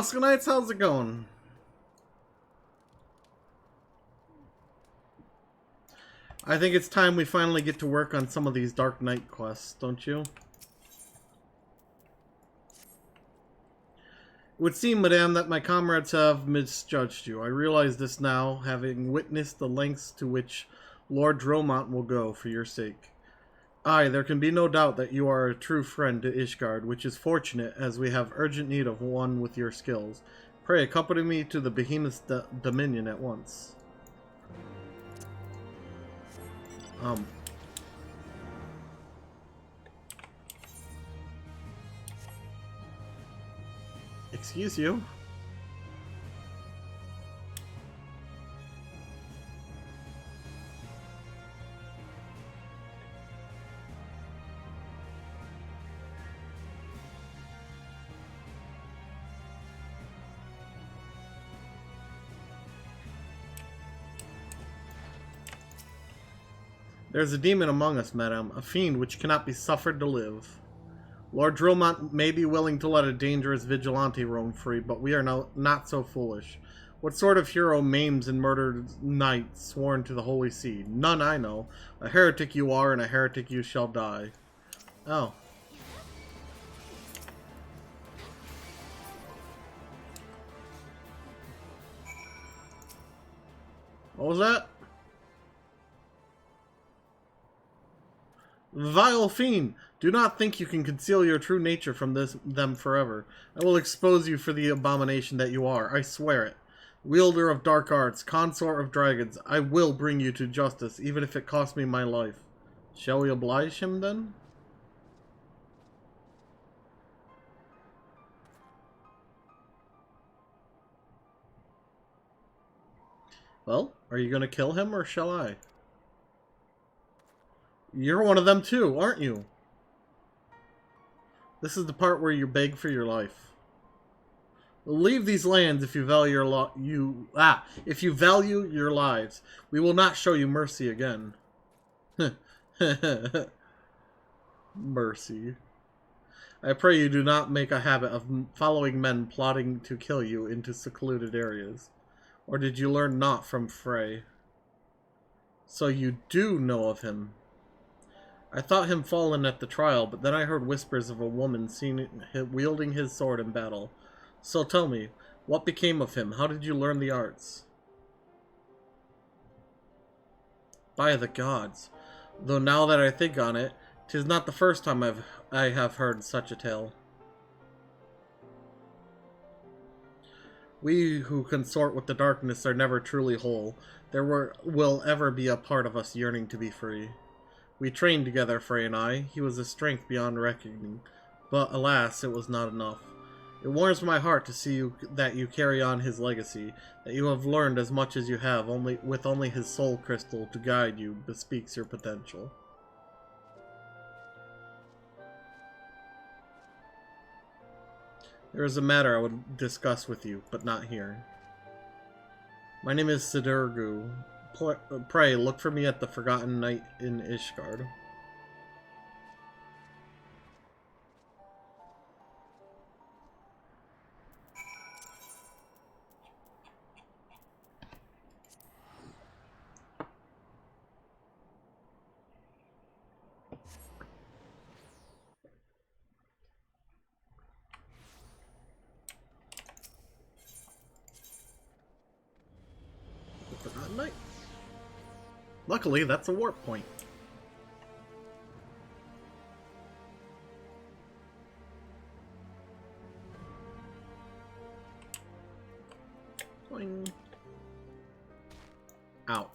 EscoNitz, how's it going? I think it's time we finally get to work on some of these Dark Knight quests, don't you? It would seem, madame, that my comrades have misjudged you. I realize this now, having witnessed the lengths to which Lord Dromont will go for your sake. Aye, there can be no doubt that you are a true friend to Ishgard, which is fortunate, as we have urgent need of one with your skills. Pray, accompany me to the Behemoth's dominion at once. Excuse you? There is a demon among us, madame, a fiend which cannot be suffered to live. Lord Dromont may be willing to let a dangerous vigilante roam free, but we are not so foolish. What sort of hero maims and murders knights sworn to the Holy See? None I know. A heretic you are, and a heretic you shall die. Oh. What was that? Vile fiend! Do not think you can conceal your true nature from them forever. I will expose you for the abomination that you are, I swear it. Wielder of dark arts, consort of dragons, I will bring you to justice, even if it costs me my life. Shall we oblige him, then? Well, are you going to kill him, or shall I? You're one of them too, aren't you? This is the part where you beg for your life. Leave these lands if you value your lives. We will not show you mercy again. Mercy. I pray you do not make a habit of following men plotting to kill you into secluded areas. Or did you learn naught from Frey? So you do know of him. I thought him fallen at the trial, but then I heard whispers of a woman seen wielding his sword in battle. So tell me, what became of him? How did you learn the arts? By the gods. Though now that I think on it, 'tis not the first time I have heard such a tale. We who consort with the darkness are never truly whole. There will ever be a part of us yearning to be free. We trained together, Frey and I. He was a strength beyond reckoning, but alas, it was not enough. It warms my heart to see that you carry on his legacy, that you have learned as much as you have, with only his soul crystal to guide you, bespeaks your potential. There is a matter I would discuss with you, but not here. My name is Sidurgu. Pray, look for me at the Forgotten Knight in Ishgard. The Forgotten Knight? Luckily, that's a warp point. Boing. Out.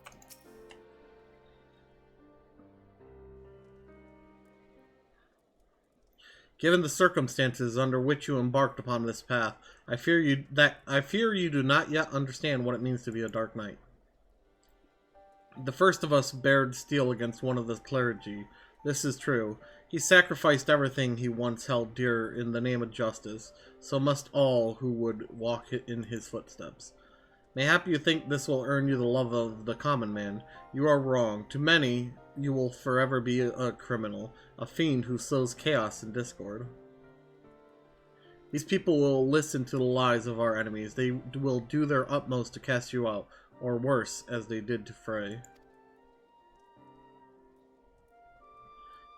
Given the circumstances under which you embarked upon this path, I fear you do not yet understand what it means to be a Dark Knight. The first of us bared steel against one of the clergy. This is true. He sacrificed everything he once held dear in the name of justice. So must all who would walk in his footsteps. Mayhap you think this will earn you the love of the common man. You are wrong. To many, you will forever be a criminal, a fiend who sows chaos and discord. These people will listen to the lies of our enemies. They will do their utmost to cast you out, or worse, as they did to Frey.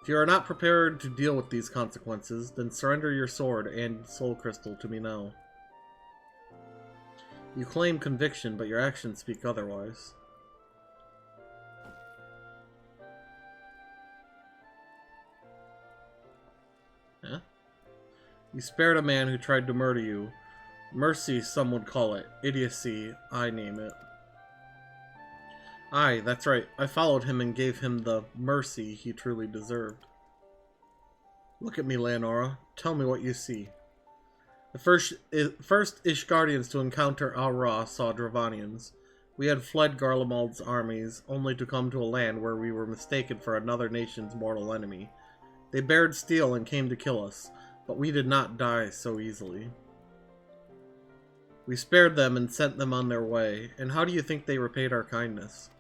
If you are not prepared to deal with these consequences, then surrender your sword and soul crystal to me now. You claim conviction, but your actions speak otherwise. Huh? You spared a man who tried to murder you. Mercy, some would call it. Idiocy, I name it. Aye, that's right. I followed him and gave him the mercy he truly deserved. Look at me, Leonora. Tell me what you see. The first Ishgardians to encounter Al-Ra saw Dravanians. We had fled Garlemald's armies, only to come to a land where we were mistaken for another nation's mortal enemy. They bared steel and came to kill us, but we did not die so easily. We spared them and sent them on their way, and how do you think they repaid our kindness?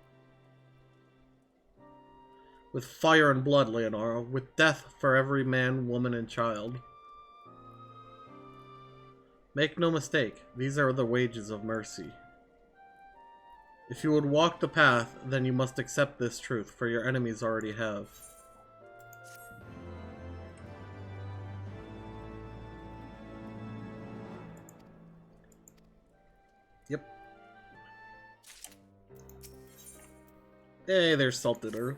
With fire and blood, Leonora, with death for every man, woman, and child. Make no mistake, these are the wages of mercy. If you would walk the path, then you must accept this truth, for your enemies already have. Yep. Hey, there's Salted Earth.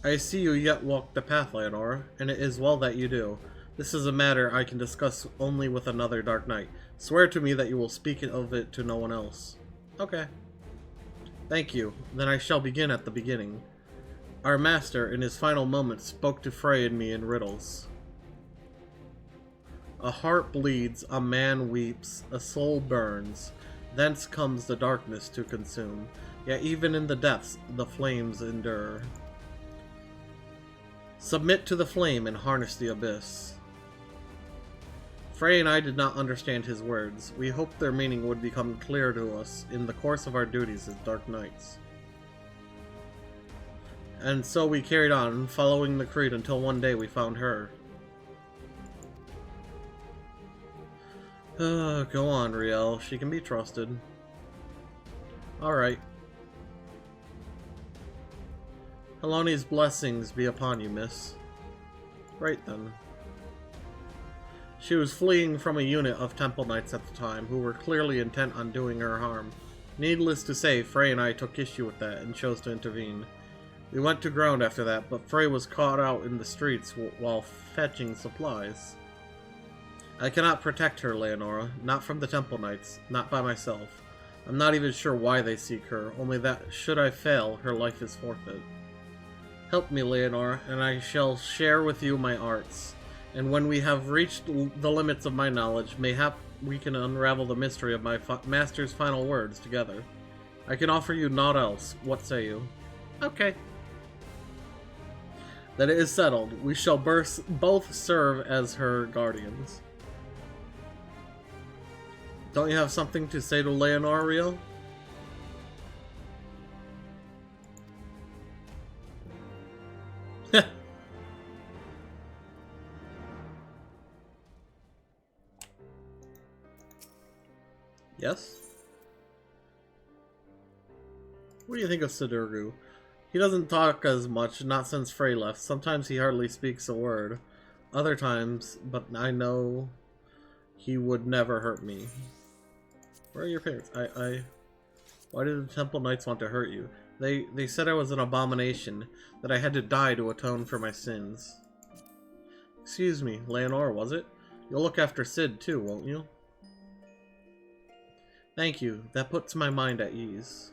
I see you yet walk the path, Leonora, and it is well that you do. This is a matter I can discuss only with another Dark Knight. Swear to me that you will speak of it to no one else. Okay. Thank you. Then I shall begin at the beginning. Our master, in his final moments, spoke to Frey and me in riddles. A heart bleeds, a man weeps, a soul burns. Thence comes the darkness to consume. Yet even in the depths, the flames endure. Submit to the flame and harness the abyss. Frey and I did not understand his words. We hoped their meaning would become clear to us in the course of our duties as Dark Knights. And so we carried on, following the creed until one day we found her. Go on, Riel. She can be trusted. Alright. Haloni's blessings be upon you, miss. Right then. She was fleeing from a unit of Temple Knights at the time, who were clearly intent on doing her harm. Needless to say, Frey and I took issue with that and chose to intervene. We went to ground after that, but Frey was caught out in the streets while fetching supplies. I cannot protect her, Leonora. Not from the Temple Knights. Not by myself. I'm not even sure why they seek her, only that, should I fail, her life is forfeit. Help me, Leonora, and I shall share with you my arts. And when we have reached the limits of my knowledge, mayhap we can unravel the mystery of my master's final words together. I can offer you naught else. What say you? Okay. Then it is settled. We shall both serve as her guardians. Don't you have something to say to Leonora, Riel? Yes? What do you think of Sidurgu? He doesn't talk as much, not since Frey left. Sometimes he hardly speaks a word. Other times, but I know he would never hurt me. Where are your parents? Why did the Temple Knights want to hurt you? They said I was an abomination, that I had to die to atone for my sins. Excuse me, Leonora, was it? You'll look after Sid too, won't you? Thank you. That puts my mind at ease.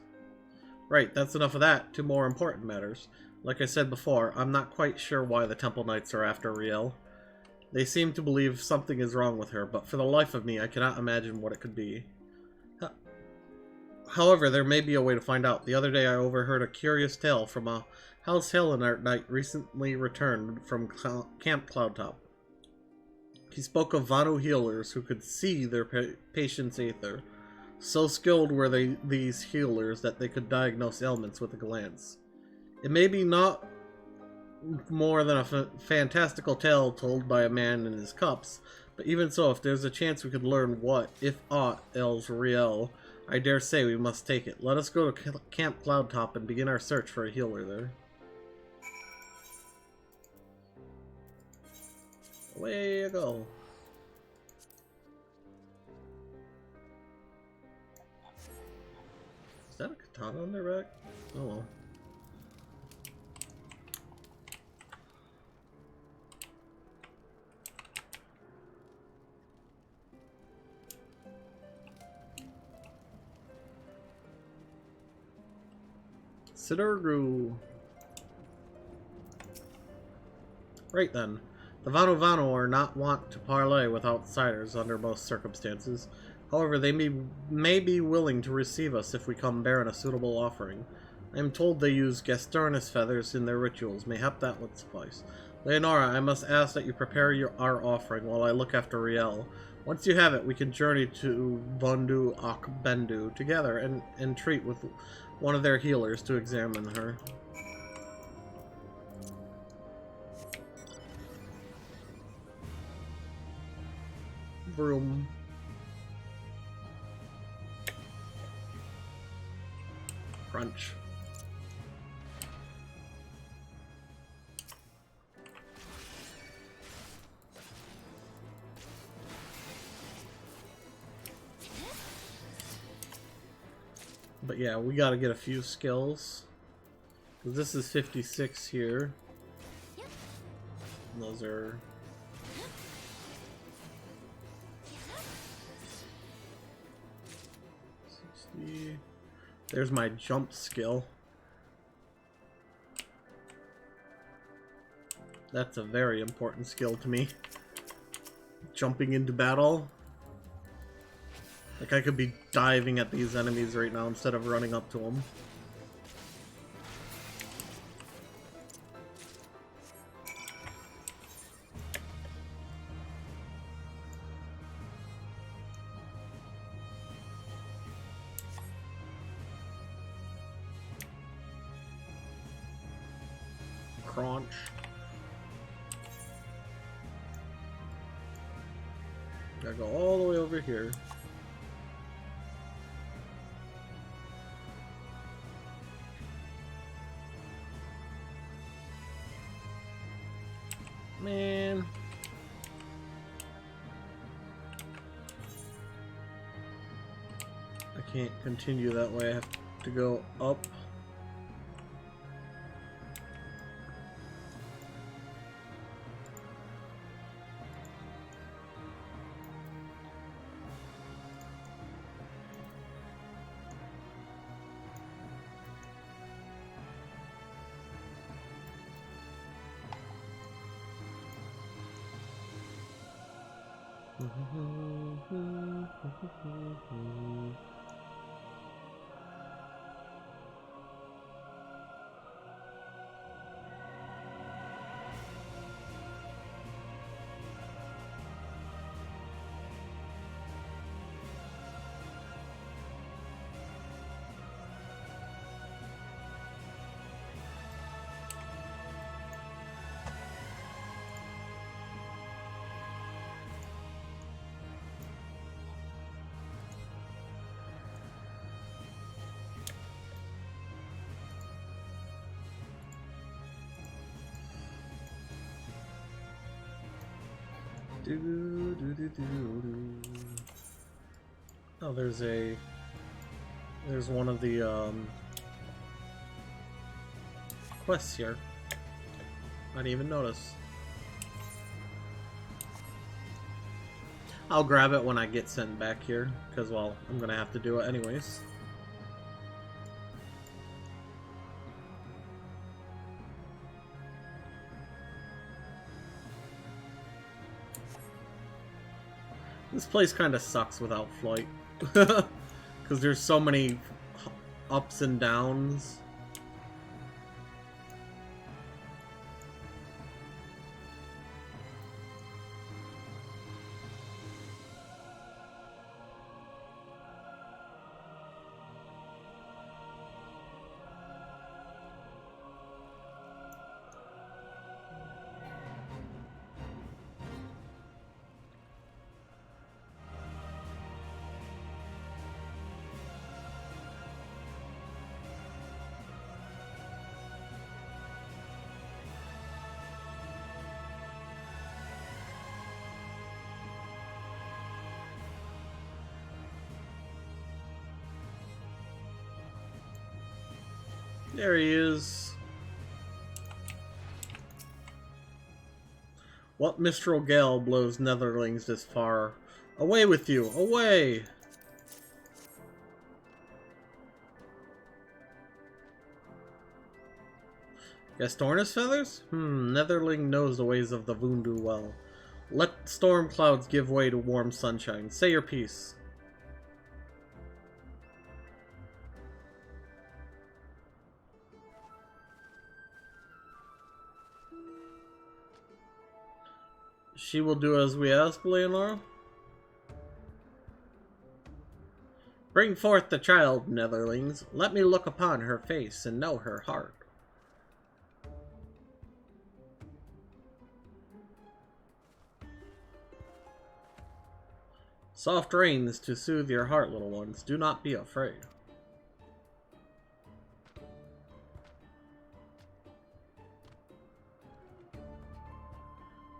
Right, that's enough of that. To more important matters. Like I said before, I'm not quite sure why the Temple Knights are after Riel. They seem to believe something is wrong with her, but for the life of me, I cannot imagine what it could be. However, there may be a way to find out. The other day I overheard a curious tale from a House Helena Knight recently returned from Camp Cloudtop. He spoke of Vanu healers who could see their patient's aether. So skilled were these healers that they could diagnose ailments with a glance. It may be not more than a fantastical tale told by a man in his cups. But even so, if there's a chance we could learn what, if aught, ails Riel, I dare say we must take it. Let us go to Camp Cloudtop and begin our search for a healer there. Away you go. Is that a katana on their back? Oh well. Sidurgu. Right then. The Vanu Vanu are not wont to parley with outsiders under most circumstances. However, they may be willing to receive us if we come bearing a suitable offering. I am told they use Gastornis feathers in their rituals. Mayhap that would suffice. Leonora, I must ask that you prepare our offering while I look after Riel. Once you have it, we can journey to Vondu Ak Bendu together and entreat with one of their healers to examine her. Vroom. Crunch. But yeah, we gotta get a few skills. Cause this is 56 here. And those are... There's my jump skill. That's a very important skill to me. Jumping into battle. Like I could be diving at these enemies right now instead of running up to them. Crunch. Gotta go all the way over here. Man. I can't continue that way. I have to go up. Oh, there's one of the quests here. I didn't even notice. I'll grab it when I get sent back here, because, well, I'm gonna have to do it anyways. This place kind of sucks without flight. Because there's so many ups and downs. There he is. What mistral gale blows netherlings this far? Away with you! Away! Gastornis feathers? Netherling knows the ways of the Voodoo well. Let storm clouds give way to warm sunshine. Say your piece. She will do as we ask, Leonora. Bring forth the child, netherlings. Let me look upon her face and know her heart. Soft rains to soothe your heart, little ones. Do not be afraid.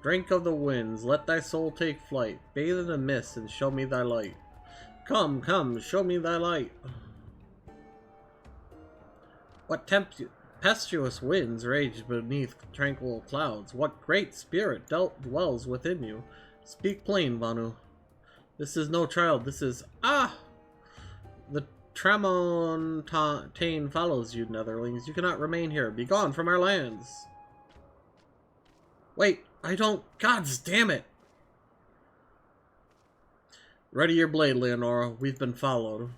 Drink of the winds, let thy soul take flight. Bathe in the mist and show me thy light. Come, come, show me thy light. What tempestuous winds rage beneath tranquil clouds? What great spirit dwells within you? Speak plain, Vanu. This is no child, this is... Ah! The Tramontane follows you, netherlings. You cannot remain here. Be gone from our lands. Wait, I don't... Gods damn it! Ready your blade, Leonora. We've been followed.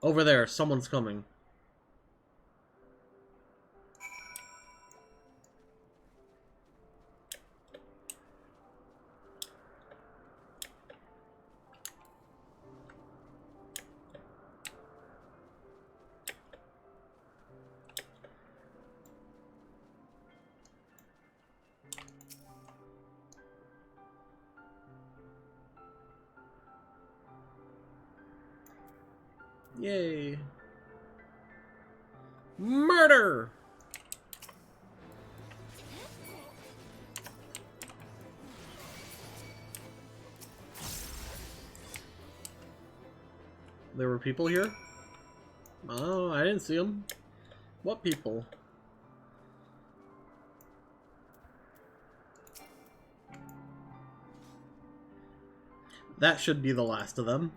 Over there, someone's coming. Yay. Murder! There were people here? Oh, I didn't see them. What people? That should be the last of them.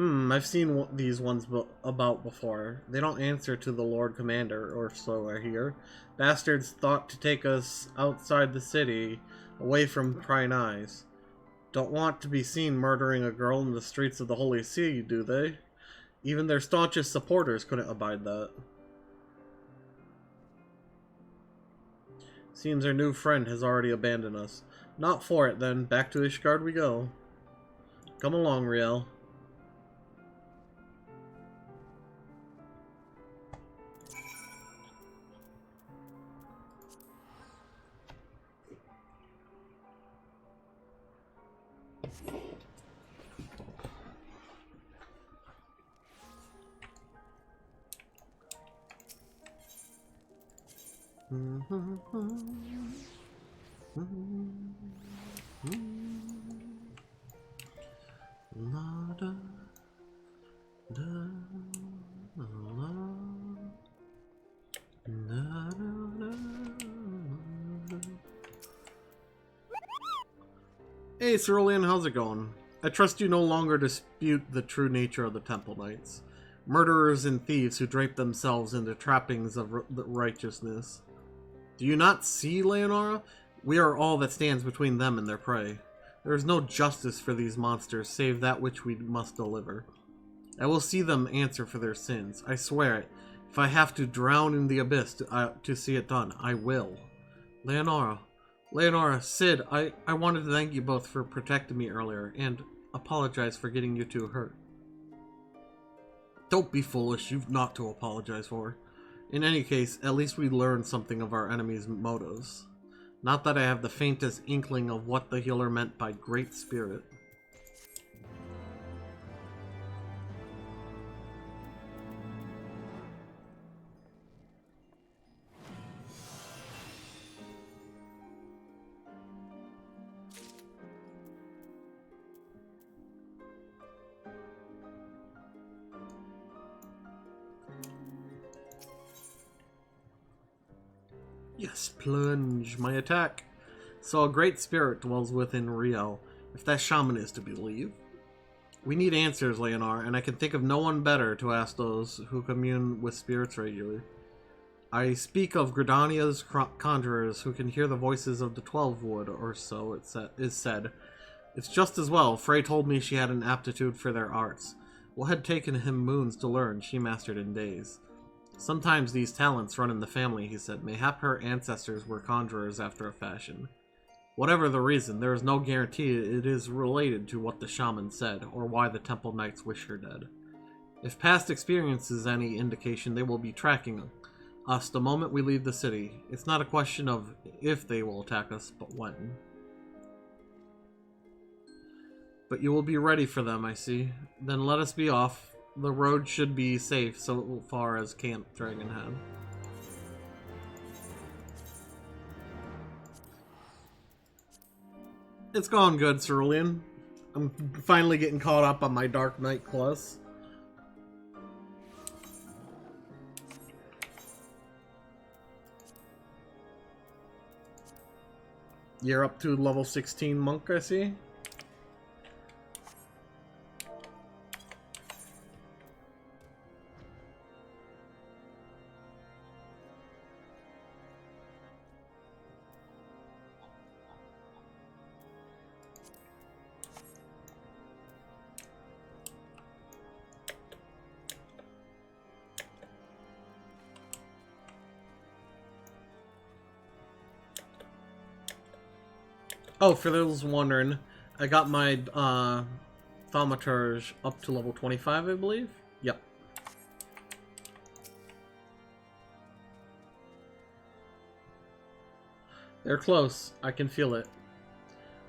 I've seen these ones about before. They don't answer to the Lord Commander, or so I hear. Bastards thought to take us outside the city, away from prying eyes. Don't want to be seen murdering a girl in the streets of the Holy See, do they? Even their staunchest supporters couldn't abide that. Seems our new friend has already abandoned us. Not for it, then. Back to Ishgard we go. Come along, Riel. Hey Cerulean, how's it going? I trust you no longer dispute the true nature of the Temple Knights. Murderers and thieves who drape themselves in the trappings of righteousness. Do you not see, Leonora? We are all that stands between them and their prey. There is no justice for these monsters, save that which we must deliver. I will see them answer for their sins. I swear it. If I have to drown in the abyss to see it done, I will. Leonora, Sid, I wanted to thank you both for protecting me earlier, and apologize for getting you two hurt. Don't be foolish, you've not to apologize for. In any case, at least we learned something of our enemy's motives. Not that I have the faintest inkling of what the healer meant by great spirit. Yes, plunge. My attack. So a great spirit dwells within Riel, if that shaman is to believe. We need answers, Leonor, and I can think of no one better to ask those who commune with spirits regularly. I speak of Gridania's conjurers who can hear the voices of the 12 wood, or so it is said. It's just as well. Frey told me she had an aptitude for their arts. What had taken him moons to learn, she mastered in days. Sometimes these talents run in the family, he said. Mayhap her ancestors were conjurers after a fashion. Whatever the reason, there is no guarantee it is related to what the shaman said, or why the temple knights wish her dead. If past experience is any indication, they will be tracking us the moment we leave the city. It's not a question of if they will attack us, but when. But you will be ready for them, I see. Then let us be off. The road should be safe so far as Camp Dragonhead. It's gone good, Cerulean. I'm finally getting caught up on my Dark Knight class. You're up to level 16 monk, I see. Oh, for those wondering, I got my Thaumaturge up to level 25, I believe? Yep. They're close. I can feel it.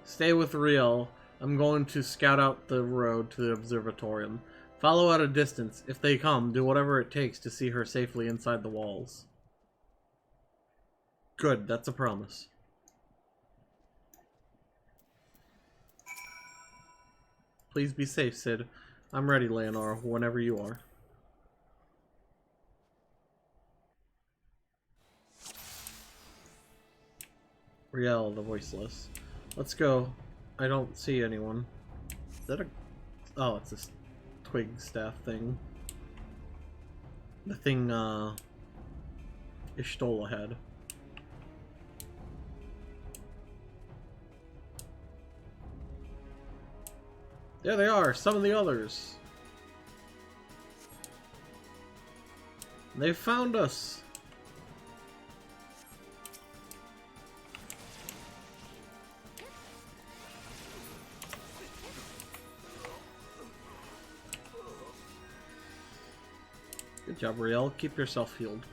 Stay with Riel. I'm going to scout out the road to the observatorium. Follow at a distance. If they come, do whatever it takes to see her safely inside the walls. Good, that's a promise. Please be safe, Sid. I'm ready, Leonor, whenever you are. Riel, the voiceless. Let's go. I don't see anyone. Is that a... Oh, it's this twig staff thing. The thing, Ishtola had. There they are, some of the others. They found us. Good job, Riel. Keep yourself healed.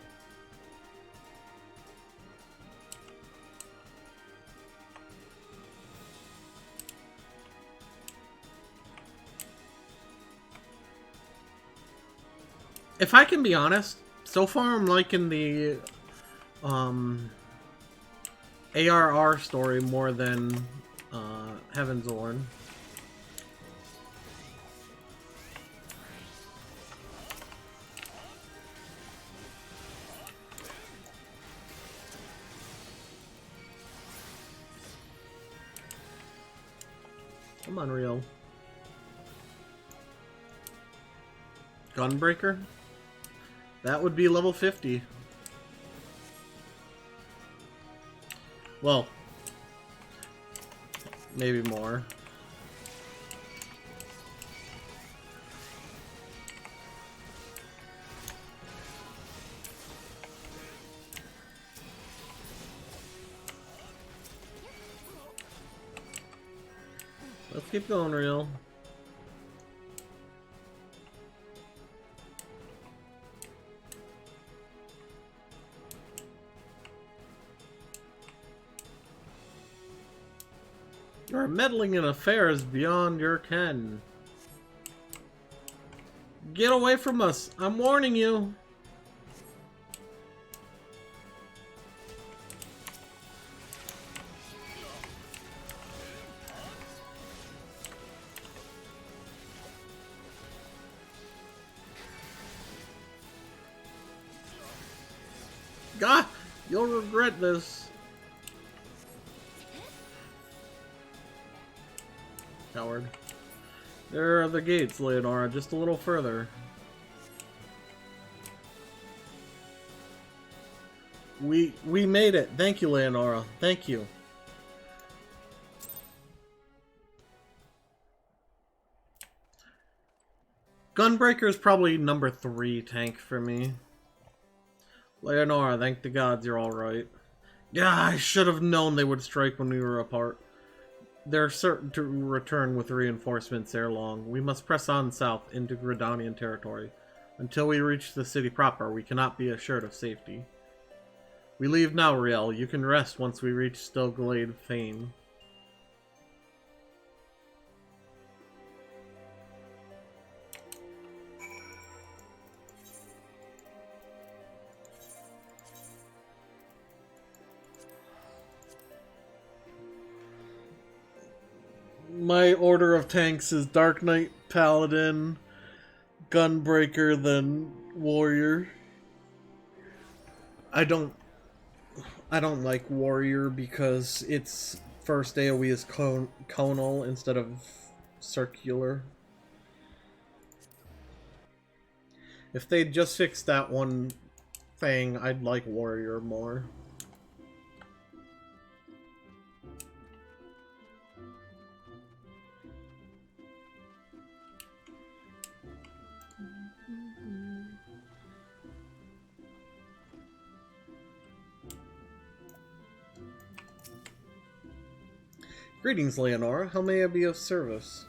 If I can be honest, so far I'm liking the ARR story more than Heaven's Horn. Come on, Riel. Gunbreaker? That would be level 50. Well, maybe more. Let's keep going, Riel. You are meddling in affairs beyond your ken. Get away from us! I'm warning you! God! You'll regret this. Coward. There are the gates, Leonora, just a little further. We made it. Thank you, Leonora. Thank you. Gunbreaker is probably number 3 tank for me. Leonora, thank the gods you're alright. Yeah, I should have known they would strike when we were apart. They're certain to return with reinforcements ere long. We must press on south into Gridanian territory. Until we reach the city proper, we cannot be assured of safety. We leave now, Riel. You can rest once we reach Stillglade Fane. My order of tanks is Dark Knight, Paladin, Gunbreaker, then Warrior. I don't like Warrior because its first AoE is conal instead of circular. If they'd just fixed that one thing, I'd like Warrior more. Greetings, Leonora. How may I be of service?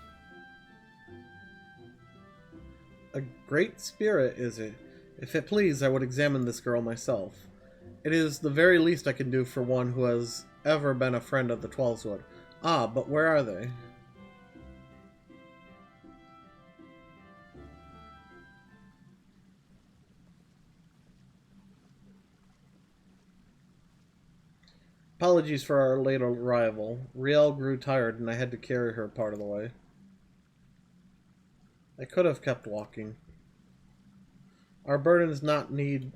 A great spirit, is it? If it please, I would examine this girl myself. It is the very least I can do for one who has ever been a friend of the Twelveswood. Ah, but where are they? Apologies for our late arrival. Riel grew tired and I had to carry her part of the way. I could have kept walking. Our burdens need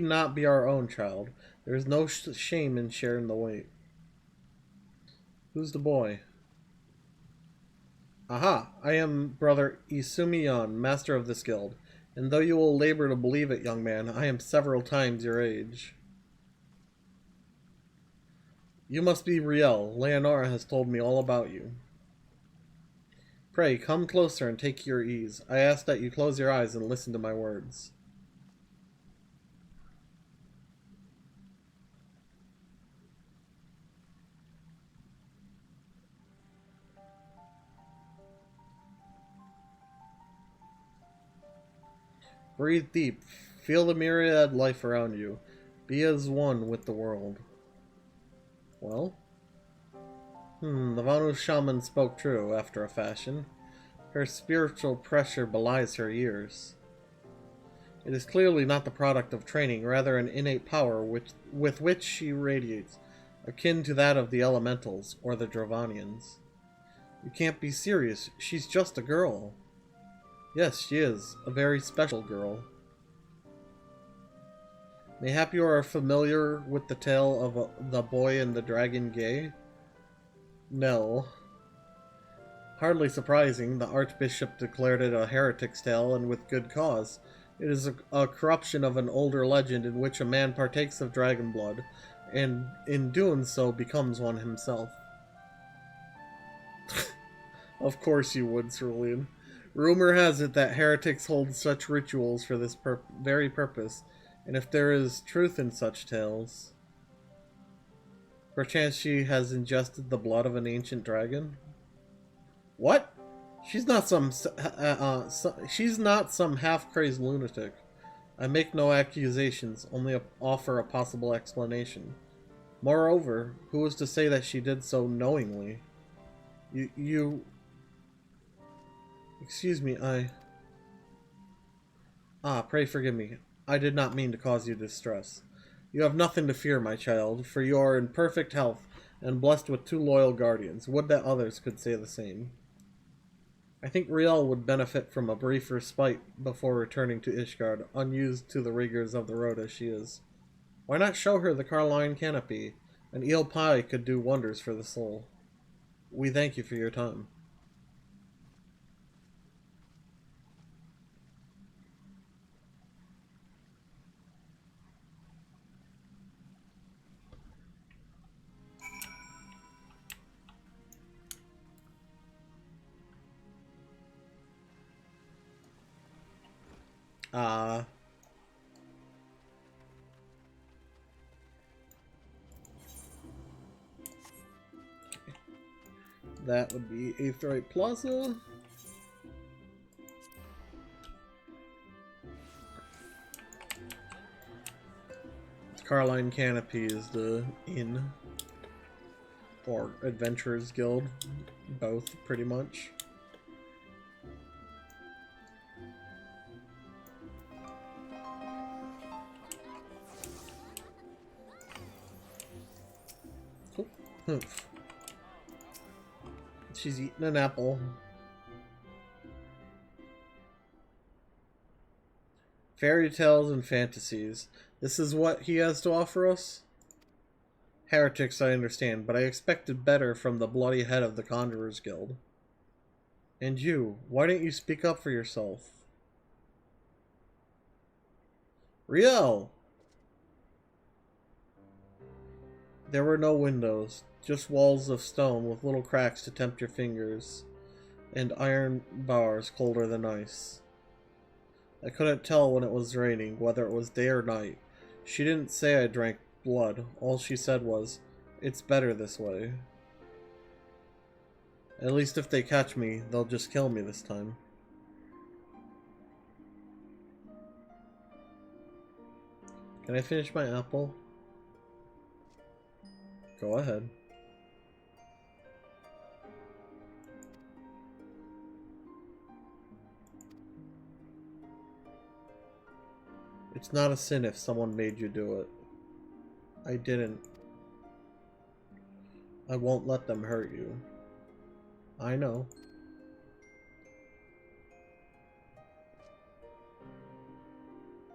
not be our own, child. There is no shame in sharing the weight. Who's the boy? Aha! I am Brother Isumiyan, master of this guild. And though you will labor to believe it, young man, I am several times your age. You must be Riel. Leonora has told me all about you. Pray, come closer and take your ease. I ask that you close your eyes and listen to my words. Breathe deep. Feel the myriad life around you. Be as one with the world. Well? The Vanu shaman spoke true, after a fashion. Her spiritual pressure belies her years. It is clearly not the product of training, rather an innate power with which she radiates, akin to that of the elementals, or the Dravanians. You can't be serious. She's just a girl. Yes, she is. A very special girl. Mayhap you are familiar with the tale of the boy and the dragon gay? No. Hardly surprising, the Archbishop declared it a heretic's tale, and with good cause. It is a corruption of an older legend in which a man partakes of dragon blood, and in doing so becomes one himself. Of course you would, Cerulean. Rumor has it that heretics hold such rituals for this very purpose, and if there is truth in such tales... Perchance she has ingested the blood of an ancient dragon? What? She's not some half-crazed lunatic. I make no accusations, only offer a possible explanation. Moreover, who is to say that she did so knowingly? You... Excuse me, pray forgive me. I did not mean to cause you distress. You have nothing to fear, my child, for you are in perfect health and blessed with 2 loyal guardians. Would that others could say the same. I think Riel would benefit from a brief respite before returning to Ishgard, unused to the rigors of the road as she is. Why not show her the Carline canopy? An eel pie could do wonders for the soul. We thank you for your time. That would be Aetheryte Plaza. Carline Canopy is the inn. Or Adventurers Guild. Both, pretty much. Oof. She's eating an apple. Fairy tales and fantasies. This is what he has to offer us? Heretics, I understand, but I expected better from the bloody head of the Conjurers Guild. And you, why didn't you speak up for yourself? Riel! There were no windows, just walls of stone with little cracks to tempt your fingers, and iron bars colder than ice. I couldn't tell when it was raining, whether it was day or night. She didn't say I drank blood. All she said was, "It's better this way." At least if they catch me, they'll just kill me this time. Can I finish my apple? Go ahead. It's not a sin if someone made you do it. I didn't. I won't let them hurt you. I know.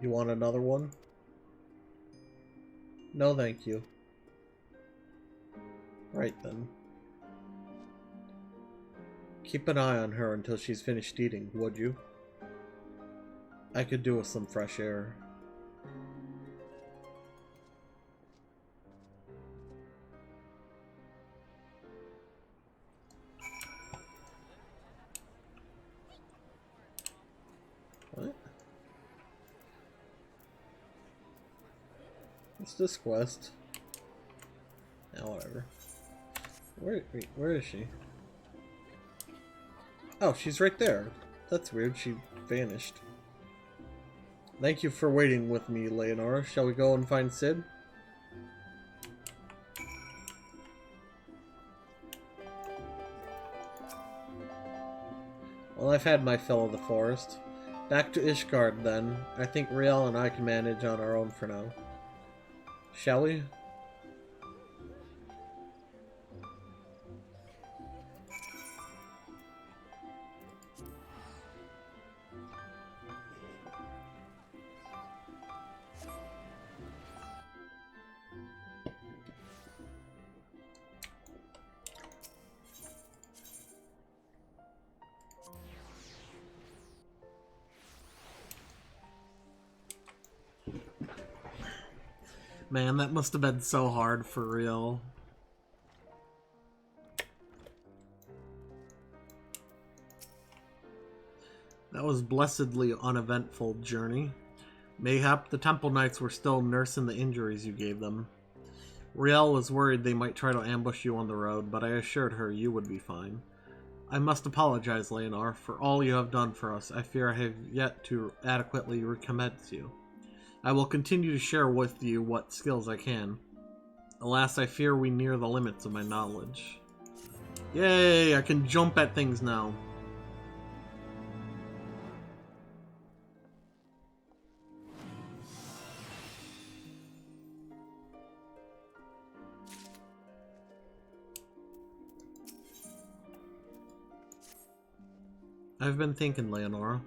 You want another one? No, thank you. Right then. Keep an eye on her until she's finished eating, would you? I could do with some fresh air. What? What's this quest? Oh, whatever. Where is she? Oh, she's right there. That's weird, she vanished. Thank you for waiting with me, Leonora. Shall we go and find Sid? Well, I've had my fill of the forest. Back to Ishgard, then. I think Riel and I can manage on our own for now. Shall we? Man, that must have been so hard for real. That was blessedly uneventful journey. Mayhap the Temple Knights were still nursing the injuries you gave them. Riel was worried they might try to ambush you on the road, but I assured her you would be fine. I must apologize, Leonor, for all you have done for us. I fear I have yet to adequately recompense you. I will continue to share with you what skills I can. Alas, I fear we near the limits of my knowledge. Yay, I can jump at things now. I've been thinking, Leonora.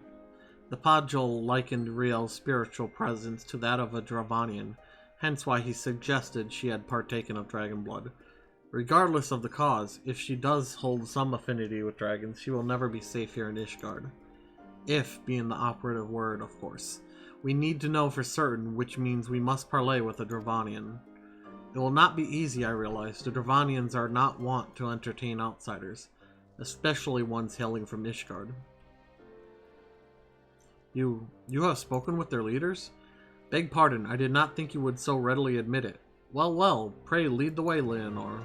The Podjol likened Riel's spiritual presence to that of a Dravanian, hence why he suggested she had partaken of dragon blood. Regardless of the cause, if she does hold some affinity with dragons, she will never be safe here in Ishgard. If being the operative word, of course. We need to know for certain, which means we must parley with a Dravanian. It will not be easy, I realize. The Dravanians are not wont to entertain outsiders, especially ones hailing from Ishgard. You have spoken with their leaders? Beg pardon, I did not think you would so readily admit it. Well, well, pray lead the way, Leonor.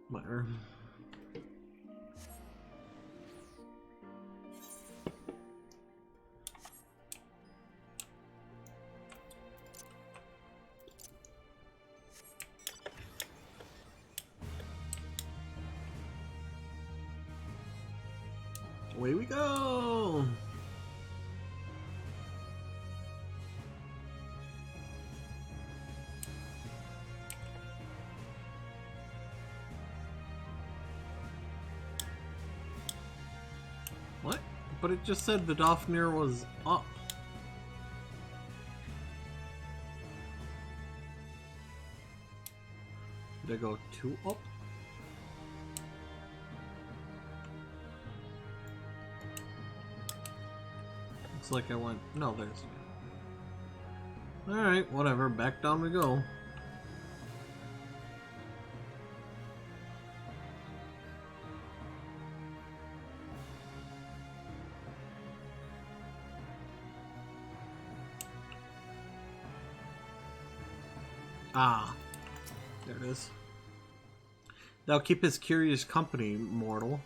Where? Away we go! What? But it just said the Dofnir was up. Did I go 2 up? Looks like I went... No, there's... Alright, whatever. Back down we go. Ah. There it is. Thou keepest curious company, mortal.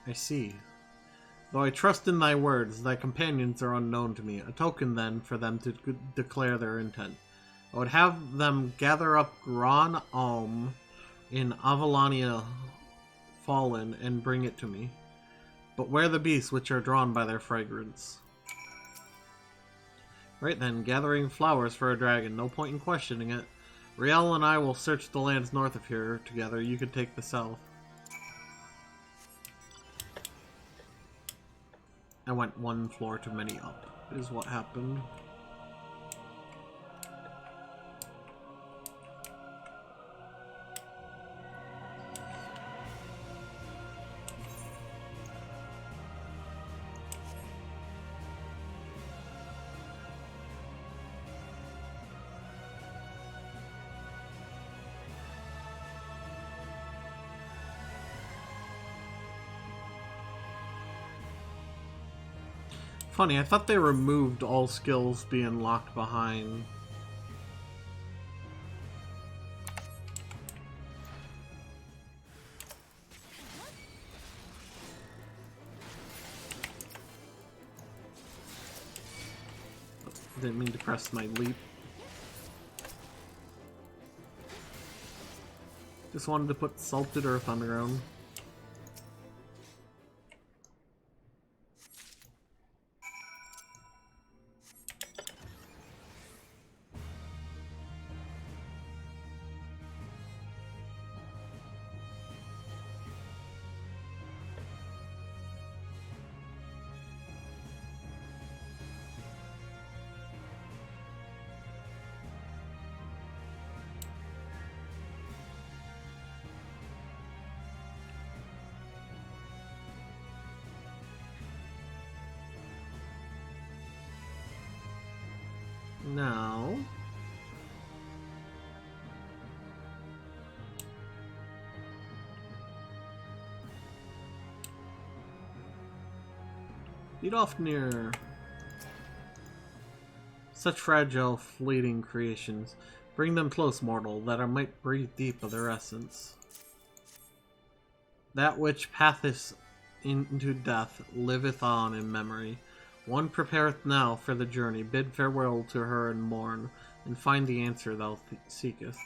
I see. Though I trust in thy words, thy companions are unknown to me. A token, then, for them to declare their intent. I would have them gather up Gran Alm in Avalania Fallen and bring it to me. But where the beasts which are drawn by their fragrance? Right then, gathering flowers for a dragon. No point in questioning it. Riel and I will search the lands north of here together. You could take the south. I went 1 floor too many up, is what happened. Funny, I thought they removed all skills being locked behind. Didn't mean to press my leap. Just wanted to put salted earth on the ground. Now... Lead off near... Such fragile, fleeting creations. Bring them close, mortal, that I might breathe deep of their essence. That which passeth into death liveth on in memory. One prepareth now for the journey. Bid farewell to her and mourn, and find the answer thou seekest.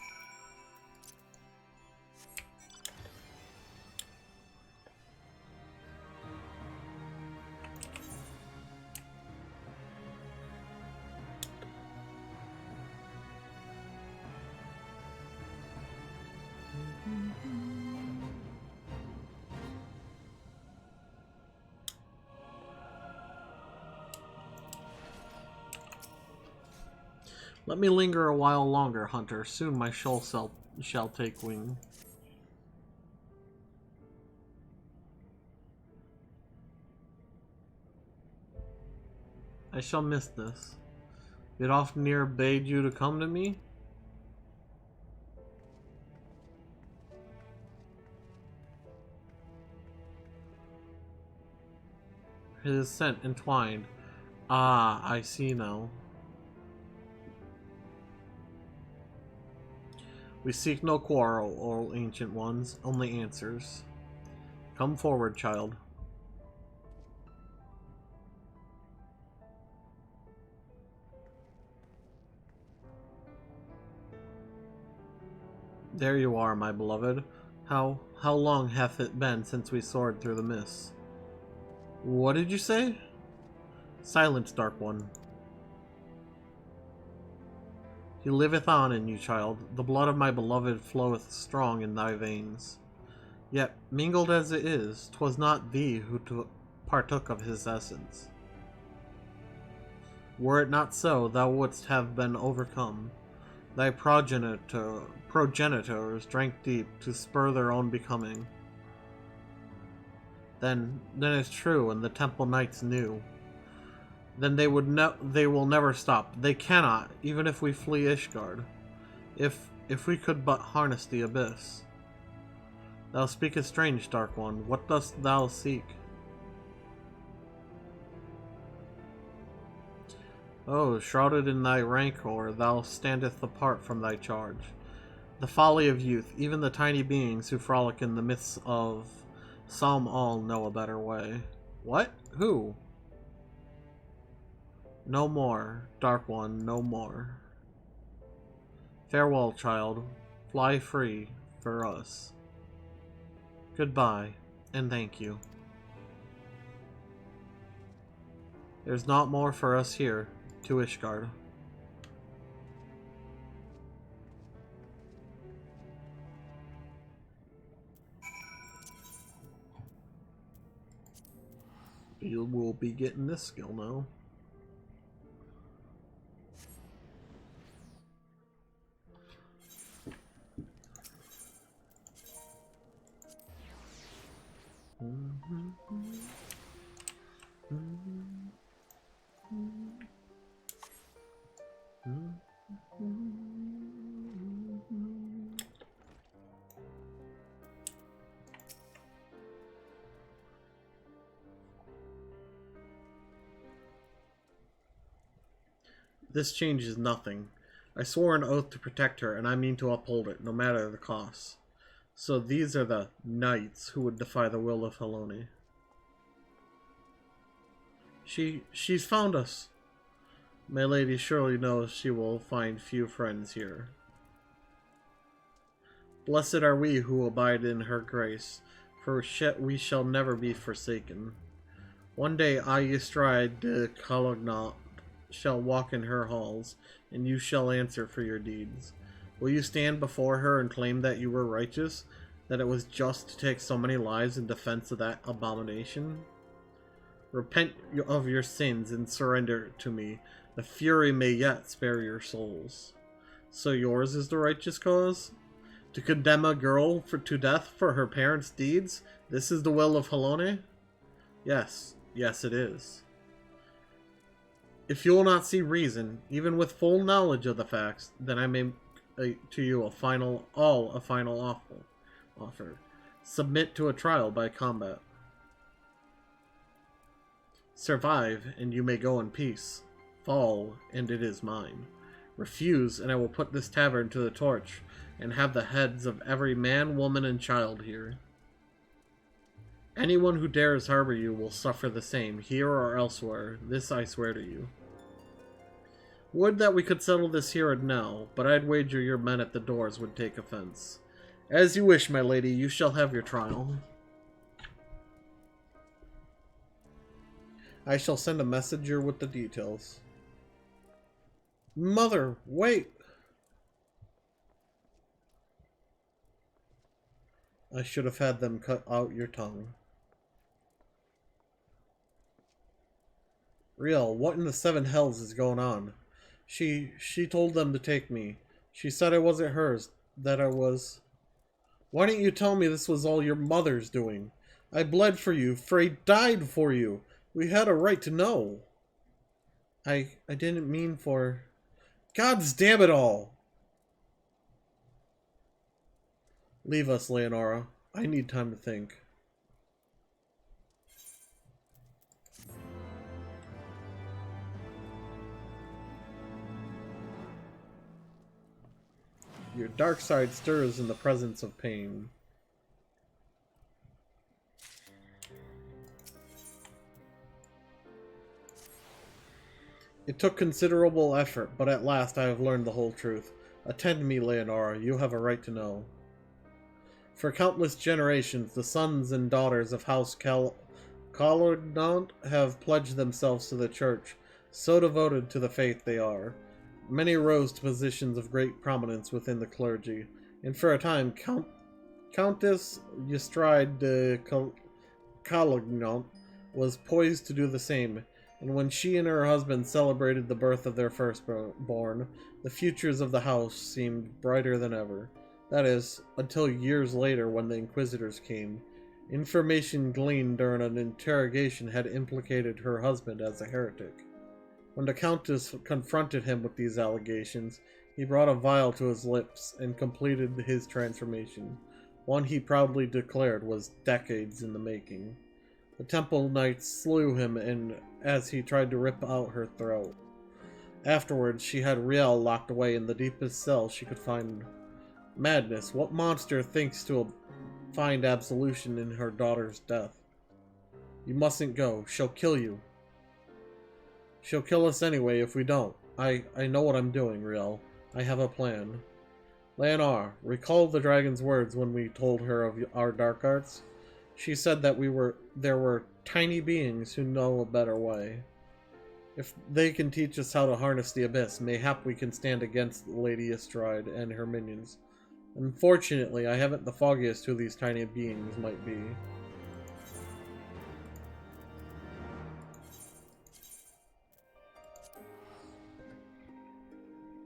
Let me linger a while longer, hunter. Soon my soul shall take wing. I shall miss this. It often near bade you to come to me? His scent entwined. Ah, I see now. We seek no quarrel, O ancient ones, only answers. Come forward, child. There you are, my beloved. How long hath it been since we soared through the mists? What did you say? Silence, Dark One. He liveth on in you, child. The blood of my beloved floweth strong in thy veins. Yet, mingled as it is, 'twas not thee who partook of his essence. Were it not so, thou wouldst have been overcome. Thy progenitors drank deep to spur their own becoming. Then it's true, and the temple knights knew. Then they will never stop. They cannot, even if we flee Ishgard. If we could but harness the abyss. Thou speakest strange, Dark One. What dost thou seek? Oh, shrouded in thy rancor, thou standeth apart from thy charge. The folly of youth, even the tiny beings who frolic in the midst of some all know a better way. What? Who? No more, Dark One, no more. Farewell, child. Fly free for us. Goodbye, and thank you. There's not more for us here, to Ishgard. You will be getting this skill now. This changes nothing. I swore an oath to protect her, and I mean to uphold it, no matter the cost. So these are the knights who would defy the will of Helone. She's found us. My lady surely knows she will find few friends here. Blessed are we who abide in her grace, for we shall never be forsaken. One day I, Ystride de Calognat, shall walk in her halls, and you shall answer for your deeds. Will you stand before her and claim that you were righteous, that it was just to take so many lives in defense of that abomination? Repent of your sins and surrender to me. The fury may yet spare your souls. So yours is the righteous cause? To condemn a girl to death for her parents' deeds? This is the will of Helone? Yes, it is. If you will not see reason, even with full knowledge of the facts, then I make to you a final offer. Submit to a trial by combat. Survive, and you may go in peace. Fall, and it is mine. Refuse, and I will put this tavern to the torch, and have the heads of every man, woman, and child here. Anyone who dares harbor you will suffer the same, here or elsewhere. This I swear to you. Would that we could settle this here and now, but I'd wager your men at the doors would take offense. As you wish, my lady, you shall have your trial. I shall send a messenger with the details. Mother, wait! I should have had them cut out your tongue. Real, what in the seven hells is going on? She told them to take me. She said I wasn't hers, that I was... Why didn't you tell me this was all your mother's doing? I bled for you. Frey died for you. We had a right to know. I didn't mean for... God's damn it all! Leave us, Leonora. I need time to think. Your dark side stirs in the presence of pain. It took considerable effort, but at last I have learned the whole truth. Attend me, Leonora. You have a right to know. For countless generations, the sons and daughters of House Collardant have pledged themselves to the Church, so devoted to the faith they are. Many rose to positions of great prominence within the clergy, and for a time Countess Yestride de Collardant was poised to do the same, and when she and her husband celebrated the birth of their firstborn, the futures of the house seemed brighter than ever. That is, until years later when the Inquisitors came. Information gleaned during an interrogation had implicated her husband as a heretic. When the Countess confronted him with these allegations, he brought a vial to his lips and completed his transformation, one he proudly declared was decades in the making. The Temple Knights slew him as he tried to rip out her throat. Afterwards, she had Riel locked away in the deepest cell she could find. Madness, what monster thinks to find absolution in her daughter's death? You mustn't go. She'll kill you. She'll kill us anyway if we don't. I know what I'm doing, Riel. I have a plan. Leonor, recall the dragon's words when we told her of our dark arts? She said that there were tiny beings who know a better way. If they can teach us how to harness the abyss, mayhap we can stand against Lady Yestride and her minions. Unfortunately, I haven't the foggiest who these tiny beings might be.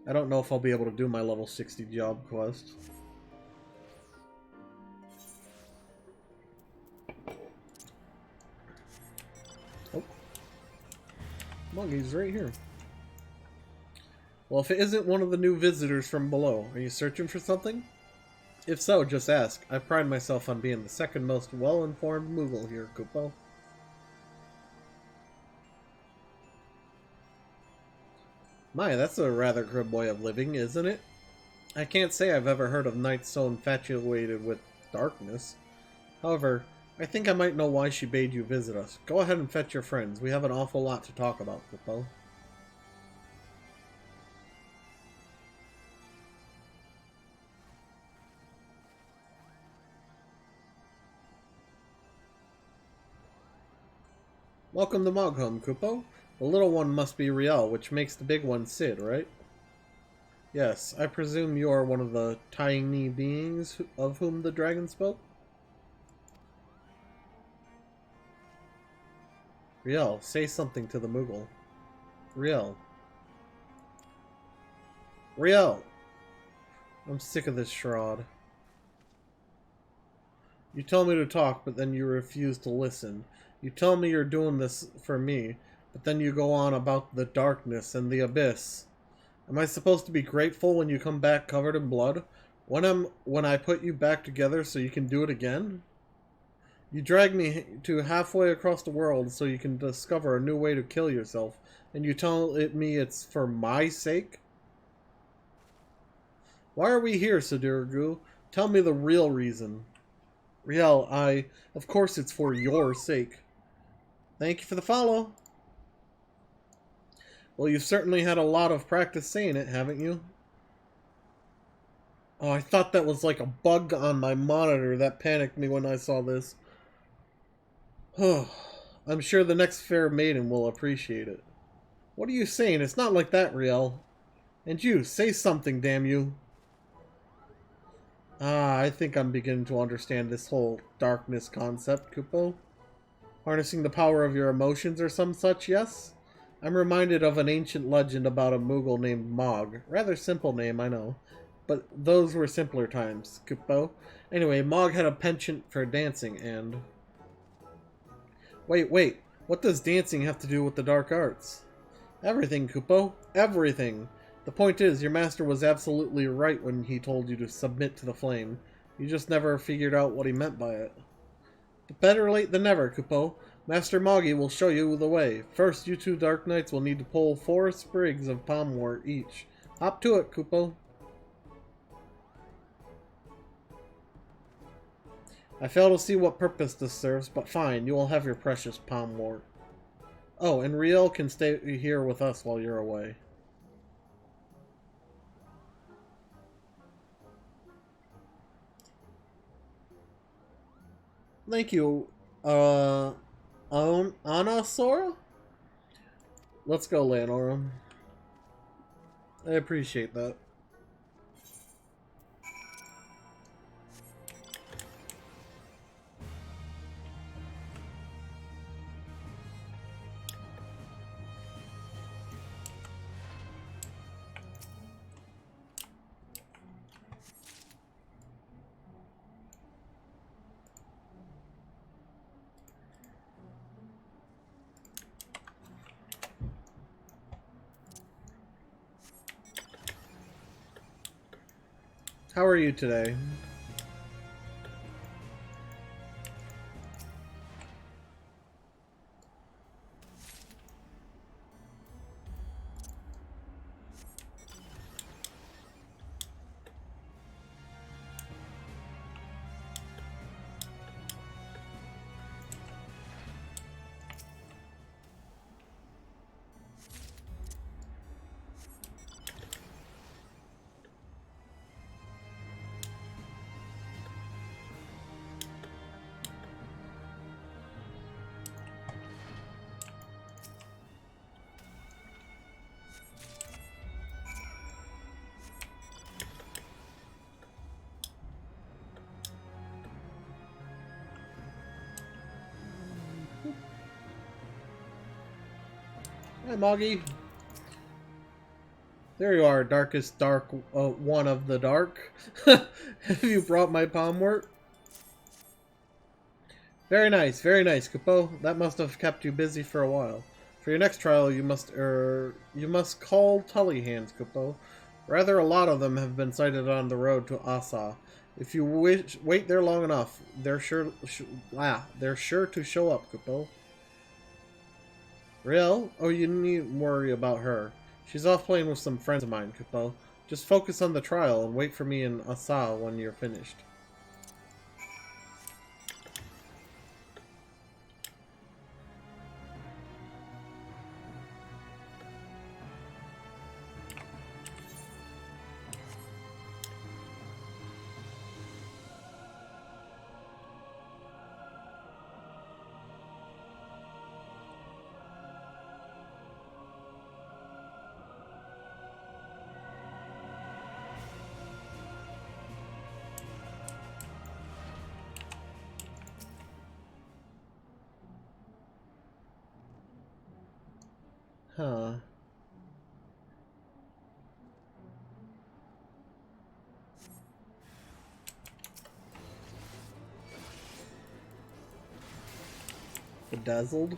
I don't know if I'll be able to do my level 60 job quest. Oh. Muggy's right here. Well, if it isn't one of the new visitors from below, are you searching for something? If so, just ask. I pride myself on being the second most well-informed Moogle here, Kupo. My, that's a rather grim way of living, isn't it? I can't say I've ever heard of knights so infatuated with darkness. However, I think I might know why she bade you visit us. Go ahead and fetch your friends. We have an awful lot to talk about, Kupo. Welcome to Mogholm, Kupo. The little one must be Riel, which makes the big one Sid, right? Yes, I presume you are one of the tiny beings of whom the dragon spoke? Riel, say something to the Moogle. Riel. Riel! I'm sick of this charade. You tell me to talk, but then you refuse to listen. You tell me you're doing this for me, but then you go on about the darkness and the abyss. Am I supposed to be grateful when you come back covered in blood? When I put you back together so you can do it again? You drag me to halfway across the world so you can discover a new way to kill yourself, and you tell me it's for my sake? Why are we here, Sidurgu? Tell me the real reason. Riel, of course it's for your sake. Thank you for the follow. Well, you've certainly had a lot of practice saying it, haven't you? Oh, I thought that was like a bug on my monitor that panicked me when I saw this. I'm sure the next fair maiden will appreciate it. What are you saying? It's not like that, Riel. And you, say something, damn you. Ah, I think I'm beginning to understand this whole darkness concept, Kupo. Harnessing the power of your emotions or some such, yes? I'm reminded of an ancient legend about a Moogle named Mog. Rather simple name, I know. But those were simpler times, Kupo. Anyway, Mog had a penchant for dancing and... Wait. What does dancing have to do with the dark arts? Everything, Kupo. Everything. The point is, your master was absolutely right when he told you to submit to the flame. You just never figured out what he meant by it. But better late than never, Kupo. Master Moggy will show you the way. First, you two Dark Knights will need to pull 4 sprigs of palmwort each. Hop to it, Kupo. I fail to see what purpose this serves, but fine, you will have your precious palmwort. Oh, and Riel can stay here with us while you're away. Thank you, Anna Sora? Let's go, Leonora. I appreciate that. How are you today? Hi, Moggy. There you are, darkest dark one of the dark. Have you brought my palmwort? Very nice, Kupo. That must have kept you busy for a while. For your next trial, you must call Tully Hands, Kupo. Rather, a lot of them have been sighted on the road to Asa. If you wait there long enough, they're sure to show up, Kupo. Real? Oh, you needn't worry about her. She's off playing with some friends of mine, Kupo. Just focus on the trial and wait for me in Asa when you're finished. Huh. Bedazzled?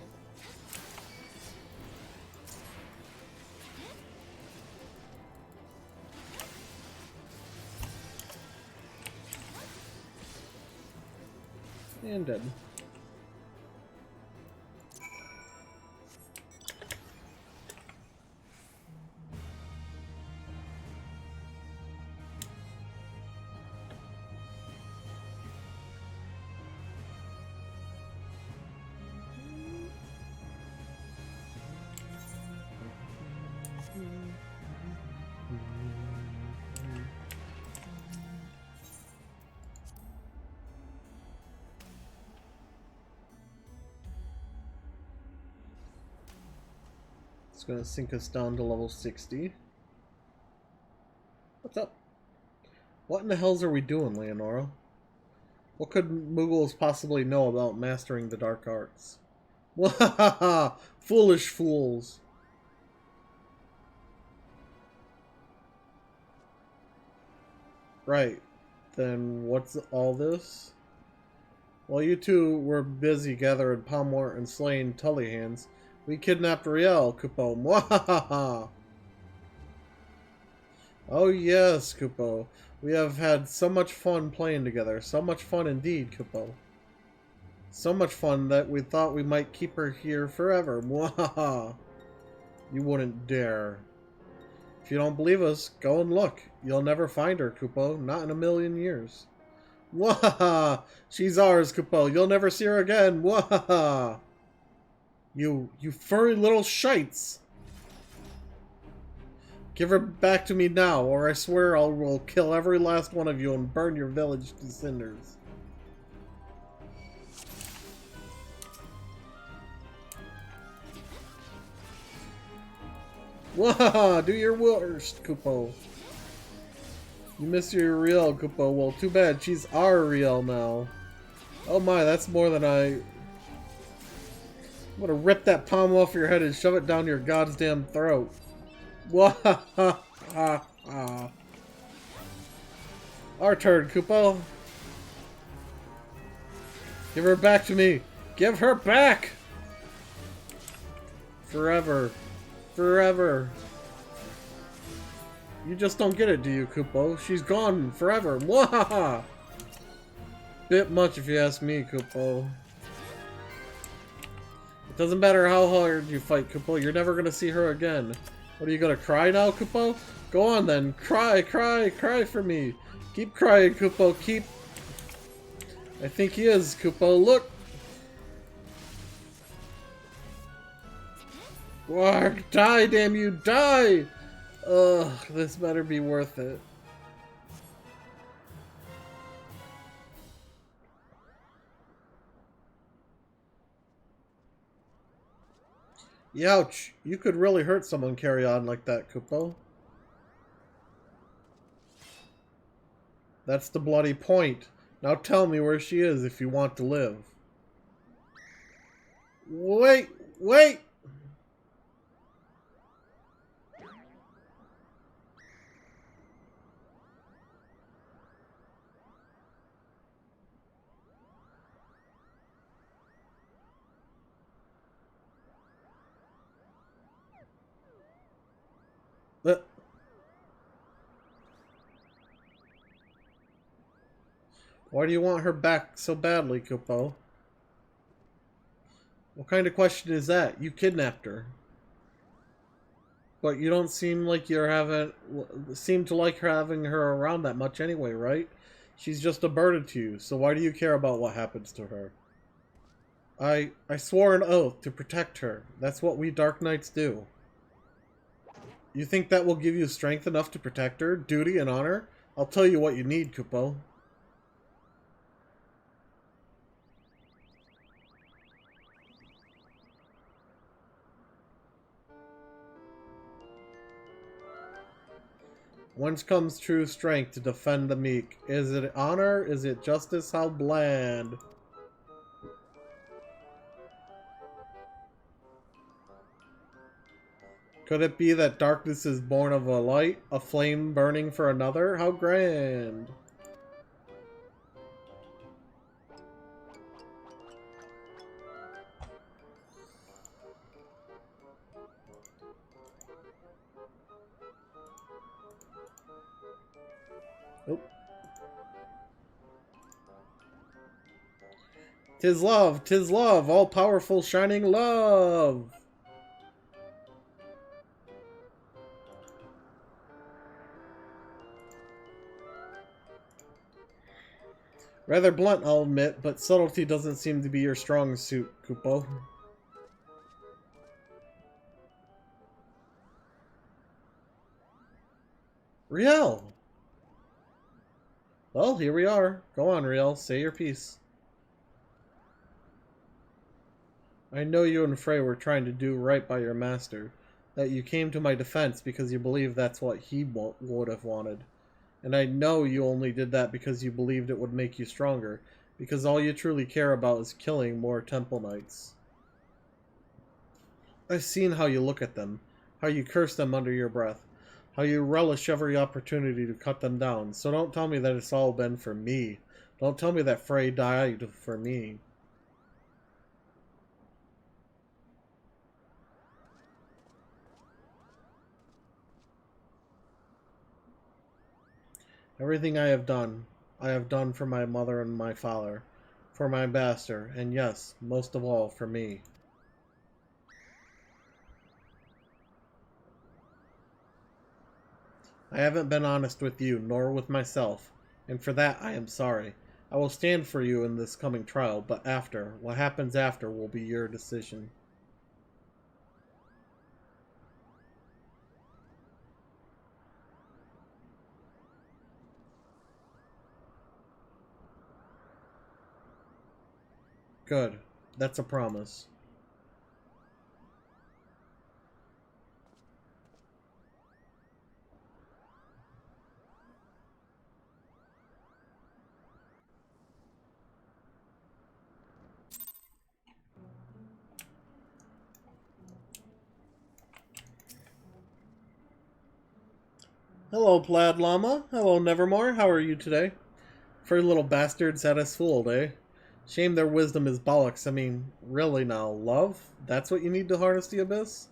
And dead. It's gonna sink us down to level 60. What's up? What in the hells are we doing, Leonora? What could Moogles possibly know about mastering the dark arts? Wahaha! Foolish fools! Right. Then what's all this? While you two were busy gathering Palmort and slaying Tully hands, we kidnapped Riel, Kupo. Mwahaha! Oh yes, Kupo. We have had so much fun playing together. So much fun indeed, Kupo. So much fun that we thought we might keep her here forever. Mwahaha! You wouldn't dare. If you don't believe us, go and look. You'll never find her, Kupo. Not in a million years. Mwahaha! She's ours, Kupo. You'll never see her again. Mwahaha! You furry little shites! Give her back to me now, or I swear I will kill every last one of you and burn your village to cinders. Wahaha! Do your worst, Kupo. You miss your Riel, Kupo. Well, too bad. She's our Riel now. Oh my, that's more than I'm gonna rip that palm off your head and shove it down your goddamn throat. Wahaha! Our turn, Kupo. Give her back to me. Give her back! Forever. Forever. You just don't get it, do you, Kupo? She's gone forever. Mwahaha! Bit much if you ask me, Kupo. It doesn't matter how hard you fight, Kupo. You're never gonna see her again. What, are you gonna cry now, Kupo? Go on then. Cry, cry, cry for me. Keep crying, Kupo. Keep... I think he is, Kupo. Look! Warg, die, damn you, die! Ugh, this better be worth it. Youch! You could really hurt someone carry on like that, Kupo. That's the bloody point. Now tell me where she is if you want to live. Wait! Wait! Why do you want her back so badly, Kupo? What kind of question is that? You kidnapped her. But you don't seem like seem to like having her around that much anyway, right? She's just a burden to you, so why do you care about what happens to her? I swore an oath to protect her. That's what we Dark Knights do. You think that will give you strength enough to protect her? Duty and honor? I'll tell you what you need, Kupo. Whence comes true strength to defend the meek? Is it honor? Is it justice? How bland. Could it be that darkness is born of a light, a flame burning for another? How grand. Oh. 'Tis love, all-powerful shining love! Rather blunt, I'll admit, but subtlety doesn't seem to be your strong suit, Kupo. Riel! Well, here we are. Go on, Riel, say your piece. I know you and Frey were trying to do right by your master, that you came to my defense because you believe that's what he would have wanted. And I know you only did that because you believed it would make you stronger, because all you truly care about is killing more Temple Knights. I've seen how you look at them, how you curse them under your breath, How you relish every opportunity to cut them down. So don't tell me that it's all been for me. Don't tell me that Frey died for me. Everything I have done for my mother and my father, for my master, and yes, most of all, for me. I haven't been honest with you, nor with myself, and for that I am sorry. I will stand for you in this coming trial, but after, what happens after will be your decision. Good. That's a promise. Hello, Plaid Llama. Hello, Nevermore. How are you today? Furry little bastards had us fooled, eh? Shame their wisdom is bollocks. I mean, really now, love? That's what you need to harness the abyss?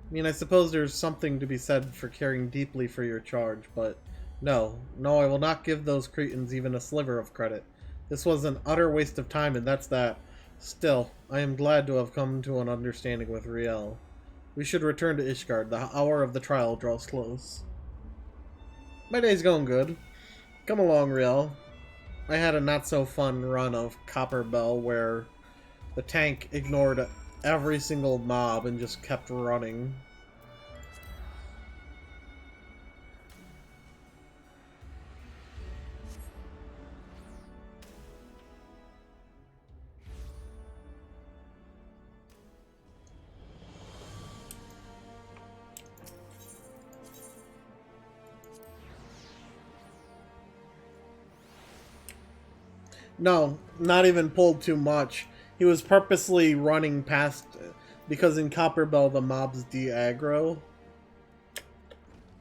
I mean, I suppose there's something to be said for caring deeply for your charge, but no, I will not give those cretins even a sliver of credit. This was an utter waste of time, and that's that. Still, I am glad to have come to an understanding with Riel. We should return to Ishgard. The hour of the trial draws close. My day's going good. Come along, Riel. I had a not-so-fun run of Copper Bell where the tank ignored every single mob and just kept running. No, not even pulled too much. He was purposely running past, because in Copper Bell the mobs de-aggro.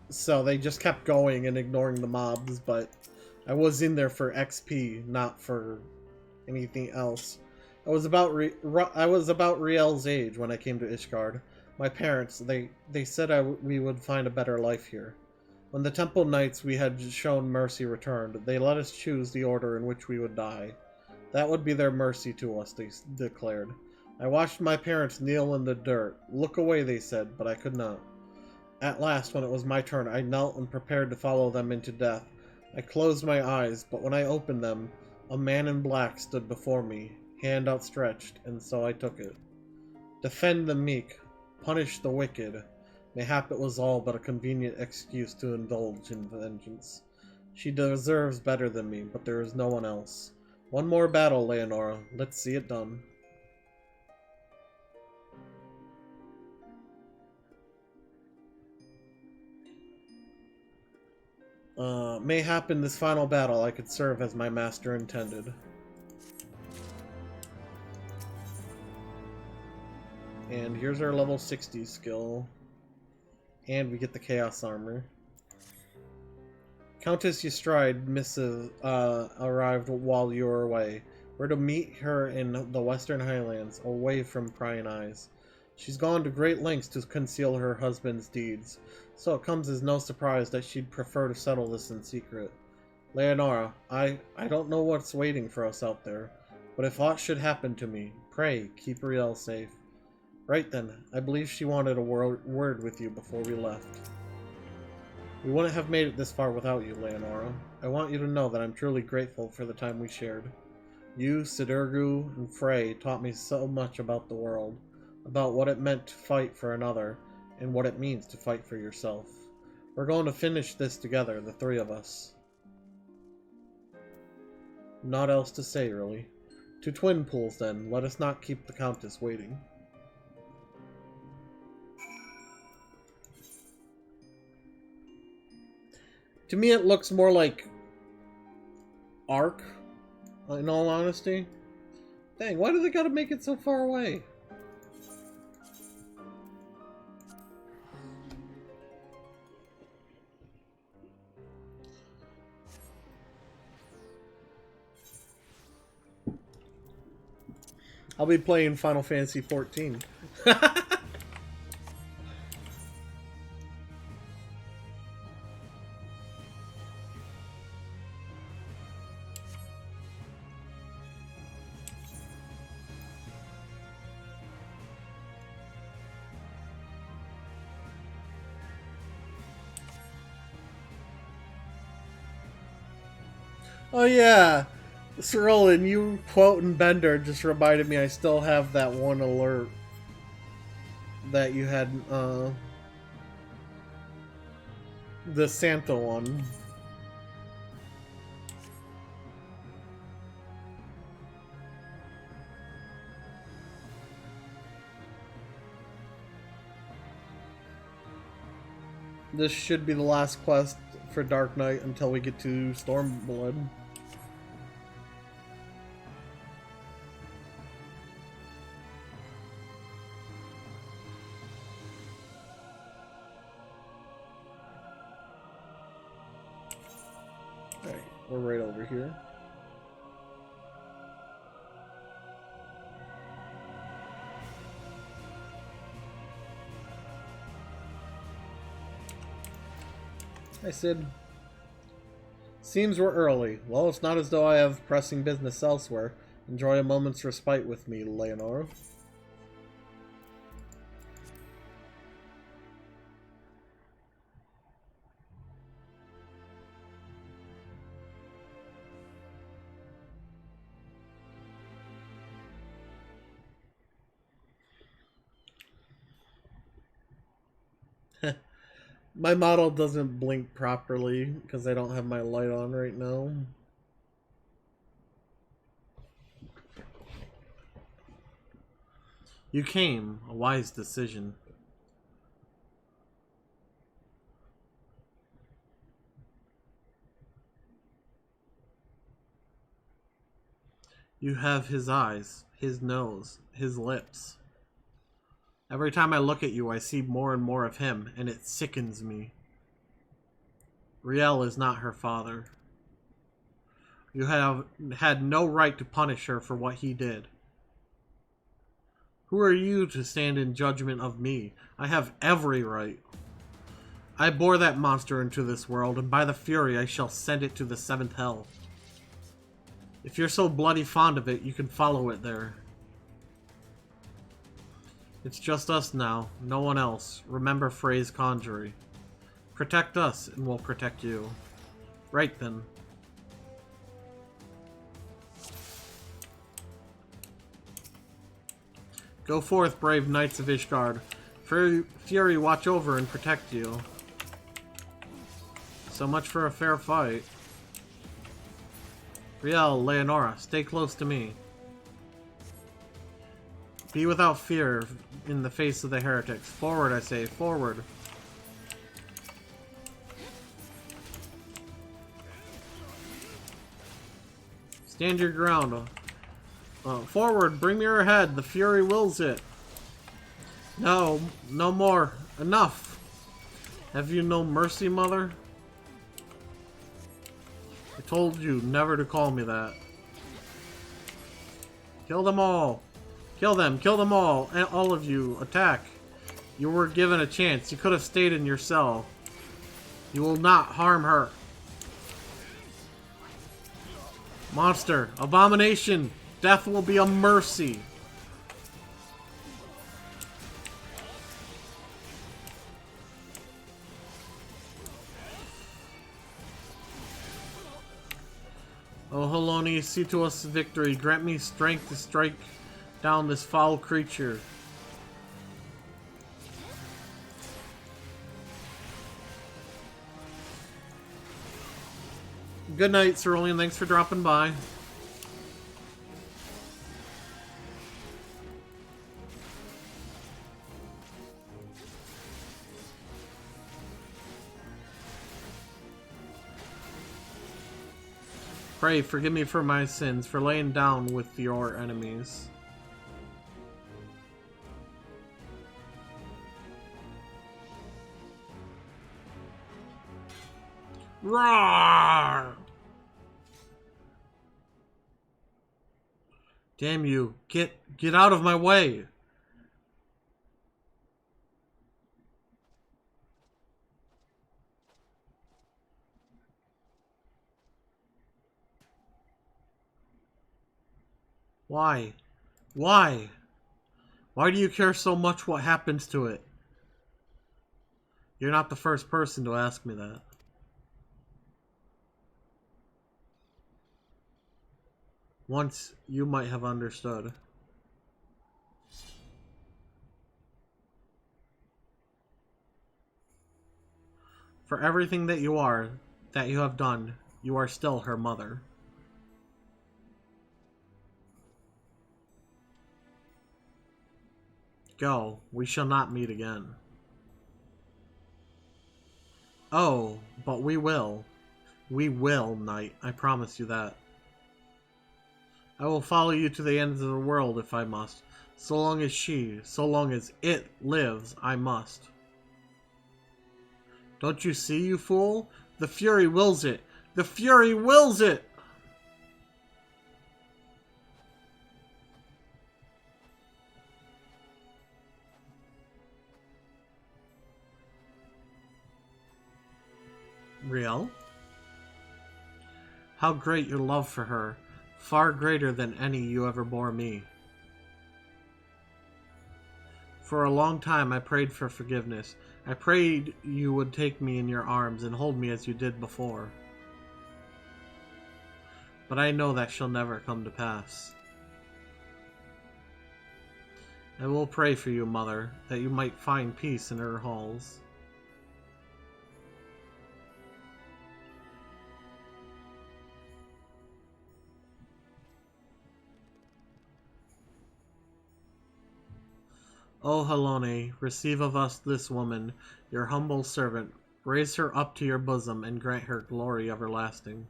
So they just kept going and ignoring the mobs, but I was in there for XP, not for anything else. I was about Riel's age when I came to Ishgard. My parents, they said we would find a better life here. When the Temple Knights we had shown mercy returned, they let us choose the order in which we would die. That would be their mercy to us, they declared. I watched my parents kneel in the dirt. Look away, they said, but I could not. At last, when it was my turn, I knelt and prepared to follow them into death. I closed my eyes, but when I opened them, a man in black stood before me, hand outstretched, and so I took it. Defend the meek, punish the wicked. Mayhap it was all but a convenient excuse to indulge in vengeance. She deserves better than me, but there is no one else. One more battle, Leonora. Let's see it done. Mayhap in this final battle I could serve as my master intended. And here's our level 60 skill. And we get the Chaos Armor. Countess Ystride missive arrived while you were away. We're to meet her in the Western Highlands, away from prying eyes. She's gone to great lengths to conceal her husband's deeds, so it comes as no surprise that she'd prefer to settle this in secret. Leonora, I don't know what's waiting for us out there, but if aught should happen to me, pray keep Riel safe. Right then, I believe she wanted a word with you before we left. We wouldn't have made it this far without you, Leonora. I want you to know that I'm truly grateful for the time we shared. You, Sidurgu, and Frey taught me so much about the world, about what it meant to fight for another, and what it means to fight for yourself. We're going to finish this together, the three of us. Not else to say, really. To Twin Pools, then. Let us not keep the Countess waiting. To me, it looks more like Ark, in all honesty. Dang, why do they gotta make it so far away? I'll be playing Final Fantasy 14. Oh yeah, Cyril, and you quoting Bender just reminded me I still have that one alert that you had, the Santa one. This should be the last quest for Dark Knight until we get to Stormblood. Alright, we're right over here. Hi, Sid. Seems we're early. Well, it's not as though I have pressing business elsewhere. Enjoy a moment's respite with me, Leonora. My model doesn't blink properly because I don't have my light on right now. You came. A wise decision. You have his eyes, his nose, his lips. Every time I look at you, I see more and more of him, and it sickens me. Riel is not her father. You have had no right to punish her for what he did. Who are you to stand in judgment of me? I have every right. I bore that monster into this world, and by the Fury I shall send it to the 7th hell. If you're so bloody fond of it, you can follow it there. It's just us now, no one else. Remember Frey's conjury. Protect us, and we'll protect you. Right then. Go forth, brave knights of Ishgard. Fury watch over and protect you. So much for a fair fight. Riel, Leonora, stay close to me. Be without fear in the face of the heretics. Forward, I say, forward. Stand your ground. Forward, bring me your head. The Fury wills it. No, no more. Enough. Have you no mercy, mother? I told you never to call me that. Kill them all. Kill them all. And all of you. Attack. You were given a chance. You could have stayed in your cell. You will not harm her. Monster. Abomination. Death will be a mercy. O Haloni, see to us victory. Grant me strength to strike down this foul creature. Good night, Cerulean. Thanks for dropping by. Pray, forgive me for my sins, for laying down with your enemies. Roar! Damn you. Get out of my way. Why? Why? Why do you care so much what happens to it? You're not the first person to ask me that. Once you might have understood. For everything that you are, that you have done, you are still her mother. Go, we shall not meet again. Oh, but we will. We will, knight, I promise you that. I will follow you to the ends of the world if I must. So long as it lives, I must. Don't you see, you fool? The Fury wills it! The Fury wills it! Real? How great your love for her. Far greater than any you ever bore me. For a long time I prayed for forgiveness. I prayed you would take me in your arms and hold me as you did before. But I know that shall never come to pass. I will pray for you, mother, that you might find peace in her halls. O Helone, receive of us this woman, your humble servant. Raise her up to your bosom and grant her glory everlasting.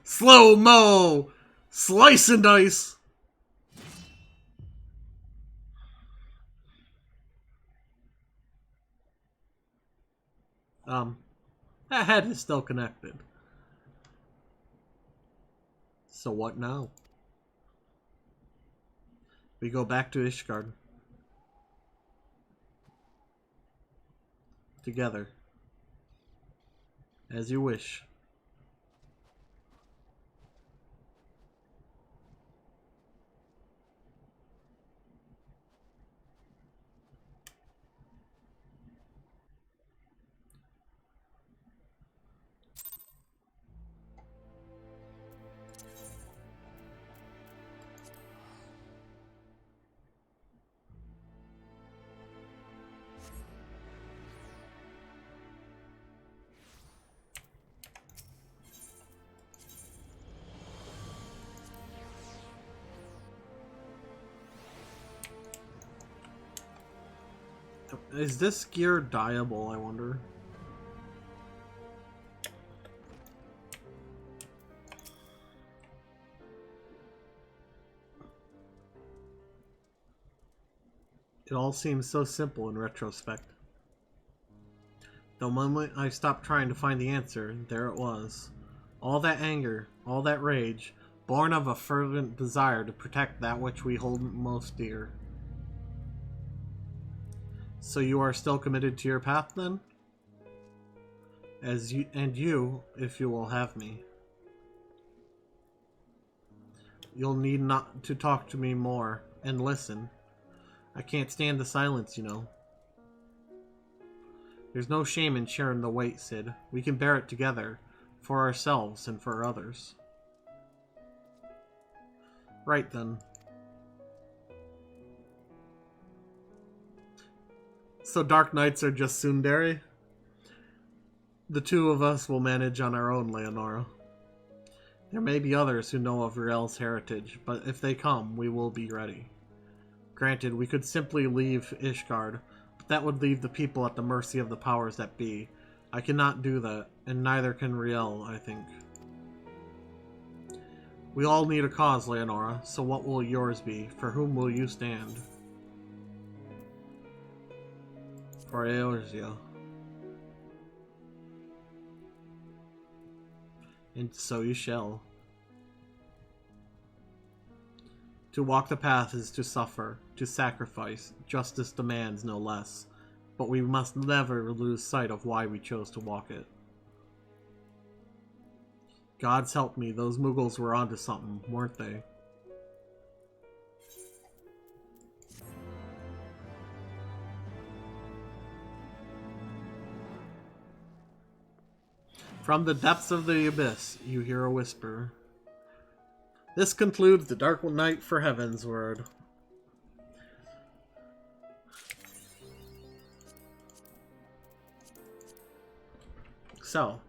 Slow-mo! Slice and dice! That head is still connected. So what now? We go back to Ishgard. Together. As you wish. Is this gear dyeable, I wonder? It all seems so simple in retrospect. The moment I stopped trying to find the answer, there it was. All that anger, all that rage, born of a fervent desire to protect that which we hold most dear. So you are still committed to your path, then? You, if you will have me. You'll need not to talk to me more, and listen. I can't stand the silence, you know. There's no shame in sharing the weight, Sid. We can bear it together, for ourselves and for others. Right then. So Dark Knights are just tsundere? The two of us will manage on our own, Leonora. There may be others who know of Riel's heritage, but if they come, we will be ready. Granted, we could simply leave Ishgard, but that would leave the people at the mercy of the powers that be. I cannot do that, and neither can Riel, I think. We all need a cause, Leonora, so what will yours be? For whom will you stand? For Eorzea. And so you shall. To walk the path is to suffer, to sacrifice. Justice demands no less. But we must never lose sight of why we chose to walk it. God's help me, those Mughals were onto something, weren't they? From the depths of the abyss, you hear a whisper. This concludes the Dark Night for Heaven's Word. So.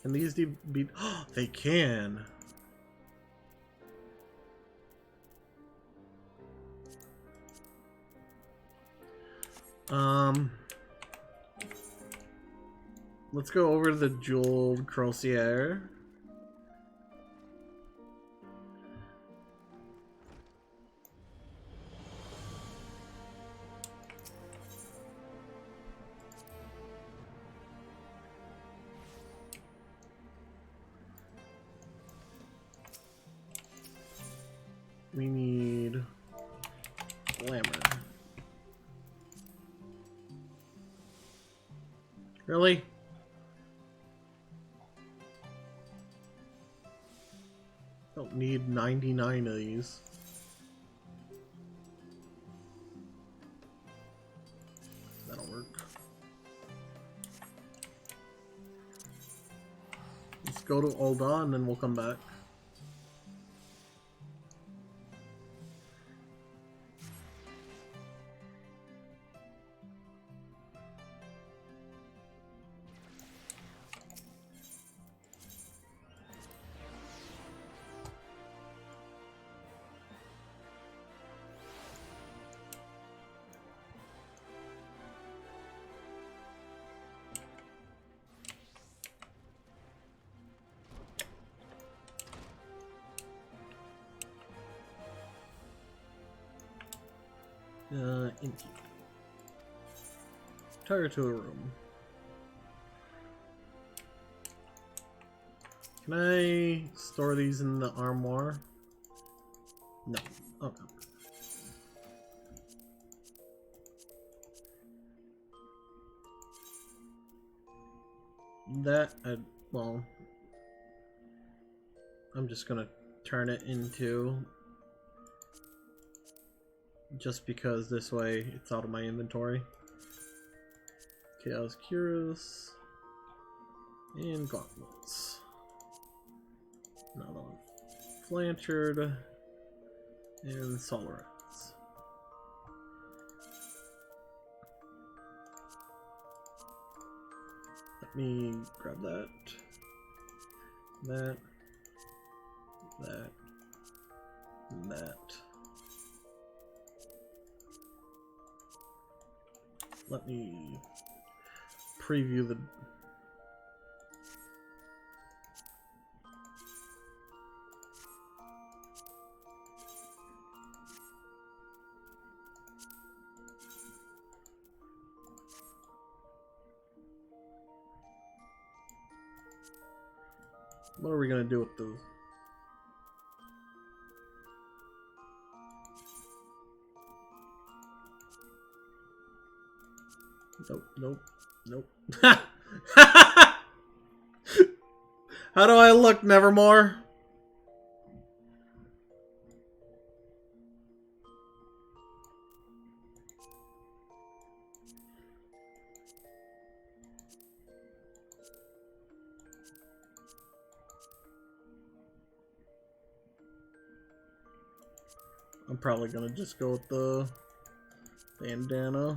Can these be... Oh, they can! Let's go over to the Jeweled Crosier. We need glamour. Really? Don't need 99 of these. That'll work. Let's go to Ul'dah and then we'll come back. Empty. Retire to a room. Can I store these in the armoire? No. Oh no. That, well, I'm just gonna turn it into, just because this way it's out of my inventory. Chaos Cuirass and gauntlets. Another one. Flanchard and Solarets. Let me grab that. That. And that. Let me preview the... What are we going to do with those? Nope. How do I look, Nevermore? I'm probably gonna just go with the bandana.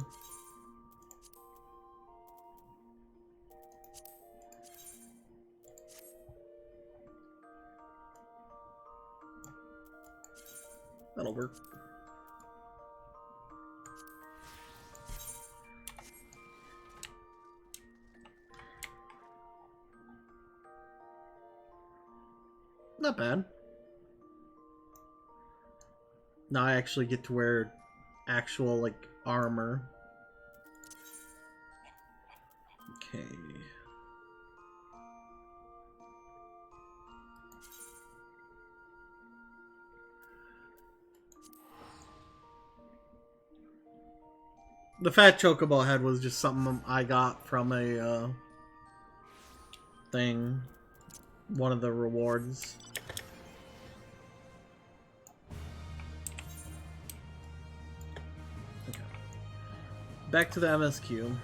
That'll work. Not bad. Now I actually get to wear actual, like, armor. Okay. The fat chocobo head was just something I got from a thing. One of the rewards. Okay. Back to the MSQ.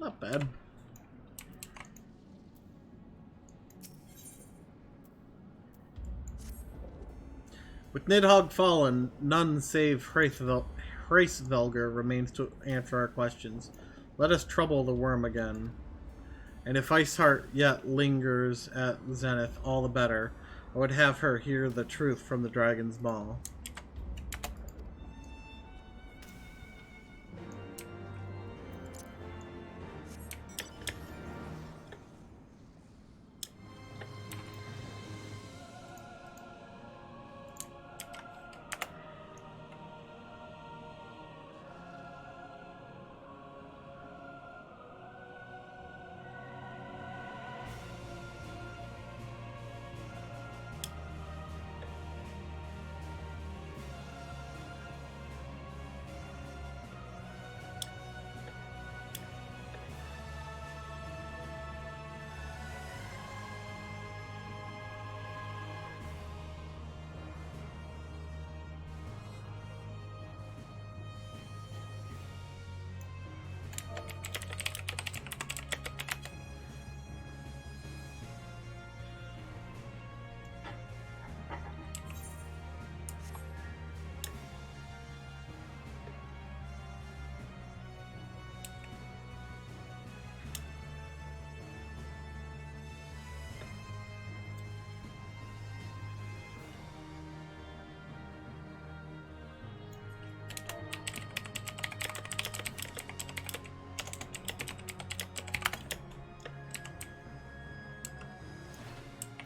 Not bad. With Nidhogg fallen, none save Hraesvelgr remains to answer our questions. Let us trouble the worm again. And if Iceheart yet lingers at Zenith, all the better. I would have her hear the truth from the Dragon's Maw.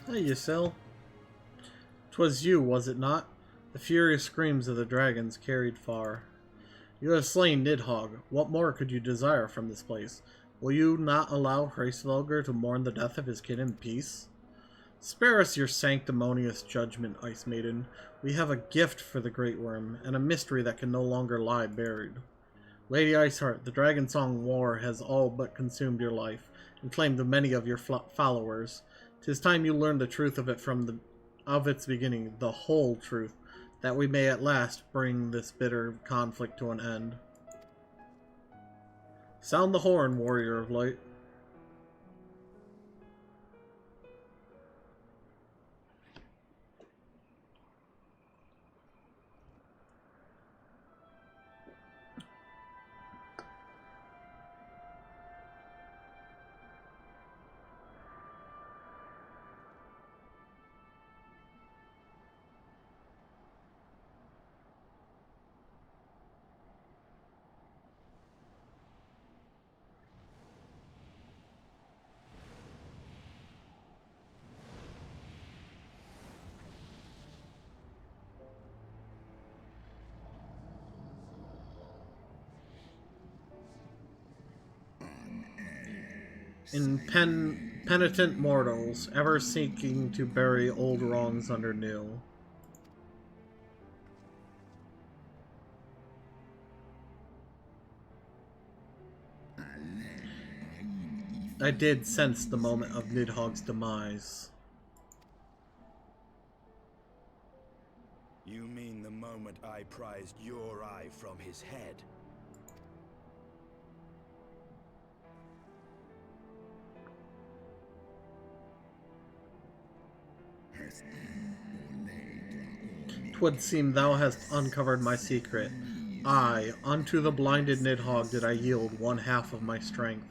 Hey, Ysil. 'Twas you, was it not? The furious screams of the dragons carried far. You have slain Nidhogg. What more could you desire from this place? Will you not allow Hraesvelgr to mourn the death of his kin in peace? Spare us your sanctimonious judgment, Ice Maiden. We have a gift for the Great Worm, and a mystery that can no longer lie buried. Lady Iceheart, the Dragon Song War has all but consumed your life, and claimed many of your followers. 'Tis time you learned the truth of it of its beginning, the whole truth, that we may at last bring this bitter conflict to an end. Sound the horn, warrior of light. In penitent mortals, ever seeking to bury old wrongs under new. I did sense the moment of Nidhogg's demise. You mean the moment I prized your eye from his head? Twould seem thou hast uncovered my secret. I, unto the blinded Nidhogg did I yield one half of my strength.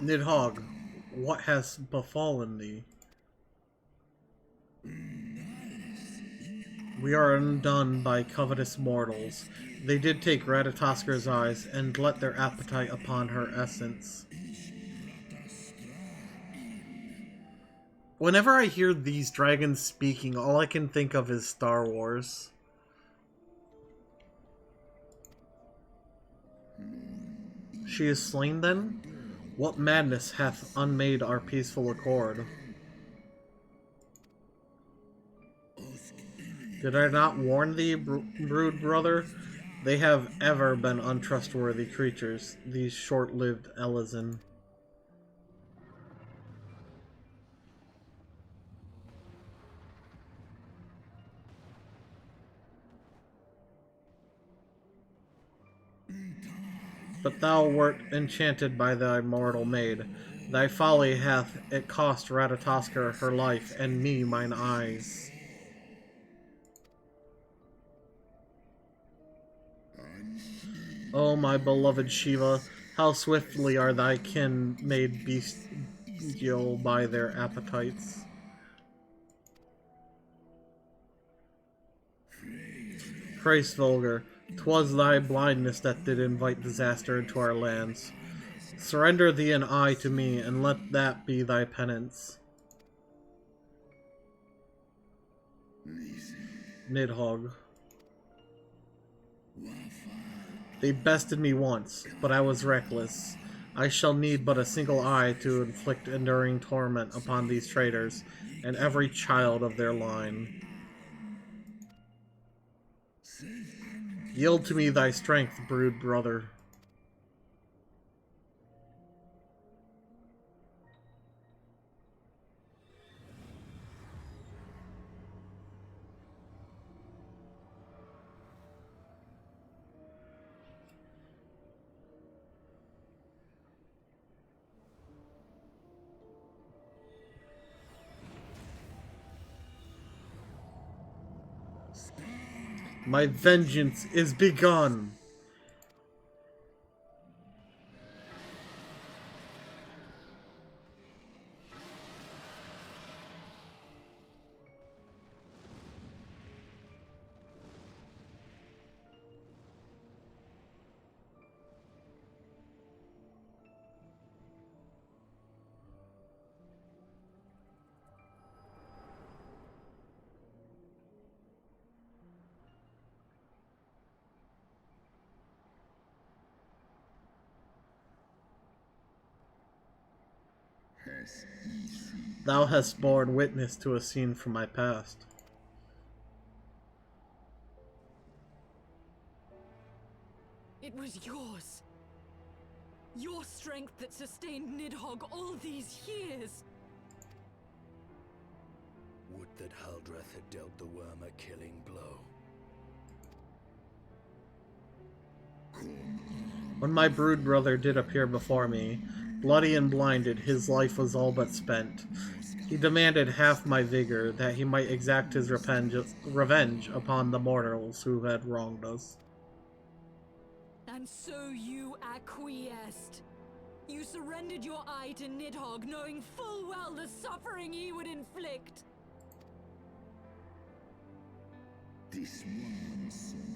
Nidhogg, what has befallen thee? We are undone by covetous mortals. They did take Radataskar's eyes and let their appetite upon her essence. Whenever I hear these dragons speaking, all I can think of is Star Wars. She is slain then? What madness hath unmade our peaceful accord? Did I not warn thee, brood brother? They have ever been untrustworthy creatures, these short-lived Elysin. But thou wert enchanted by thy mortal maid. Thy folly hath it cost Ratatoskr her life, and me mine eyes. O my beloved Shiva, how swiftly are thy kin made bestial by their appetites. Christ Vulgar, 'twas thy blindness that did invite disaster into our lands. Surrender thee an eye to me, and let that be thy penance. Nidhogg. They bested me once, but I was reckless. I shall need but a single eye to inflict enduring torment upon these traitors, and every child of their line. Yield to me thy strength, brood brother. My vengeance is begun! Thou hast borne witness to a scene from my past. It was yours. Your strength that sustained Nidhogg all these years. Would that Haldreth had dealt the worm a killing blow. When my brood brother did appear before me, bloody and blinded, his life was all but spent. He demanded half my vigor, that he might exact his revenge upon the mortals who had wronged us. And so you acquiesced. You surrendered your eye to Nidhogg, knowing full well the suffering he would inflict.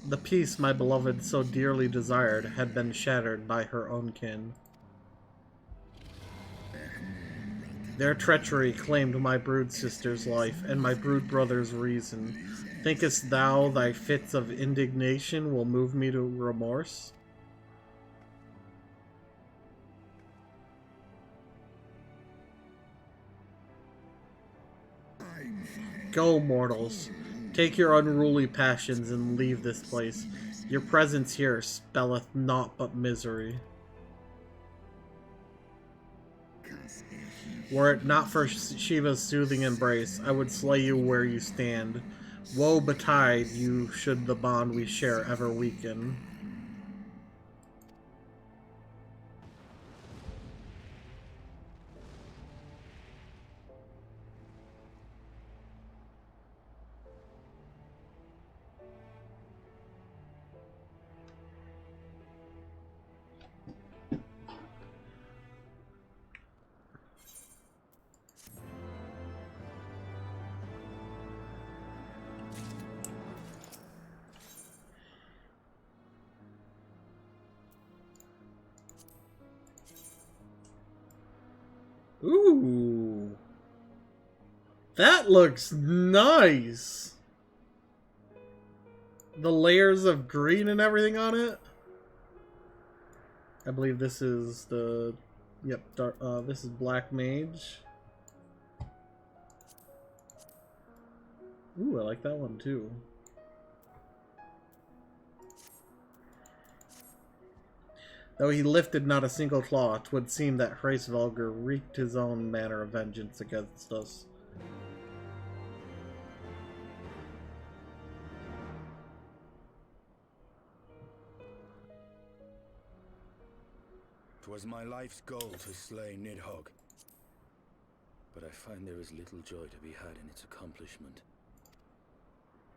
The peace my beloved so dearly desired had been shattered by her own kin. Their treachery claimed my brood sister's life and my brood brother's reason. Thinkest thou thy fits of indignation will move me to remorse? Go, mortals. Take your unruly passions and leave this place. Your presence here spelleth naught but misery. Were it not for Shiva's soothing embrace, I would slay you where you stand. Woe betide you should the bond we share ever weaken. Ooh. That looks nice. The layers of green and everything on it. I believe this is the... Yep, this is Black Mage. Ooh, I like that one too. Though he lifted not a single claw, 'twould seem that Hraesvelgr wreaked his own manner of vengeance against us. 'Twas my life's goal to slay Nidhogg, but I find there is little joy to be had in its accomplishment.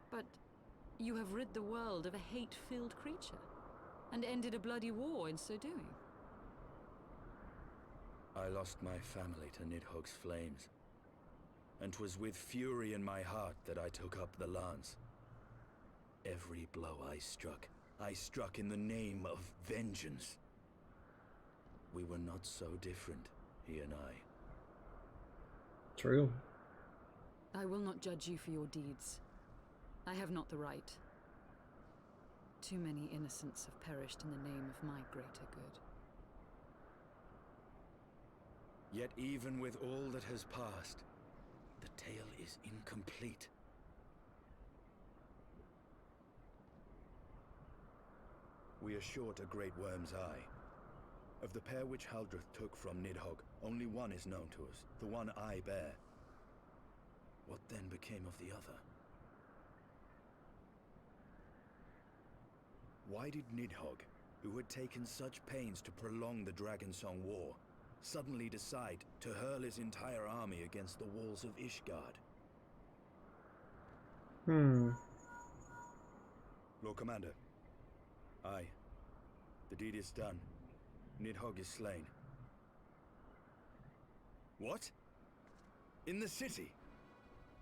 But you have rid the world of a hate-filled creature, and ended a bloody war in so doing. I lost my family to Nidhogg's flames, and 'twas with fury in my heart that I took up the lance. Every blow I struck in the name of vengeance. We were not so different, he and I. True. I will not judge you for your deeds. I have not the right. Too many innocents have perished in the name of my greater good. Yet even with all that has passed, the tale is incomplete. We are short a great worm's eye. Of the pair which Haldreth took from Nidhogg, only one is known to us, the one I bear. What then became of the other? Why did Nidhogg, who had taken such pains to prolong the Dragonsong War, suddenly decide to hurl his entire army against the walls of Ishgard? Lord Commander. Aye. The deed is done. Nidhogg is slain. What? In the city?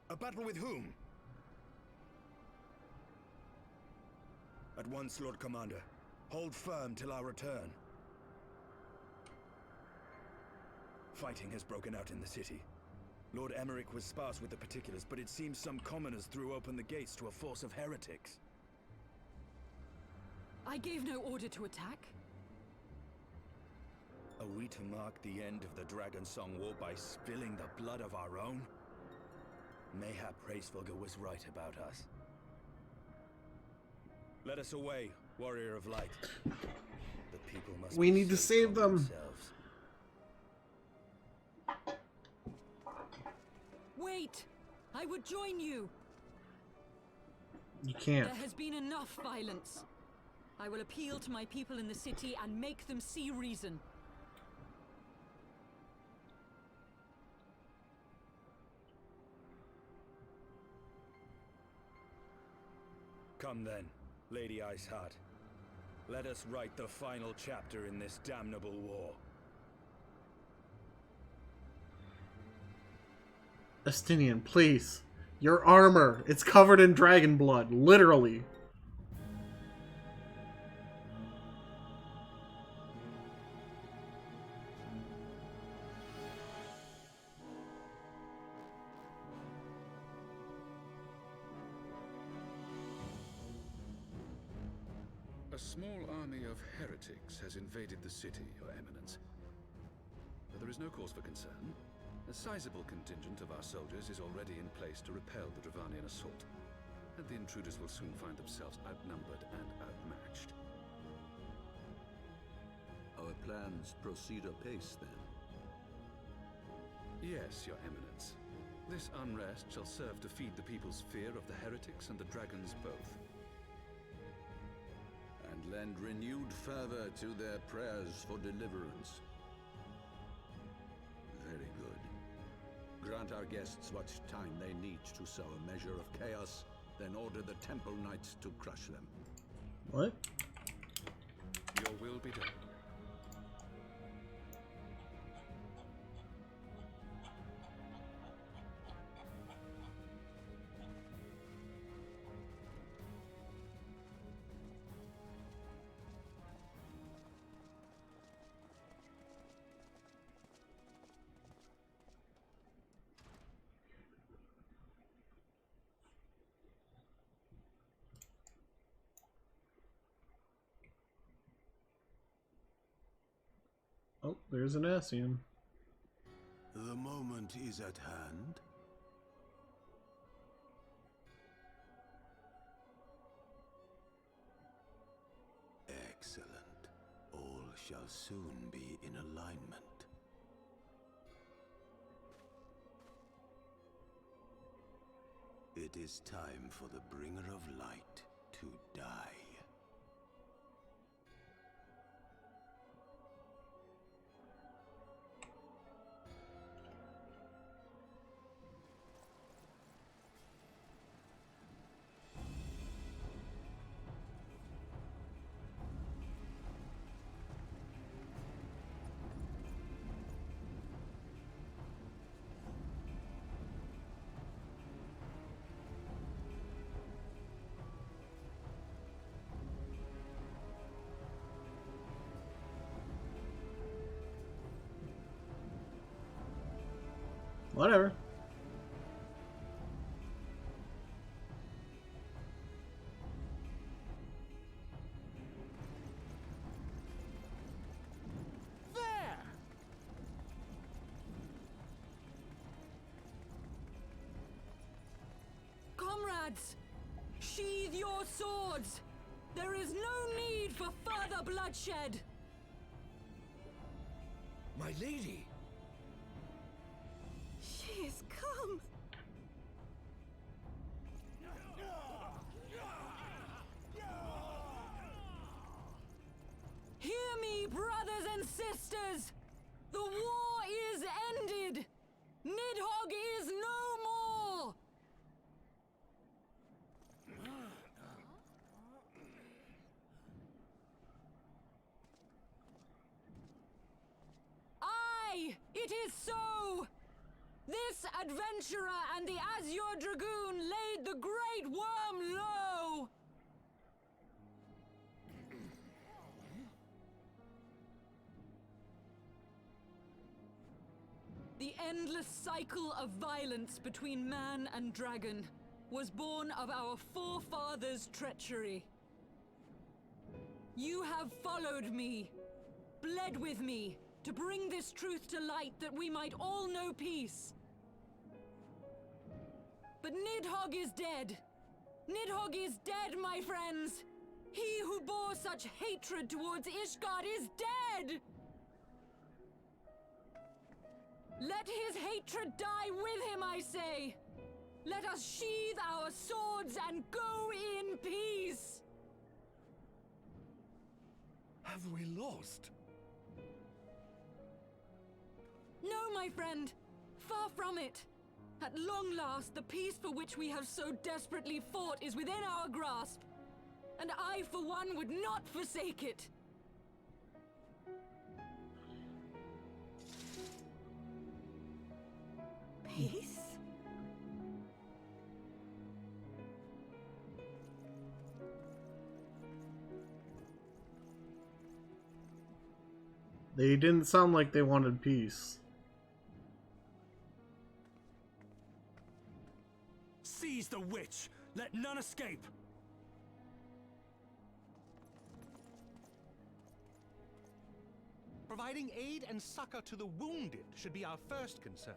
A battle with whom? At once, Lord Commander. Hold firm till our return. Fighting has broken out in the city. Lord Emmerich was sparse with the particulars, but it seems some commoners threw open the gates to a force of heretics. I gave no order to attack. Are we to mark the end of the Dragonsong War by spilling the blood of our own? Mayhap Hraesvelgr was right about us. Let us away, Warrior of Light. The people must We be need to safe save from them. themselves. Wait! I would join you! You can't. There has been enough violence. I will appeal to my people in the city and make them see reason. Come then, Lady Iceheart. Let us write the final chapter in this damnable war. Estinian, please. Your armor, it's covered in dragon blood, literally. A small army of heretics has invaded the city, Your Eminence. But there is no cause for concern. A sizable contingent of our soldiers is already in place to repel the Dravanian assault, and the intruders will soon find themselves outnumbered and outmatched. Our plans proceed apace, then? Yes, Your Eminence. This unrest shall serve to feed the people's fear of the heretics and the dragons both. And lend renewed fervor to their prayers for deliverance. Very good. Grant our guests what time they need to sow a measure of chaos, then order the Temple Knights to crush them. What? Your will be done. Oh, there's an Asian. The moment is at hand. Excellent. All shall soon be in alignment. It is time for the Bringer of Light to die. Whatever. Comrades, sheathe your swords. There is no need for further bloodshed. My lady! She is come. Hear me, brothers and sisters. The war is ended. Nidhogg is no more. Aye, it is so. This adventurer and the Azure Dragoon laid the Great Worm low! The endless cycle of violence between man and dragon was born of our forefathers' treachery. You have followed me, bled with me, to bring this truth to light that we might all know peace. But Nidhogg is dead. Nidhogg is dead, my friends. He who bore such hatred towards Ishgard is dead. Let his hatred die with him, I say. Let us sheathe our swords and go in peace. Have we lost? No, my friend. Far from it. At long last, the peace for which we have so desperately fought is within our grasp. and I, for one, would not forsake it. Peace? They didn't sound like they wanted peace. Seize the witch! Let none escape! Providing aid and succor to the wounded should be our first concern.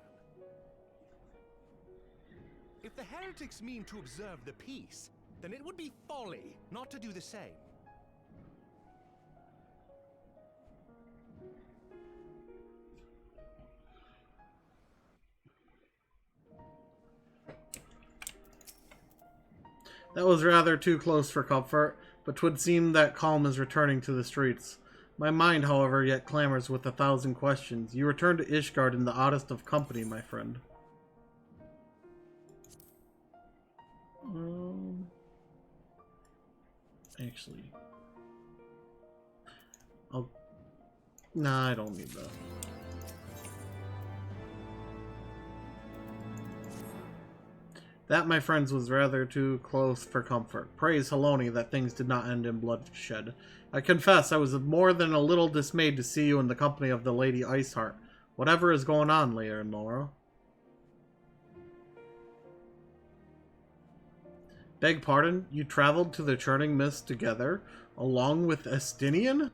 If the heretics mean to observe the peace, then it would be folly not to do the same. That was rather too close for comfort, but 'twould seem that calm is returning to the streets. My mind, however, yet clamors with 1,000 questions. You return to Ishgard in the oddest of company, my friend. Actually... Nah, I don't need that. That, my friends, was rather too close for comfort. Praise Haloni that things did not end in bloodshed. I confess I was more than a little dismayed to see you in the company of the Lady Iceheart. Whatever is going on, Leonora? Beg pardon? You traveled to the Churning Mist together, along with Estinian?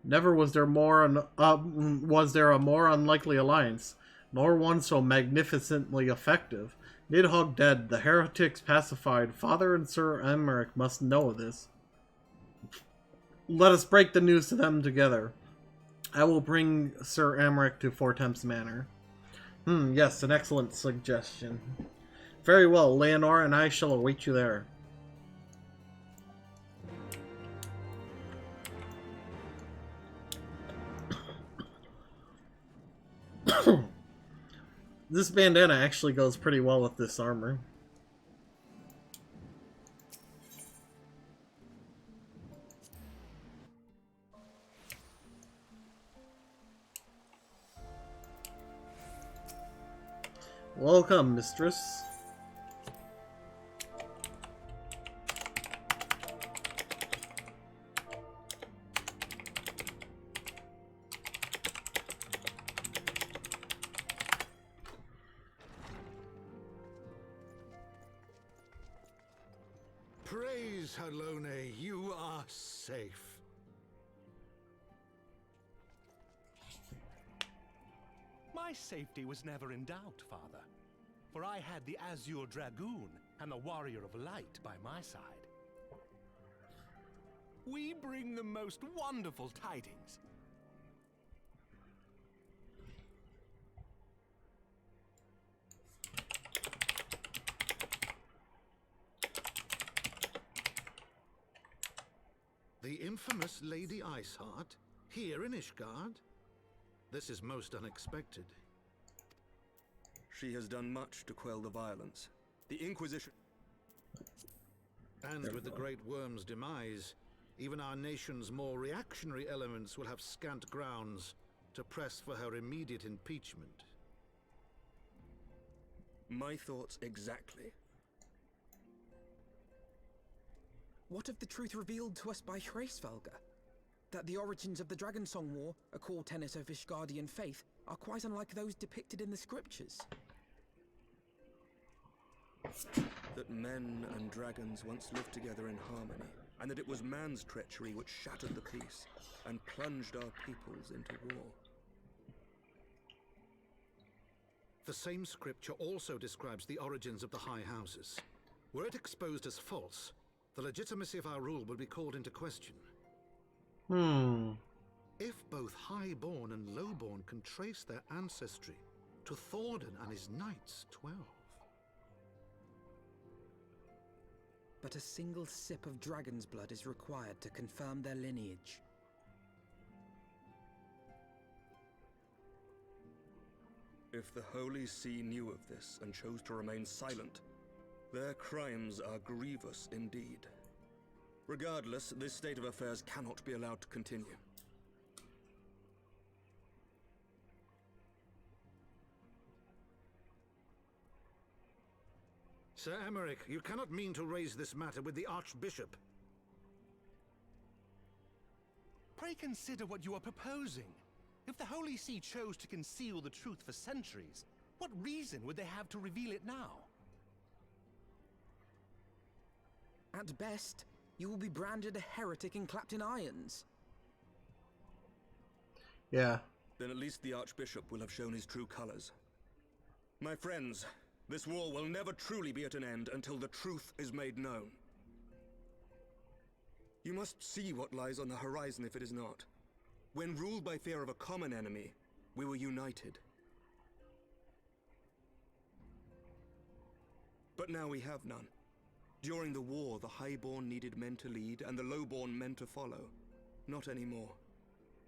Never was there a more unlikely alliance, nor one so magnificently effective. Nidhogg dead, the heretics pacified. Father and Sir Emmerich must know of this. Let us break the news to them together. I will bring Sir Emmerich to Four Temps Manor. Yes, an excellent suggestion. Very well, Leonora and I shall await you there. This bandana actually goes pretty well with this armor. Welcome, mistress. Praise Halone, you are safe. My safety was never in doubt, Father, for I had the Azure Dragoon and the Warrior of Light by my side. We bring the most wonderful tidings. The infamous Lady Iceheart, here in Ishgard? This is most unexpected. She has done much to quell the violence. The Inquisition... And with the Great Worm's demise, even our nation's more reactionary elements will have scant grounds to press for her immediate impeachment. My thoughts exactly. What of the truth revealed to us by Hraesvelga? That the origins of the Dragonsong War, a core tenet of Ishgardian faith, are quite unlike those depicted in the scriptures. That men and dragons once lived together in harmony, and that it was man's treachery which shattered the peace and plunged our peoples into war. The same scripture also describes the origins of the High Houses. Were it exposed as false, the legitimacy of our rule would be called into question. If both Highborn and Lowborn can trace their ancestry to Thordan and his knights 12. But a single sip of dragon's blood is required to confirm their lineage. If the Holy See knew of this and chose to remain silent, their crimes are grievous indeed. Regardless, this state of affairs cannot be allowed to continue. Sir Emmerich, you cannot mean to raise this matter with the Archbishop. Pray consider what you are proposing. If the Holy See chose to conceal the truth for centuries, what reason would they have to reveal it now? At best, you will be branded a heretic and clapped in irons. Yeah. Then at least the Archbishop will have shown his true colors. My friends, this war will never truly be at an end until the truth is made known. You must see what lies on the horizon if it is not. When ruled by fear of a common enemy, we were united. But now we have none. During the war, the highborn needed men to lead and the lowborn men to follow. Not anymore.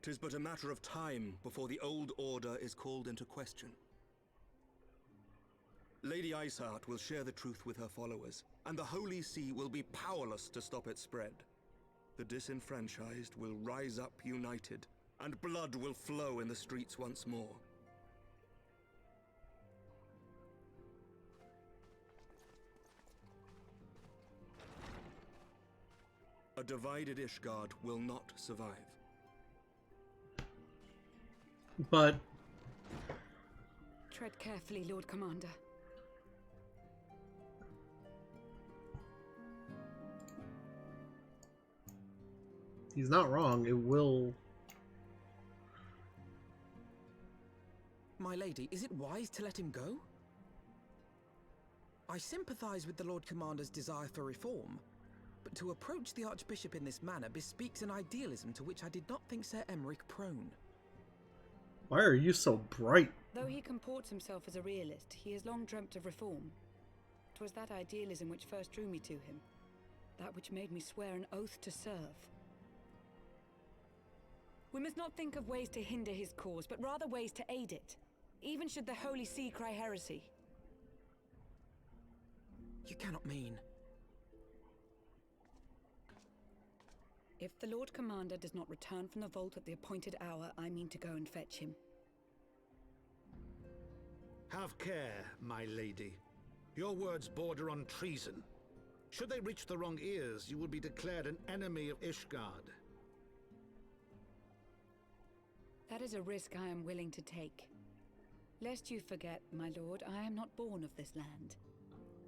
'Tis but a matter of time before the old order is called into question. Lady Iceheart will share the truth with her followers, and the Holy See will be powerless to stop its spread. The disenfranchised will rise up united, and blood will flow in the streets once more. A divided Ishgard will not survive. But Tread carefully, Lord Commander. he's not wrong. It will. My lady, is it wise to let him go? I sympathize with the Lord Commander's desire for reform, but to approach the Archbishop in this manner bespeaks an idealism to which I did not think Sir Emmerich prone. Why are you so bright? Though he comports himself as a realist, he has long dreamt of reform. 'Twas that idealism which first drew me to him, that which made me swear an oath to serve. We must not think of ways to hinder his cause, but rather ways to aid it, even should the Holy See cry heresy. You cannot mean... If the Lord Commander does not return from the vault at the appointed hour, I mean to go and fetch him. Have care, my lady. Your words border on treason. Should they reach the wrong ears, you will be declared an enemy of Ishgard. That is a risk I am willing to take. Lest you forget, my lord, I am not born of this land.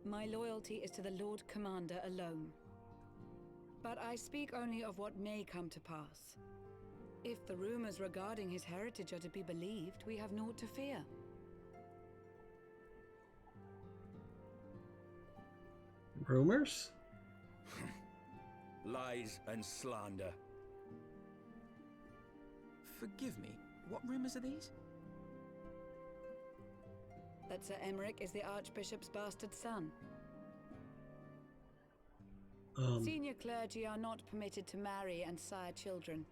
My loyalty is to the Lord Commander alone. But I speak only of what may come to pass. If the rumors regarding his heritage are to be believed, we have naught to fear. Rumors? Lies and slander. Forgive me, what rumors are these? That Sir Emmerich is the Archbishop's bastard son. Senior clergy are not permitted to marry and sire children.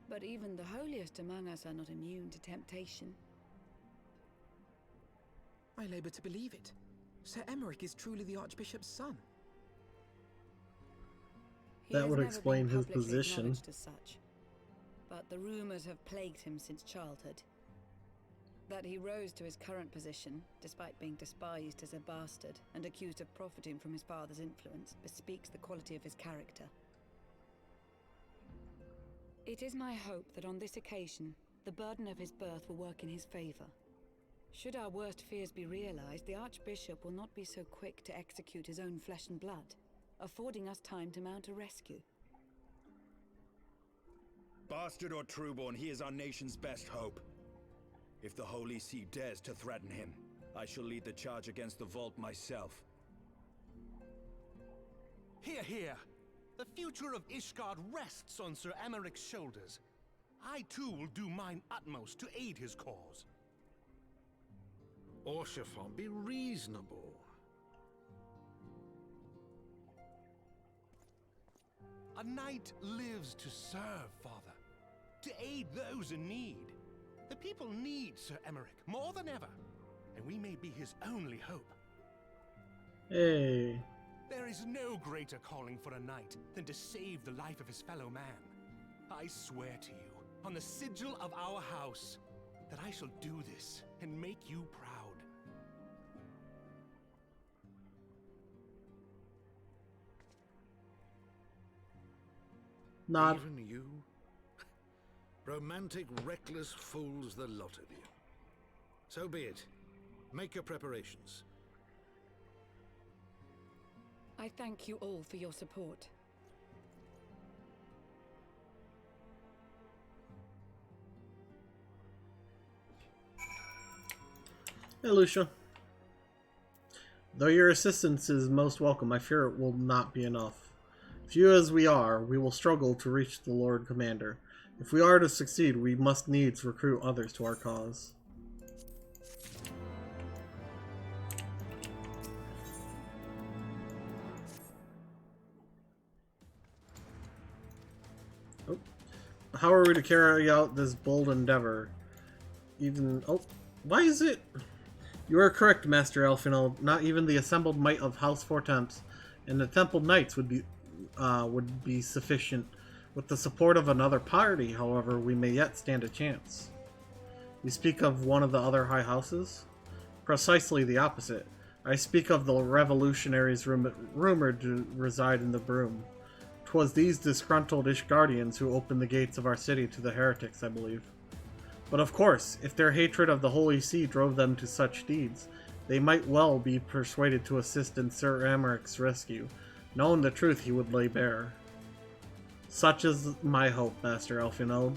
But even the holiest among us are not immune to temptation. I labor to believe it. Sir Emmerich is truly the Archbishop's son. He That has would never explain been his publicly position. acknowledged as such. But the rumors have plagued him since childhood. That he rose to his current position, despite being despised as a bastard and accused of profiting from his father's influence, bespeaks the quality of his character. It is my hope that on this occasion, the burden of his birth will work in his favor. Should our worst fears be realized, the Archbishop will not be so quick to execute his own flesh and blood, affording us time to mount a rescue. Bastard or trueborn, he is our nation's best hope. If the Holy See dares to threaten him, I shall lead the charge against the vault myself. Hear, hear! The future of Ishgard rests on Sir Emmerich's shoulders. I too will do mine utmost to aid his cause. Orshafon, be reasonable. A knight lives to serve, Father. To aid those in need. The people need Sir Emmerich more than ever, and we may be his only hope. Hey. There is no greater calling for a knight than to save the life of his fellow man. I swear to you, on the sigil of our house, that I shall do this and make you proud. Nod. Even you? Romantic, reckless fools, the lot of you. So be it. Make your preparations. I thank you all for your support. Hey, Lucia. Though your assistance is most welcome, I fear it will not be enough. Few as we are, we will struggle to reach the Lord Commander. If we are to succeed, we must needs recruit others to our cause. Oh. How are we to carry out this bold endeavor? Why is it? You are correct, Master Elfino. Not even the assembled might of House Four Temps and the Temple Knights would be sufficient. With the support of another party, however, we may yet stand a chance. You speak of one of the other high houses? Precisely the opposite. I speak of the revolutionaries rumored to reside in the Broom. 'Twas these disgruntled Ishgardians who opened the gates of our city to the heretics, I believe. But of course, if their hatred of the Holy See drove them to such deeds, they might well be persuaded to assist in Sir Amaric's rescue, knowing the truth he would lay bare. Such is my hope, Master Elfinode,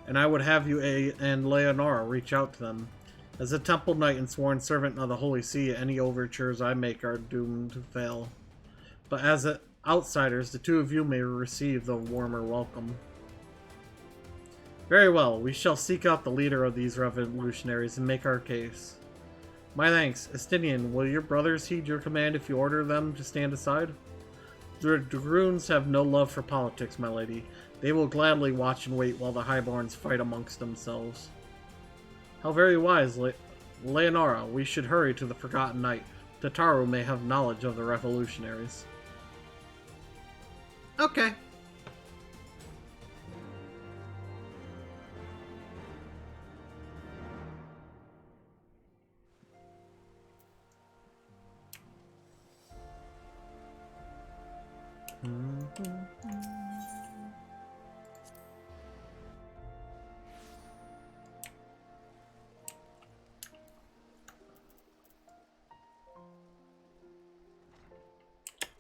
and I would have you and Leonora reach out to them. As a Temple Knight and sworn servant of the Holy See, any overtures I make are doomed to fail. But as outsiders, the two of you may receive the warmer welcome. Very well, we shall seek out the leader of these revolutionaries and make our case. My thanks. Estinian, will your brothers heed your command if you order them to stand aside? The Dragoons have no love for politics, my lady. They will gladly watch and wait while the Highborns fight amongst themselves. How very wise, Leonora. We should hurry to the Forgotten Knight. Tataru may have knowledge of the revolutionaries. Okay.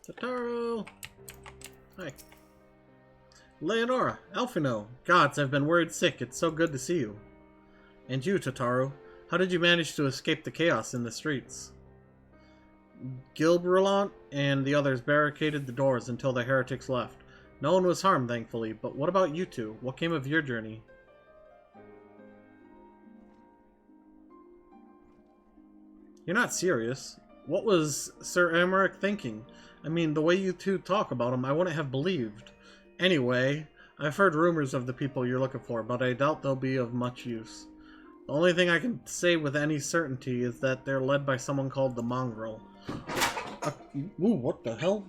Tataru! Hi. Leonora, Elfino, gods, I've been worried sick. It's so good to see you. And you, Tataru, how did you manage to escape the chaos in the streets? Gilbrellant and the others barricaded the doors until the heretics left. No one was harmed, thankfully, but what about you two? What came of your journey? You're not serious. What was Sir Amaric thinking? I mean, the way you two talk about him, I wouldn't have believed. Anyway, I've heard rumors of the people you're looking for, but I doubt they'll be of much use. The only thing I can say with any certainty is that they're led by someone called the Mongrel. Ooh, what the hell?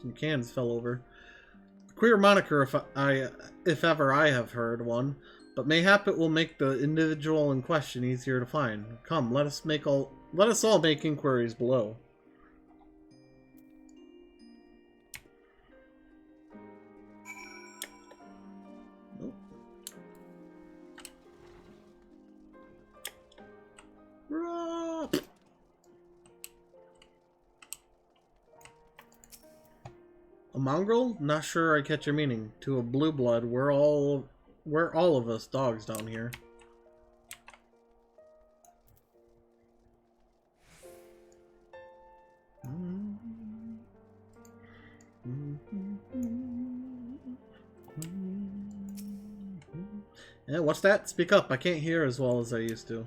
Some cans fell over. Queer moniker if ever I have heard one, but mayhap it will make the individual in question easier to find. Come, let us all make inquiries below. A mongrel? Not sure I catch your meaning. To a blue blood, we're all of us dogs down here. Yeah, what's that? Speak up. I can't hear as well as I used to.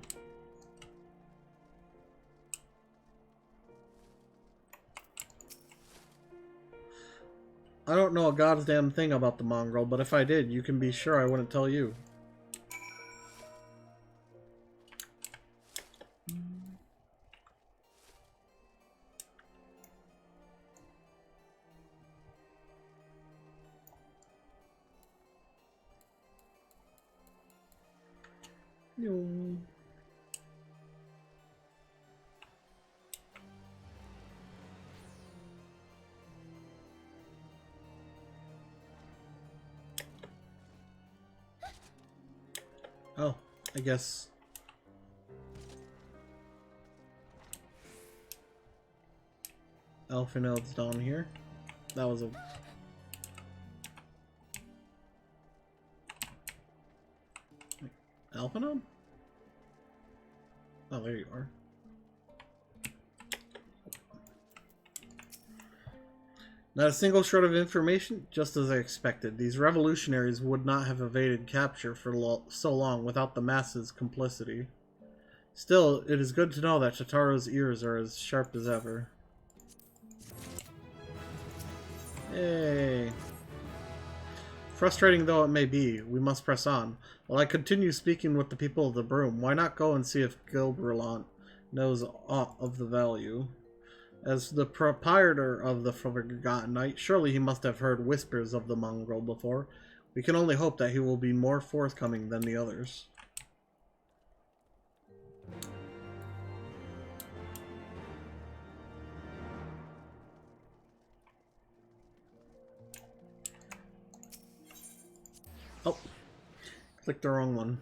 I don't know a goddamn thing about the mongrel, but if I did, you can be sure I wouldn't tell you. Yo. Oh, I guess. Elfinode's down here. That was a... Elfinode? Oh, there you are. Not a single shred of information, just as I expected. These revolutionaries would not have evaded capture for so long without the masses' complicity. Still, it is good to know that Tataro's ears are as sharp as ever. Yay. Frustrating though it may be, we must press on. While I continue speaking with the people of the Broom, why not go and see if Gilberlant knows aught of the value? As the proprietor of the Forgotten Knight, surely he must have heard whispers of the mongrel before. We can only hope that he will be more forthcoming than the others. Oh, clicked the wrong one.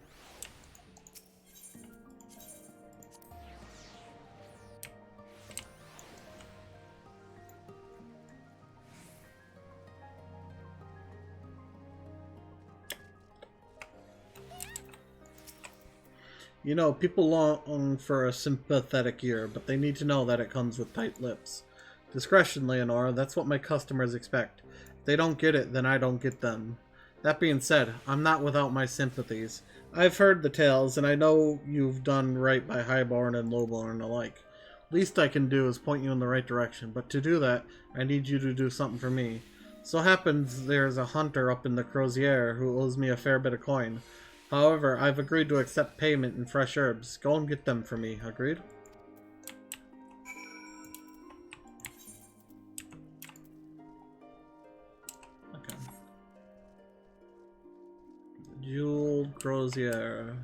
You know, people long for a sympathetic ear, but they need to know that it comes with tight lips. Discretion, Leonora, that's what my customers expect. If they don't get it, then I don't get them. That being said, I'm not without my sympathies. I've heard the tales, and I know you've done right by Highborn and Lowborn alike. Least I can do is point you in the right direction, but to do that, I need you to do something for me. So happens there's a hunter up in the Crozier who owes me a fair bit of coin. However, I've agreed to accept payment in fresh herbs. Go and get them for me. Agreed? Okay. Jeweled Crozier.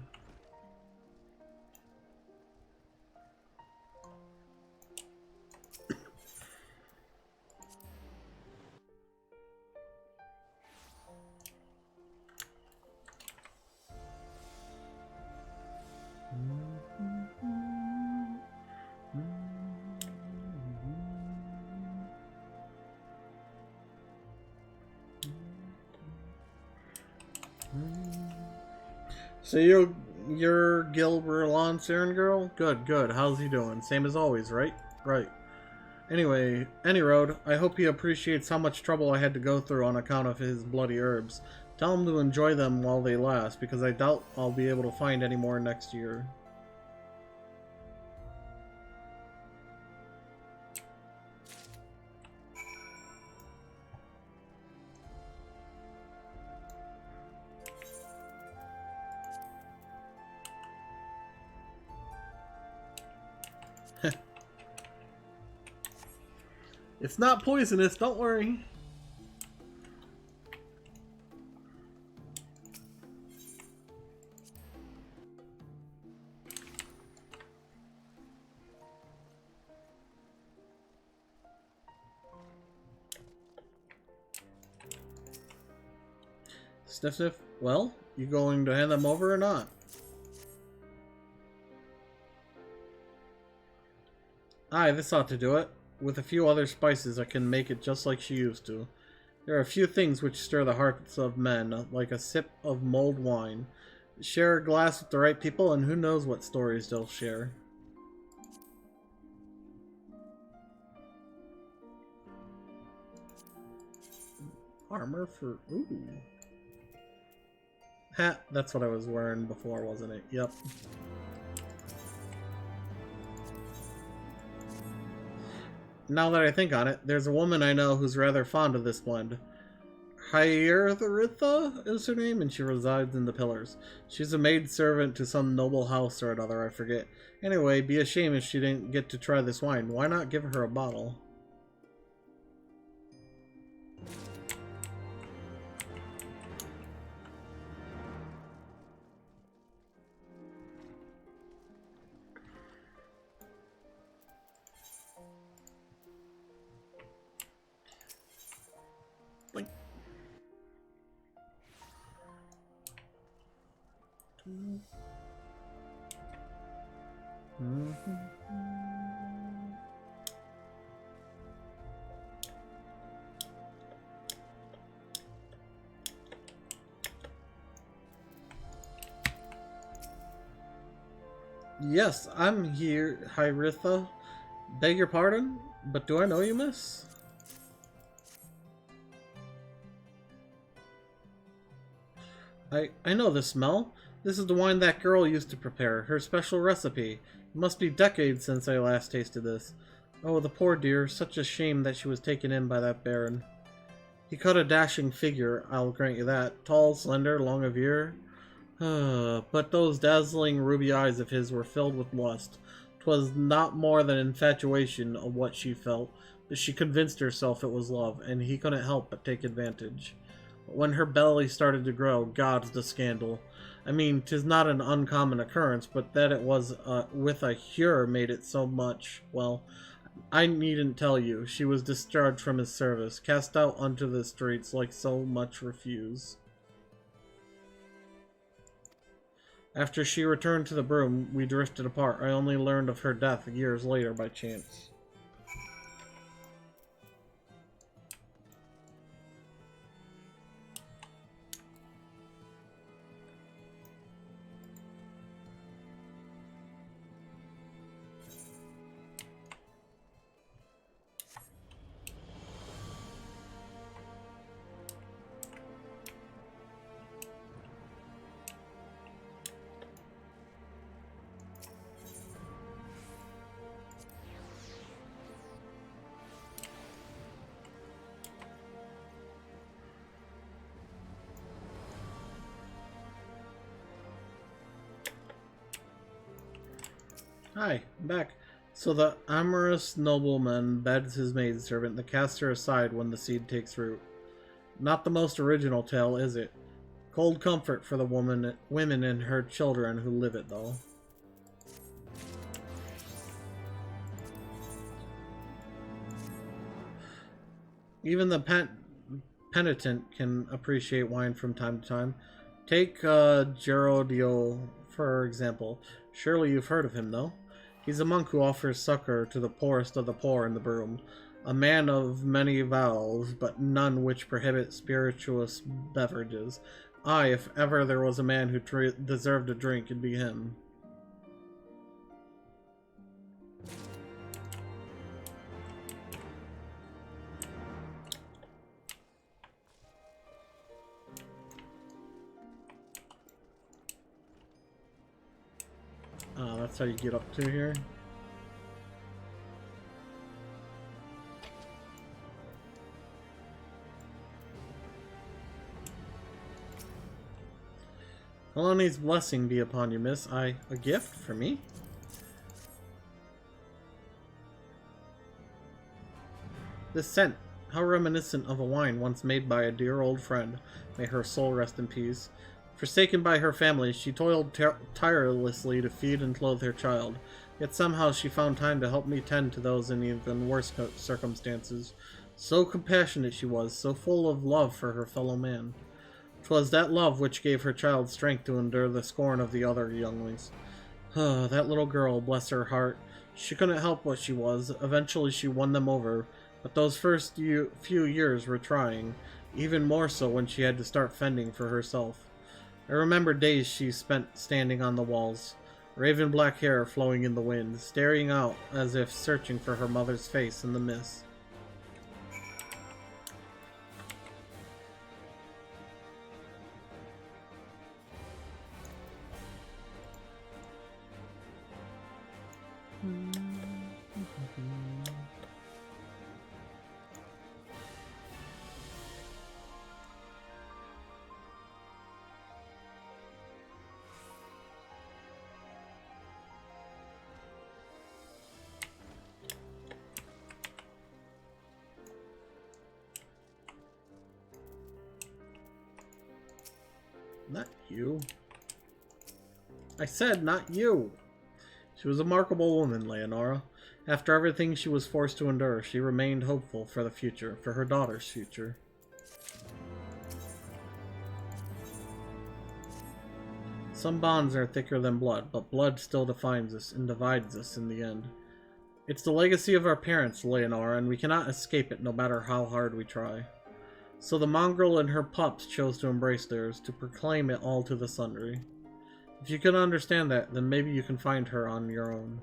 So you're Gilberlant Siren girl? Good, good. How's he doing? Same as always, right? Right. Anyway, any road, I hope he appreciates how much trouble I had to go through on account of his bloody herbs. Tell him to enjoy them while they last, because I doubt I'll be able to find any more next year. It's not poisonous, don't worry. Sniff sniff. Well, you going to hand them over or not? Aye, this ought to do it. With a few other spices, I can make it just like she used to. There are a few things which stir the hearts of men, like a sip of mulled wine. Share a glass with the right people, and who knows what stories they'll share. Armor for... ooh. Hat, that's what I was wearing before, wasn't it? Yep. Now that I think on it, there's a woman I know who's rather fond of this blend. Hiertharitha is her name, and she resides in the Pillars. She's a maid servant to some noble house or another, I forget. Anyway, be a shame if she didn't get to try this wine. Why not give her a bottle? Yes, I'm here, Hyritha. Beg your pardon, but do I know you, miss? I know this smell. This is the wine that girl used to prepare, her special recipe. It must be decades since I last tasted this. Oh, the poor dear, such a shame that she was taken in by that baron. He cut a dashing figure, I'll grant you that. Tall, slender, long of ear. But those dazzling ruby eyes of his were filled with lust. 'Twas not more than infatuation of what she felt, but she convinced herself it was love, and he couldn't help but take advantage. But when her belly started to grow, God's the scandal. I mean, 'tis not an uncommon occurrence, but that it was with a Hure made it so much, well, I needn't tell you. She was discharged from his service, cast out onto the streets like so much refuse. After she returned to the broom, we drifted apart. I only learned of her death years later by chance. Hi, I'm back. So the amorous nobleman beds his maidservant to cast her aside when the seed takes root. Not the most original tale, is it? Cold comfort for the women and her children who live it, though. Even the penitent can appreciate wine from time to time. Take Gerodio, for example. Surely you've heard of him, though? He's a monk who offers succor to the poorest of the poor in the broom. A man of many vows, but none which prohibit spirituous beverages. Aye, if ever there was a man who deserved a drink, it'd be him. That's how you get up to here. Kalani's blessing be upon you, miss. A gift for me? This scent, how reminiscent of a wine once made by a dear old friend. May her soul rest in peace. Forsaken by her family, she toiled tirelessly to feed and clothe her child. Yet somehow she found time to help me tend to those in even worse circumstances. So compassionate she was, so full of love for her fellow man. 'Twas that love which gave her child strength to endure the scorn of the other younglings. That little girl, bless her heart. She couldn't help what she was. Eventually she won them over, but those first few years were trying, even more so when she had to start fending for herself. I remember days she spent standing on the walls, raven black hair flowing in the wind, staring out as if searching for her mother's face in the mist. Not you. I said not you. She was a remarkable woman, Leonora. After everything she was forced to endure, she remained hopeful for the future, for her daughter's future. Some bonds are thicker than blood, but blood still defines us and divides us in the end. It's the legacy of our parents, Leonora, and we cannot escape it no matter how hard we try. So the mongrel and her pups chose to embrace theirs, to proclaim it all to the sundry. If you can understand that, then maybe you can find her on your own.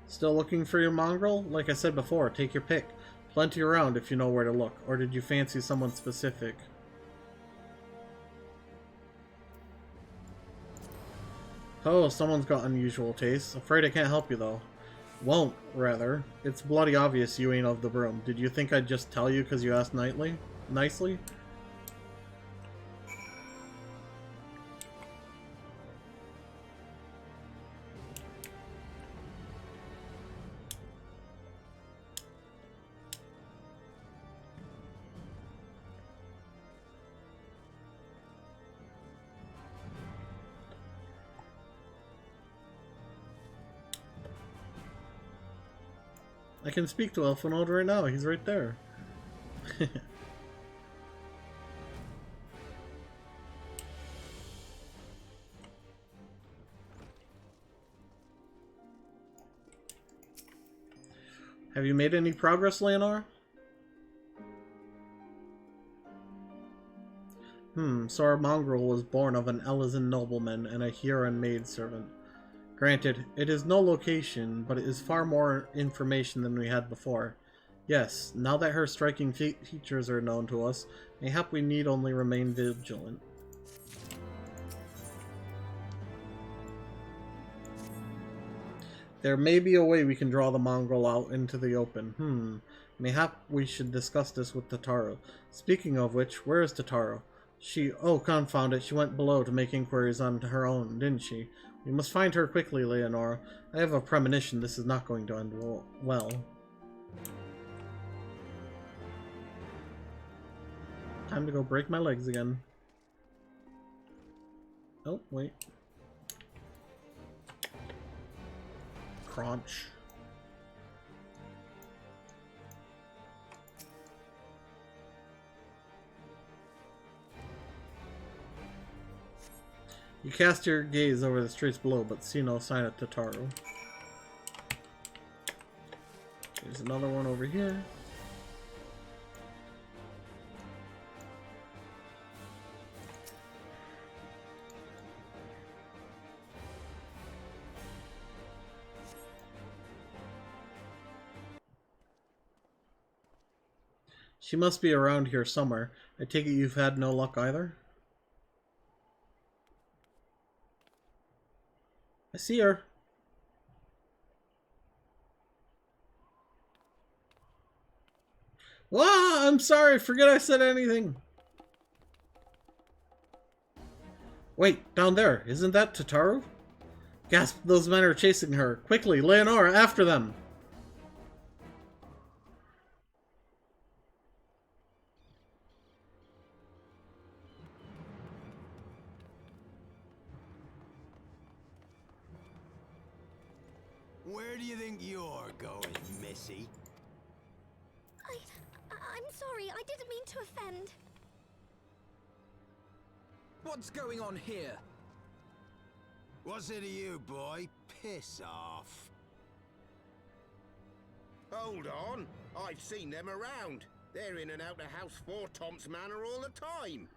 Still looking for your mongrel? Like I said before, take your pick. Plenty around if you know where to look. Or did you fancy someone specific? Oh, someone's got unusual tastes. Afraid I can't help you though. Won't, rather. It's bloody obvious you ain't of the broom. Did you think I'd just tell you because you asked nicely? I can speak to Elfinode right now. He's right there. Have you made any progress, Leonora? So our mongrel was born of an Elysian nobleman and a Huron maidservant. Granted, it is no location, but it is far more information than we had before. Yes, now that her striking features are known to us, mayhap we need only remain vigilant. There may be a way we can draw the mongrel out into the open. Mayhap we should discuss this with Tataru. Speaking of which, where is Tataru? Oh, confound it, she went below to make inquiries on her own, didn't she? We must find her quickly, Leonora. I have a premonition this is not going to end well. Time to go break my legs again. Oh, wait. Crunch. You cast your gaze over the streets below, but see no sign of Tataru. There's another one over here. She must be around here somewhere. I take it you've had no luck either? I see her. Ah, I'm sorry. Forget I said anything. Wait, down there. Isn't that Tataru? Gasp, those men are chasing her. Quickly, Leonora, after them. Where do you think you're going, Missy? I'm sorry, I didn't mean to offend. What's going on here? What's it to you, boy? Piss off. Hold on, I've seen them around. They're in and out of House Four Tom's Manor all the time.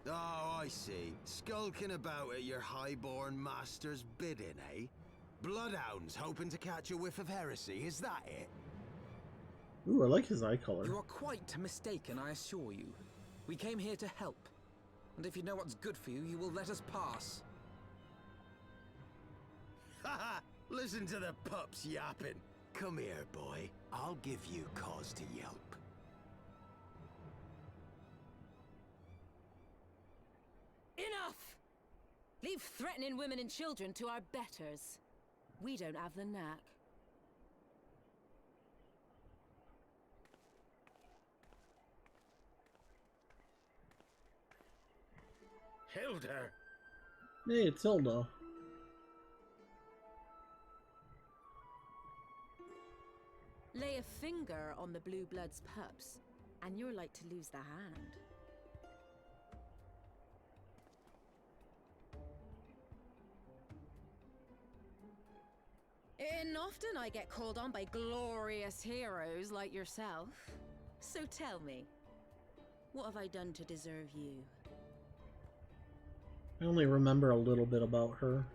Oh, I see. Skulking about at your highborn master's bidding, eh? Bloodhounds hoping to catch a whiff of heresy, is that it? Ooh, I like his eye color. You are quite mistaken, I assure you. We came here to help. And if you know what's good for you, you will let us pass. Haha! Listen to the pups yapping. Come here, boy. I'll give you cause to yelp. Enough! Leave threatening women and children to our betters. We don't have the knack. Hilda! Hey, it's Hilda. Lay a finger on the Blue Blood's pups, and you're like to lose the hand. And often I get called on by glorious heroes like yourself. So tell me, what have I done to deserve you? I only remember a little bit about her.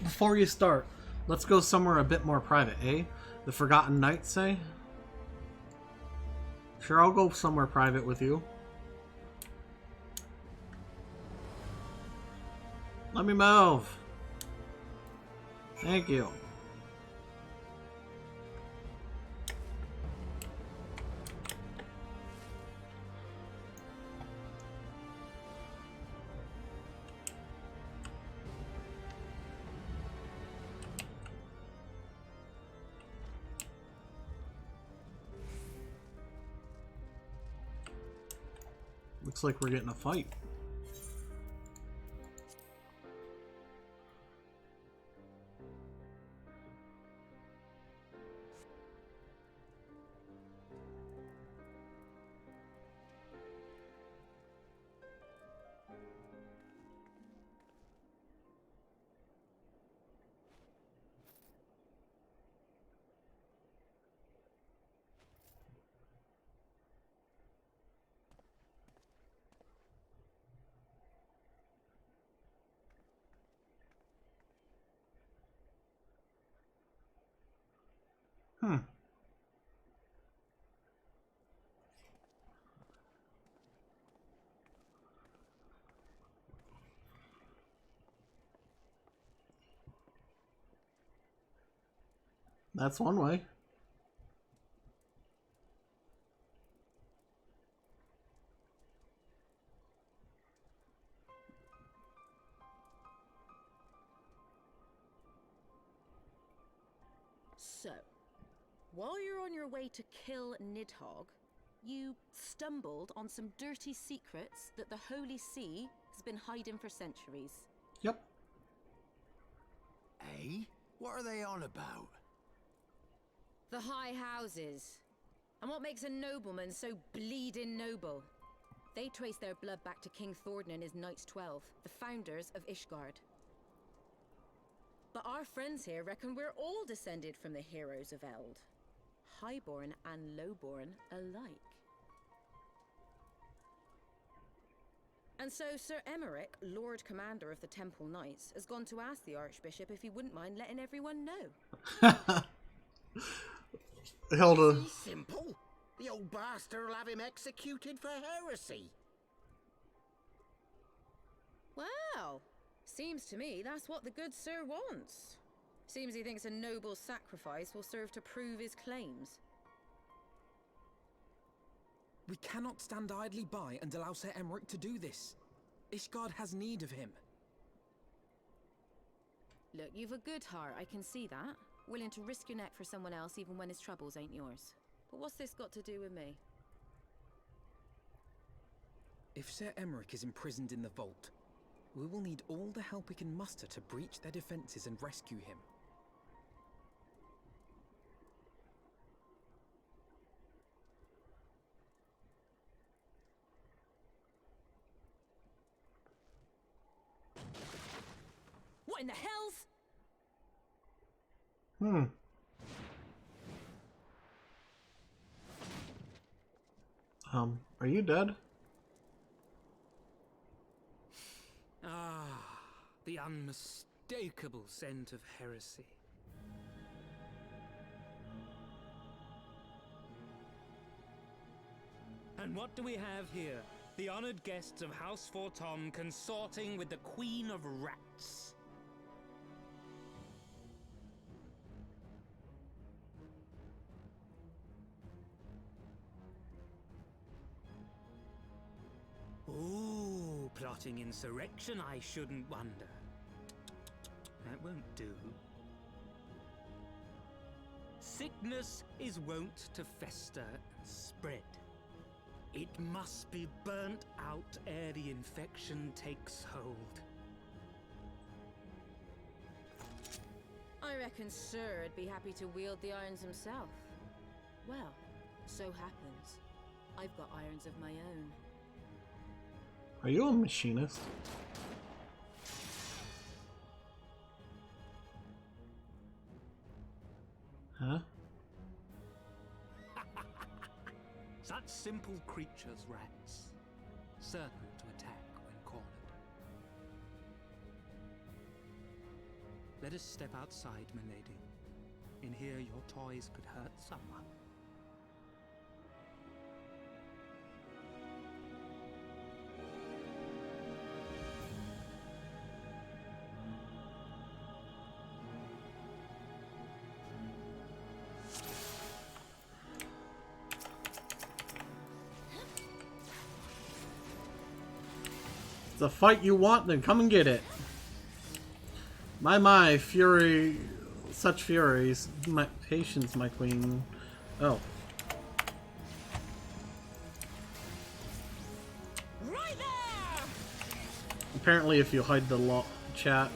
Before you start, let's go somewhere a bit more private, eh? The Forgotten Knights, say? Sure, I'll go somewhere private with you. Let me move. Thank you. Looks like we're getting a fight. That's one way. So, while you're on your way to kill Nidhogg, you stumbled on some dirty secrets that the Holy See has been hiding for centuries. Yep. Eh? What are they on about? The High Houses. And what makes a nobleman so bleeding noble? They trace their blood back to King Thordan and his Knights 12, the founders of Ishgard. But our friends here reckon we're all descended from the heroes of Eld. Highborn and lowborn alike. And so Sir Emmerich, Lord Commander of the Temple Knights, has gone to ask the Archbishop if he wouldn't mind letting everyone know. Hilda. Simple. The old bastard will have him executed for heresy. Well, seems to me that's what the good sir wants. Seems he thinks a noble sacrifice will serve to prove his claims. We cannot stand idly by and allow Sir Emmerich to do this. Ishgard has need of him. Look, you've a good heart, I can see that. Willing to risk your neck for someone else even when his troubles ain't yours. But what's this got to do with me? If Sir Emmerich is imprisoned in the vault, we will need all the help we can muster to breach their defenses and rescue him. What in the hell's? Are you dead? Ah, the unmistakable scent of heresy. And what do we have here? The honored guests of House Fortom consorting with the Queen of Rats. plotting insurrection, I shouldn't wonder. That won't do. Sickness is wont to fester and spread. It must be burnt out ere the infection takes hold. I reckon Sir'd be happy to wield the irons himself. Well, so happens I've got irons of my own. Are you a machinist? Huh? Such simple creatures, rats. Certain to attack when cornered. Let us step outside, milady. In here your toys could hurt someone. It's a fight you want, then come and get it. My, fury. Such furies. My patience, my queen. Oh. Right there! Apparently, if you hide the chat.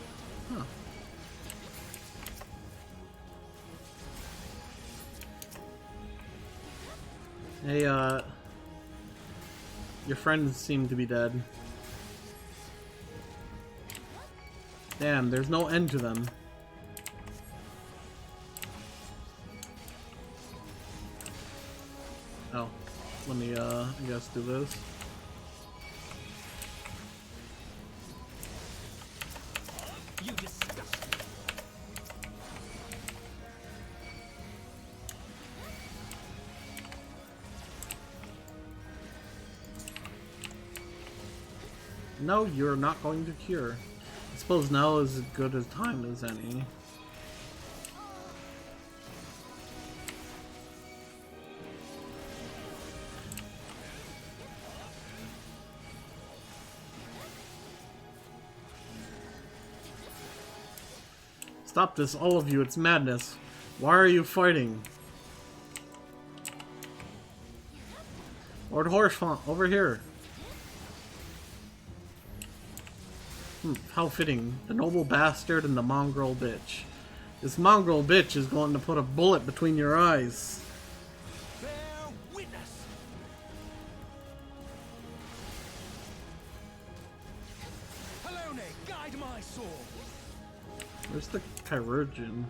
Huh. Hey, your friends seem to be dead. Damn, there's no end to them. Oh, let me, I guess do this. You disgust me. No, you're not going to cure. I suppose now is as good a time as any. Stop this, all of you, it's madness. Why are you fighting? Lord Horsefont, over here. How fitting. The noble bastard and the mongrel bitch. This mongrel bitch is going to put a bullet between your eyes. Bear witness. Helone, guide my sword. Where's the chirurgeon?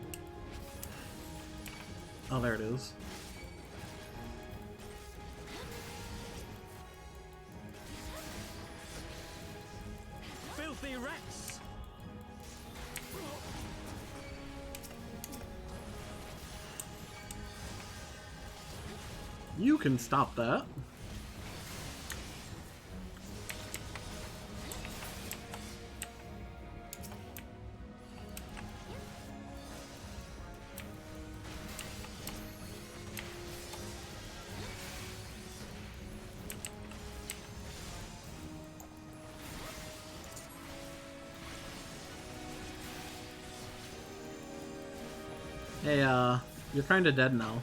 Oh, there it is. Filthy rats! You can stop that. Hey, you're kinda dead now.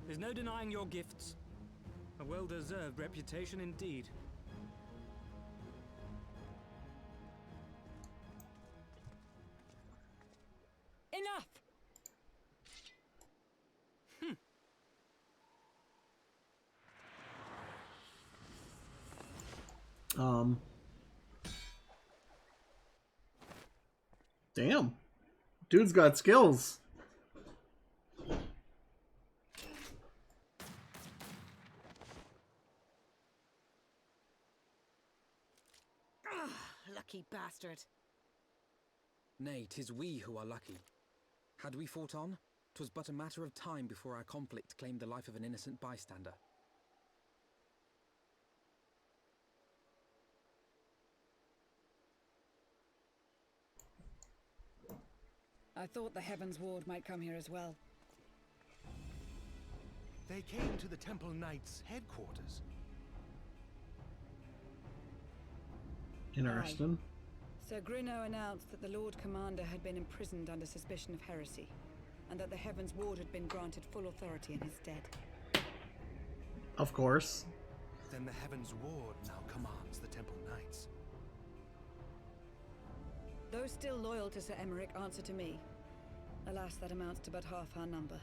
There's no denying your gifts. A well-deserved reputation indeed. Enough! Damn. Dude's got skills. Lucky bastard. Nay, 'tis we who are lucky. Had we fought on, 'twas but a matter of time before our conflict claimed the life of an innocent bystander. I thought the Heavens Ward might come here as well. They came to the Temple Knights' headquarters. Interesting. Sir Grino announced that the Lord Commander had been imprisoned under suspicion of heresy, and that the Heavens Ward had been granted full authority in his stead. Of course. Then the Heavens Ward now commands the Temple Knights. Those still loyal to Sir Emmerich answer to me. Alas, that amounts to but half our number.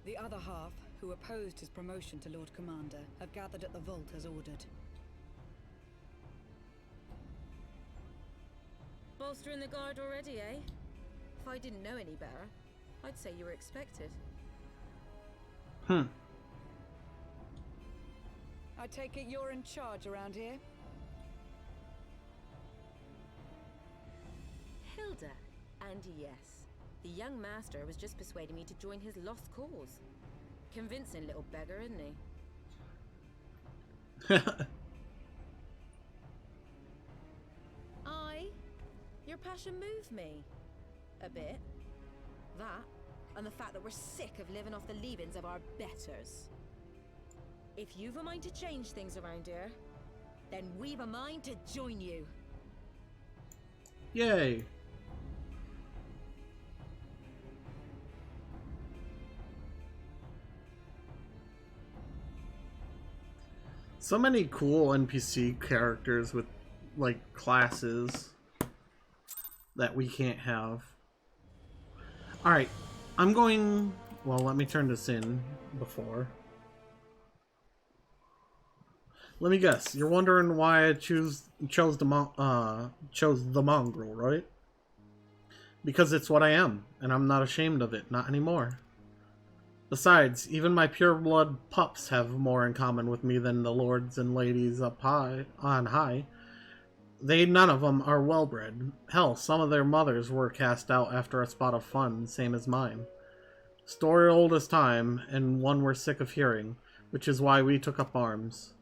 The other half, who opposed his promotion to Lord Commander, have gathered at the vault as ordered. Bolstering the guard already, eh? If I didn't know any better, I'd say you were expected. Hmm. I take it you're in charge around here? Hilda. And yes, the young master was just persuading me to join his lost cause. Convincing little beggar, isn't he? Your passion moved me. A bit. That, and the fact that we're sick of living off the leavings of our betters. If you've a mind to change things around here, then we've a mind to join you. Yay. So many cool NPC characters with, like, classes that we can't have. Alright, I'm going... Well, let me turn this in before. Let me guess. You're wondering why I chose the mongrel, right? Because it's what I am, and I'm not ashamed of it. Not anymore. Besides, even my pureblood pups have more in common with me than the lords and ladies up high on high. None of them are well-bred. Hell, some of their mothers were cast out after a spot of fun, same as mine. Story old as time, and one we're sick of hearing, which is why we took up arms.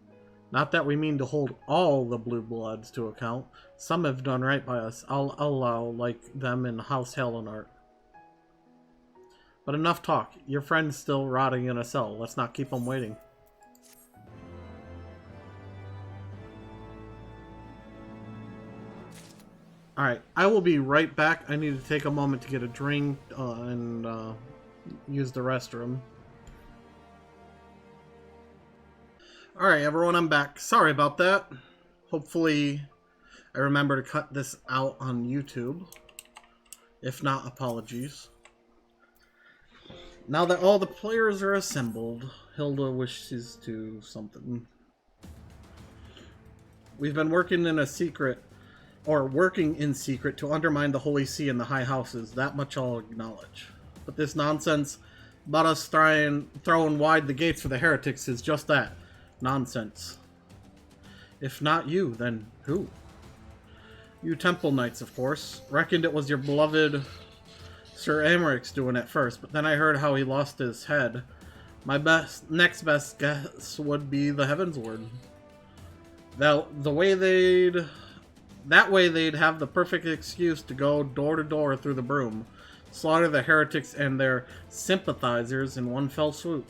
Not that we mean to hold all the blue bloods to account. Some have done right by us. I'll allow, like them in House Hellenart. But enough talk. Your friend's still rotting in a cell. Let's not keep him waiting. Alright, I will be right back. I need to take a moment to get a drink and use the restroom. Alright, everyone, I'm back. Sorry about that. Hopefully, I remember to cut this out on YouTube. If not, apologies. Now that all the players are assembled, Hilda wishes to something. We've been working in secret to undermine the Holy See and the High Houses. That much I'll acknowledge. But this nonsense about us throwing wide the gates for the heretics is just that. Nonsense. If not you, then who? You Temple Knights, of course. Reckoned it was your beloved Sir Emmerich's doing at first, but then I heard how he lost his head. My next best guess would be the Heavens Ward. That way they'd have the perfect excuse to go door to door through the broom, slaughter the heretics and their sympathizers in one fell swoop.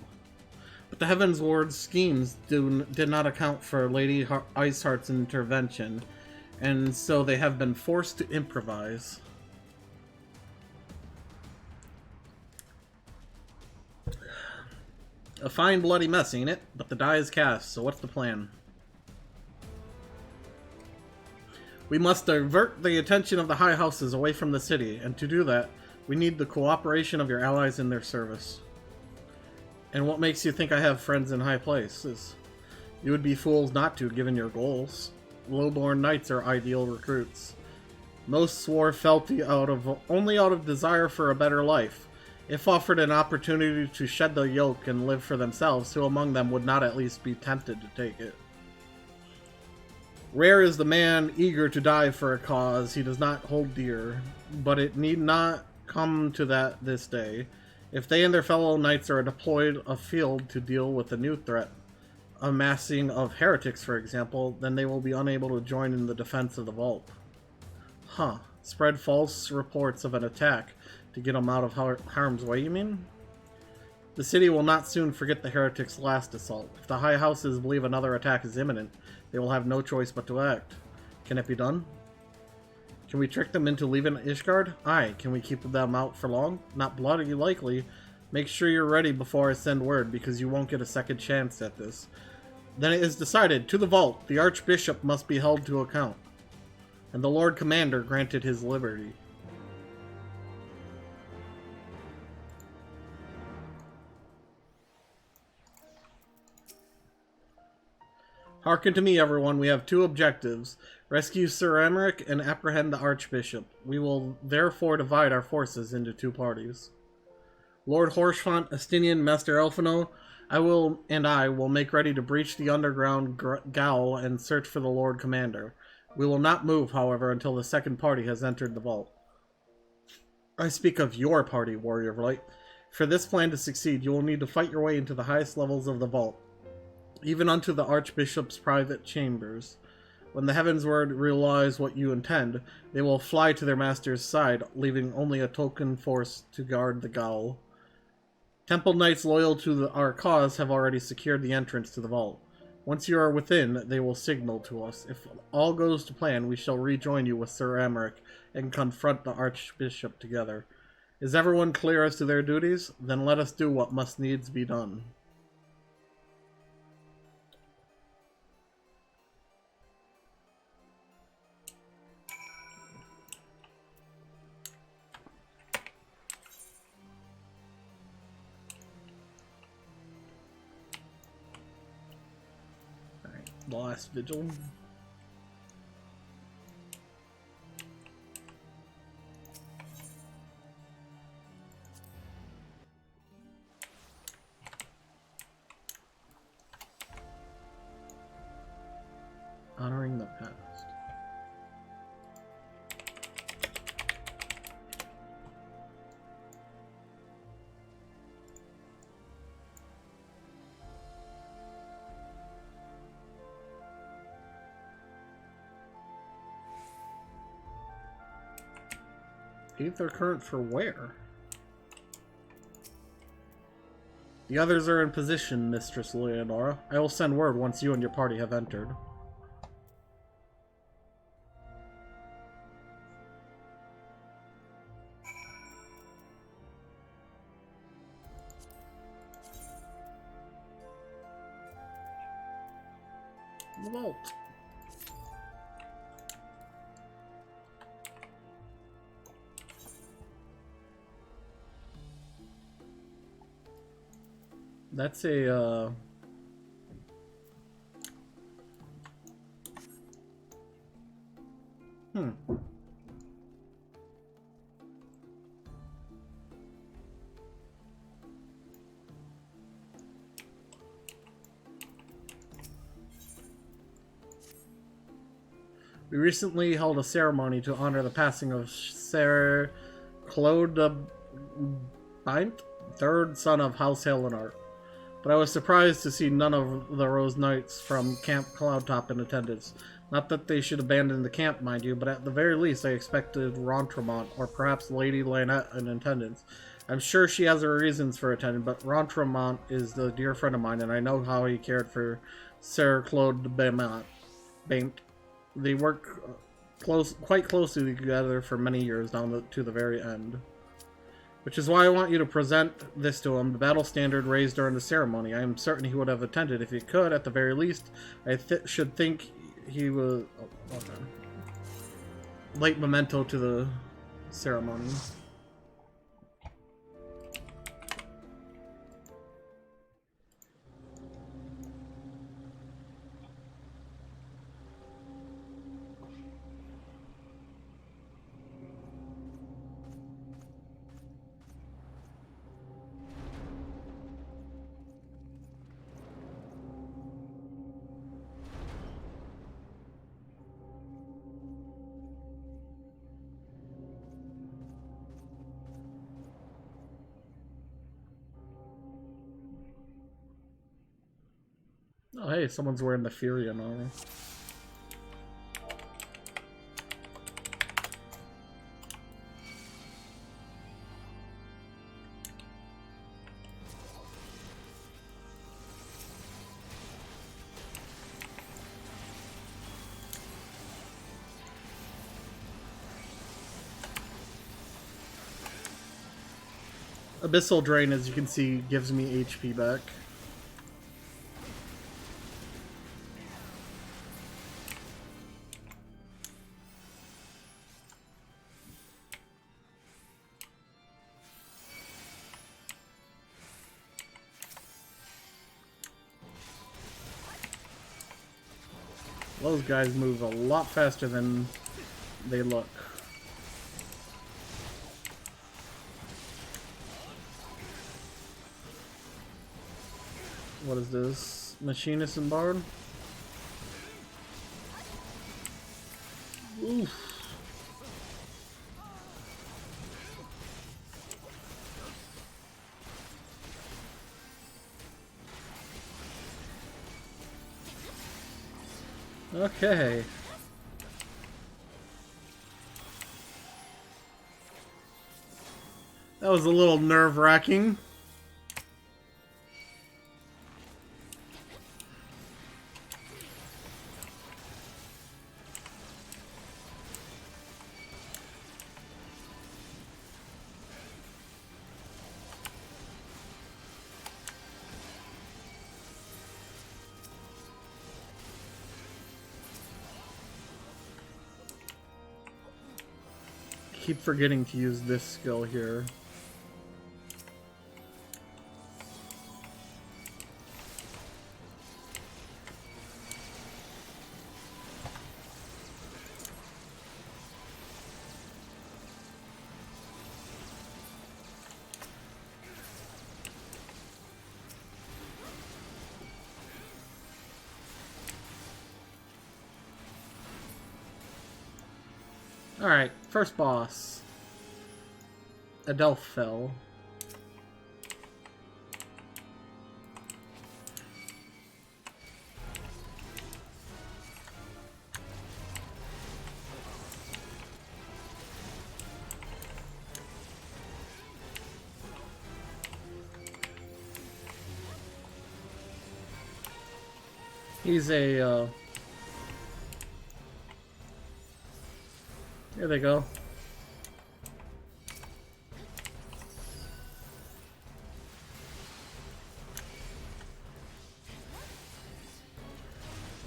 But the Heavens Ward's schemes did not account for Lady Iceheart's intervention, and so they have been forced to improvise. A fine bloody mess, ain't it? But the die is cast, so what's the plan? We must divert the attention of the High Houses away from the city, and to do that, we need the cooperation of your allies in their service. And what makes you think I have friends in high places? You would be fools not to, given your goals. Lowborn knights are ideal recruits. Most swore fealty only out of desire for a better life. If offered an opportunity to shed the yoke and live for themselves, who among them would not at least be tempted to take it? Rare is the man eager to die for a cause he does not hold dear, but it need not come to that this day. If they and their fellow knights are deployed afield to deal with a new threat, a massing of heretics, for example, then they will be unable to join in the defense of the vault. Huh. Spread false reports of an attack to get them out of harm's way, you mean? The city will not soon forget the heretics' last assault. If the high houses believe another attack is imminent, they will have no choice but to act. Can it be done? Can we trick them into leaving Ishgard? Aye. Can we keep them out for long? Not bloody likely. Make sure you're ready before I send word, because you won't get a second chance at this. Then it is decided. To the vault. The Archbishop must be held to account. And the Lord Commander granted his liberty. Hearken to me, everyone. We have two objectives. Rescue Sir Emmerich and apprehend the Archbishop. We will therefore divide our forces into two parties. Lord Horshfont, Estinian, Master Elfino, I will make ready to breach the underground gaol and search for the Lord Commander. We will not move, however, until the second party has entered the vault. I speak of your party, Warrior of Light. For this plan to succeed, you will need to fight your way into the highest levels of the vault, even unto the Archbishop's private chambers. When the heavens word realize what you intend, they will fly to their master's side, leaving only a token force to guard the gaol. Temple Knights loyal to our cause have already secured the entrance to the vault. Once you are within, they will signal to us. If all goes to plan, we shall rejoin you with Sir Emmerich and confront the Archbishop together. Is everyone clear as to their duties? Then let us do what must needs be done. The last vigil. Honoring the past. Aether current for where? The others are in position, Mistress Leonora. I will send word once you and your party have entered. The vault. That's a, We recently held a ceremony to honor the passing of Sir Claude de Bint, third son of House Helenart. But I was surprised to see none of the Rose Knights from Camp Cloudtop in attendance. Not that they should abandon the camp, mind you, but at the very least I expected Rontremont, or perhaps Lady Lynette in attendance. I'm sure she has her reasons for attending, but Rontremont is a dear friend of mine, and I know how he cared for Sir Claude de Bint. They worked quite closely together for many years down to the very end. Which is why I want you to present this to him, the battle standard raised during the ceremony. I am certain he would have attended if he could. At the very least, I should think he was... Oh, okay. Late memento to the ceremony. Oh, hey, someone's wearing the Furion armor. Abyssal Drain, as you can see, gives me HP back. Those guys move a lot faster than they look. What is this? Machinist and Bard? Oof. Okay. That was a little nerve-wracking. Keep forgetting to use this skill here. Alright, first boss. Adelphel. He's a, There they go.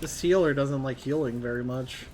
This healer doesn't like healing very much.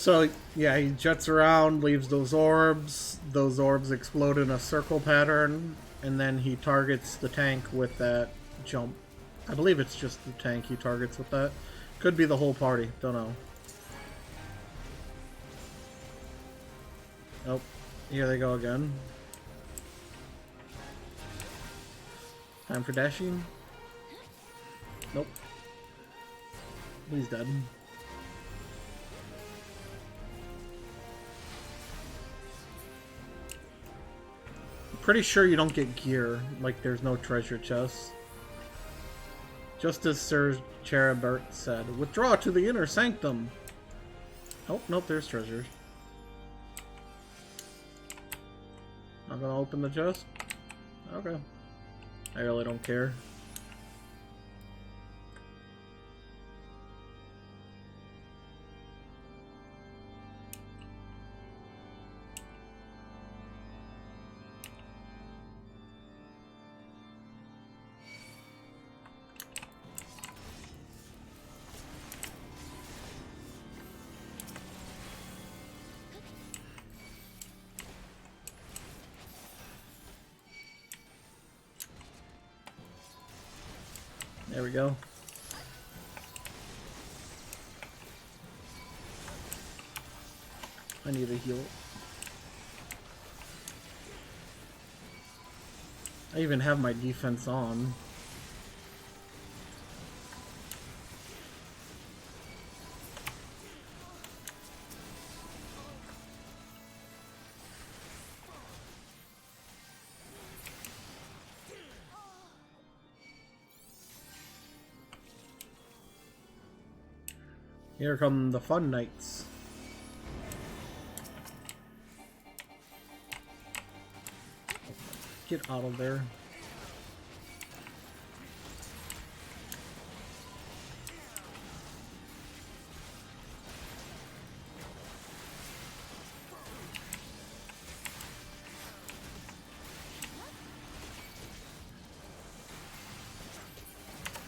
So, yeah, he jets around, leaves those orbs. Those orbs explode in a circle pattern, and then he targets the tank with that jump. I believe it's just the tank he targets with that. Could be the whole party, don't know. Oh, here they go again. Time for dashing. Nope. He's dead. Pretty sure you don't get gear, like there's no treasure chests. Just as Sir Cherubert said, withdraw to the inner sanctum. Oh, nope, there's treasures. Not gonna open the chest? Okay. I really don't care. There we go. I need a heal. I even have my defense on. Here come the fun knights. Get out of there.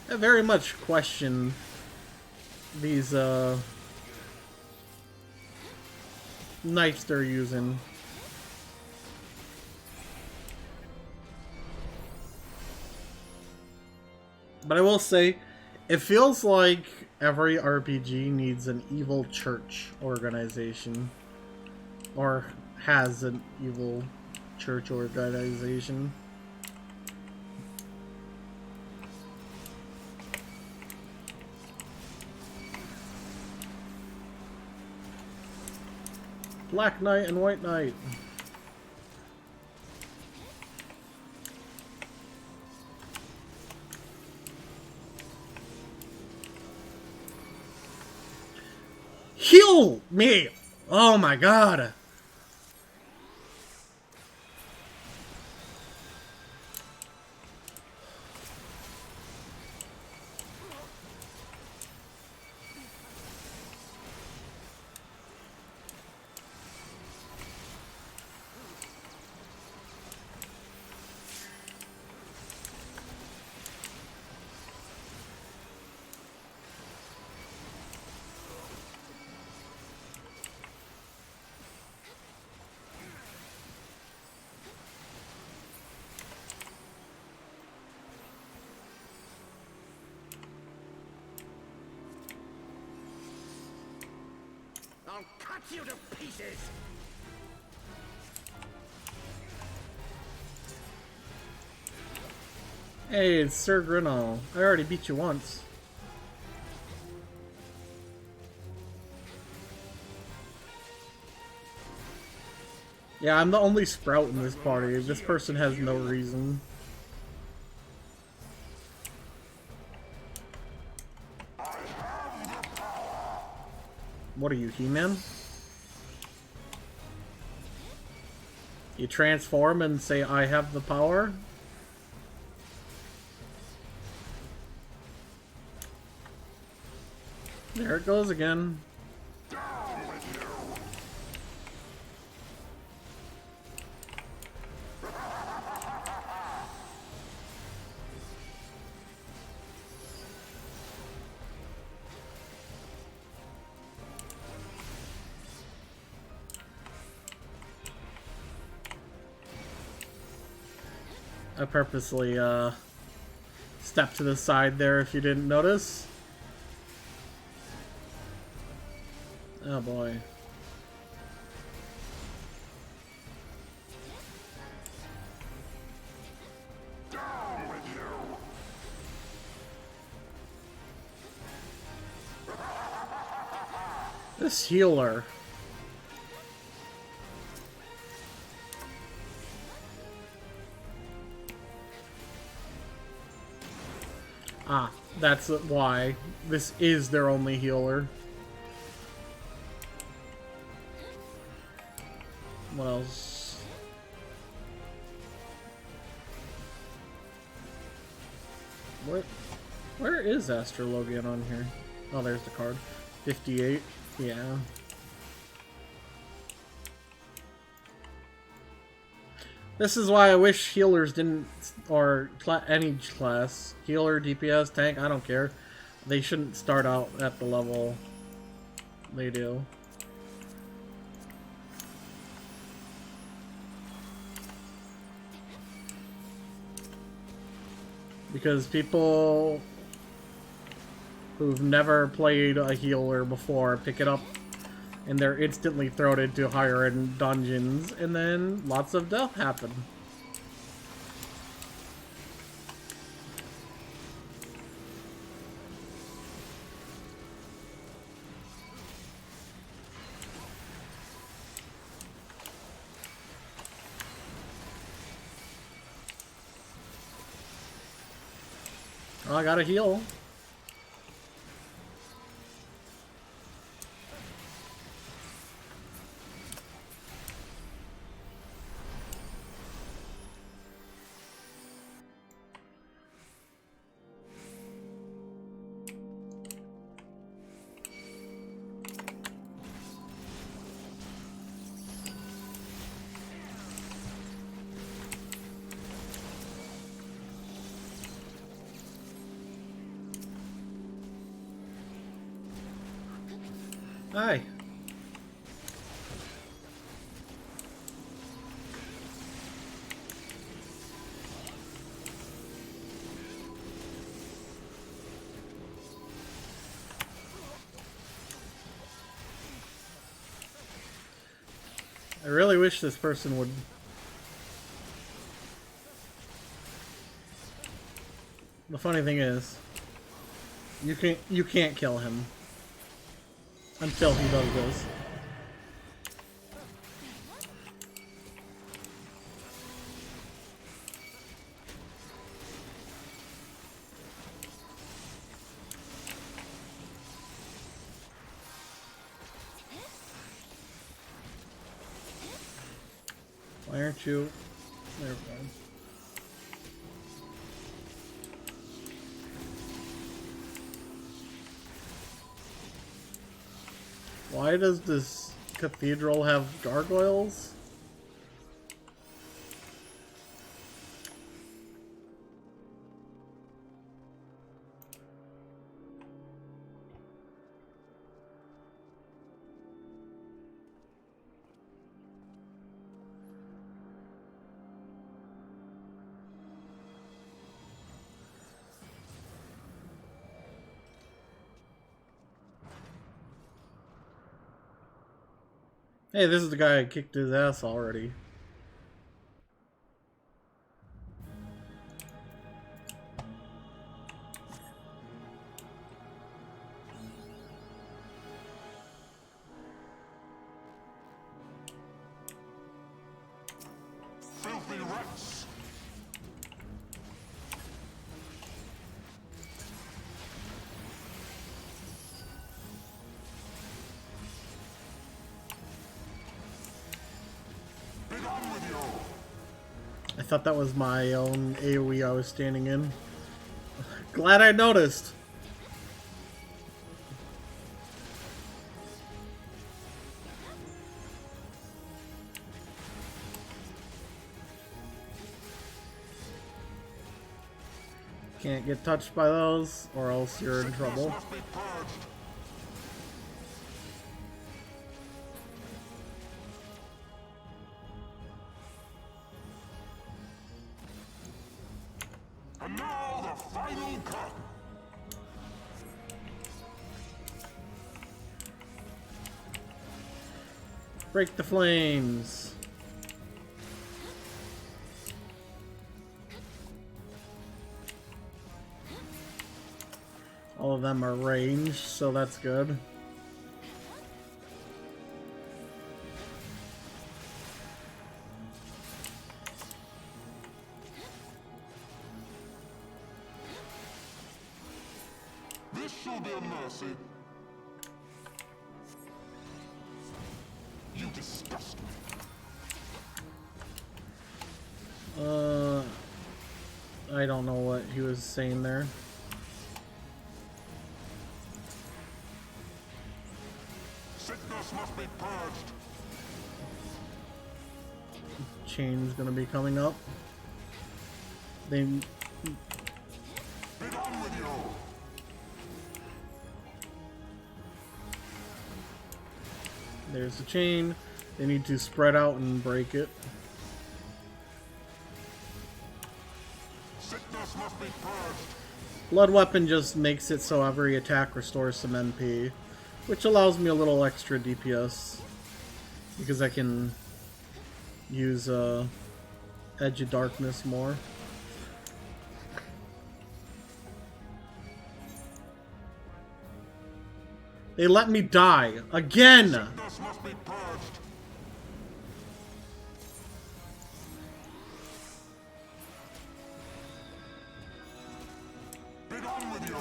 I very much question these knights they're using. But I will say, it feels like every RPG needs an evil church organization. Or has an evil church organization. Black Knight and White Knight. Heal me! Oh my god! I'll cut you to pieces! Hey, it's Sir Grinnell. I already beat you once. Yeah, I'm the only sprout in this party. This person has no reason. What are you, He-Man? You transform and say, I have the power? There it goes again. I purposely stepped to the side there if you didn't notice. Oh boy. This healer. Ah, that's why. This is their only healer. What else? Where is Astrologian on here? Oh, there's the card. 58. Yeah. This is why I wish healers didn't, or any class, healer, DPS, tank, I don't care. They shouldn't start out at the level they do. Because people who've never played a healer before pick it up and they're instantly thrown into higher end dungeons, and then lots of death happen. Oh, I gotta heal. Hi. I really wish this person would... The funny thing is, you can't kill him until he does this. Why aren't you? There we go. Why does this cathedral have gargoyles? Hey, this is the guy who kicked his ass already. Filthy rats! I thought that was my own AoE I was standing in. Glad I noticed. Can't get touched by those, or else you're in trouble. And now the final cut. Break the flames. All of them are ranged, so that's good. This shall be a mercy. You disgust me. I don't know what he was saying there. Sickness must be purged. Chain's gonna be coming up. They... Be done with you. There's the chain. They need to spread out and break it. Sickness must be purged. Blood Weapon just makes it so every attack restores some MP, which allows me a little extra DPS because I can use Edge of Darkness more. They let me die again. Sickness must be purged. Be done with you.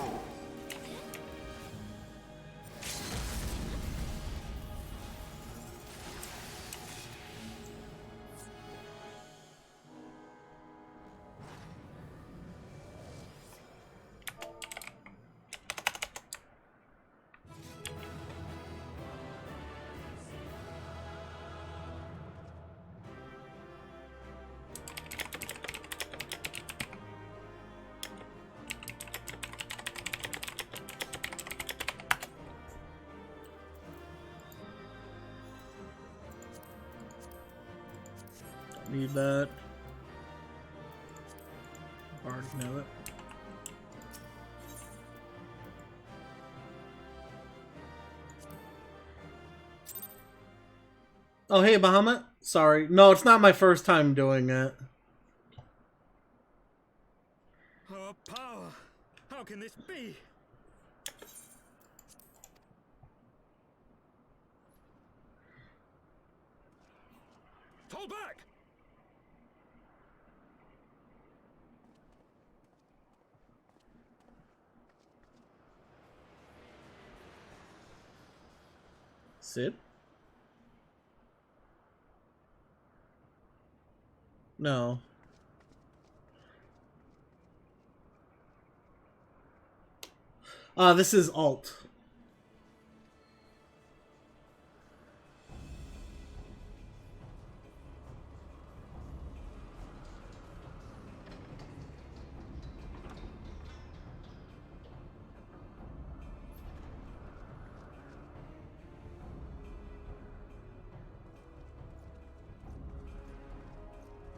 Need that. Already know it. Oh, hey, Bahamut. Sorry. No, it's not my first time doing it. Our power! How can this be? Fall back! Sid? No. This is Alt.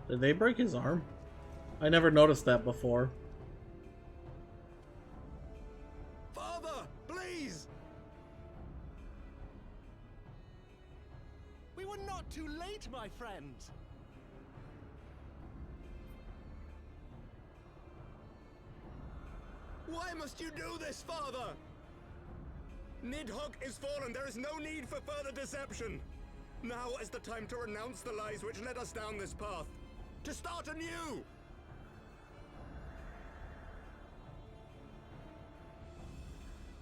Did they break his arm? I never noticed that before. Father, please! We were not too late, my friend. Why must you do this, Father? Nidhogg is fallen. There is no need for further deception. Now is the time to renounce the lies which led us down this path. To start anew!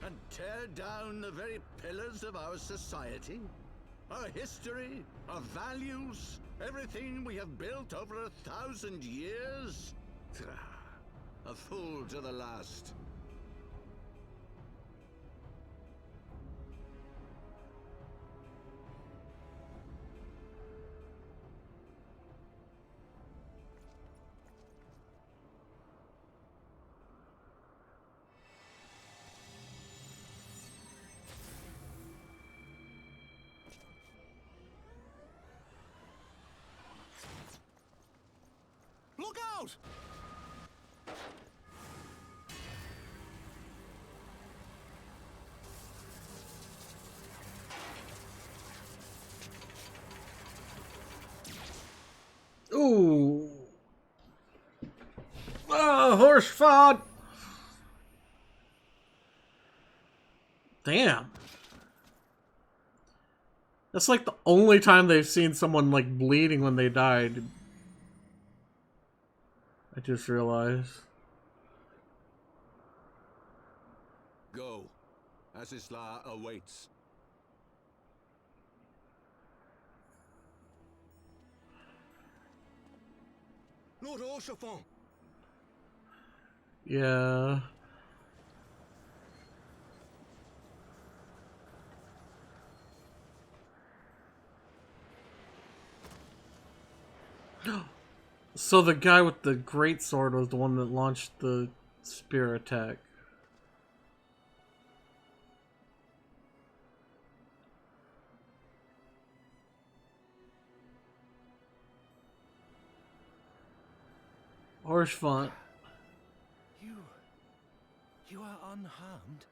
And tear down the very pillars of our society? Our history, our values, everything we have built over 1,000 years? A fool to the last. Look out! Ooh. Ah, horse fought. Damn. That's like the only time they've seen someone like bleeding when they died. I just realized. Go. Asisla awaits. Lord Orchefort! Yeah. So the guy with the great sword was the one that launched the spear attack. Horshfont. You are unharmed?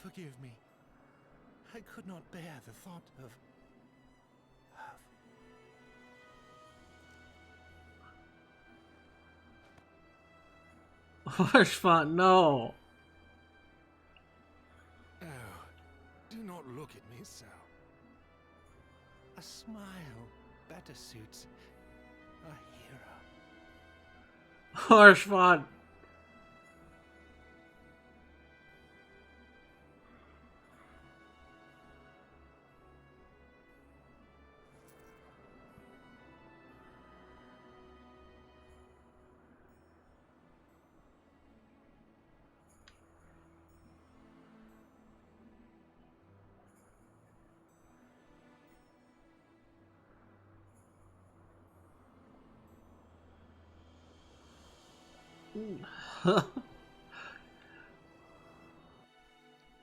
Forgive me. I could not bear the thought of... Horshfont, no. Oh, do not look at me so. A smile better suits a hero. Horshfont.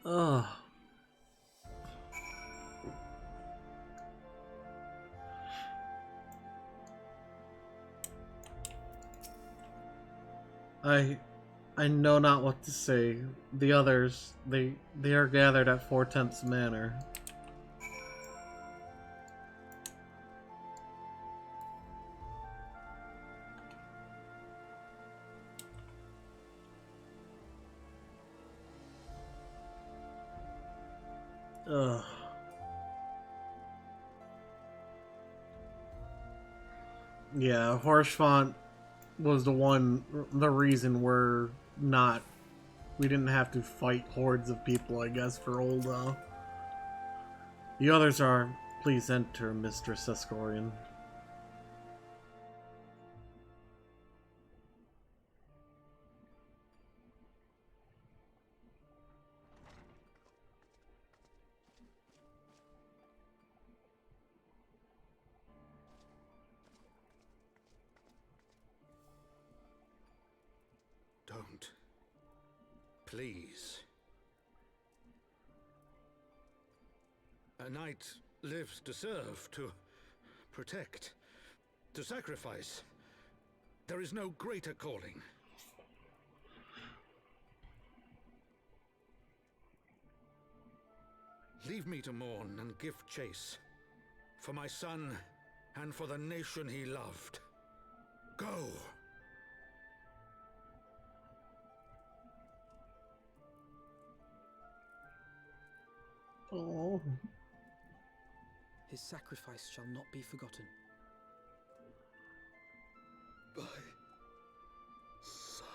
Ugh. I know not what to say. The others, they are gathered at 4/10 Manor. Ugh. Yeah, Horshfont was the reason we didn't have to fight hordes of people, I guess, for Olda. The others are, please enter, Mistress Escorian. Don't. Please. A knight lives to serve, to protect, to sacrifice. There is no greater calling. Leave me to mourn and give chase. For my son, and for the nation he loved. Go! Oh. His sacrifice shall not be forgotten. My son.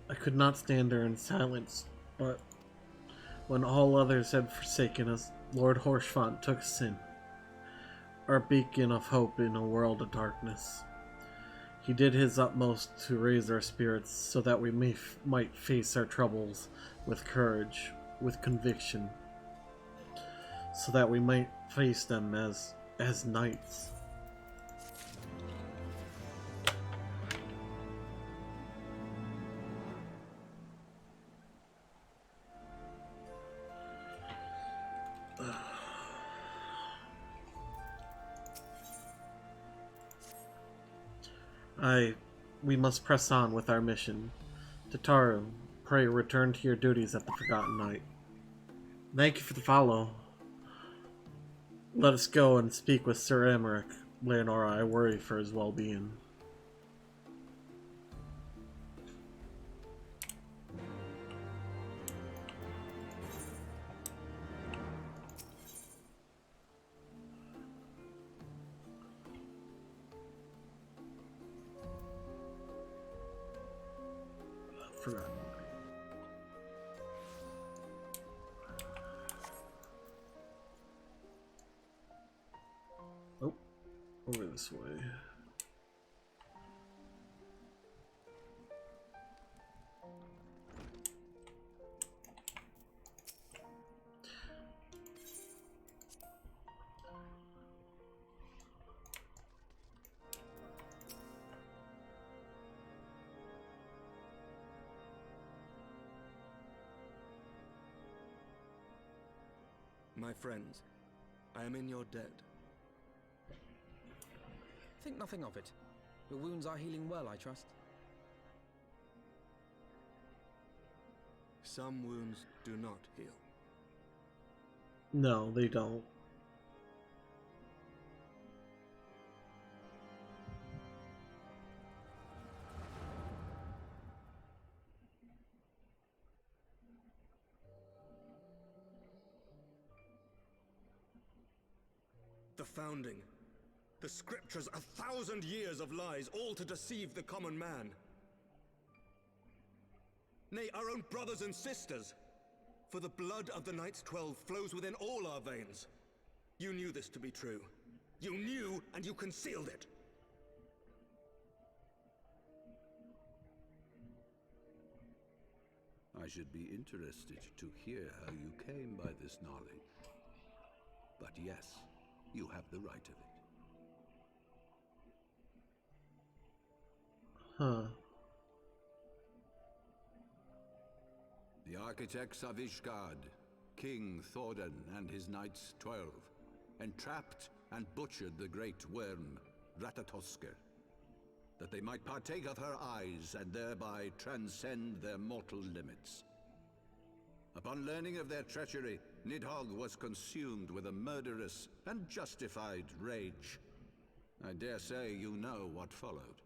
I could not stand there in silence, but when all others had forsaken us, Lord Horshfont took us in, our beacon of hope in a world of darkness. He did his utmost to raise our spirits so that we might face our troubles with courage, with conviction, so that we might face them as knights. We must press on with our mission. Tataru, pray return to your duties at the Forgotten Night. Thank you for the follow. Let us go and speak with Sir Emmerich. Leonora, I worry for his well-being. Forgotten. Oh, over this way. My friends, I am in your debt. Think nothing of it. Your wounds are healing well, I trust. Some wounds do not heal. No, they don't. The Founding. The Scriptures, 1,000 years of lies, all to deceive the common man. Nay, our own brothers and sisters. For the blood of the Knights 12 flows within all our veins. You knew this to be true. You knew, and you concealed it. I should be interested to hear how you came by this knowledge. But yes, you have the right of it. Huh. The architects of Ishgard, King Thordan and his knights 12, entrapped and butchered the great worm, Ratatosker, that they might partake of her eyes and thereby transcend their mortal limits. Upon learning of their treachery, Nidhogg was consumed with a murderous and justified rage. I dare say you know what followed.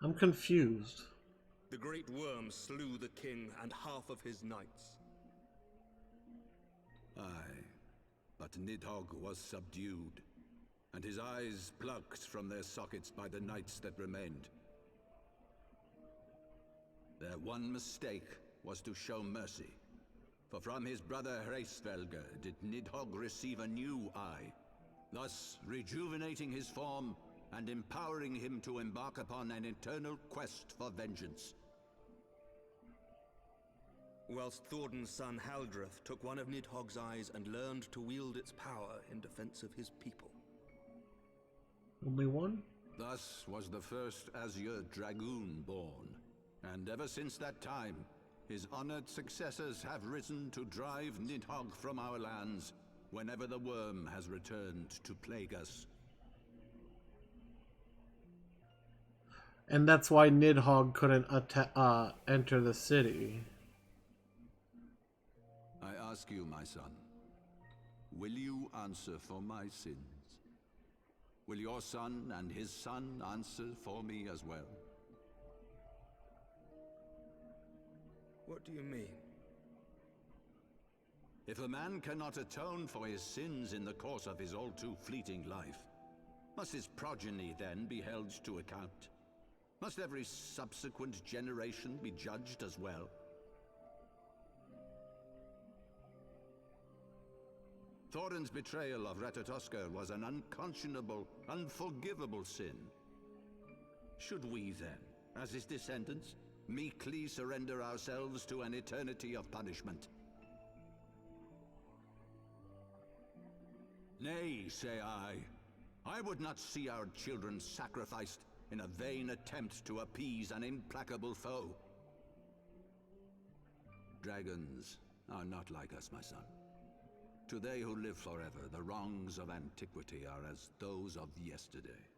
I'm confused. The great worm slew the king and half of his knights. Aye, but Nidhogg was subdued, and his eyes plucked from their sockets by the knights that remained. Their one mistake was to show mercy, for from his brother Hreysvelger did Nidhogg receive a new eye, thus rejuvenating his form and empowering him to embark upon an eternal quest for vengeance. Whilst Thordan's son Haldreth took one of Nidhogg's eyes and learned to wield its power in defense of his people. Only one? Thus was the first Azure Dragoon born, and ever since that time, his honored successors have risen to drive Nidhogg from our lands whenever the worm has returned to plague us. And that's why Nidhogg couldn't enter the city. I ask you, my son, will you answer for my sins? Will your son and his son answer for me as well? What do you mean? If a man cannot atone for his sins in the course of his all too fleeting life, must his progeny then be held to account? Must every subsequent generation be judged as well? Thordan's betrayal of Ratatosker was an unconscionable, unforgivable sin. Should we then, as his descendants, meekly surrender ourselves to an eternity of punishment? Nay, say I would not see our children sacrificed in a vain attempt to appease an implacable foe. Dragons are not like us, my son. To they who live forever, the wrongs of antiquity are as those of yesterday.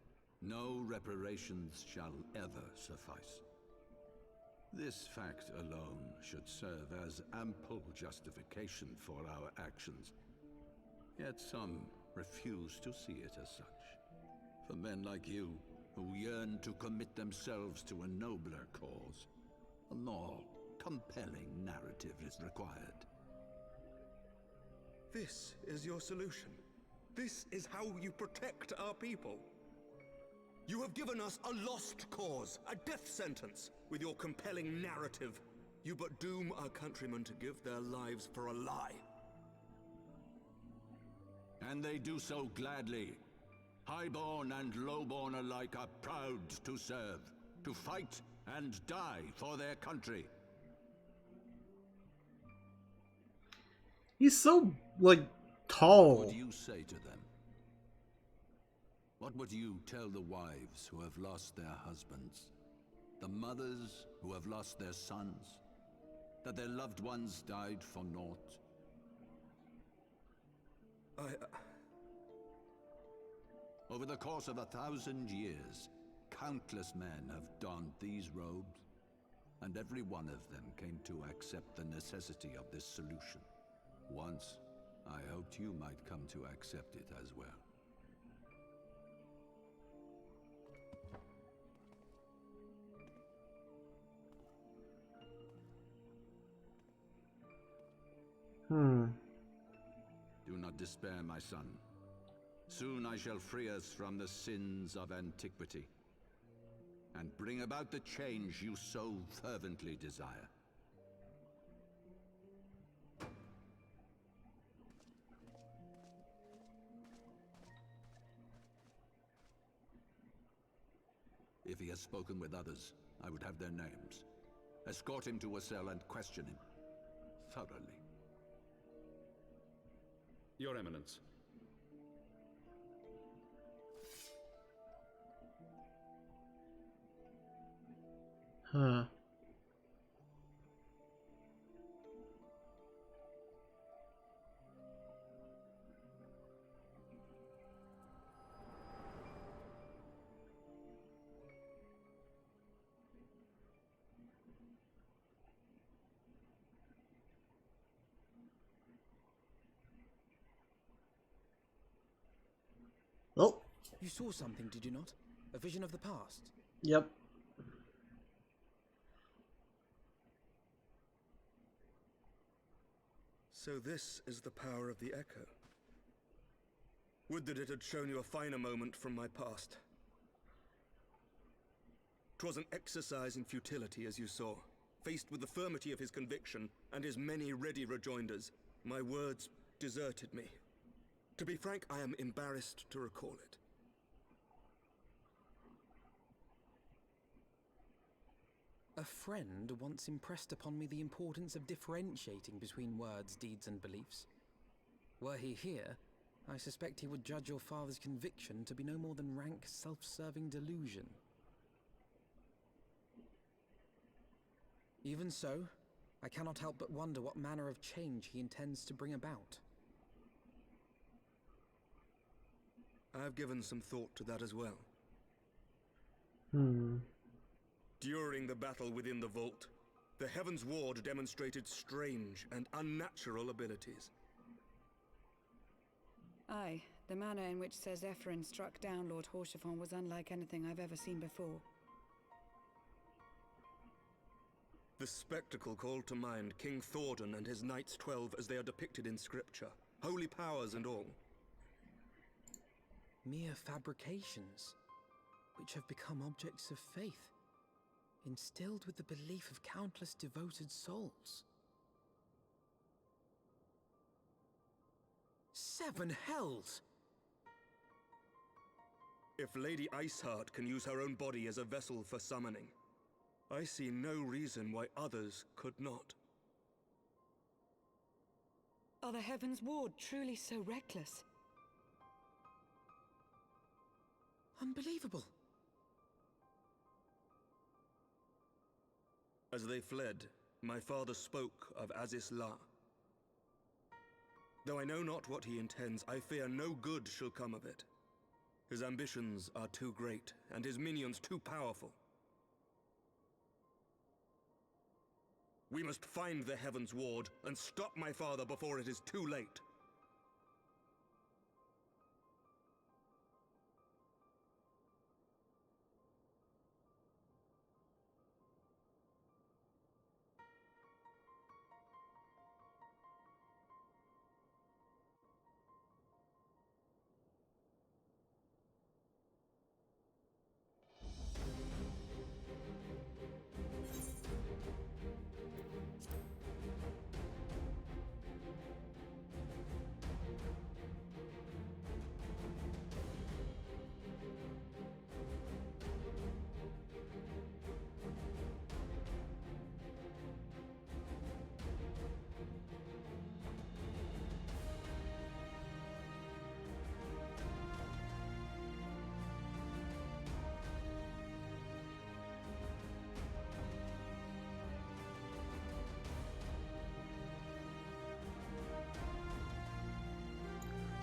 No reparations shall ever suffice. This fact alone should serve as ample justification for our actions. Yet some refuse to see it as such. For men like you, who yearn to commit themselves to a nobler cause, a more compelling narrative is required. This is your solution. This is how you protect our people. You have given us a lost cause, a death sentence. With your compelling narrative, you but doom our countrymen to give their lives for a lie. And they do so gladly. Highborn and lowborn alike are proud to serve, to fight and die for their country. He's so, like, tall. What would you say to them? What would you tell the wives who have lost their husbands? The mothers who have lost their sons? That their loved ones died for naught? Over the course of 1,000 years, countless men have donned these robes, and every one of them came to accept the necessity of this solution. Once, I hoped you might come to accept it as well. Do not despair, my son. Soon I shall free us from the sins of antiquity, and bring about the change you so fervently desire. If he has spoken with others, I would have their names. Escort him to a cell and question him thoroughly. Your Eminence. Huh. Oh. You saw something, did you not? A vision of the past? Yep. So this is the power of the echo. Would that it had shown you a finer moment from my past. 'Twas an exercise in futility, as you saw. Faced with the firmity of his conviction and his many ready rejoinders, my words deserted me. To be frank, I am embarrassed to recall it. A friend once impressed upon me the importance of differentiating between words, deeds, and beliefs. Were he here, I suspect he would judge your father's conviction to be no more than rank, self-serving delusion. Even so, I cannot help but wonder what manner of change he intends to bring about. I have given some thought to that as well. During the battle within the vault, the Heaven's Ward demonstrated strange and unnatural abilities. Aye, the manner in which Sir Zephyrin struck down Lord Horchefant was unlike anything I've ever seen before. The spectacle called to mind King Thordan and his Knights 12 as they are depicted in scripture, holy powers and all. Mere fabrications, which have become objects of faith, instilled with the belief of countless devoted souls. 7 hells! If Lady Iceheart can use her own body as a vessel for summoning, I see no reason why others could not. Are the Heaven's Ward truly so reckless? Unbelievable. As they fled, my father spoke of Aziz La. Though I know not what he intends, I fear no good shall come of it. His ambitions are too great, and his minions too powerful. We must find the Heaven's Ward and stop my father before it is too late.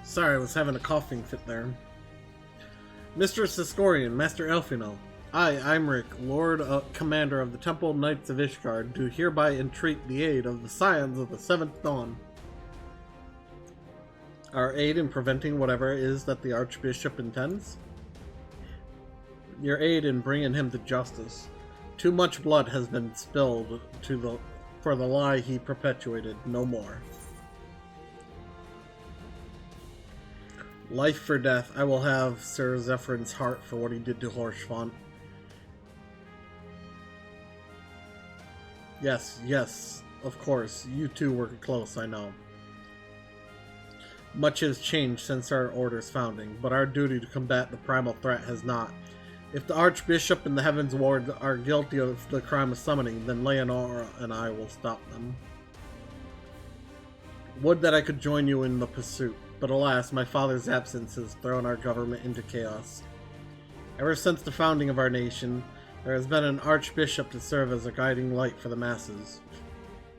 Sorry, I was having a coughing fit there. Mr. Siscorian, Master Elfino, I, Imric, Lord Commander of the Temple Knights of Ishgard, do hereby entreat the aid of the Scions of the Seventh Dawn. Our aid in preventing whatever it is that the Archbishop intends? Your aid in bringing him to justice. Too much blood has been spilled for the lie he perpetuated, no more. Life for death, I will have Sir Zephyr's heart for what he did to Horchefant. Yes, of course, you two were close, I know. Much has changed since our order's founding, but our duty to combat the primal threat has not. If the Archbishop and the Heaven's Ward are guilty of the crime of summoning, then Leonora and I will stop them. Would that I could join you in the pursuit. But alas, my father's absence has thrown our government into chaos. Ever since the founding of our nation, There has been an archbishop to serve as a guiding light for the masses,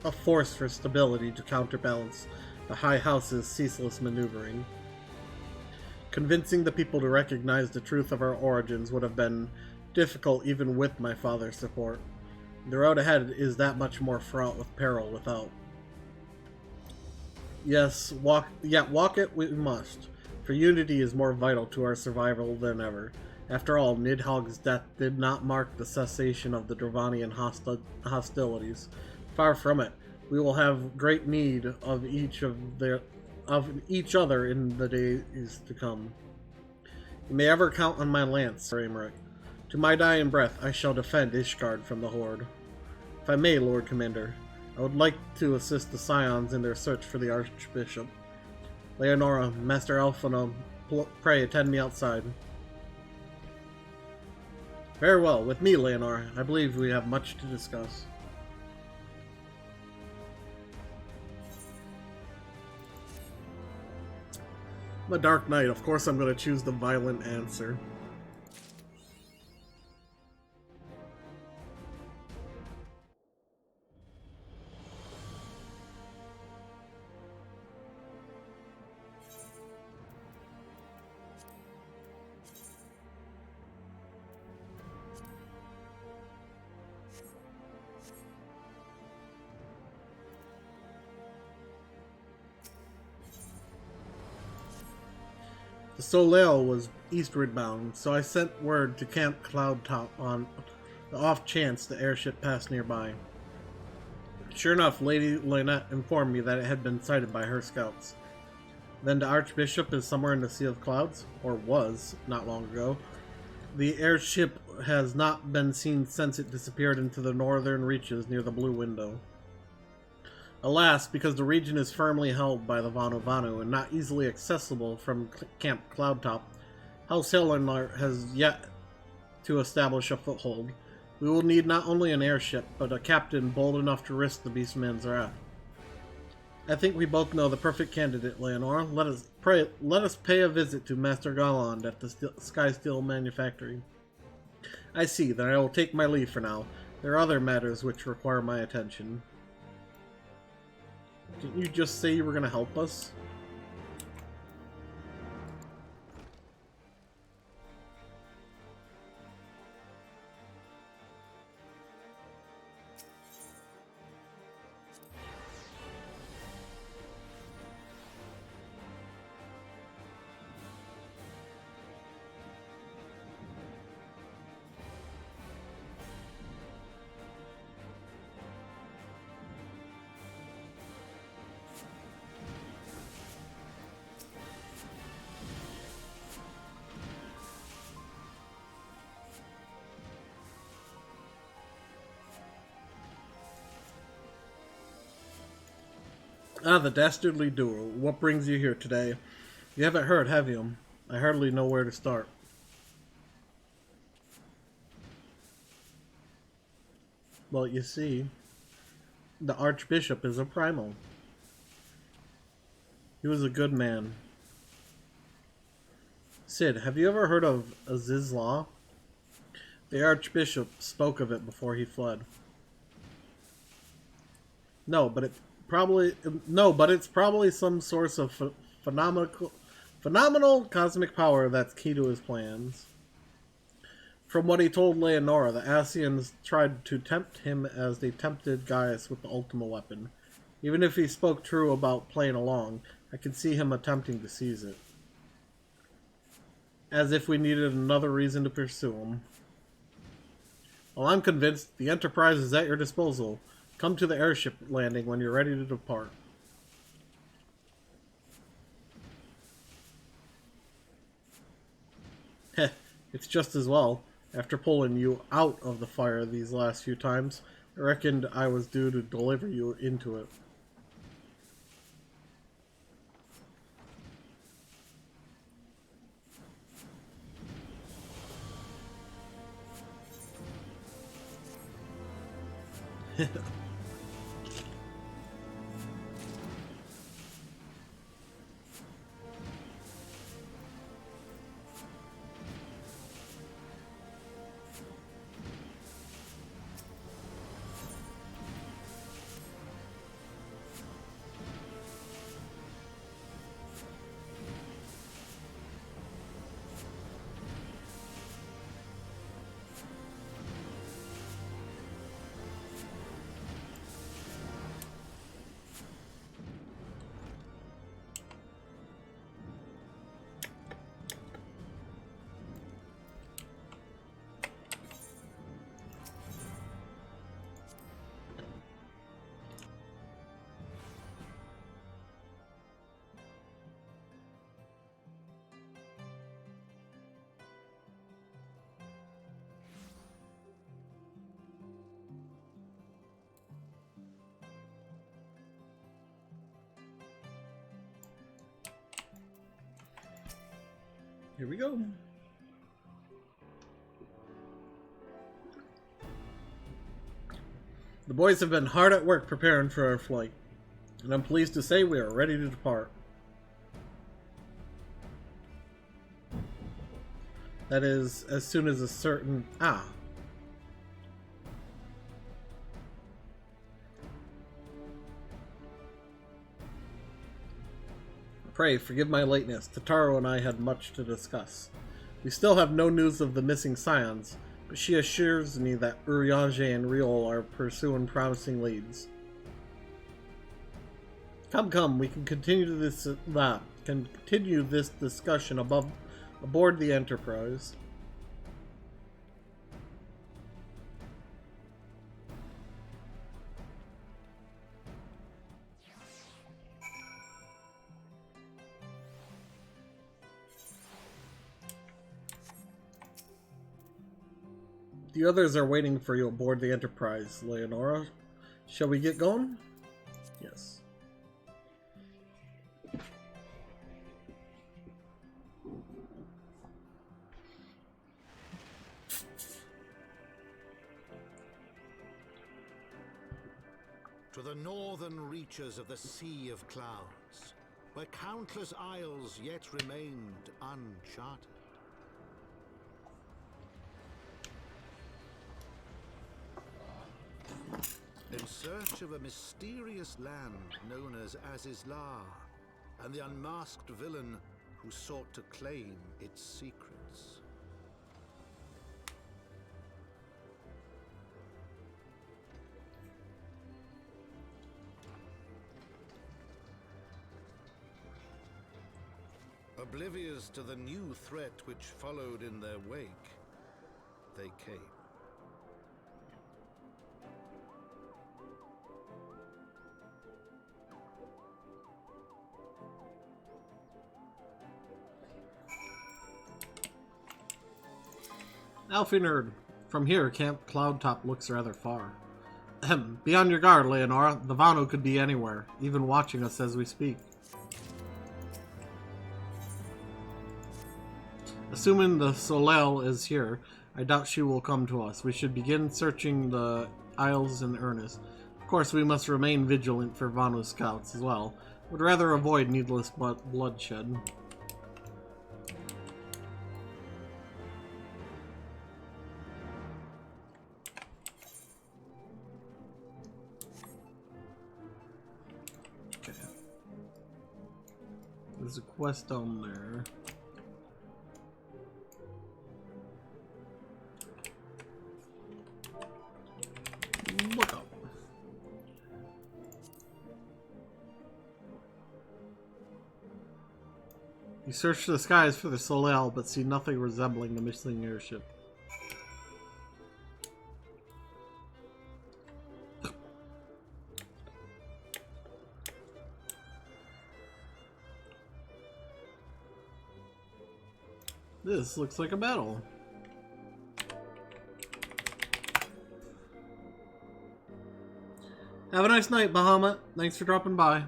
a force for stability to counterbalance the High House's ceaseless maneuvering. Convincing the people to recognize the truth of our origins would have been difficult even with my father's support. The road ahead is that much more fraught with peril without. Yes, walk it we must, for unity is more vital to our survival than ever. After all, Nidhogg's death did not mark the cessation of the Dravanian hostilities. Far from it. We will have great need of each other in the days to come. You may ever count on my lance, Sir Aymeric. To my dying breath, I shall defend Ishgard from the Horde. If I may, Lord Commander, I would like to assist the Scions in their search for the Archbishop. Leonora, Master Alphona, pray attend me outside. Very well, with me, Leonora. I believe we have much to discuss. I'm a Dark Knight. Of course I'm going to choose the violent answer. The Soleil was eastward bound, so I sent word to Camp Cloudtop on the off chance the airship passed nearby. Sure enough, Lady Lynette informed me that it had been sighted by her scouts. Then the Archbishop is somewhere in the Sea of Clouds, or was, not long ago. The airship has not been seen since it disappeared into the northern reaches near the Blue Window. Alas, because the region is firmly held by the Vanu Vanu and not easily accessible from Camp Cloudtop, House Hillenart has yet to establish a foothold. We will need not only an airship, but a captain bold enough to risk the Beastman's wrath. I think we both know the perfect candidate, Leonora. Let us pay a visit to Master Galland at the Sky Steel Manufactory. I see, then I will take my leave for now. There are other matters which require my attention. Didn't you just say you were going to help us? Ah, the dastardly duel. What brings you here today? You haven't heard, have you? I hardly know where to start. Well, you see, the Archbishop is a primal. He was a good man. Sid, have you ever heard of Aziz Law? The Archbishop spoke of it before he fled. No, but it's probably some source of phenomenal cosmic power that's key to his plans. From what he told Leonora, the Asians tried to tempt him as they tempted Gaius with the Ultima weapon. Even if he spoke true about playing along, I could see him attempting to seize it. As if we needed another reason to pursue him. Well, I'm convinced the Enterprise is at your disposal. Come to the airship landing when you're ready to depart. Heh, it's just as well. After pulling you out of the fire these last few times, I reckoned I was due to deliver you into it. Here we go. The boys have been hard at work preparing for our flight, and I'm pleased to say we are ready to depart. That is, as soon as a certain... Pray, forgive my lateness. Tataru and I had much to discuss. We still have no news of the missing scions, but she assures me that Urianger and Riol are pursuing promising leads. Come, we can continue this discussion aboard the Enterprise. The others are waiting for you aboard the Enterprise, Leonora. Shall we get going? Yes. To the northern reaches of the Sea of Clouds, where countless isles yet remained uncharted. In search of a mysterious land known as Azizlar, and the unmasked villain who sought to claim its secrets. Oblivious to the new threat which followed in their wake, they came. Alfie Nerd. From here, Camp Cloudtop looks rather far. Be on your guard, Leonora. The Vanu could be anywhere, even watching us as we speak. Assuming the Soleil is here, I doubt she will come to us. We should begin searching the Isles in earnest. Of course, we must remain vigilant for Vanu scouts as well. Would rather avoid needless bloodshed. Okay. There's a quest down there. Look up. You search the skies for the Soleil, but see nothing resembling the missing airship. This looks like a battle. Have a nice night, Bahamut. Thanks for dropping by.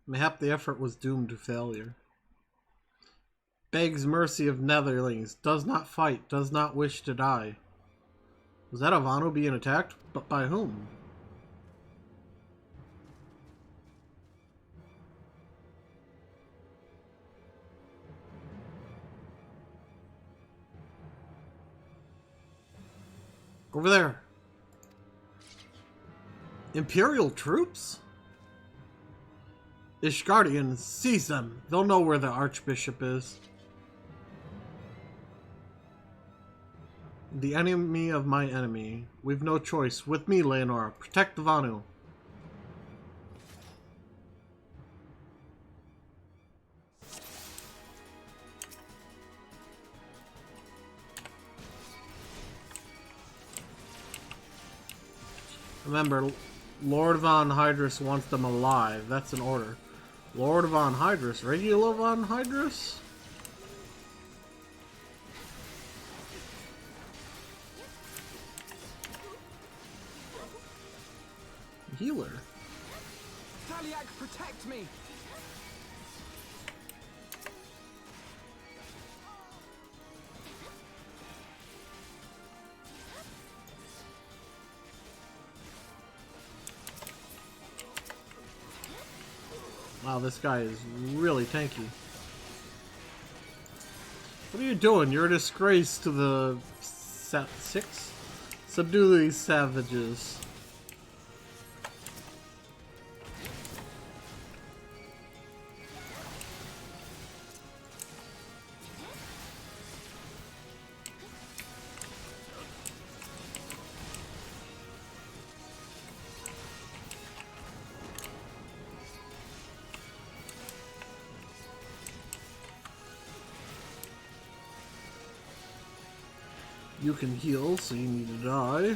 Mayhap the effort was doomed to failure. Begs mercy of Netherlings, does not fight, does not wish to die. Was that a Vanu being attacked? But by whom? Over there. Imperial troops? Ishgardians, seize them. They'll know where the Archbishop is. The enemy of my enemy. We've no choice. With me, Leonora. Protect the Vanu. Remember, Lord Von Hydrus wants them alive. That's an order. Lord Von Hydrus? Regular Von Hydrus? Healer. Taliak, protect me! Wow, this guy is really tanky. What are you doing? You're a disgrace to the six? Subdue these savages. You can heal, so you need to die.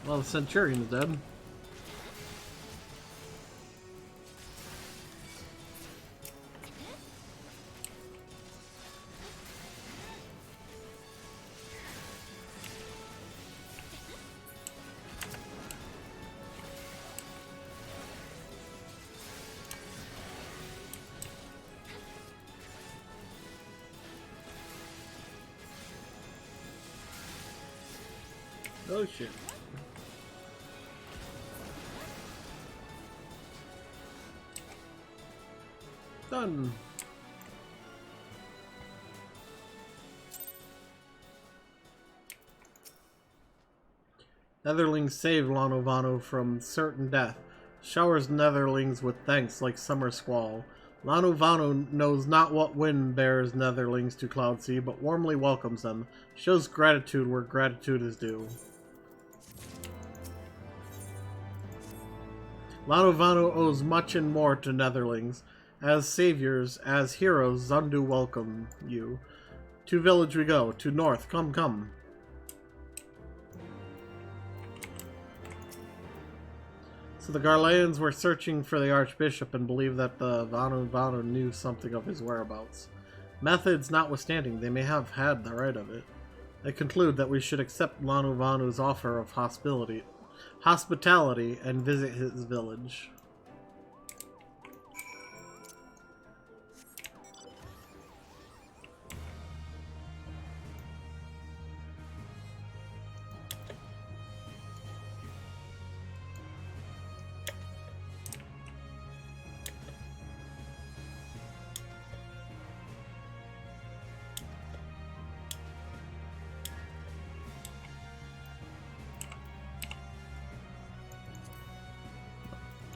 Well, the Centurion's dead. Oh shit. Done. Netherlings save Lanovano from certain death. Showers Netherlings with thanks like summer squall. Lanovano knows not what wind bears Netherlings to Cloudsea, but warmly welcomes them. Shows gratitude where gratitude is due. Lanovano owes much and more to Netherlings. As saviors, as heroes, Zundu welcome you. To village we go, to north, come, come. So the Garleans were searching for the Archbishop and believed that the Vanu knew something of his whereabouts. Methods notwithstanding, they may have had the right of it. They conclude that we should accept Vanu's offer of hospitality and visit his village.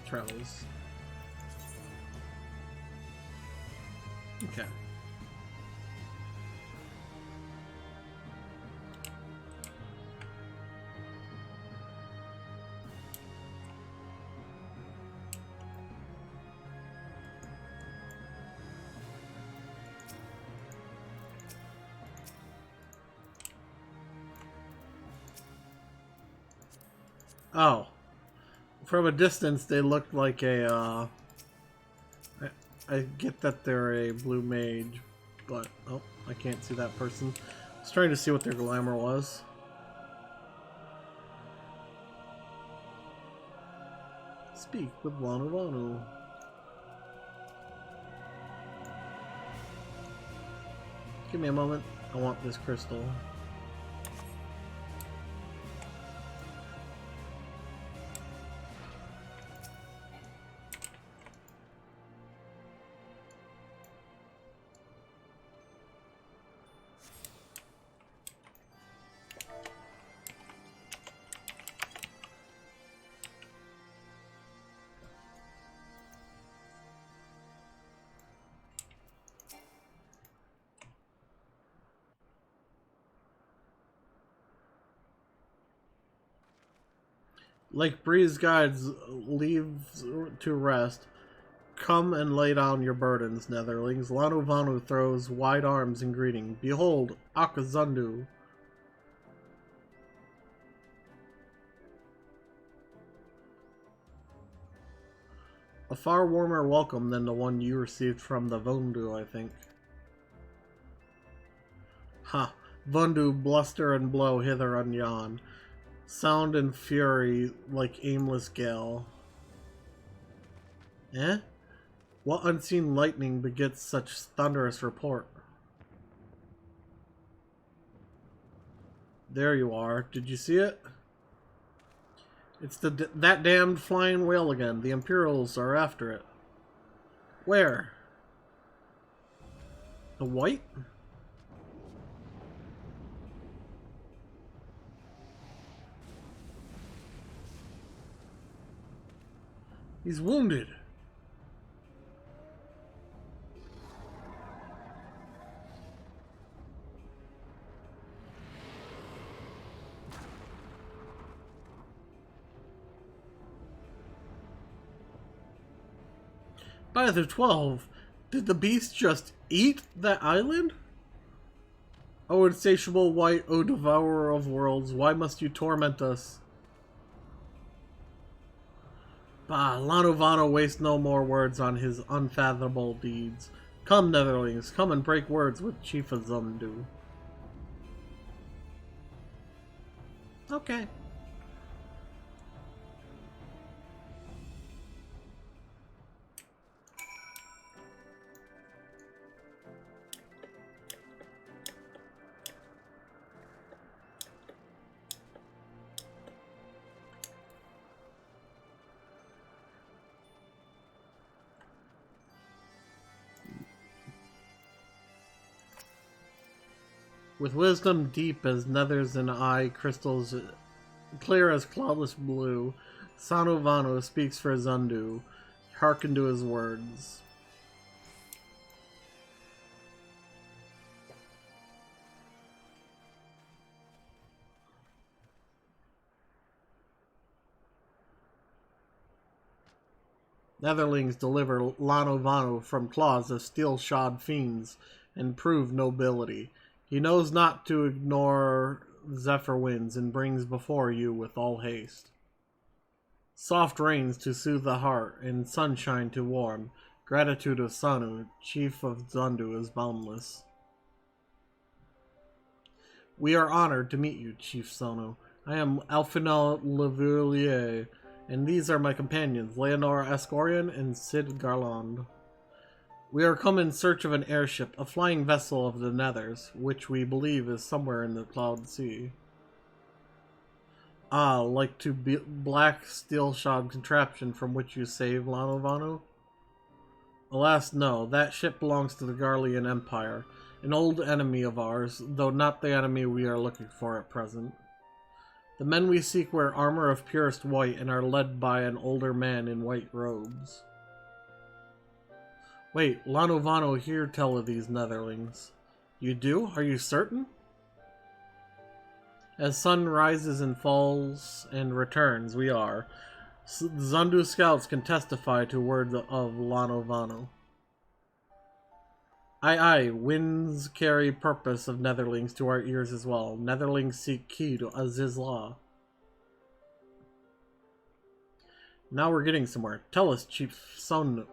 Travels. Okay. Oh. From a distance, they looked like a, I get that they're a blue mage, but, oh, I can't see that person. I was trying to see what their glamour was. Speak with Vanu. Give me a moment. I want this crystal. Like Breeze guides leaves to rest, come and lay down your burdens, netherlings. Lanu Vanu throws wide arms in greeting. Behold, Akazundu. A far warmer welcome than the one you received from the Vundu, I think. Ha! Vundu bluster and blow hither and yon. Sound and fury like aimless gale. Eh? What unseen lightning begets such thunderous report? There you are. Did you see it? It's that damned flying whale again. The Imperials are after it. Where? The white? He's wounded. By the 12, did the beast just eat that island? O insatiable white, O devourer of worlds, why must you torment us? Bah, Lanovano wastes no more words on his unfathomable deeds. Come, netherlings, come and break words with Chief Azundu. Okay. With wisdom deep as nethers and eye crystals, clear as cloudless blue, Sanovano speaks for Zundu. Hearken to his words. Netherlings deliver Lanovano from claws of steel-shod fiends and prove nobility. He knows not to ignore zephyr winds and brings before you with all haste. Soft rains to soothe the heart and sunshine to warm. Gratitude of Sanu, chief of Zundu, is boundless. We are honored to meet you, Chief Sanu. I am Alfinal Leverlier, and these are my companions, Leonora Ascorian and Sid Garland. We are come in search of an airship, a flying vessel of the Nethers, which we believe is somewhere in the Cloud Sea. Ah, like to black steel-shod contraption from which you saved Lanovano? Alas, no. That ship belongs to the Garlean Empire, an old enemy of ours, though not the enemy we are looking for at present. The men we seek wear armor of purest white and are led by an older man in white robes. Wait, Lanovano here tell of these netherlings. You do? Are you certain? As sun rises and falls and returns, we are. Zundu scouts can testify to words of Lanovano. Aye, winds carry purpose of netherlings to our ears as well. Netherlings seek key to Aziz Law. Now we're getting somewhere. Tell us, Chief Son,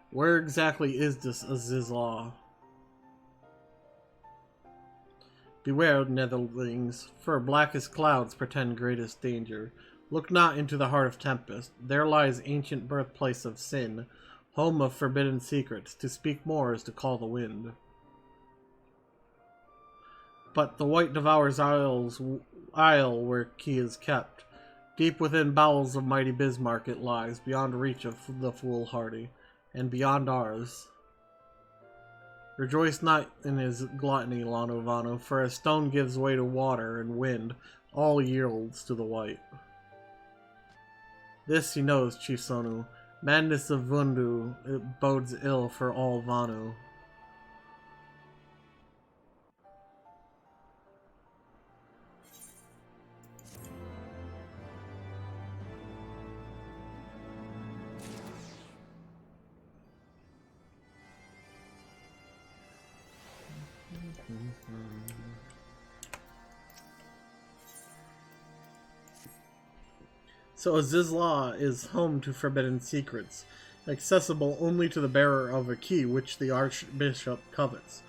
where exactly is this Aziz Law? Beware, netherlings, for blackest clouds pretend greatest danger. Look not into the heart of tempest. There lies ancient birthplace of sin, home of forbidden secrets. To speak more is to call the wind. But the white devours isle where key is kept. Deep within bowels of mighty Bismarck it lies, beyond reach of the foolhardy, and beyond ours. Rejoice not in his gluttony, Lanovano, for as stone gives way to water and wind, all yields to the white. This he knows, Chief Sonu. Madness of Vundu, it bodes ill for all Vanu. So Azizla is home to forbidden secrets, accessible only to the bearer of a key which the Archbishop covets.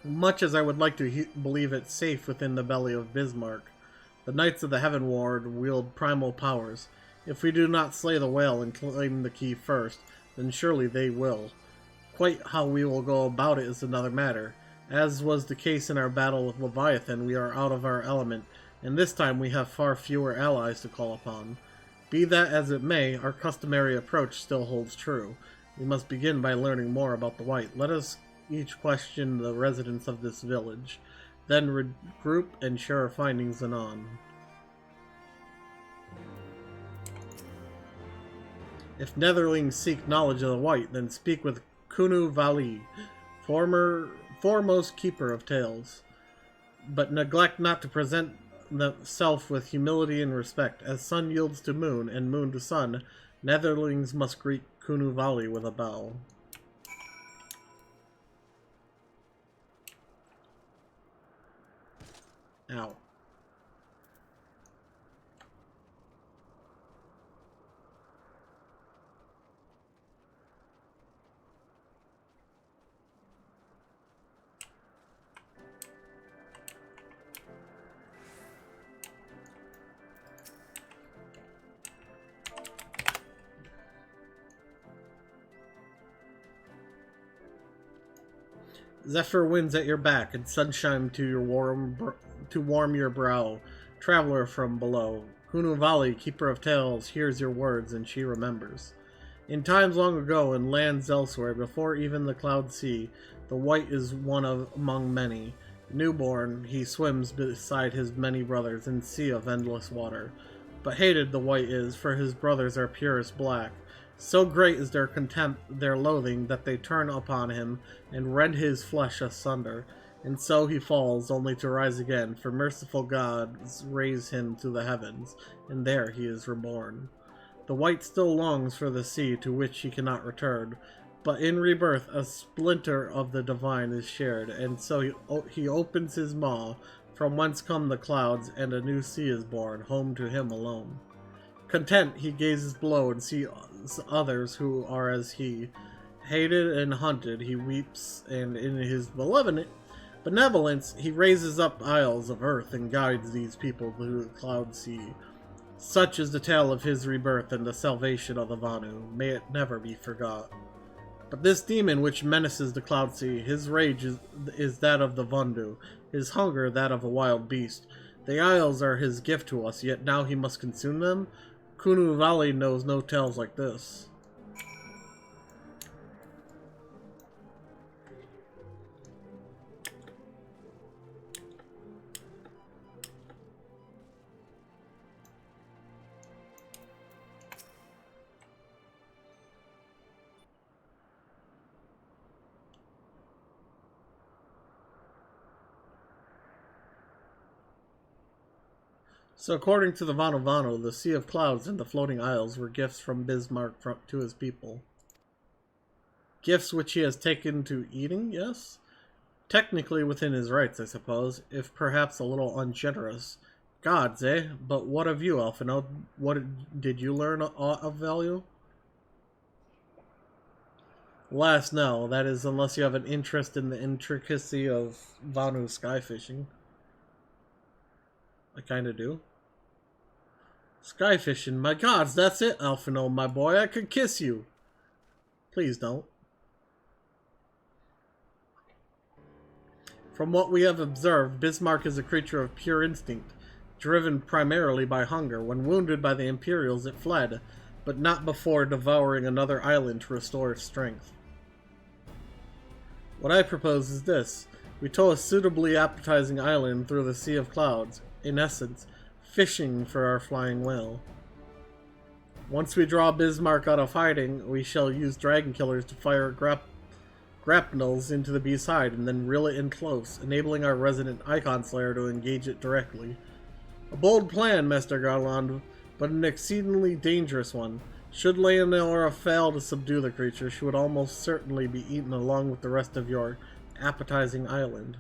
Much as I would like to believe it safe within the belly of Bismarck, the Knights of the Heaven Ward wield primal powers. If we do not slay the whale and claim the key first, then surely they will. Quite how we will go about it is another matter. As was the case in our battle with Leviathan, we are out of our element, and this time we have far fewer allies to call upon. Be that as it may, our customary approach still holds true. We must begin by learning more about the White. Let us each question the residents of this village, then regroup and share our findings anon. If Netherlings seek knowledge of the White, then speak with Kunu Vali, foremost keeper of tales. But neglect not to present self with humility and respect. As sun yields to moon, and moon to sun, Netherlings must greet Kunu Vali with a bow. Ow. Zephyr winds at your back, and sunshine to warm your brow. Traveler from below, Kunu Vali, keeper of tales, hears your words, and she remembers. In times long ago, in lands elsewhere, before even the cloud sea, the White is one among many. Newborn, he swims beside his many brothers in sea of endless water. But hated the White is, for his brothers are purest black. So great is their contempt, their loathing, that they turn upon him and rend his flesh asunder. And so he falls, only to rise again, for merciful gods raise him to the heavens, and there he is reborn. The White still longs for the sea to which he cannot return, but in rebirth a splinter of the divine is shared, and so he opens his maw, from whence come the clouds, and a new sea is born, home to him alone. Content, he gazes below and sees others who are as he. Hated and hunted, he weeps, and in his benevolence, he raises up isles of earth and guides these people to the cloud sea. Such is the tale of his rebirth and the salvation of the Vanu. May it never be forgot. But this demon which menaces the cloud sea, his rage is that of the Vundu, his hunger that of a wild beast. The isles are his gift to us, yet now he must consume them? Kunu Vali knows no tales like this. So according to the Vanu, the Sea of Clouds and the Floating Isles were gifts from Bismarck to his people. Gifts which he has taken to eating, yes? Technically within his rights, I suppose, if perhaps a little ungenerous. Gods, eh? But what of you, Alphino? What did you learn of value? Alas, no. That is, unless you have an interest in the intricacy of Vanu sky fishing. I kinda do. Sky fishing, my gods, that's it, Alphino, my boy. I could kiss you. Please don't. From what we have observed, Bismarck is a creature of pure instinct, driven primarily by hunger. When wounded by the Imperials, it fled, but not before devouring another island to restore its strength. What I propose is this. We tow a suitably appetizing island through the Sea of Clouds, in essence, fishing for our flying whale. Once we draw Bismarck out of hiding, we shall use dragon killers to fire grapnels into the beast's hide and then reel it in close, enabling our resident Icon Slayer to engage it directly. A bold plan, Master Garland, but an exceedingly dangerous one. Should Leonora fail to subdue the creature, she would almost certainly be eaten along with the rest of your appetizing island.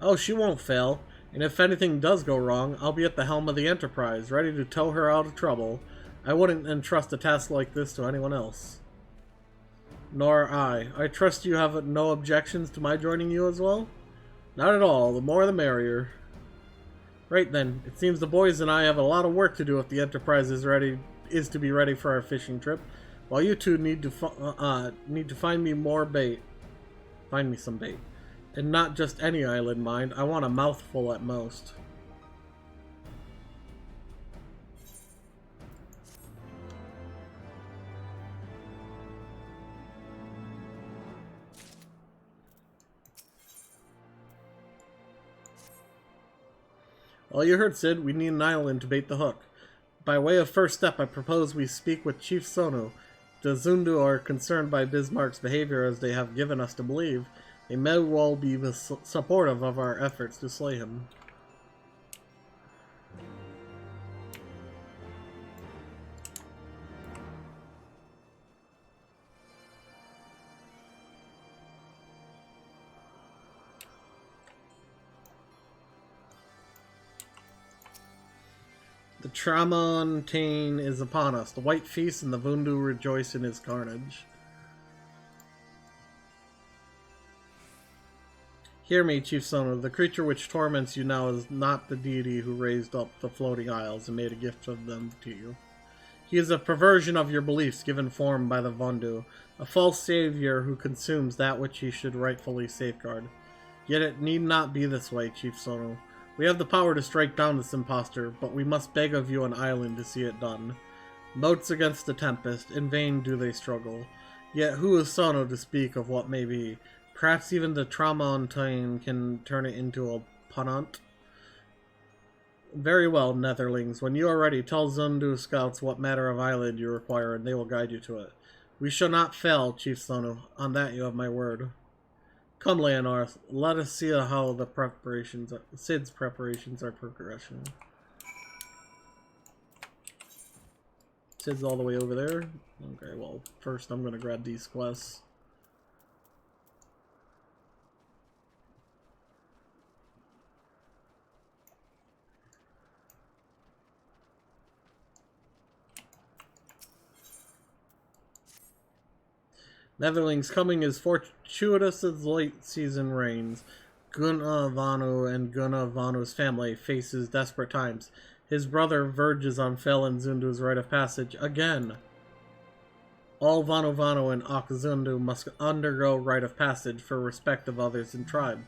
Oh, she won't fail. And if anything does go wrong, I'll be at the helm of the Enterprise, ready to tow her out of trouble. I wouldn't entrust a task like this to anyone else. Nor I. I trust you have no objections to my joining you as well? Not at all. The more the merrier. Right then. It seems the boys and I have a lot of work to do if the Enterprise is to be ready for our fishing trip, while you two need to find me more bait. Find me some bait. And not just any island, mind. I want a mouthful at most. Well, you heard, Sid. We need an island to bait the hook. By way of first step, I propose we speak with Chief Sonu. The Zundu are concerned by Bismarck's behavior, as they have given us to believe. They may well be supportive of our efforts to slay him. The Tramontane is upon us. The White feast and the Vundu rejoice in his carnage. Hear me, Chief Sonu. The creature which torments you now is not the deity who raised up the floating isles and made a gift of them to you. He is a perversion of your beliefs given form by the Vundu, a false savior who consumes that which he should rightfully safeguard. Yet it need not be this way, Chief Sonu. We have the power to strike down this impostor, but we must beg of you an island to see it done. Moats against the tempest, in vain do they struggle. Yet who is Sonu to speak of what may be? Perhaps even the Tramontane can turn it into a punant? Very well, Netherlings. When you are ready, tell Zundu scouts what matter of island you require, and they will guide you to it. We shall not fail, Chief Sonu. On that you have my word. Come, Leonarth, let us see how the Sid's preparations are progressing. Sid's all the way over there. Okay, well, first I'm going to grab these quests. Netherlings coming is fortuitous as late season rains. Gunna Vanu and Gunna Vanu's family faces desperate times. His brother verges on Fel Zundu's rite of passage again. All Vanu Vanu and Akzundu must undergo rite of passage for respect of others in tribe.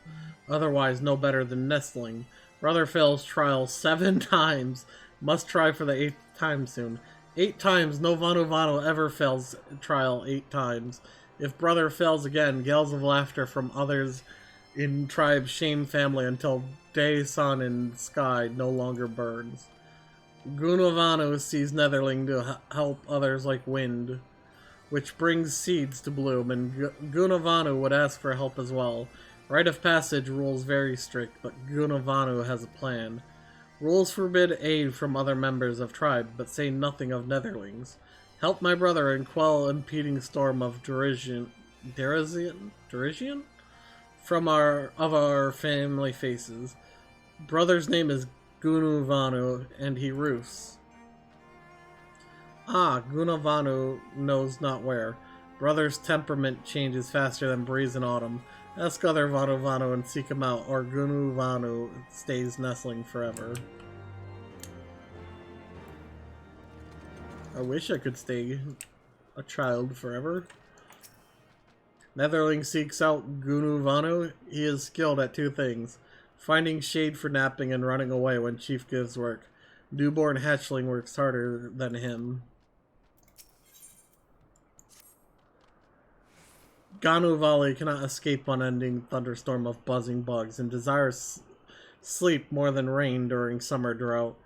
Otherwise no better than nestling. Brother fails trial 7 times. Must try for the 8th time soon. 8 times, no Vanu Vanu ever fails trial 8 times. If brother fails again, gales of laughter from others in tribe shame family until day, sun, and sky no longer burns. Gunavanu sees Netherling to help others like wind, which brings seeds to bloom, and Gunavanu would ask for help as well. Rite of passage rules very strict, but Gunavanu has a plan. Rules forbid aid from other members of tribe, but say nothing of Netherlings. Help my brother and quell impeding storm of derision from our family faces. Brother's name is Gunavanu, and he roofs. Ah, Gunavanu knows not where. Brother's temperament changes faster than breeze in autumn. Ask other Vanu Vanu and seek him out, or Gunavanu stays nestling forever. I wish I could stay a child forever. Netherling seeks out Gunavanu. He is skilled at 2 things. Finding shade for napping and running away when Chief gives work. Newborn hatchling works harder than him. Ganu Valley cannot escape unending thunderstorm of buzzing bugs and desires sleep more than rain during summer drought.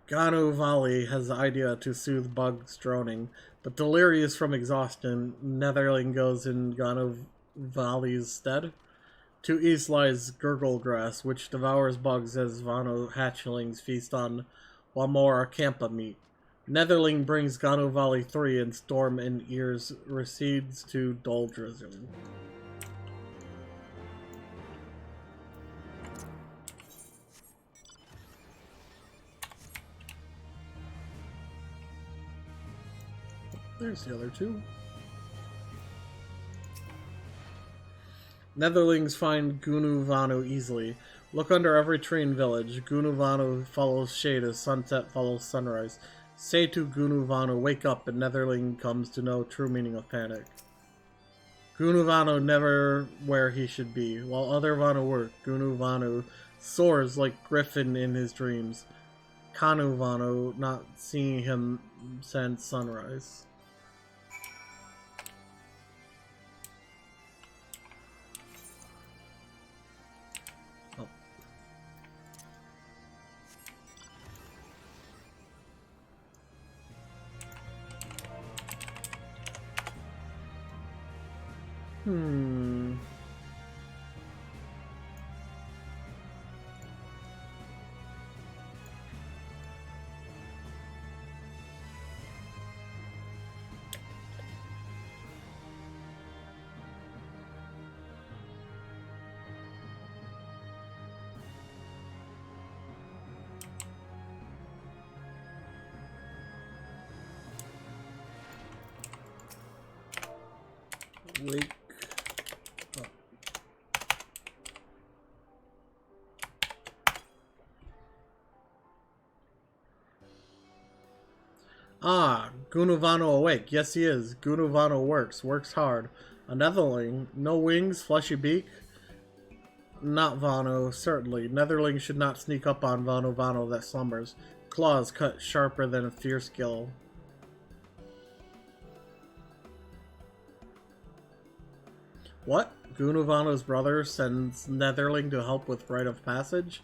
Ganu Valley has the idea to soothe bugs droning, but delirious from exhaustion, Netherling goes in Ganu Valley's stead. To east lies Gurgle Grass, which devours bugs as Vanu hatchlings feast on Wamora Kampa meat. Netherling brings Ganu Valley 3 and storm in ears recedes to dull drizzle. There's the other two. Netherlings find Gunu Vanu easily. Look under every tree in village. Gunu Vanu follows shade as sunset follows sunrise. Say to Gunu Vanu, wake up, and Netherling comes to know true meaning of panic. Gunu Vanu never where he should be. While other Vanu work, Gunu Vanu soars like Griffin in his dreams. Kanu Vanu not seeing him since sunrise. Wake up. Ah, Gunu Vanu awake. Yes, he is. Gunu Vanu works hard. A Netherling, no wings, fleshy beak. Not Vanu, certainly. Netherling should not sneak up on Vanu that slumbers. Claws cut sharper than a fierce gill. What? Gunu Vanu's brother sends Netherling to help with rite of passage?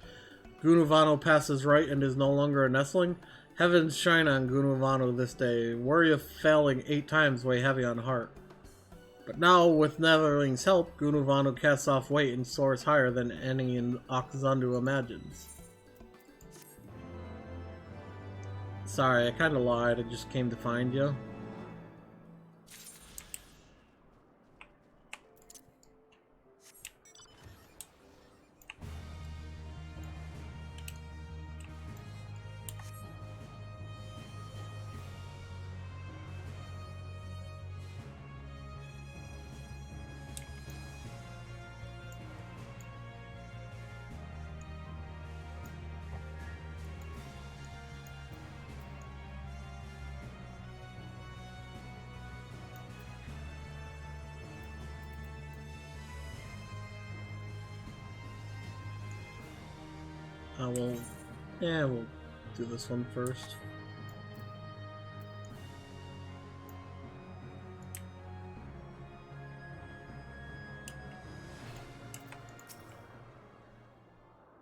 Gunu Vanu passes right and is no longer a nestling? Heavens shine on Gunu Vanu this day. Worry of failing 8 times weigh heavy on heart. But now, with Netherling's help, Gunu Vanu casts off weight and soars higher than any in Oxzundu imagines. Sorry, I kinda lied. I just came to find you. We'll do this one first.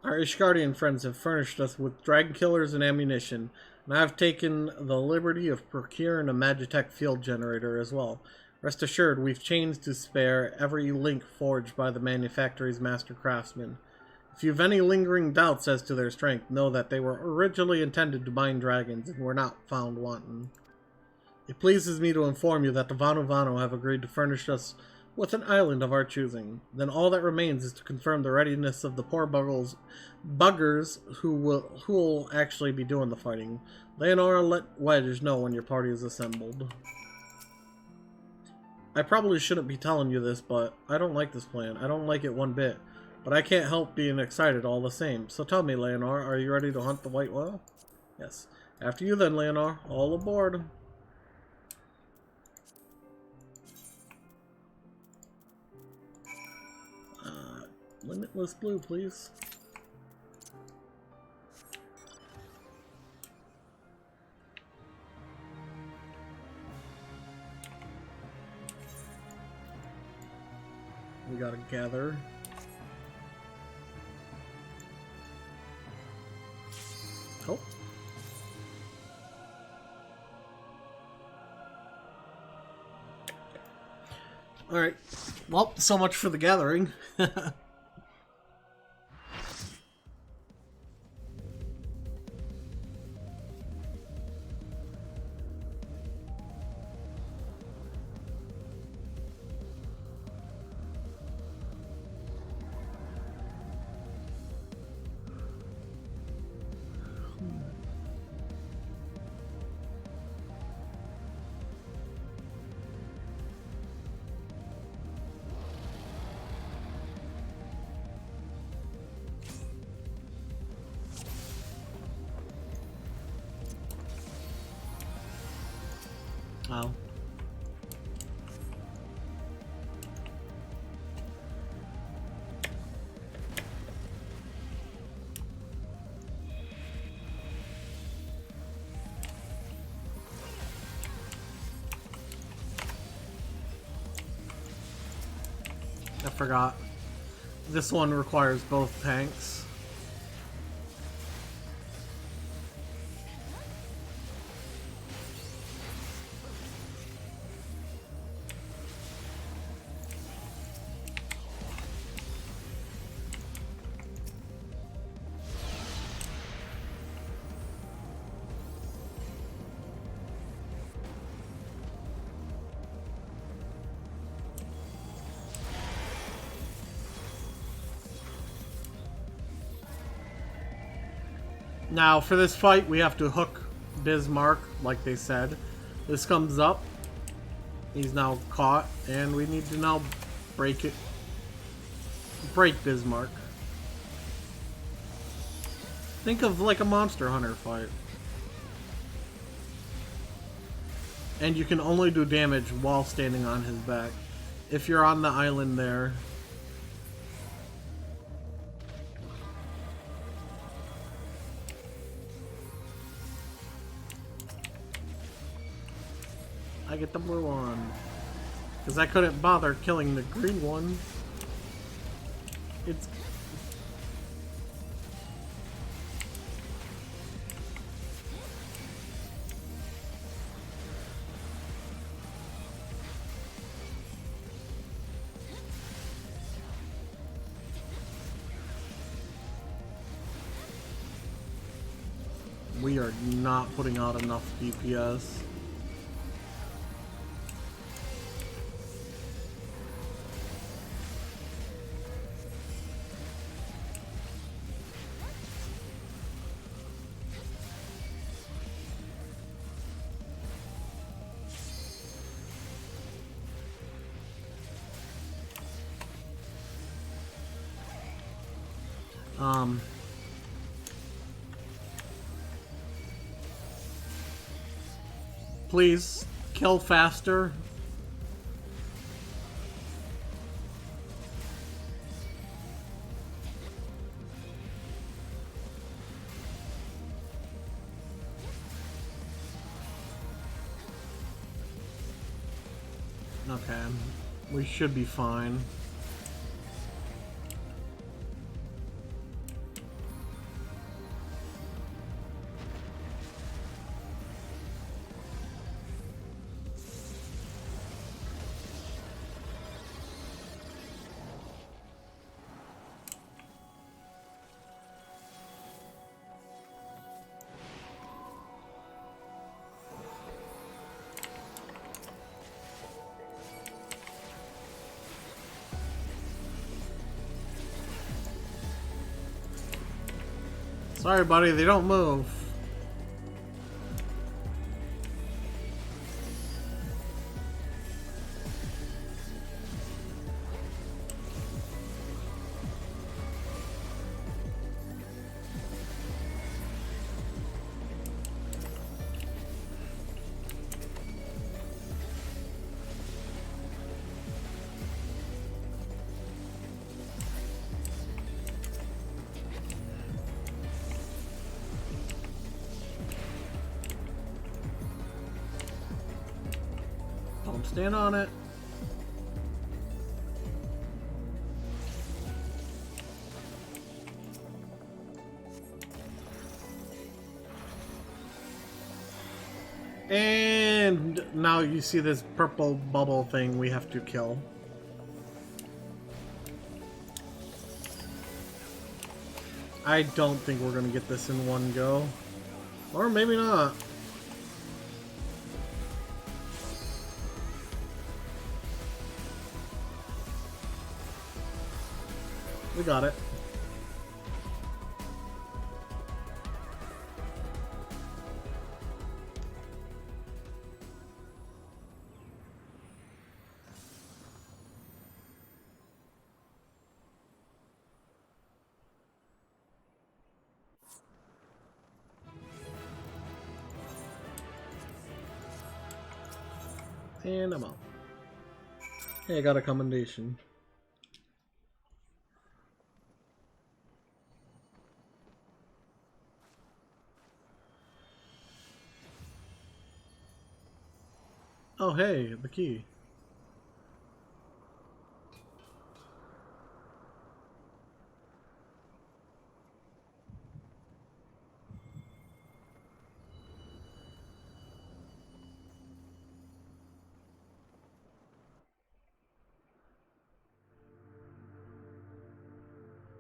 Our Ishgardian friends have furnished us with dragon killers and ammunition, and I have taken the liberty of procuring a Magitech field generator as well. Rest assured, we've chains to spare, every link forged by the manufactory's master craftsmen. If you've any lingering doubts as to their strength, know that they were originally intended to bind dragons and were not found wanton. It pleases me to inform you that the Vanu have agreed to furnish us with an island of our choosing. Then all that remains is to confirm the readiness of the poor buggers who will actually be doing the fighting. Leonora, let Wedge know when your party is assembled. I probably shouldn't be telling you this, but I don't like this plan. I don't like it one bit. But I can't help being excited all the same. So tell me, Leonor, are you ready to hunt the white whale? Yes. After you then, Leonor. All aboard. Limitless blue, please. We gotta gather. Oh. Alright. Well, so much for the gathering. Oh. I forgot. This one requires both tanks. Now, for this fight, we have to hook Bismarck, like they said. This comes up. He's now caught, and we need to now break it. Break Bismarck. Think of like a Monster Hunter fight. And you can only do damage while standing on his back. If you're on the island there. I get the blue one. Because I couldn't bother killing the green one. It's... We are not putting out enough DPS. Please, kill faster. Okay, we should be fine. Sorry, buddy, they don't move. Don't stand on it. And now you see this purple bubble thing we have to kill. I don't think we're gonna get this in one go. Or maybe not. We got it. And I'm out. Hey, I got a commendation. Oh, hey, the key.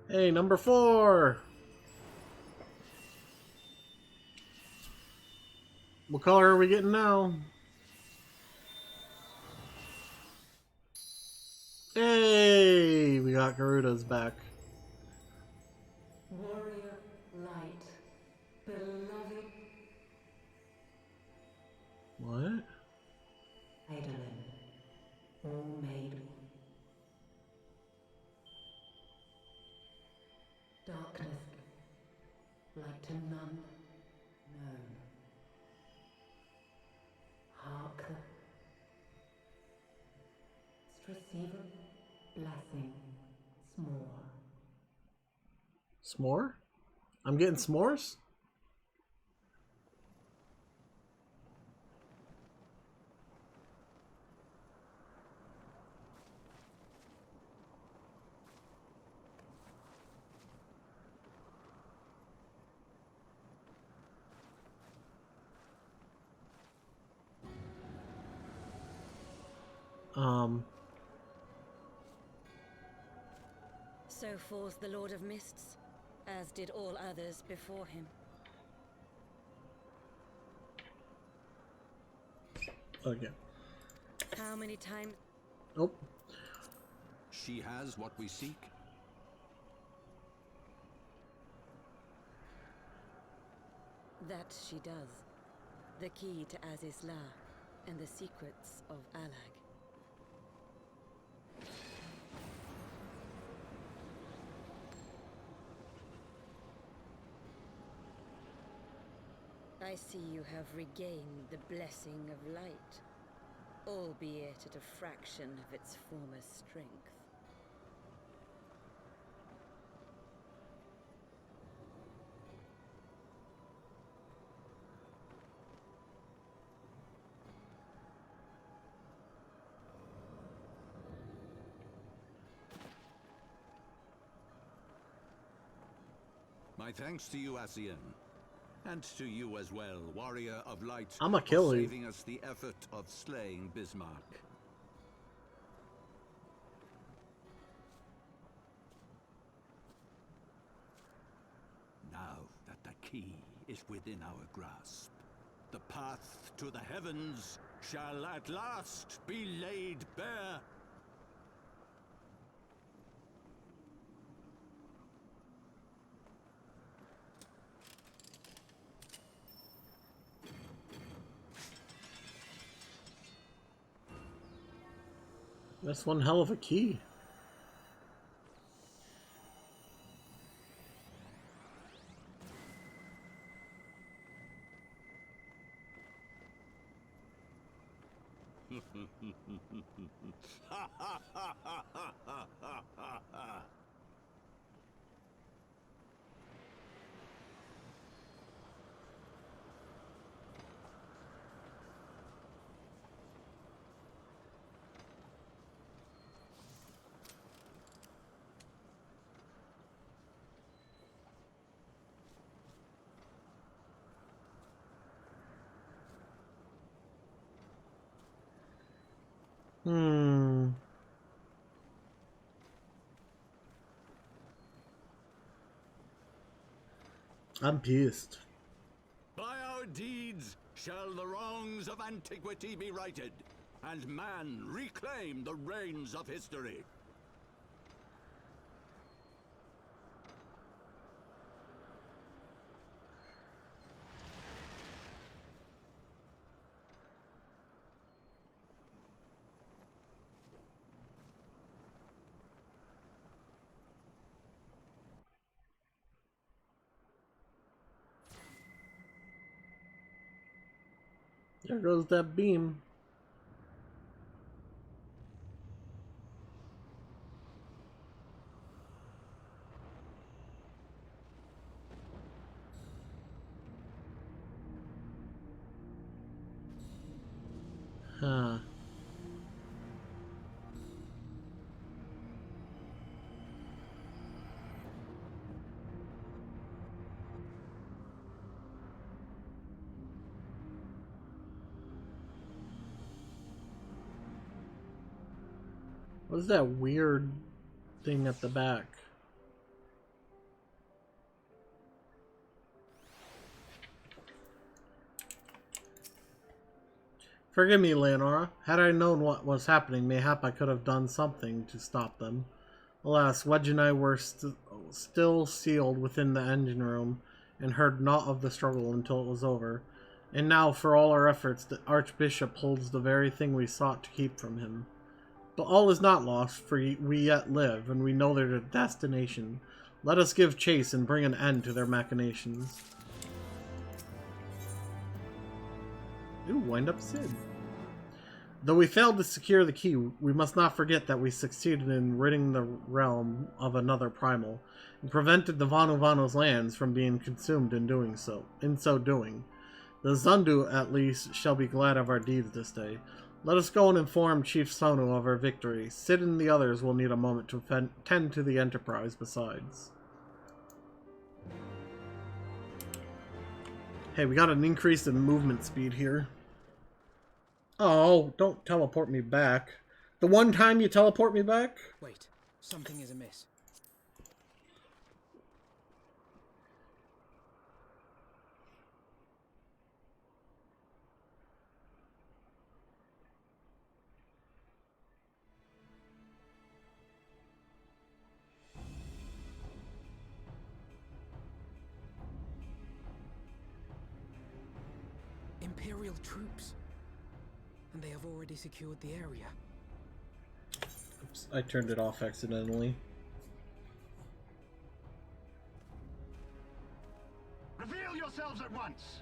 Hey, number 4! What color are we getting now? Hey! We got Garuda's back. Warrior light, beloved What? Eidolon, all made darkness like to none known. Hark the receiver blessing s'more. S'more? I'm getting s'mores? So falls the Lord of Mists, as did all others before him. Okay. How many times? Oh. She has what we seek. That she does. The key to Aziz La and the secrets of Alag. I see you have regained the blessing of light, albeit at a fraction of its former strength. My thanks to you, Asian. And to you as well, Warrior of Light, I'ma for kill you. saving us the effort of slaying Bismarck. Now that the key is within our grasp, the path to the heavens shall at last be laid bare. That's one hell of a key. I'm pissed. By our deeds shall the wrongs of antiquity be righted, and man reclaim the reins of history. There goes that beam. Huh. What is that weird thing at the back? Forgive me, Leonora. Had I known what was happening, mayhap I could have done something to stop them. Alas, Wedge and I were still sealed within the engine room, and heard naught of the struggle until it was over. And now, for all our efforts, the Archbishop holds the very thing we sought to keep from him. But all is not lost, for we yet live, and we know their destination. Let us give chase and bring an end to their machinations. Ooh, wind up Sid. Though we failed to secure the key, we must not forget that we succeeded in ridding the realm of another primal, and prevented the Vanu Vanu's lands from being consumed in doing so. In so doing, the Zundu, at least, shall be glad of our deeds this day. Let us go and inform Chief Sonu of our victory. Sid and the others will need a moment to tend to the Enterprise besides. Hey, we got an increase in movement speed here. Oh, don't teleport me back. The one time you teleport me back? Wait, something is amiss. Imperial troops. And they have already secured the area. Oops, I turned it off accidentally. Reveal yourselves at once!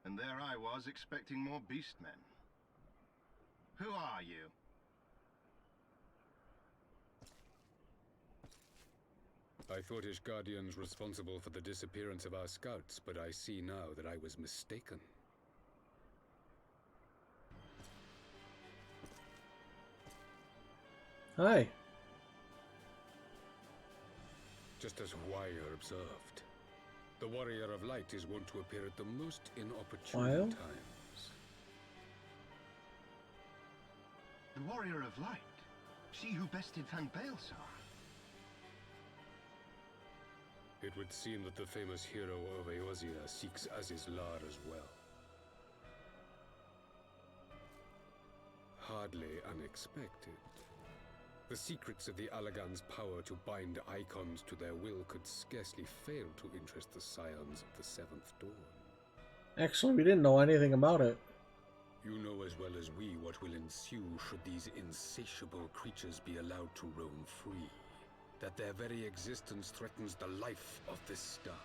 And there I was, expecting more beastmen. Who are you? I thought Ishgardians responsible for the disappearance of our scouts, but I see now that I was mistaken. Hi. Just as Wire observed, the Warrior of Light is wont to appear at the most inopportune times. The Warrior of Light? She who bested Van Baelsar? It would seem that the famous hero of Eorzea seeks Azizlar as well. Hardly unexpected. The secrets of the Allagan's power to bind icons to their will could scarcely fail to interest the scions of the Seventh Dawn. Actually, we didn't know anything about it. You know as well as we what will ensue should these insatiable creatures be allowed to roam free. That their very existence threatens the life of this star.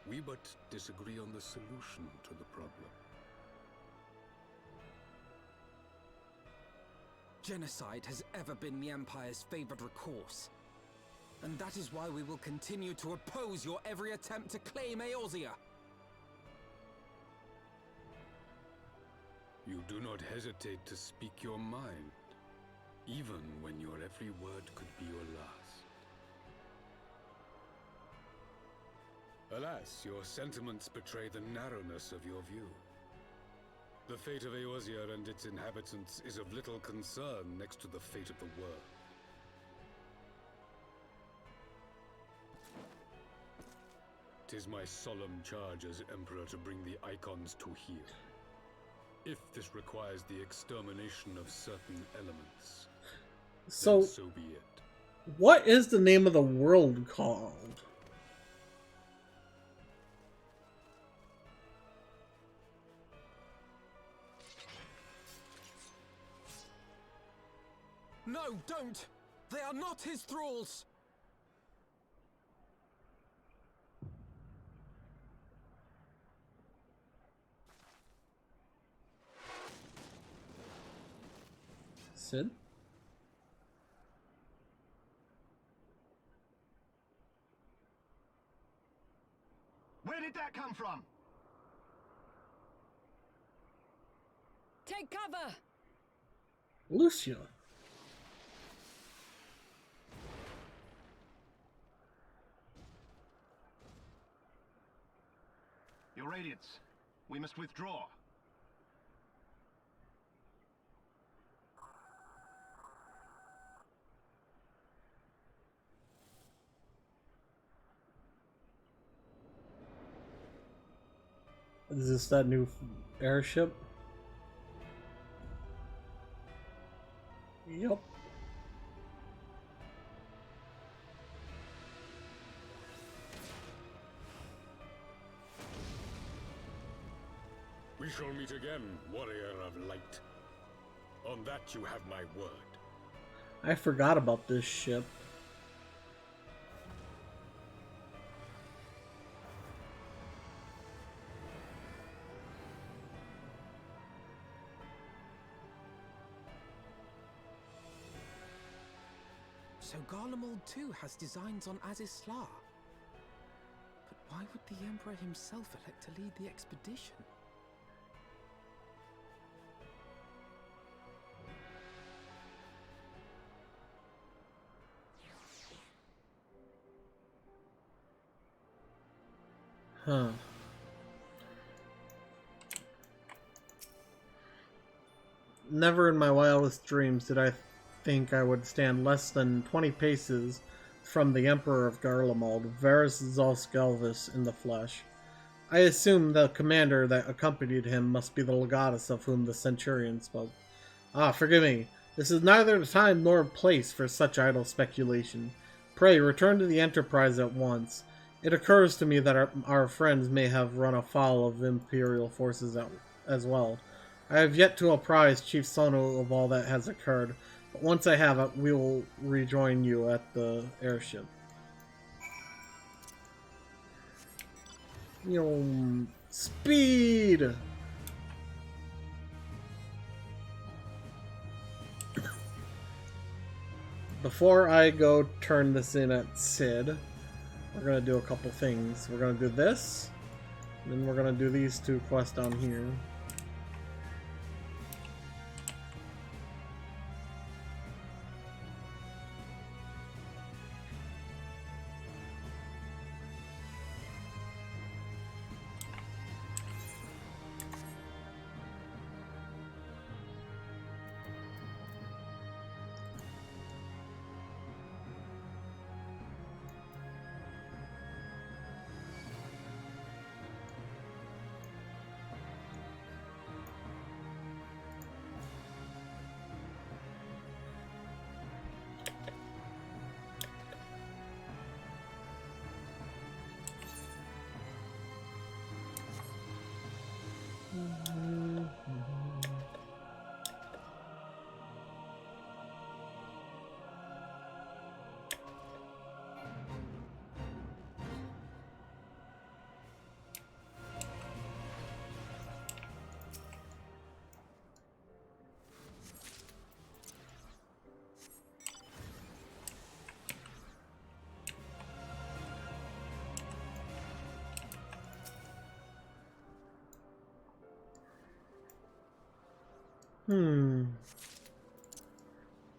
We but disagree on the solution to the problem. Genocide has ever been the Empire's favored recourse. And that is why we will continue to oppose your every attempt to claim Eorzea. You do not hesitate to speak your mind, even when your every word could be your last. Alas, your sentiments betray the narrowness of your view. The fate of Eorzea and its inhabitants is of little concern next to the fate of the world. Tis my solemn charge as Emperor to bring the icons to heel. If this requires the extermination of certain elements, so be it. What is the name of the world called? No, don't! They are not his thralls! Sid? Where did that come from? Take cover! Lucia. Your Radiance, we must withdraw. Is this that new airship? Yep. We shall meet again, warrior of light. On that you have my word. I forgot about this ship. So Garlemald too has designs on Azisla. But why would the Emperor himself elect to lead the expedition? Huh. Never in my wildest dreams did I think I would stand less than 20 paces from the Emperor of Garlemald, Varus Zalsgalvis in the flesh. I assume the commander that accompanied him must be the legatus of whom the centurion spoke. Ah, forgive me. This is neither the time nor place for such idle speculation. Pray, return to the Enterprise at once. It occurs to me that our friends may have run afoul of Imperial forces as well. I have yet to apprise Chief Sono of all that has occurred, but once I have it, we will rejoin you at the airship. Speed! Before I go turn this in at Sid, we're going to do a couple things. We're going to do this, and then we're going to do these two quests down here.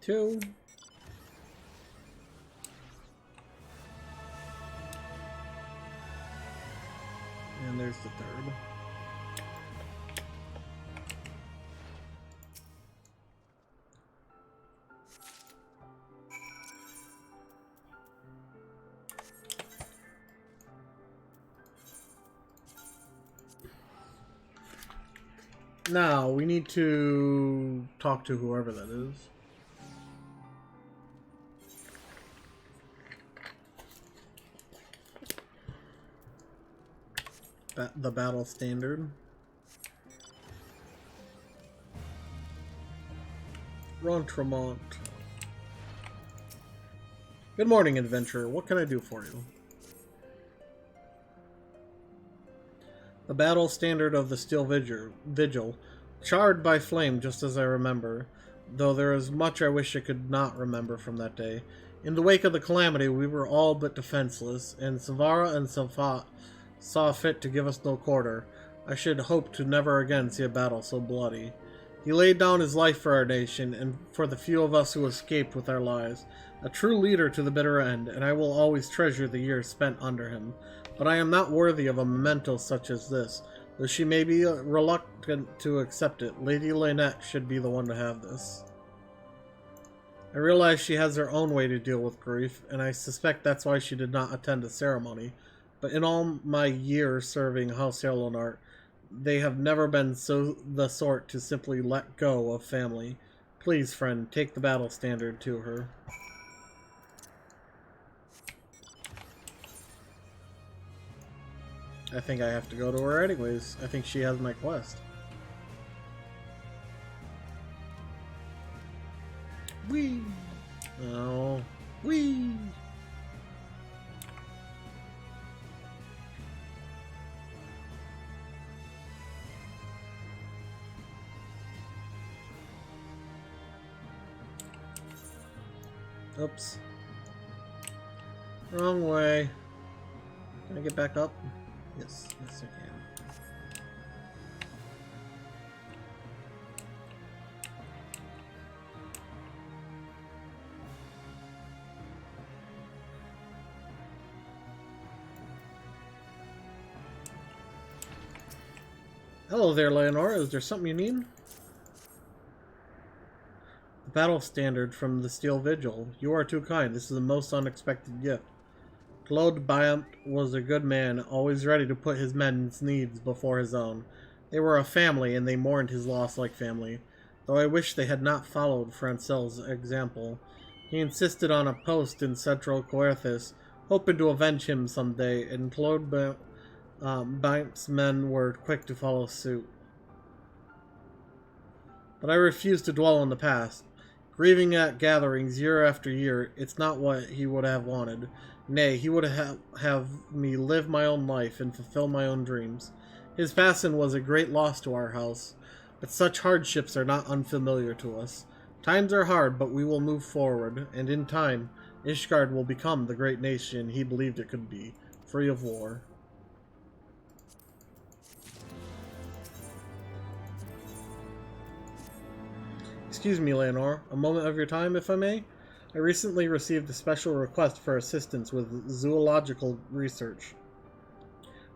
Two. And there's the third. Now, we need to talk to whoever that is. The battle standard. Rentremont. Good morning, adventurer. What can I do for you? The battle standard of the Steel Vigil. Charred by flame, just as I remember. though there is much I wish I could not remember from that day. In the wake of the calamity, we were all but defenseless, and Savara and Safat saw fit to give us no quarter. I should hope to never again see a battle so bloody. He laid down his life for our nation, and for the few of us who escaped with our lives. A true leader to the bitter end, and I will always treasure the years spent under him. But I am not worthy of a memento such as this. Though she may be reluctant to accept it, Lady Lynette should be the one to have this. I realize she has her own way to deal with grief, and I suspect that's why she did not attend the ceremony. But in all my years serving House Erlenart, they have never been the sort to simply let go of family. Please, friend, take the battle standard to her. I think I have to go to her anyways. I think she has my quest. Whee! Oh, whee! Oops. Wrong way. Can I get back up? Yes, yes I can. Hello there, Leonora. Is there something you need? The battle standard from the Steel Vigil. You are too kind. This is the most unexpected gift. Claude Bryant was a good man, always ready to put his men's needs before his own. They were a family, and they mourned his loss like family, though I wish they had not followed Francel's example. He insisted on a post in Central Coerthis, hoping to avenge him someday, and Claude Bryant's men were quick to follow suit. But I refused to dwell on the past. Grieving at gatherings year after year, it's not what he would have wanted. Nay, he would have me live my own life and fulfill my own dreams. His passing was a great loss to our house, but such hardships are not unfamiliar to us. Times are hard, but we will move forward, and in time, Ishgard will become the great nation he believed it could be, free of war. Excuse me, Leonore, a moment of your time, if I may? I recently received a special request for assistance with zoological research,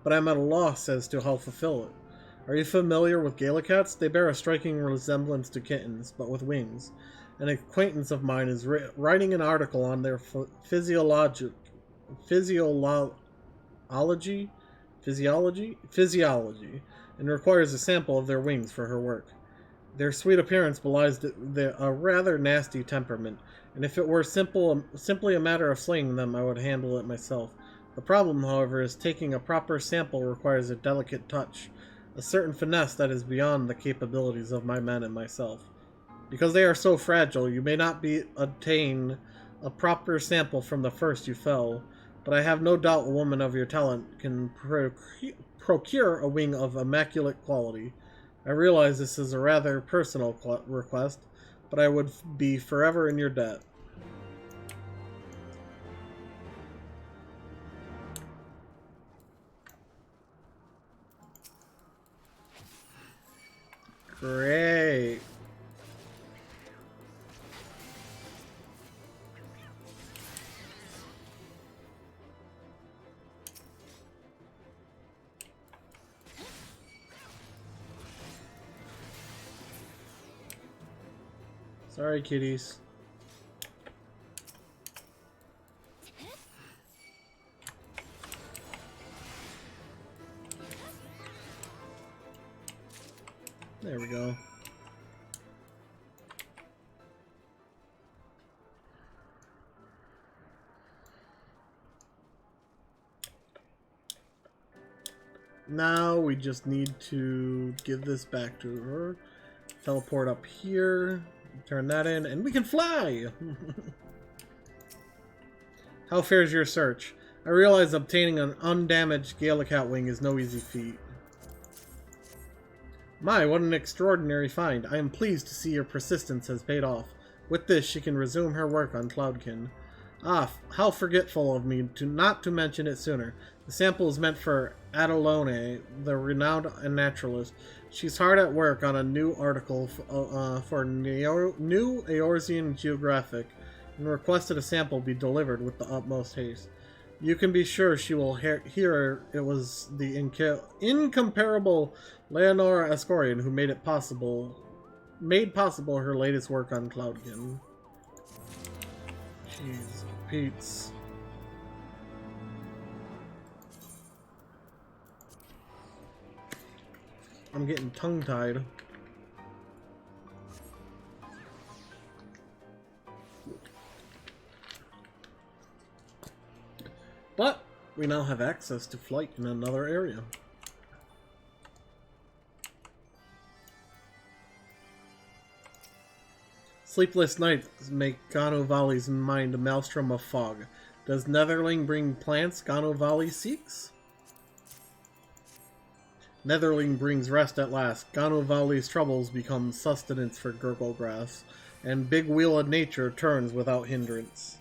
but I'm at a loss as to how to fulfill it. Are you familiar with Gallicats? They bear a striking resemblance to kittens, but with wings. An acquaintance of mine is writing an article on their physiology, and requires a sample of their wings for her work. Their sweet appearance belies a rather nasty temperament, and if it were simply a matter of slaying them, I would handle it myself. The problem, however, is taking a proper sample requires a delicate touch, a certain finesse that is beyond the capabilities of my men and myself. Because they are so fragile, you may not obtain a proper sample from the first you fell, but I have no doubt a woman of your talent can procure a wing of immaculate quality. I realize this is a rather personal request, but I would be forever in your debt. Great. Sorry, kitties. There we go. Now we just need to give this back to her. Teleport up here. Turn that in, and we can fly! How fares your search? I realize obtaining an undamaged Gallicat wing is no easy feat. My, what an extraordinary find. I am pleased to see your persistence has paid off. With this, she can resume her work on Cloudkin. Ah, how forgetful of me not to mention it sooner. The sample is meant for Adelone, the renowned naturalist. She's hard at work on a new article for New Eorzean Geographic, and requested a sample be delivered with the utmost haste. You can be sure she will hear it was the incomparable Leonora Ascorian who made possible her latest work on Cloudkin. Jeez, Pete's. I'm getting tongue-tied. But we now have access to flight in another area. Sleepless nights make Ganovali's mind a maelstrom of fog. Does Netherling bring plants Ganovali seeks? Netherling brings rest at last. Ganovali's troubles become sustenance for Gurglegrass, and big wheel of nature turns without hindrance.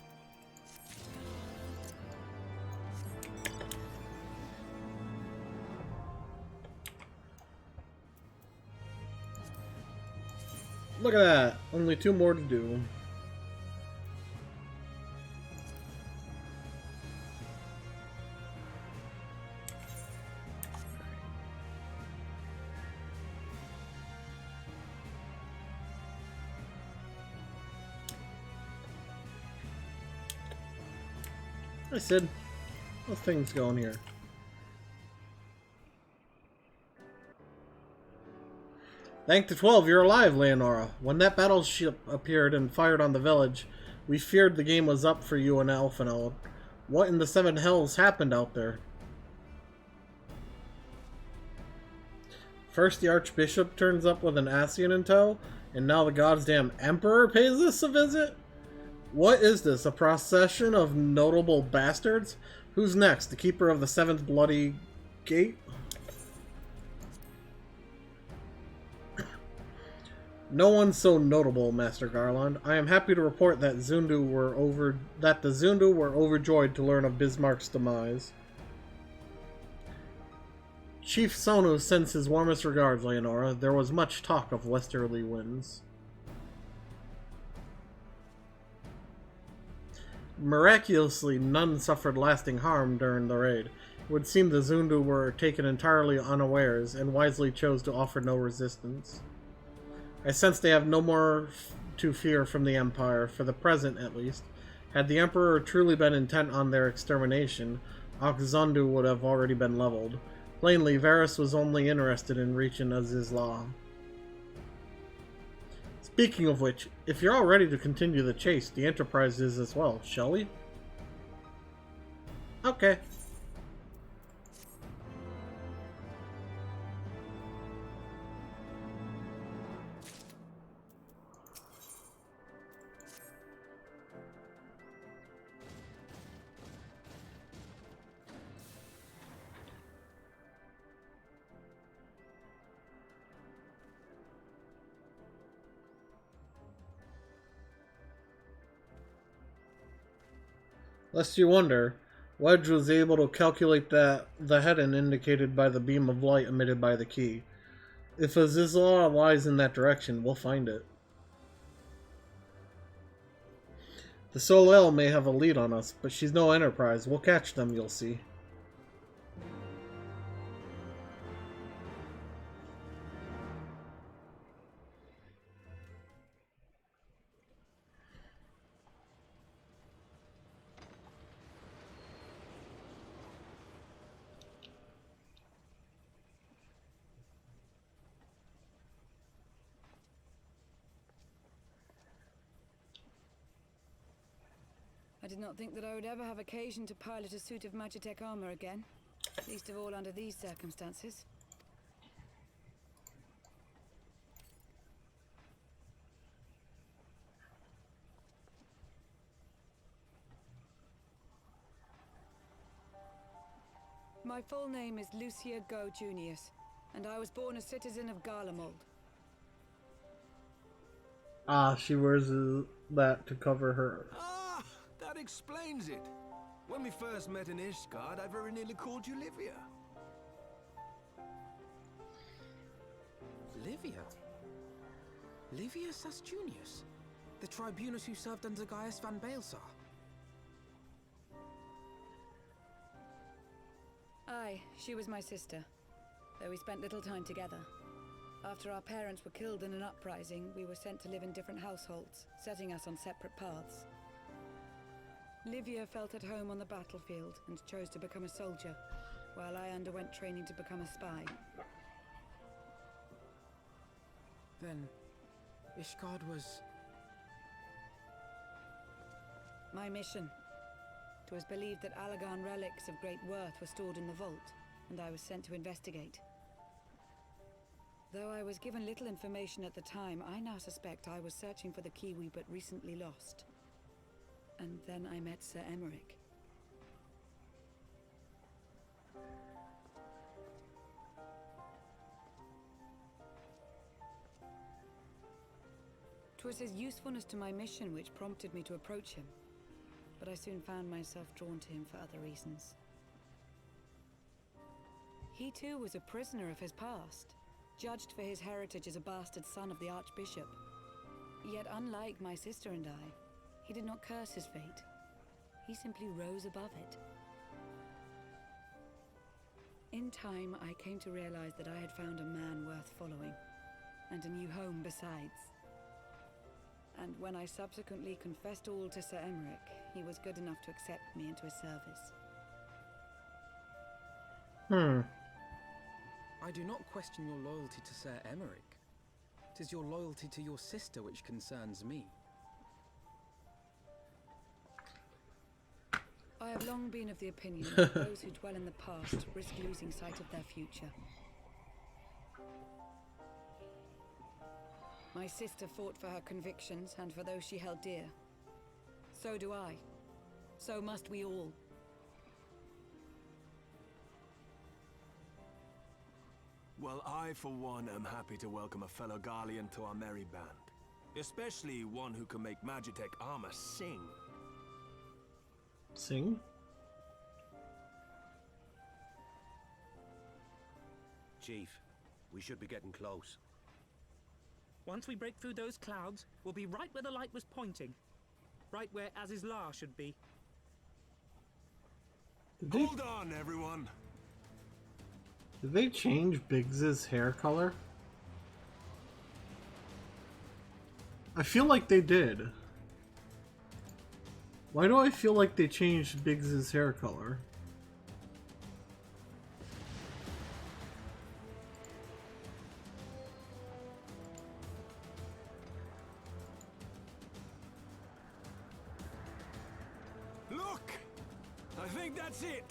Look at that! Only 2 more to do. Hi Sid. How's things going here? Thank the 12, you're alive, Leonora. When that battleship appeared and fired on the village, we feared the game was up for you and Elfinode. What in the 7 hells happened out there? First the Archbishop turns up with an Ascian in tow, and now the goddamn Emperor pays us a visit? What is this, a procession of notable bastards? Who's next, the Keeper of the 7th Bloody Gate? No one so notable, Master Garland. I am happy to report that the Zundu were overjoyed to learn of Bismarck's demise. Chief Sonu sends his warmest regards, Leonora. There was much talk of westerly winds. Miraculously, none suffered lasting harm during the raid. It would seem the Zundu were taken entirely unawares, and wisely chose to offer no resistance. I sense they have no more to fear from the Empire, for the present at least. Had the Emperor truly been intent on their extermination, Oxzundu would have already been leveled. Plainly, Varys was only interested in reaching Azizla. Speaking of which, if you're all ready to continue the chase, the Enterprise is as well, shall we? Okay. Lest you wonder, Wedge was able to calculate the heading indicated by the beam of light emitted by the key. If Azizla lies in that direction, we'll find it. The Solel may have a lead on us, but she's no Enterprise. We'll catch them, you'll see. I did not think that I would ever have occasion to pilot a suit of Magitech armor again, least of all under these circumstances. My full name is Lucia Go Junius. and I was born a citizen of Garlemald. Ah, she wears that to cover her. Ah, that explains it. When we first met in Ishgard, I very nearly called you Livia. Livia? Livia Sastunius? The tribunus who served under Gaius van Baelsar? Aye, she was my sister, though we spent little time together. After our parents were killed in an uprising, we were sent to live in different households, setting us on separate paths. Livia felt at home on the battlefield and chose to become a soldier, while I underwent training to become a spy. Then, Ishgard was... my mission. It was believed that Allagan relics of great worth were stored in the vault, and I was sent to investigate. Though I was given little information at the time, I now suspect I was searching for the key we but recently lost. And then I met Sir Emeric. 'Twas his usefulness to my mission which prompted me to approach him, but I soon found myself drawn to him for other reasons. He too was a prisoner of his past, judged for his heritage as a bastard son of the Archbishop. Yet unlike my sister and I, he did not curse his fate. He simply rose above it. In time, I came to realize that I had found a man worth following, and a new home besides. And when I subsequently confessed all to Sir Emeric, he was good enough to accept me into his service. I do not question your loyalty to Sir Emeric. 'Tis your loyalty to your sister which concerns me. I have long been of the opinion that those who dwell in the past risk losing sight of their future. My sister fought for her convictions and for those she held dear. So do I. So must we all. Well, I, for one, am happy to welcome a fellow Garlean to our merry band. Especially one who can make Magitech armor sing. Sing? Chief, we should be getting close. Once we break through those clouds, we'll be right where the light was pointing. Right where Azizlar should be. Hold on, everyone! Did they change Biggs's hair color? I feel like they did. Why do I feel like they changed Biggs's hair color? Look! I think that's it!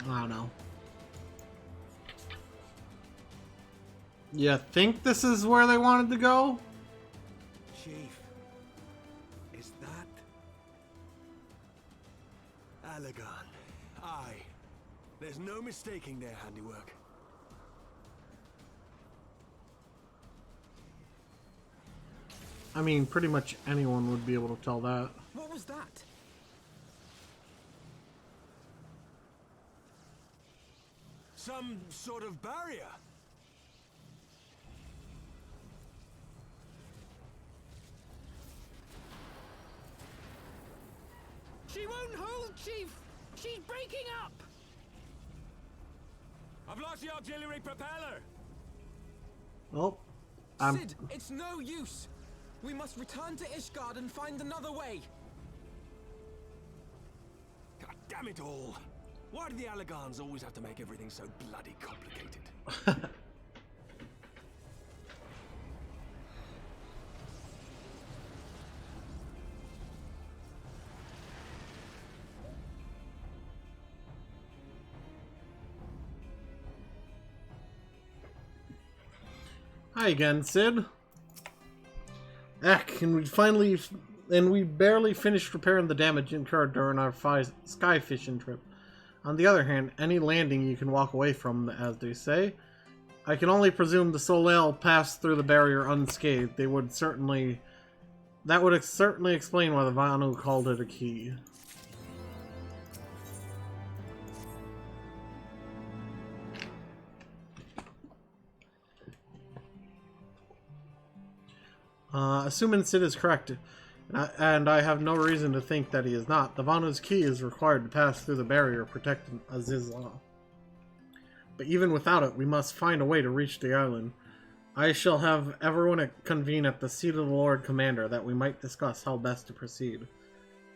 I don't know. You think this is where they wanted to go? Chief, is that... Allagan? Aye. There's no mistaking their handiwork. I mean, pretty much anyone would be able to tell that. What was that? Some sort of barrier. She won't hold, Chief! She's breaking up! I've lost the auxiliary propeller! Oh, Sid, it's no use! We must return to Ishgard and find another way! God damn it all! Why do the Allagans always have to make everything so bloody complicated? Hi again, Sid. Can we finally and we barely finished repairing the damage incurred during our sky fishing trip. On the other hand, any landing you can walk away from, as they say. I can only presume the Soleil passed through the barrier unscathed. That would certainly explain why the Vanu called it a key. Assuming Sid is correct, and I have no reason to think that he is not, the Vanu's key is required to pass through the barrier protecting Azizla. But even without it, we must find a way to reach the island. I shall have everyone convene at the seat of the Lord Commander that we might discuss how best to proceed.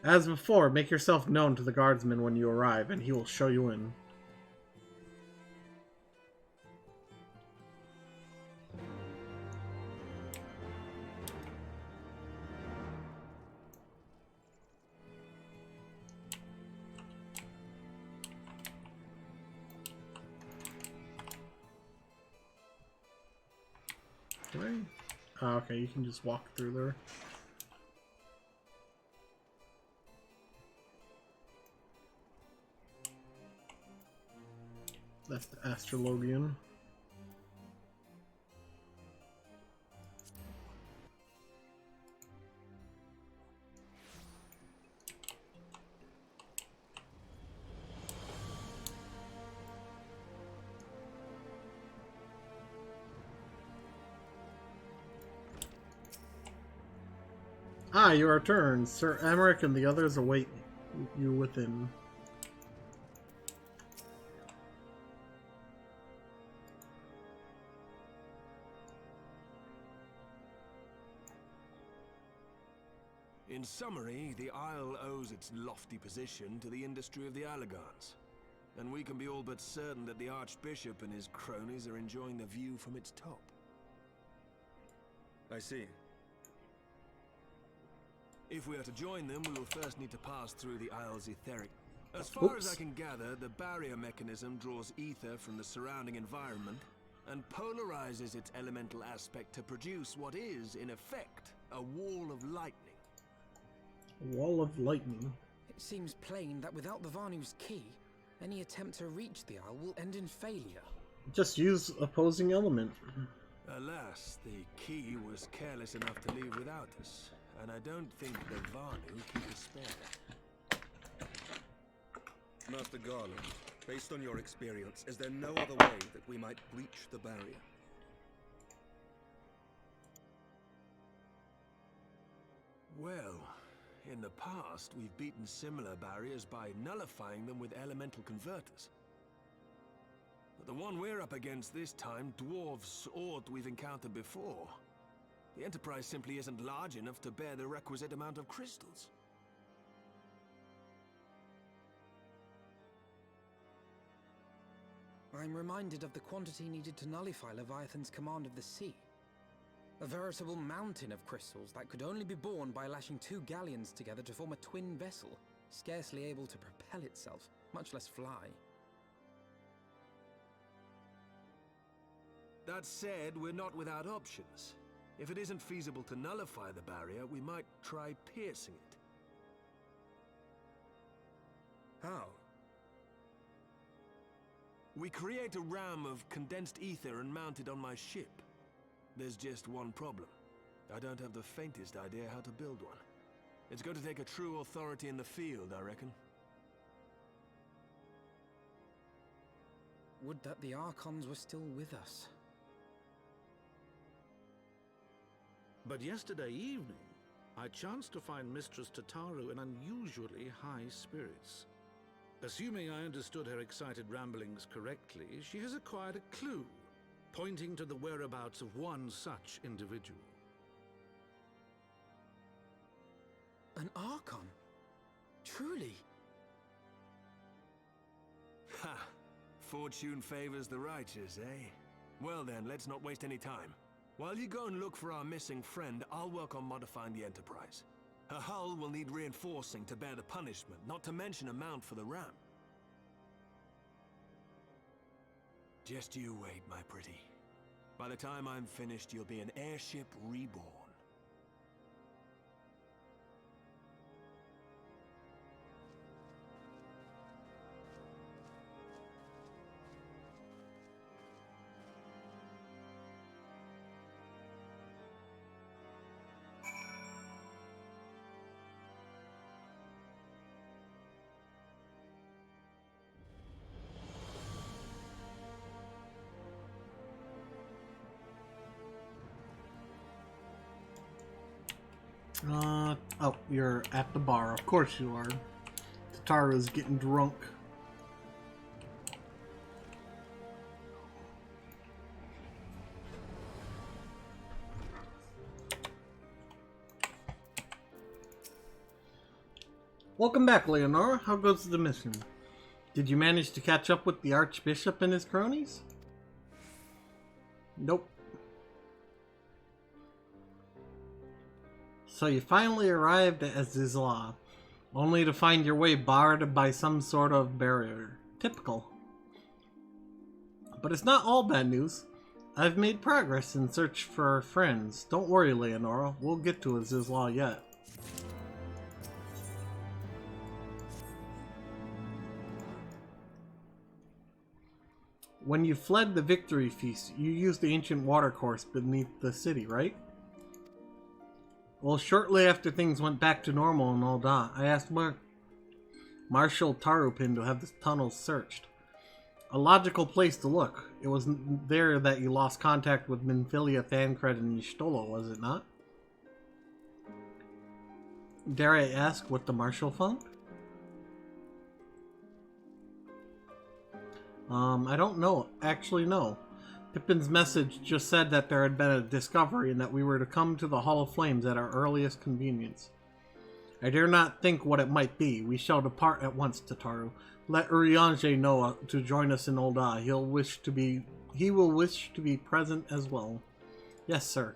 As before, make yourself known to the guardsman when you arrive, and he will show you in. Oh, okay, you can just walk through there. That's the Astrologian. Ah, you are returned. Sir Emmerich and the others await you within. In summary, the Isle owes its lofty position to the industry of the Allegans. And we can be all but certain that the Archbishop and his cronies are enjoying the view from its top. I see. If we are to join them, we will first need to pass through the Isle's etheric. As far as I can gather, the barrier mechanism draws ether from the surrounding environment and polarizes its elemental aspect to produce what is, in effect, a wall of lightning. A wall of lightning? It seems plain that without the Vanu's key, any attempt to reach the Isle will end in failure. Just use opposing element. Alas, the key was careless enough to leave without us. And I don't think the Vanu keep a spare. Master Garland, based on your experience, is there no other way that we might breach the barrier? Well, in the past, we've beaten similar barriers by nullifying them with elemental converters. But the one we're up against this time dwarfs aught we've encountered before. The Enterprise simply isn't large enough to bear the requisite amount of crystals. I'm reminded of the quantity needed to nullify Leviathan's command of the sea. A veritable mountain of crystals that could only be borne by lashing two galleons together to form a twin vessel, scarcely able to propel itself, much less fly. That said, we're not without options. If it isn't feasible to nullify the barrier, we might try piercing it. How? We create a ram of condensed ether and mount it on my ship. There's just one problem. I don't have the faintest idea how to build one. It's going to take a true authority in the field, I reckon. Would that the Archons were still with us. But yesterday evening, I chanced to find Mistress Tataru in unusually high spirits. Assuming I understood her excited ramblings correctly, she has acquired a clue, pointing to the whereabouts of one such individual. An Archon? Truly? Ha! Fortune favors the righteous, eh? Well then, let's not waste any time. While you go and look for our missing friend, I'll work on modifying the Enterprise. Her hull will need reinforcing to bear the punishment, not to mention a mount for the ram. Just you wait, my pretty. By the time I'm finished, you'll be an airship reborn. Oh, you're at the bar. Of course you are. Tataru's getting drunk. Welcome back, Leonora. How goes the mission? Did you manage to catch up with the Archbishop and his cronies? Nope. So you finally arrived at Azizla, only to find your way barred by some sort of barrier. Typical. But it's not all bad news. I've made progress in search for our friends. Don't worry, Leonora. We'll get to Azizla yet. When you fled the Victory Feast, you used the ancient watercourse beneath the city, right? Well, shortly after things went back to normal in Ul'dah, I asked Marshal Tarupin to have the tunnels searched. A logical place to look. It was there that you lost contact with Minfilia, Thancred, and Y'shtola, was it not? Dare I ask what the Marshal found? I don't know. Actually, no. Pippin's message just said that there had been a discovery and that we were to come to the Hall of Flames at our earliest convenience. I dare not think what it might be. We shall depart at once, Tataru. Let Urianger know to join us in Ul'dah. He will wish to be present as well. Yes, sir.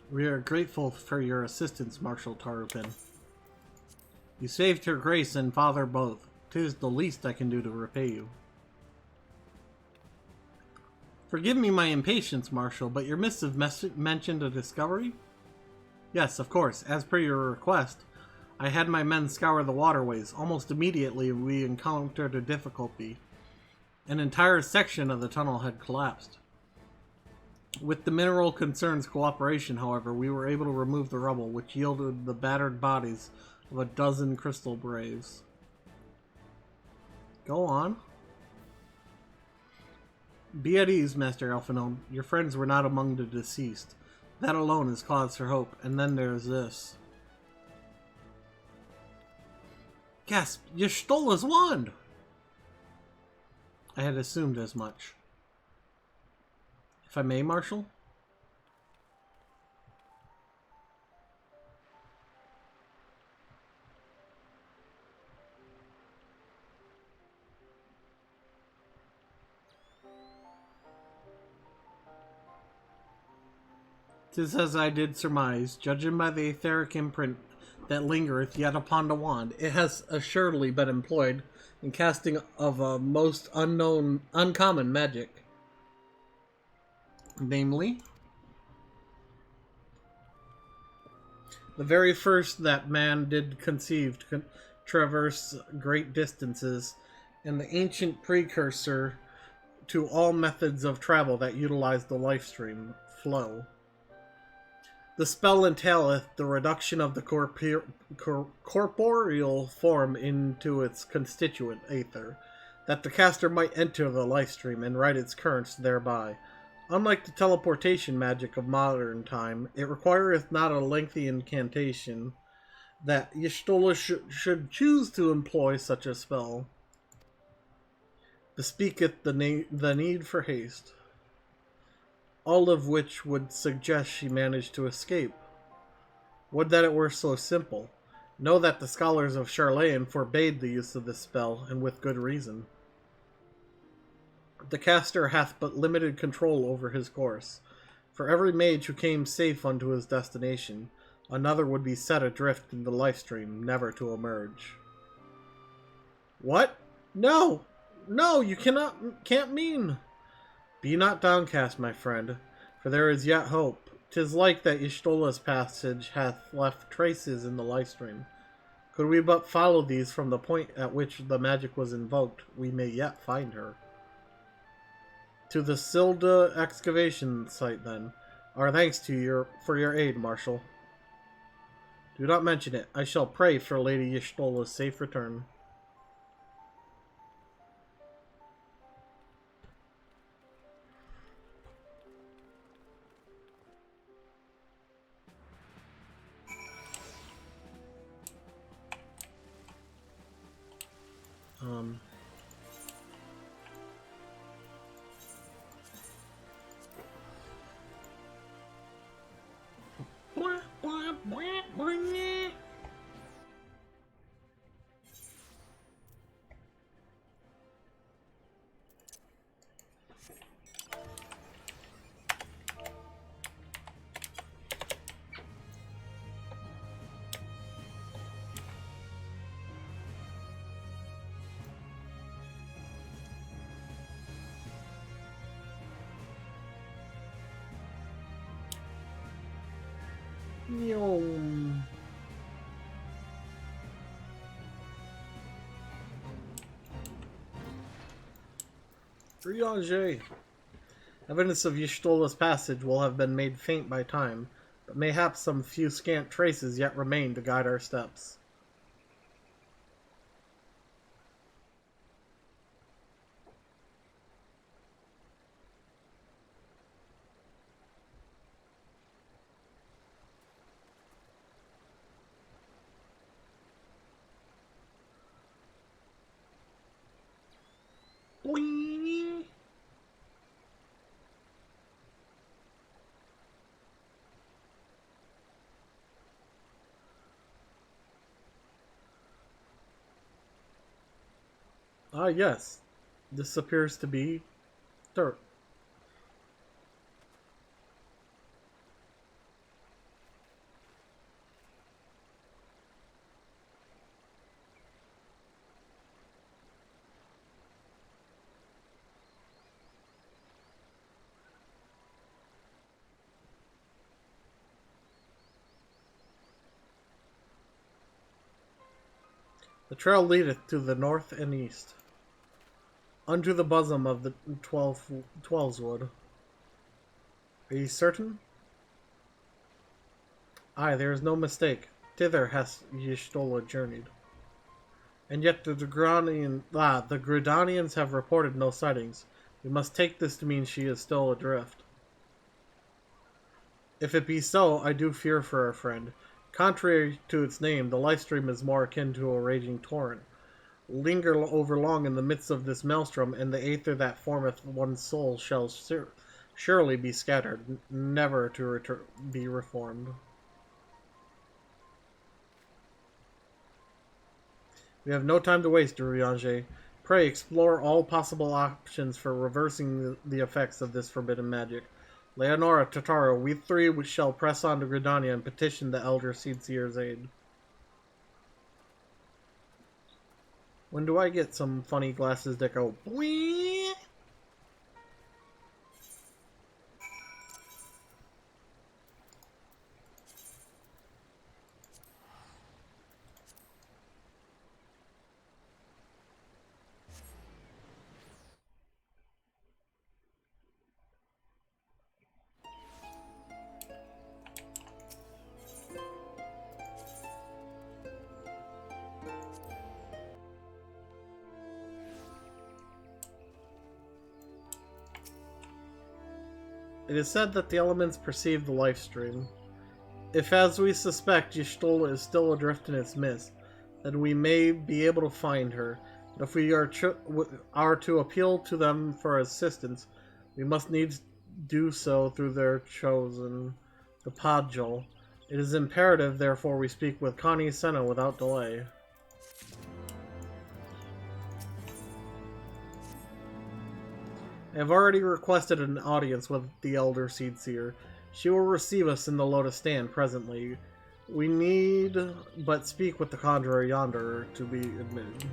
We are grateful for your assistance, Marshal Tarupin. You saved Her Grace and Father both. 'Tis the least I can do to repay you. Forgive me my impatience, Marshal, but your missive mentioned a discovery? Yes, of course. As per your request, I had my men scour the waterways. Almost immediately, we encountered a difficulty. An entire section of the tunnel had collapsed. With the Mineral Concern's cooperation, however, we were able to remove the rubble, which yielded the battered bodies of a dozen crystal braves. Go on. Be at ease, Master Alphinaud. Your friends were not among the deceased. That alone is cause for hope. And then there's this. Gasp! Y'shtola's wand! I had assumed as much. If I may, Marshal? "'Tis as I did surmise, judging by the etheric imprint that lingereth yet upon the wand. It has assuredly been employed in casting of a most uncommon magic. Namely, the very first that man did conceive to traverse great distances, and the ancient precursor to all methods of travel that utilize the life stream flow. The spell entaileth the reduction of the corporeal form into its constituent aether, that the caster might enter the life stream and ride its currents thereby. Unlike the teleportation magic of modern time, it requireth not a lengthy incantation that Y'shtola should choose to employ such a spell. Bespeaketh the need for haste, all of which would suggest she managed to escape. Would that it were so simple. Know that the scholars of Charlayan forbade the use of this spell, and with good reason. The caster hath but limited control over his course. For every mage who came safe unto his destination, another would be set adrift in the life stream, never to emerge." What? No! No, you can't mean! Be not downcast, my friend, for there is yet hope. 'Tis like that Y'shtola's passage hath left traces in the Lifestream. Could we but follow these from the point at which the magic was invoked, we may yet find her. To the Silda excavation site, then. Our thanks for your aid, Marshal. Do not mention it. I shall pray for Lady Y'shtola's safe return. Riange. Evidence of Y'shtola's passage will have been made faint by time, but mayhap some few scant traces yet remain to guide our steps. Ah, yes. This appears to be dirt. The trail leadeth to the north and east, unto the bosom of the Twelves Wood. Are ye certain? Aye, there is no mistake. Thither hath Y'shtola journeyed. And yet the Gridanians have reported no sightings. We must take this to mean she is still adrift. If it be so, I do fear for our friend. Contrary to its name, the Lifestream is more akin to a raging torrent. Linger over long in the midst of this maelstrom, and the aether that formeth one's soul shall surely be scattered, never to be reformed. We have no time to waste, Urianger. Pray explore all possible options for reversing the effects of this forbidden magic. Leonora, Totaro, we three shall press on to Gridania and petition the Elder Seedseer's aid. When do I get some funny glasses that go bwee? It is said that the elements perceive the Lifestream. If, as we suspect, Y'shtola is still adrift in its mist, then we may be able to find her. And if we are to appeal to them for assistance, we must needs do so through their chosen, the Padjal. It is imperative, therefore, we speak with Connie Senna without delay. I have already requested an audience with the Elder Seedseer. She will receive us in the Lotus Stand presently. We need but speak with the Conjurer yonder to be admitted.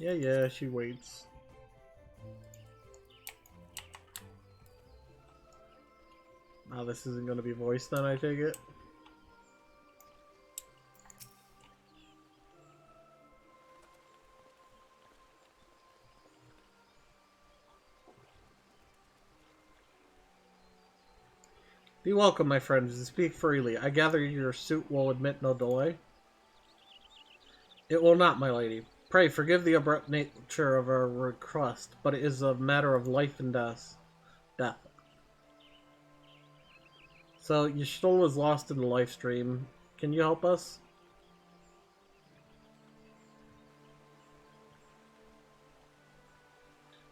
Yeah, she waits. Now this isn't going to be voiced then, I take it? Be welcome, my friends, and speak freely. I gather your suit will admit no delay? It will not, my lady. Pray, forgive the abrupt nature of our request, but it is a matter of life and death. So, Y'shtola is lost in the live stream. Can you help us?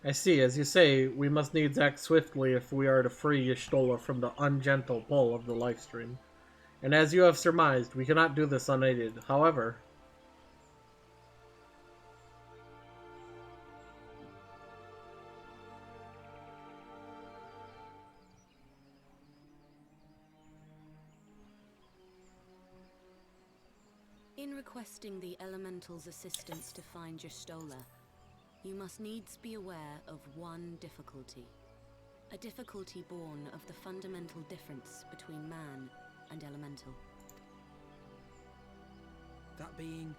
I see. As you say, we must needs act swiftly if we are to free Y'shtola from the ungentle pull of the live stream. And as you have surmised, we cannot do this unaided. However... In requesting the Elemental's assistance to find Y'shtola, you must needs be aware of one difficulty. A difficulty born of the fundamental difference between man and Elemental. That being?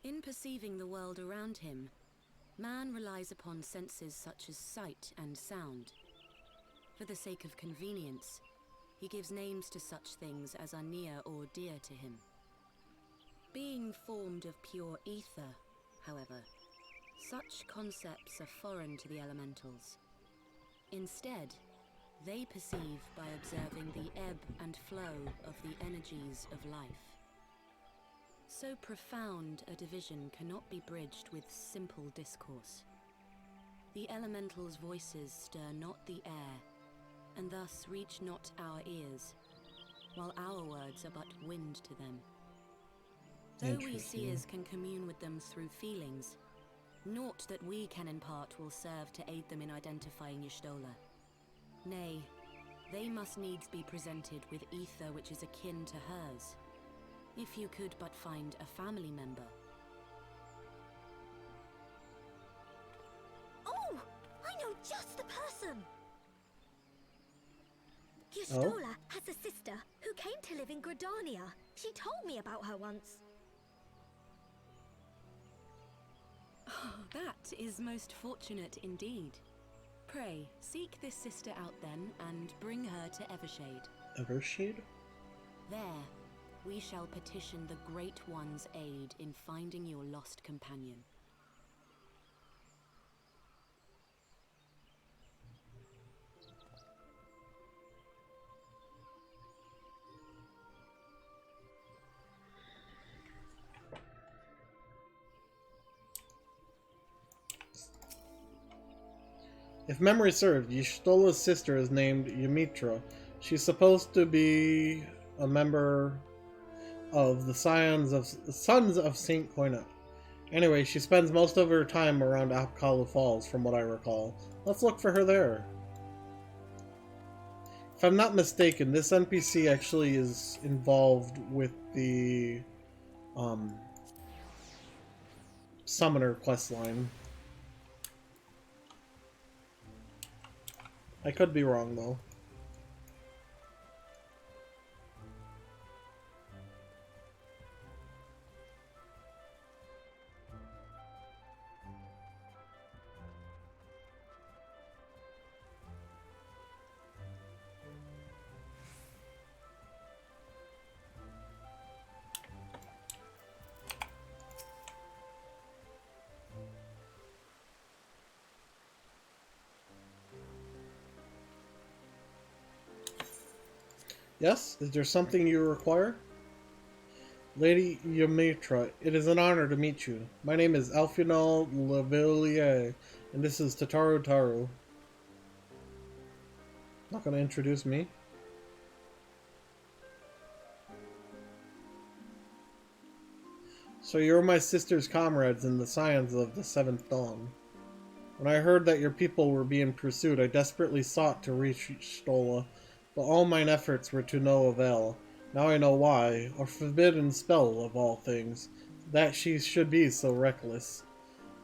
In perceiving the world around him, man relies upon senses such as sight and sound. For the sake of convenience, he gives names to such things as are near or dear to him. Being formed of pure ether, however, such concepts are foreign to the Elementals. Instead, they perceive by observing the ebb and flow of the energies of life. So profound a division cannot be bridged with simple discourse. The Elementals' voices stir not the air, and thus reach not our ears, while our words are but wind to them. Though we seers can commune with them through feelings, naught that we can impart will serve to aid them in identifying Y'shtola. Nay, they must needs be presented with ether which is akin to hers, if you could but find a family member. Oh! I know just the person! Y'shtola has a sister who came to live in Gridania. She told me about her once. Oh, that is most fortunate indeed. Pray, seek this sister out then, and bring her to Evershade. Evershade? There, we shall petition the Great One's aid in finding your lost companion. If memory serves, Y'shtola's sister is named Ymitra. She's supposed to be a member of the Sons of Saint Koinat. Anyway, she spends most of her time around Apkalu Falls, from what I recall. Let's look for her there. If I'm not mistaken, this NPC actually is involved with the Summoner questline. I could be wrong, though. Yes? Is there something you require? Lady Ymitra, it is an honor to meet you. My name is Alfinal Levillier, and this is Tataru Taru. Not gonna introduce me. So you're my sister's comrades in the Scions of the Seventh Dawn. When I heard that your people were being pursued, I desperately sought to reach Y'shtola, but all mine efforts were to no avail. Now I know why. A forbidden spell, of all things. that she should be so reckless.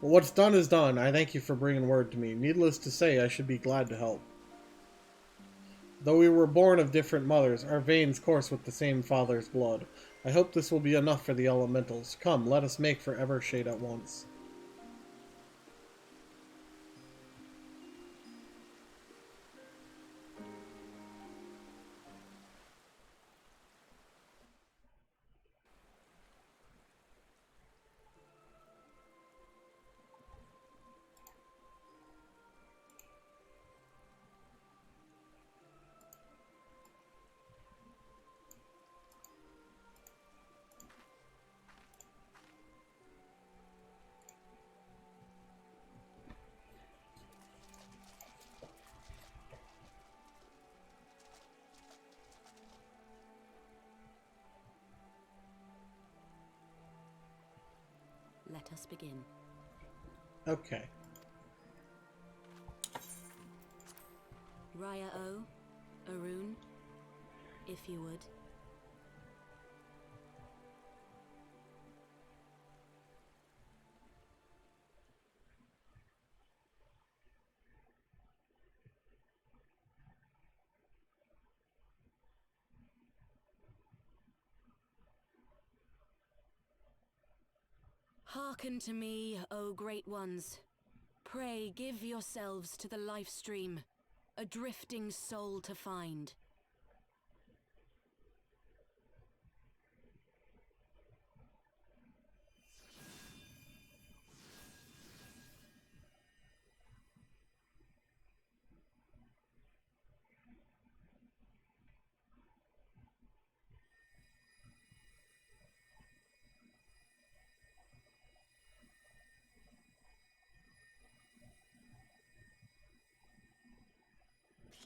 But what's done is done. I thank you for bringing word to me. Needless to say, I should be glad to help. Though we were born of different mothers, our veins course with the same father's blood. I hope this will be enough for the elementals. Come, let us make for Evershade at once. Let us begin. Okay. Raya O, Arun, if you would. Hearken to me, O great ones. Pray give yourselves to the life stream, a drifting soul to find.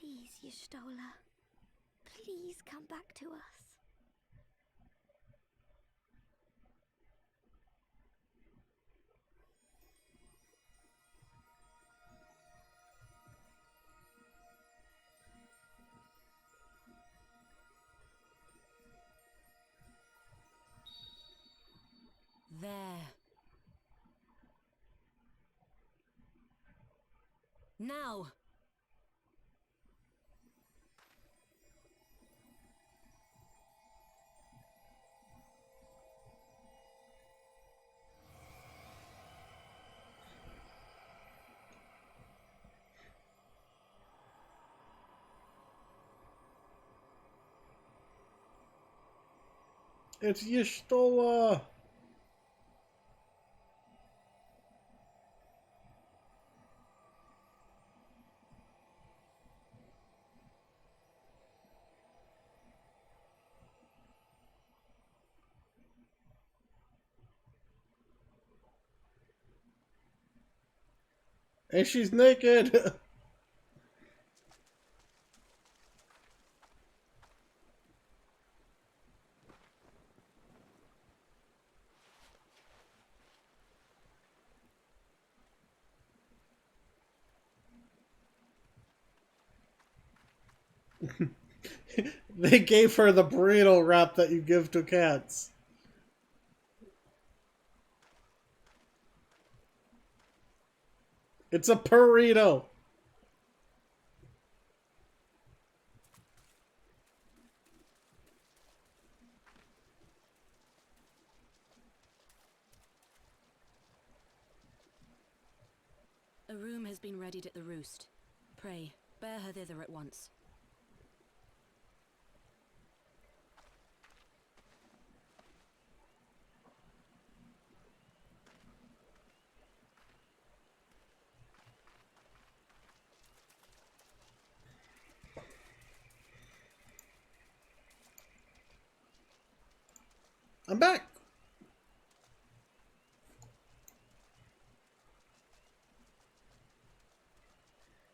Please, Y'shtola. Please come back to us. There. Now! It's Y'shtola! And she's naked! They gave her the burrito wrap that you give to cats. It's a burrito! A room has been readied at the roost. Pray, bear her thither at once. I'm back!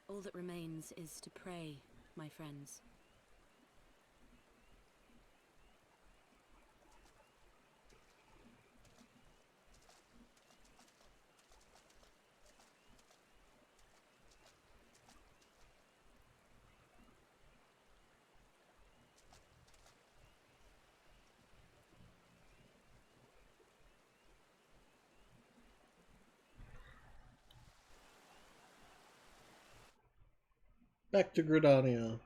All that remains is to pray, my friends. Back to Gridania.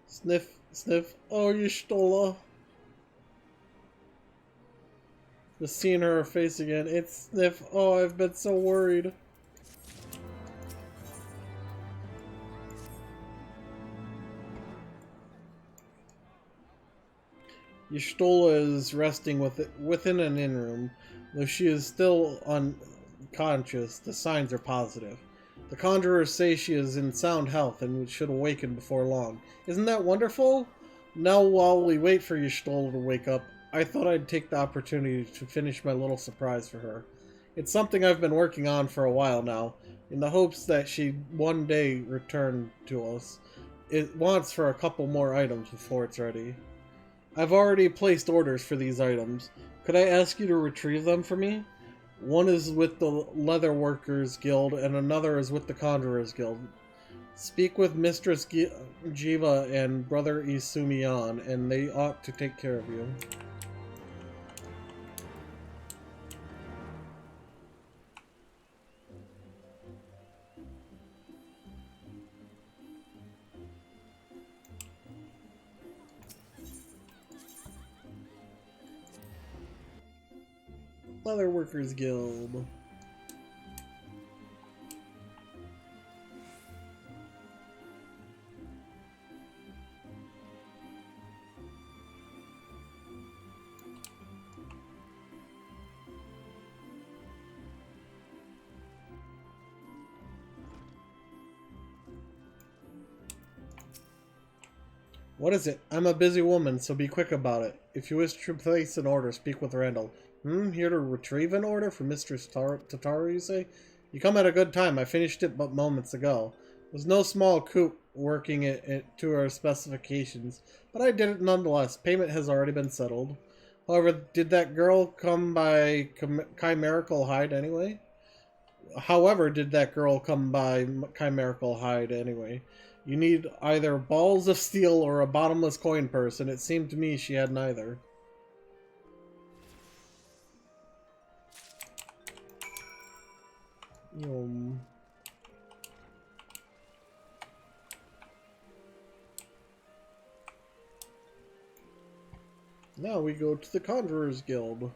Sniff, sniff. Oh, Y'shtola. Just seeing her face again. It's Sniff. Oh, I've been so worried. Y'shtola is resting within an inn room. Though she is still unconscious, the signs are positive. The conjurers say she is in sound health and should awaken before long. Isn't that wonderful? Now, while we wait for Y'shtola to wake up, I thought I'd take the opportunity to finish my little surprise for her. It's something I've been working on for a while now, in the hopes that she'd one day return to us. It wants for a couple more items before it's ready. I've already placed orders for these items. Could I ask you to retrieve them for me? One is with the Leather Workers Guild, and another is with the Conjurers Guild. Speak with Mistress Jiva and Brother Isumiyan, and they ought to take care of you. Leather Workers Guild. What is it? I'm a busy woman, so be quick about it. If you wish to place an order, speak with Randall. Here to retrieve an order for Mistress Tataru, you say? You come at a good time. I finished it but moments ago. It was no small coup working it to our specifications, but I did it nonetheless. Payment has already been settled. However, did that girl come by chimerical hide anyway? You need either balls of steel or a bottomless coin purse, and it seemed to me she had neither. Now we go to the Conjurers Guild.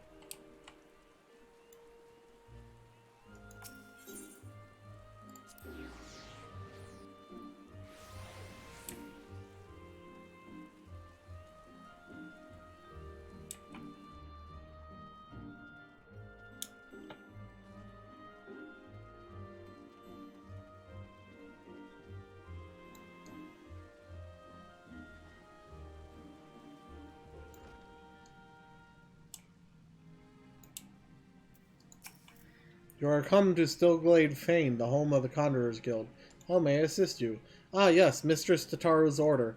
You are come to Stillglade Fane, the home of the Conjurers Guild. How may I assist you? Ah, yes, Mistress Tataru's order.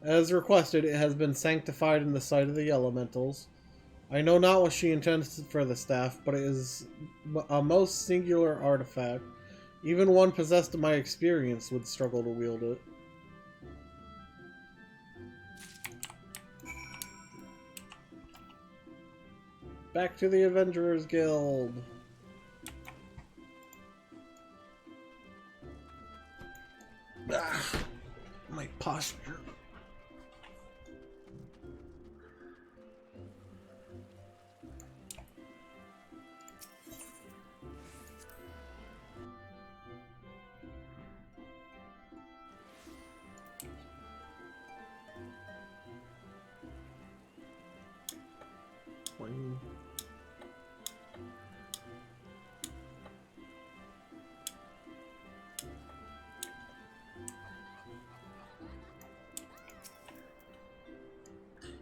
As requested, it has been sanctified in the sight of the elementals. I know not what she intends for the staff, but it is a most singular artifact. Even one possessed of my experience would struggle to wield it. Back to the Adventurers Guild. My posture.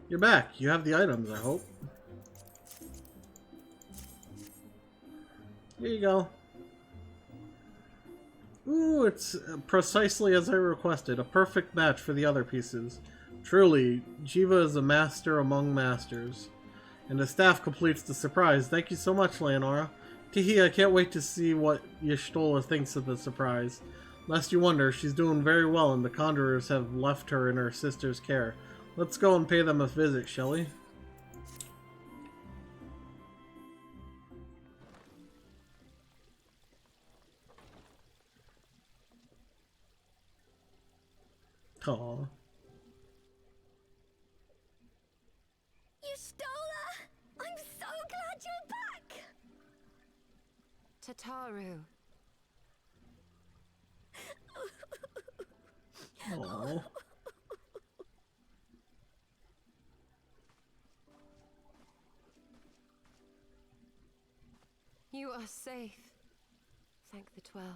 You're back. You have the items, I hope. Here you go. Ooh, it's precisely as I requested. A perfect match for the other pieces. Truly, Jiva is a master among masters. And the staff completes the surprise. Thank you so much, Leonora. Teehee, I can't wait to see what Y'shtola thinks of the surprise. Lest you wonder, she's doing very well and the Conjurers have left her in her sister's care. Let's go and pay them a visit, shall we? Aw. You stole her! I'm so glad you're back! Tataru. Aw. You are safe. Thank the 12.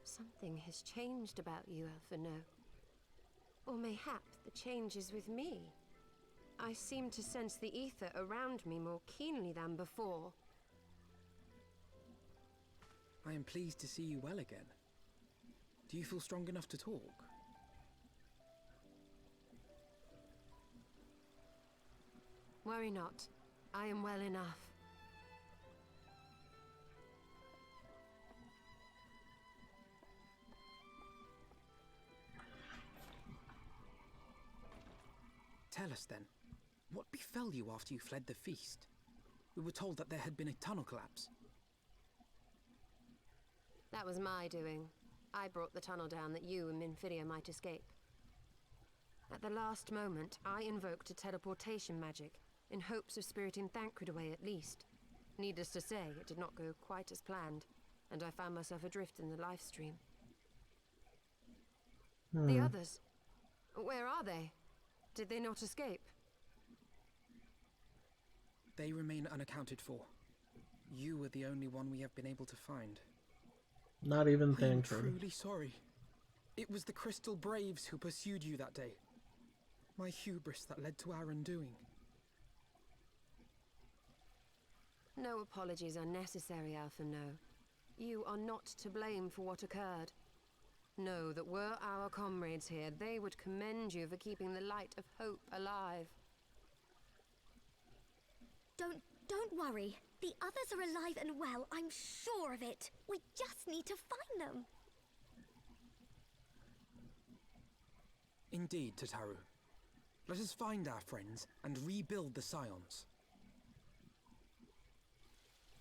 Something has changed about you, Alphino. Or mayhap the change is with me. I seem to sense the ether around me more keenly than before. I am pleased to see you well again. Do you feel strong enough to talk? Worry not. I am well enough. Tell us then, what befell you after you fled the feast? We were told that there had been a tunnel collapse. That was my doing. I brought the tunnel down that you and Minfidia might escape. At the last moment, I invoked a teleportation magic, in hopes of spiriting Thancred away at least. Needless to say, it did not go quite as planned, and I found myself adrift in the life stream. The others? Where are they? Did they not escape? They remain unaccounted for. You are the only one we have been able to find. Not even I am Thancred. truly sorry. It was the Crystal Braves who pursued you that day. My hubris that led to our undoing. No apologies are necessary, Alphino. You are not to blame for what occurred. Know that were our comrades here, they would commend you for keeping the light of hope alive. Don't worry. The others are alive and well, I'm sure of it. We just need to find them. Indeed, Tataru. Let us find our friends and rebuild the Scions.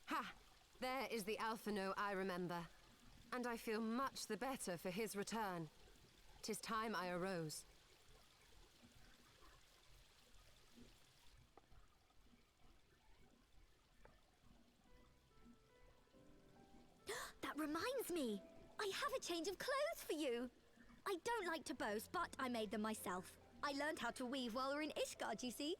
Ha! There is the Alphino I remember. And I feel much the better for his return. 'Tis time I arose. That reminds me. I have a change of clothes for you. I don't like to boast, but I made them myself. I learned how to weave while we were in Ishgard, you see.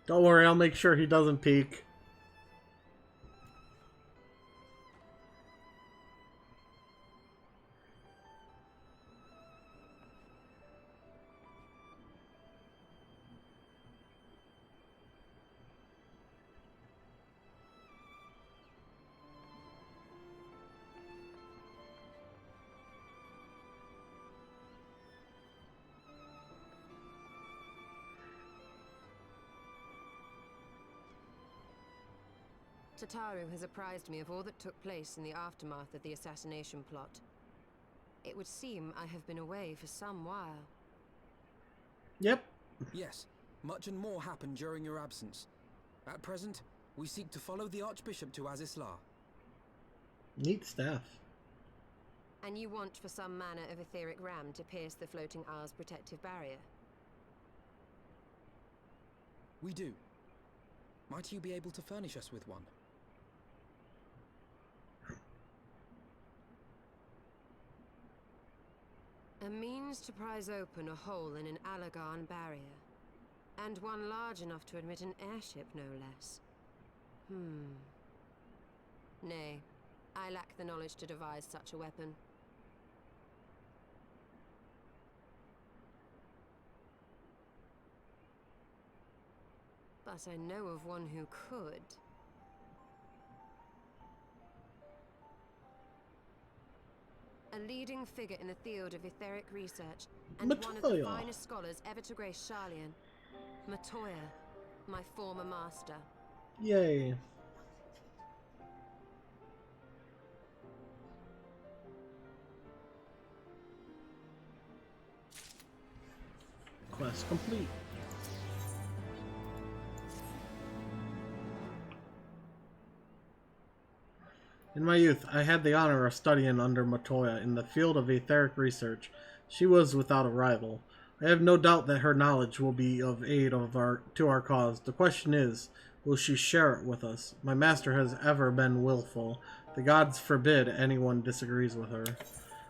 Don't worry, I'll make sure he doesn't peek. Tataru has apprised me of all that took place in the aftermath of the assassination plot. It would seem I have been away for some while. Yep. Yes, much and more happened during your absence. At present, we seek to follow the Archbishop to Azisla. Neat staff. And you want for some manner of etheric ram to pierce the floating isle's protective barrier? We do. Might you be able to furnish us with one? A means to prise open a hole in an Allagan barrier. And one large enough to admit an airship, no less. Nay, I lack the knowledge to devise such a weapon. But I know of one who could. A leading figure in the field of etheric research, and one of the finest scholars ever to grace Sharlayan. Matoya, my former master. Yay. Quest complete. In my youth, I had the honor of studying under Matoya in the field of etheric research. She was without a rival. I have no doubt that her knowledge will be of aid to our cause. The question is, will she share it with us? My master has ever been willful. The gods forbid anyone disagrees with her.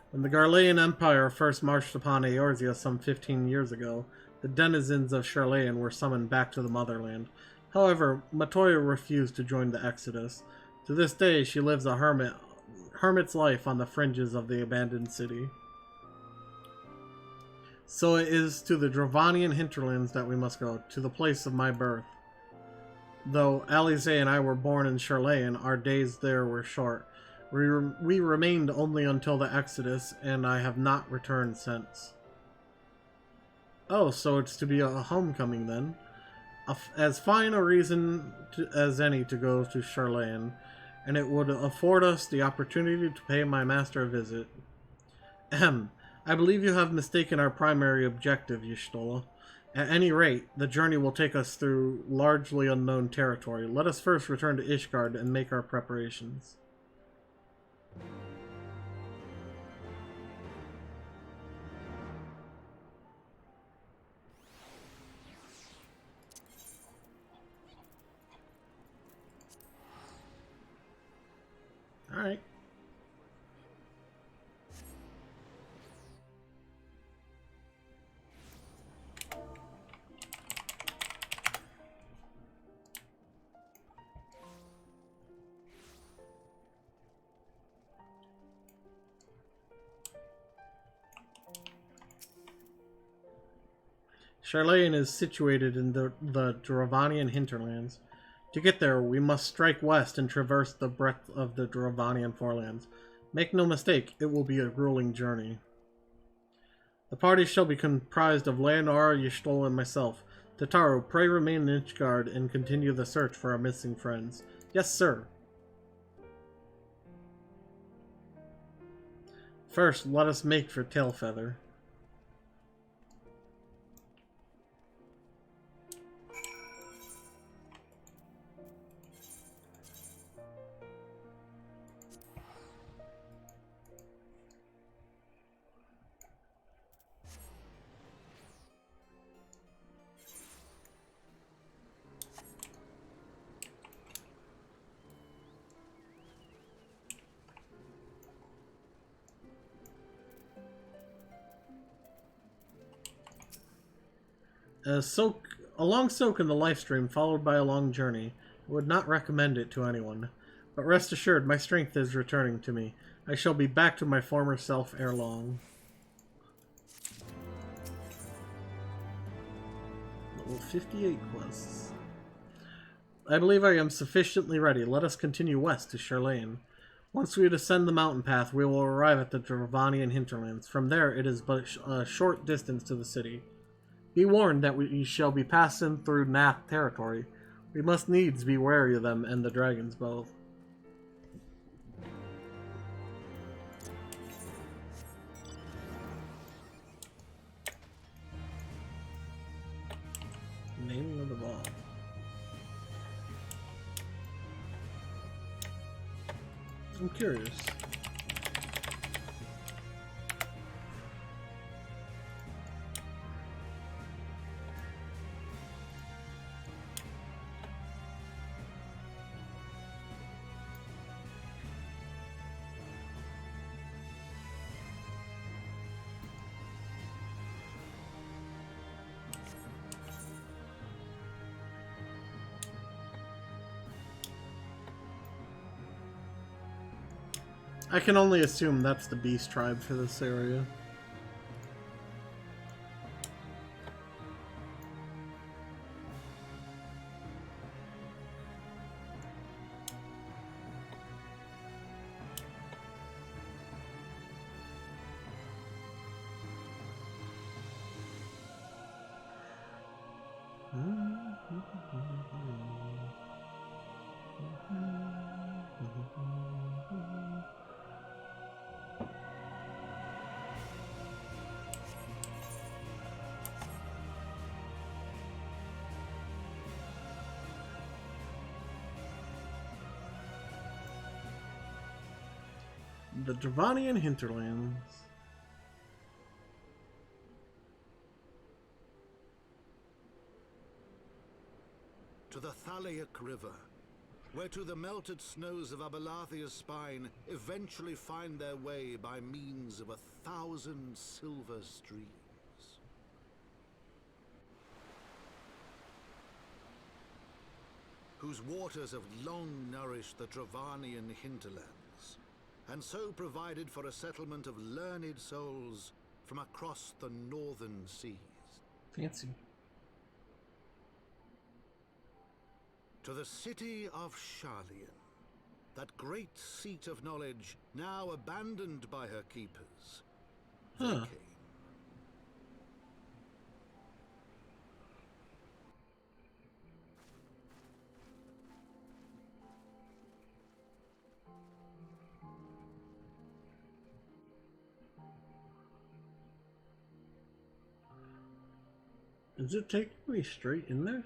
When the Garlean Empire first marched upon Eorzea some 15 years ago, the denizens of Charlayan were summoned back to the motherland. However, Matoya refused to join the exodus. To this day, she lives a hermit's life on the fringes of the abandoned city. So it is to the Dravanian hinterlands that we must go, to the place of my birth. Though Alize and I were born in Charlayan, our days there were short. We remained only until the exodus, and I have not returned since. Oh, so it's to be a homecoming then. As fine a reason as any to go to Charlayan, and it would afford us the opportunity to pay my master a visit. I believe you have mistaken our primary objective, Y'shtola. At any rate, the journey will take us through largely unknown territory. Let us first return to Ishgard and make our preparations. Alright. Charlayan is situated in the Dravanian hinterlands. To get there, we must strike west and traverse the breadth of the Dravanian forelands. Make no mistake, it will be a grueling journey. The party shall be comprised of Leonora, Y'shtola, and myself. Tataru, pray remain in Ishgard and continue the search for our missing friends. Yes, sir. First, let us make for Tailfeather. A long soak in the lifestream followed by a long journey. I would not recommend it to anyone. But rest assured, my strength is returning to me. I shall be back to my former self ere long. Level 58 quests. I believe I am sufficiently ready. Let us continue west to Charlayan. Once we descend the mountain path, we will arrive at the Dravanian hinterlands. From there, it is but a short distance to the city. Be warned that we shall be passing through Nath territory. We must needs be wary of them and the dragons both. Naming of the VOD. I'm curious. I can only assume that's the beast tribe for this area. The Dravanian hinterlands. To the Thaliac River, where to the melted snows of Abelathia's spine eventually find their way by means of 1,000 silver streams. Whose waters have long nourished the Dravanian hinterlands, and so provided for a settlement of learned souls from across the northern seas. Fancy. To the city of Sharlayan, that great seat of knowledge now abandoned by her keepers. They came. Is it taking me straight in there?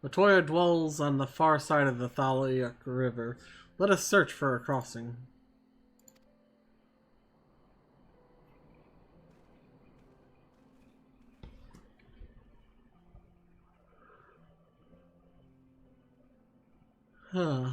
Latoya dwells on the far side of the Thaliac River. Let us search for a crossing. Huh.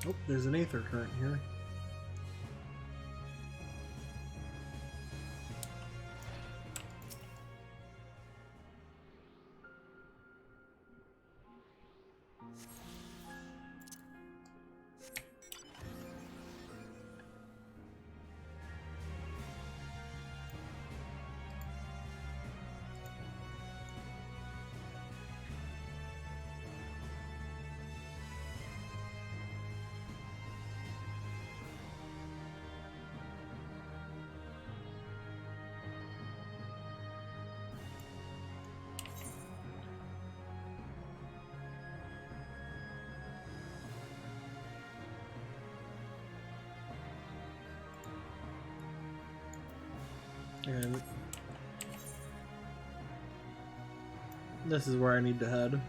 Oh, there's an aether current here. And this is where I need to head.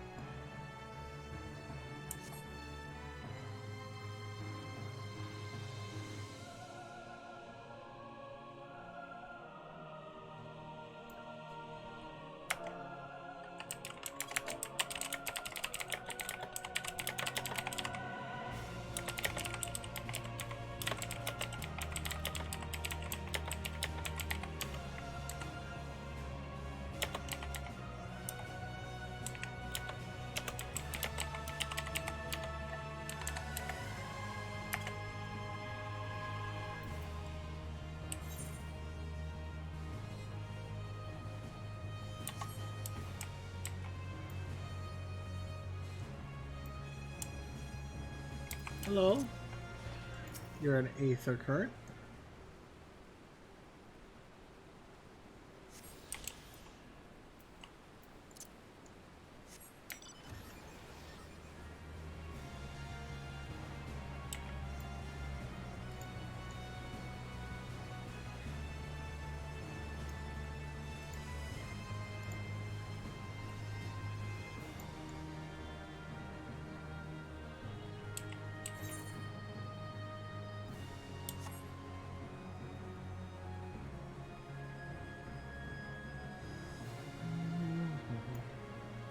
Hello. You're an aether current.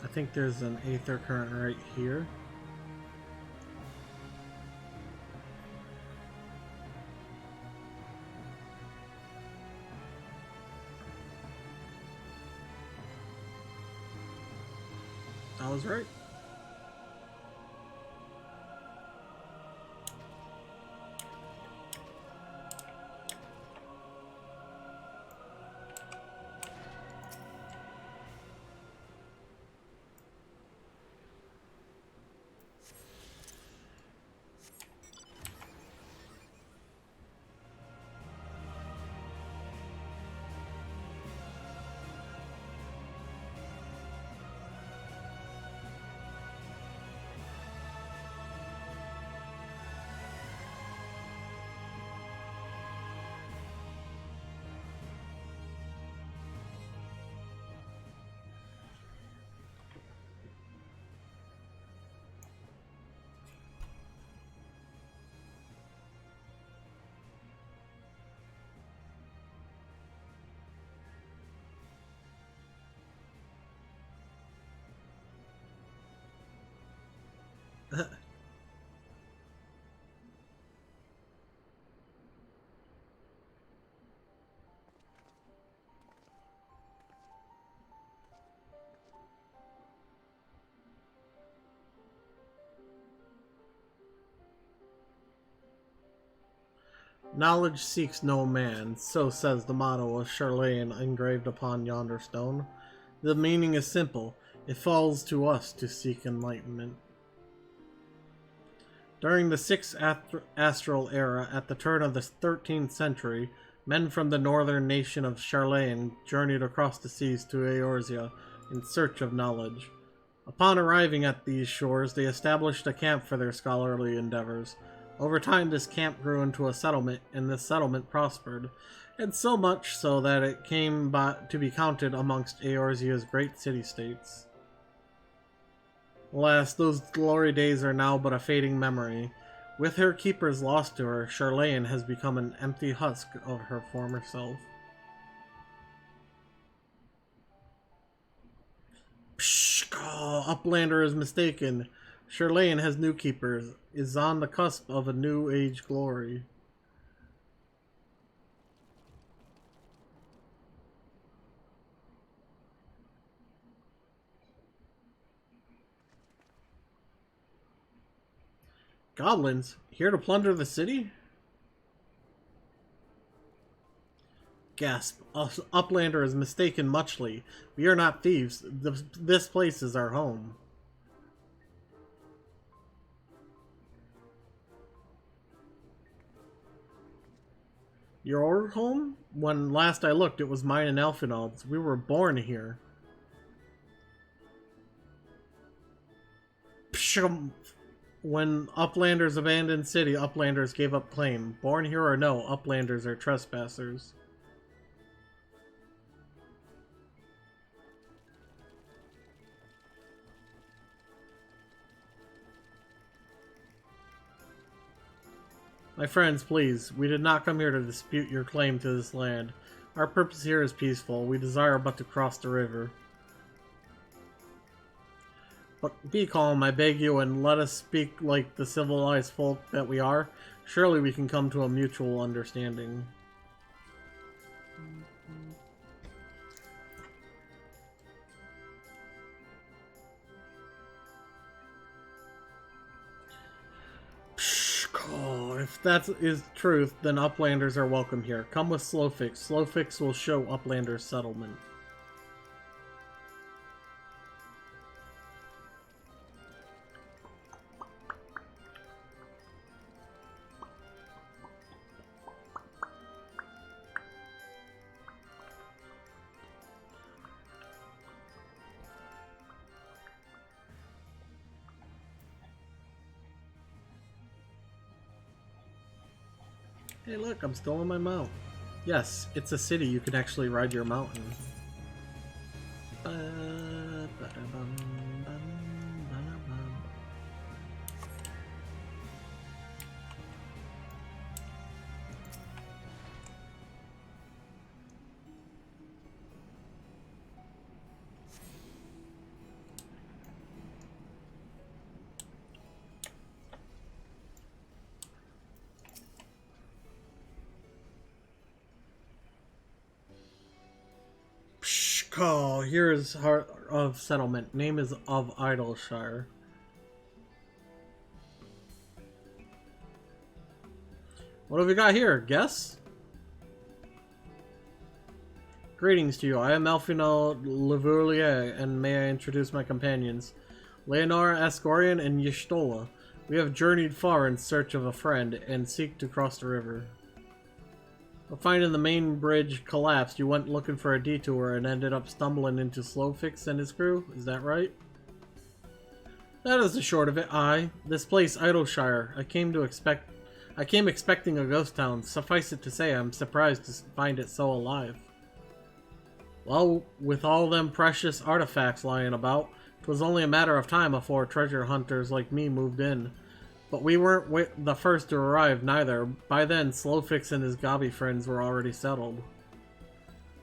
I think there's an aether current right here. I was right. Knowledge seeks no man, so says the motto of Charlene engraved upon yonder stone. The meaning is simple. It falls to us to seek enlightenment. During the 6th Astral Era, at the turn of the 13th century, men from the northern nation of Charlene journeyed across the seas to Eorzea in search of knowledge. Upon arriving at these shores, they established a camp for their scholarly endeavors. Over time, this camp grew into a settlement, and this settlement prospered, and so much so that it came to be counted amongst Eorzea's great city-states. Alas, those glory days are now but a fading memory. With her keepers lost to her, Charlene has become an empty husk of her former self. Pshh! Oh, Uplander is mistaken. Charlene has new keepers, is on the cusp of a new age glory. Goblins, here to plunder the city? Gasp. Uplander is mistaken muchly. We are not thieves. This place is our home. Your home? When last I looked, it was mine and Elfinald's. We were born here. Pshum. When Uplanders abandoned city, Uplanders gave up claim. Born here or no, Uplanders are trespassers. My friends, please, we did not come here to dispute your claim to this land. Our purpose here is peaceful. We desire but to cross the river. But be calm, I beg you, and let us speak like the civilized folk that we are. Surely we can come to a mutual understanding. Oh, if that is truth, then Uplanders are welcome here. Come with Slowfix. Slowfix will show Uplanders settlement. Hey look, I'm still on my mount. Yes, it's a city, you can actually ride your mountain. Oh, here is Heart of Settlement. Name is of Idleshire. What have we got here? Guess? Greetings to you. I am Elfino Levourlier, and may I introduce my companions. Leonora, Ascorian, and Y'shtola. We have journeyed far in search of a friend, and seek to cross the river. But finding the main bridge collapsed, you went looking for a detour and ended up stumbling into Slowfix and his crew? Is that right? That is the short of it. This place, Idleshire. I came expecting a ghost town. Suffice it to say, I'm surprised to find it so alive. Well, with all them precious artifacts lying about, it was only a matter of time before treasure hunters like me moved in. But we weren't the first to arrive, neither. By then, Slowfix and his Gobby friends were already settled.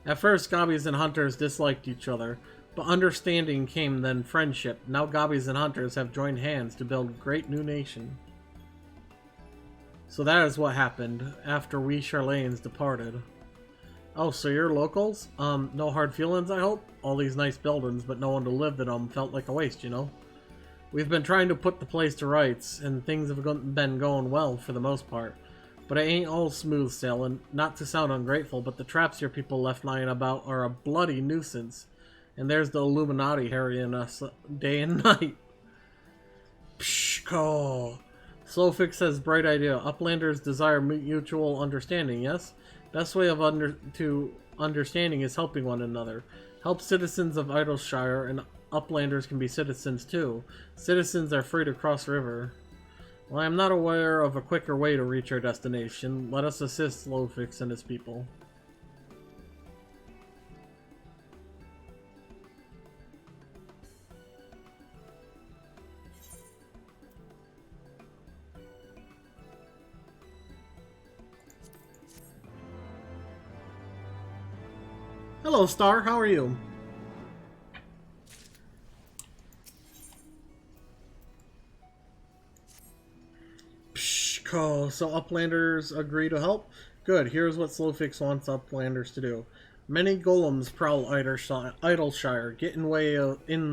At first, Gobbies and Hunters disliked each other, but understanding came then friendship. Now Gobbies and Hunters have joined hands to build a great new nation. So that is what happened after we Charlanes departed. Oh, so you're locals? No hard feelings, I hope? All these nice buildings, but no one to live in them felt like a waste, you know? We've been trying to put the place to rights, and things have been going well for the most part. But it ain't all smooth sailing. Not to sound ungrateful, but the traps your people left lying about are a bloody nuisance. And there's the Illuminati harrying us day and night. Pshko. Slowfix says, bright idea. Uplanders desire mutual understanding, yes? Best way of understanding is helping one another. Help citizens of Idleshire, and Uplanders can be citizens too. Citizens are free to cross river. Well, I am not aware of a quicker way to reach our destination. Let us assist Slowfix and his people. Hello, Star. How are you? Pshko. So Uplanders agree to help? Good. Here's what Slowfix wants Uplanders to do. Many golems prowl Idleshire, get in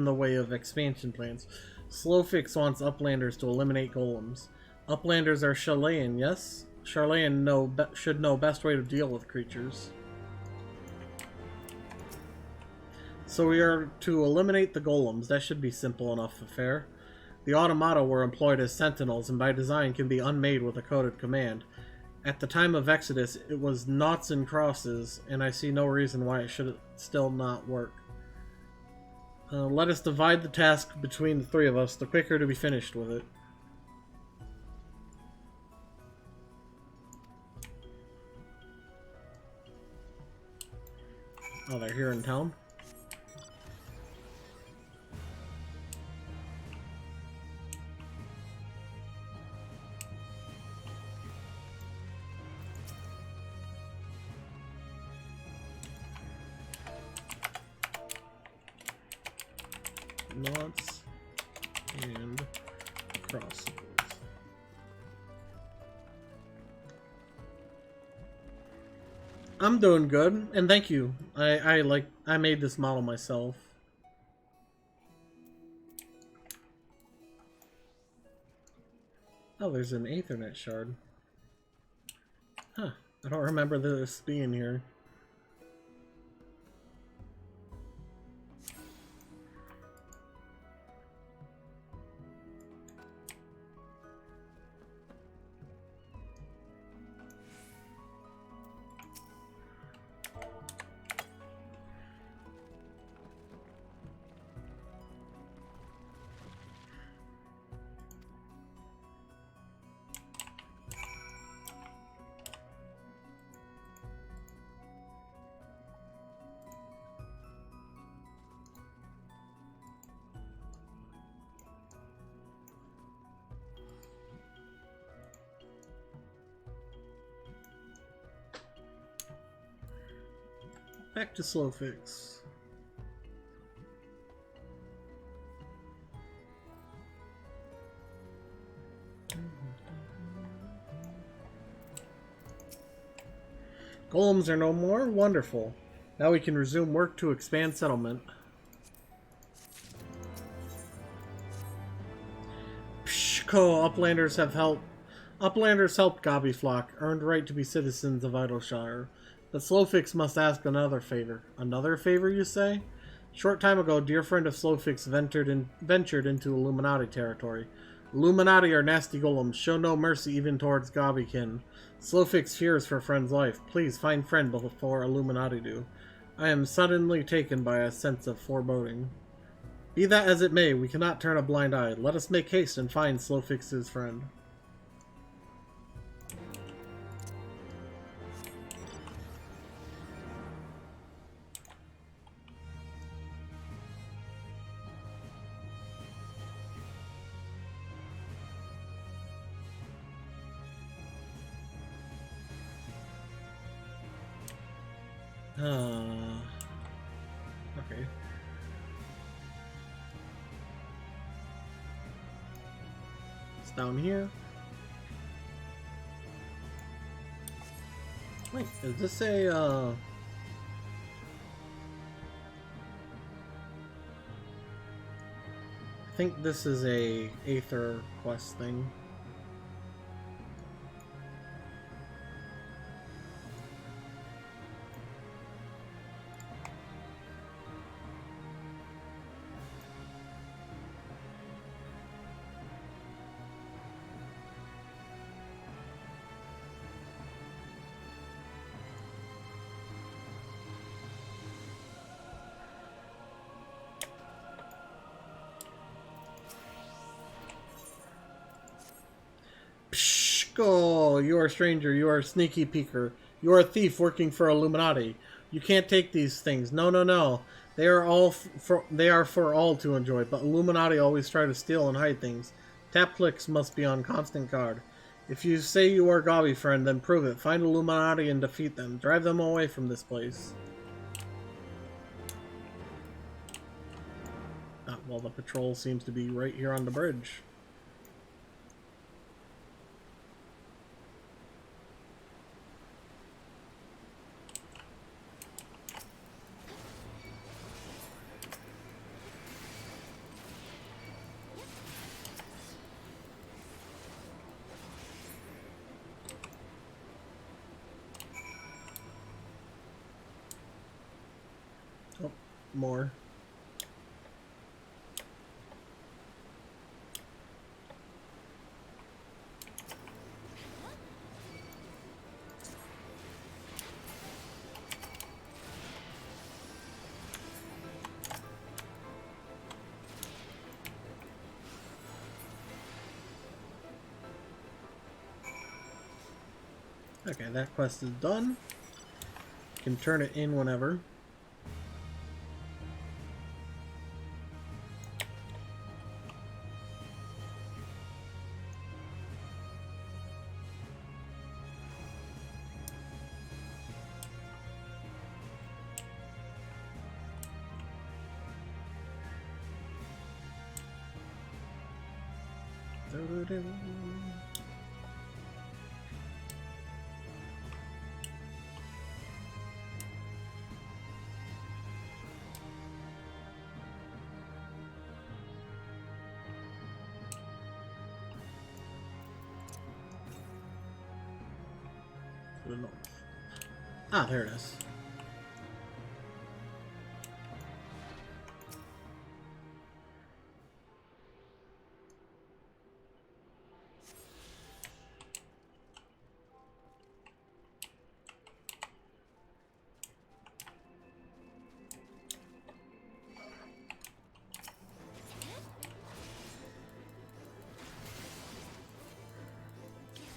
the way of expansion plans. Slowfix wants Uplanders to eliminate golems. Uplanders are Sharlayan, yes? Sharlayan should know best way to deal with creatures. So we are to eliminate the golems. That should be simple enough affair. The automata were employed as sentinels and by design can be unmade with a coded command. At the time of Exodus, it was noughts and crosses, and I see no reason why it should still not work. Let us divide the task between the three of us, the quicker to be finished with it. Oh, they're here in town? Knots and crosses. I'm doing good, and thank you. I made this model myself. Oh, there's an Aethernet shard. Huh. I don't remember this being here. Back to Slowfix. Golems are no more? Wonderful. Now we can resume work to expand settlement. Pshko, Uplanders helped Gobbyflock, earned right to be citizens of Idleshire. But Slowfix must ask another favor. Another favor, you say? Short time ago, dear friend of Slowfix ventured into Illuminati territory. Illuminati are nasty golems. Show no mercy even towards Gobbykin. Slowfix fears for friend's life. Please find friend before Illuminati do. I am suddenly taken by a sense of foreboding. Be that as it may, we cannot turn a blind eye. Let us make haste and find Slowfix's friend. Okay. It's down here. Wait, is this a, I think this is a Aether quest thing. Pshko! You are a stranger. You are a sneaky peeker. You are a thief working for Illuminati. You can't take these things. No, no, no. They are for all to enjoy, but Illuminati always try to steal and hide things. Tap clicks must be on constant guard. If you say you are Gabi, friend, then prove it. Find Illuminati and defeat them. Drive them away from this place. Well, the patrol seems to be right here on the bridge. Oh, more. Okay, that quest is done. Can turn it in whenever. Ah, there it is.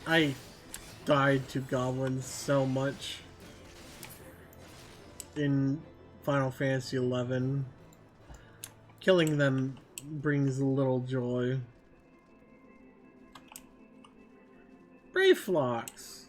I died to goblins so much in Final Fantasy XI. Killing them brings little joy. Brave Flocks!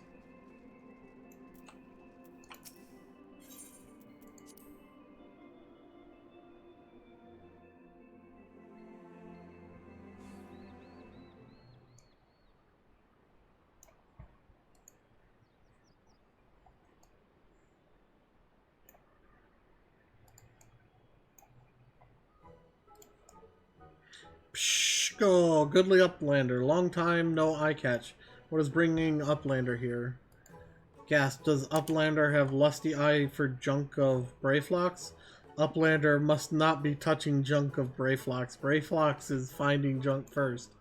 Pshko, goodly Uplander. Long time no eye catch. What is bringing Uplander here? Gasp, does Uplander have lusty eye for junk of Brayflox? Uplander must not be touching junk of Brayflox. Brayflox is finding junk first.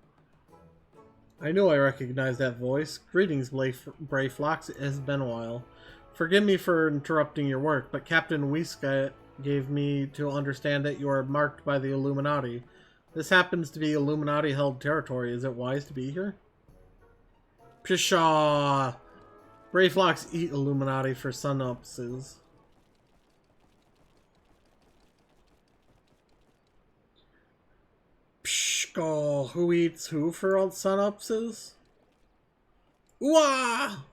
I knew I recognized that voice. Greetings, Brayflox. It has been a while. Forgive me for interrupting your work, but Captain Wiska gave me to understand that you are marked by the Illuminati. This happens to be Illuminati-held territory. Is it wise to be here? Pshaw! Brayflox eat Illuminati for synopses. Pshko! Who eats who for all synopses? Ooh-ah!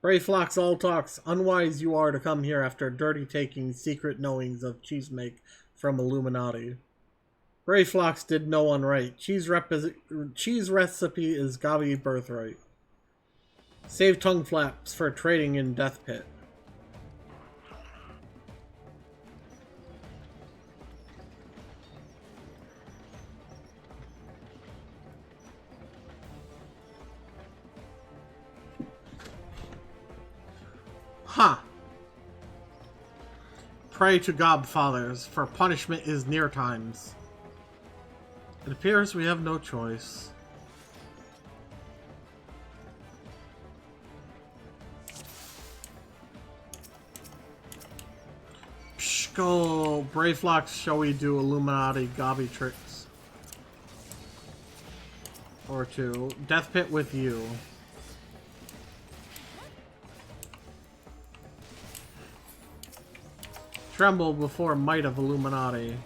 Brayflox all talks. Unwise you are to come here after dirty taking secret knowings of cheesemake from Illuminati. Brayflox did no one right. Cheese recipe is Gabi birthright. Save tongue flaps for trading in Death Pit. Ha! Pray to Godfathers, for punishment is near times. It appears we have no choice. Pshko, Brayflox, shall we do Illuminati Gabi tricks? or two. Death Pit with you. Tremble before might of Illuminati.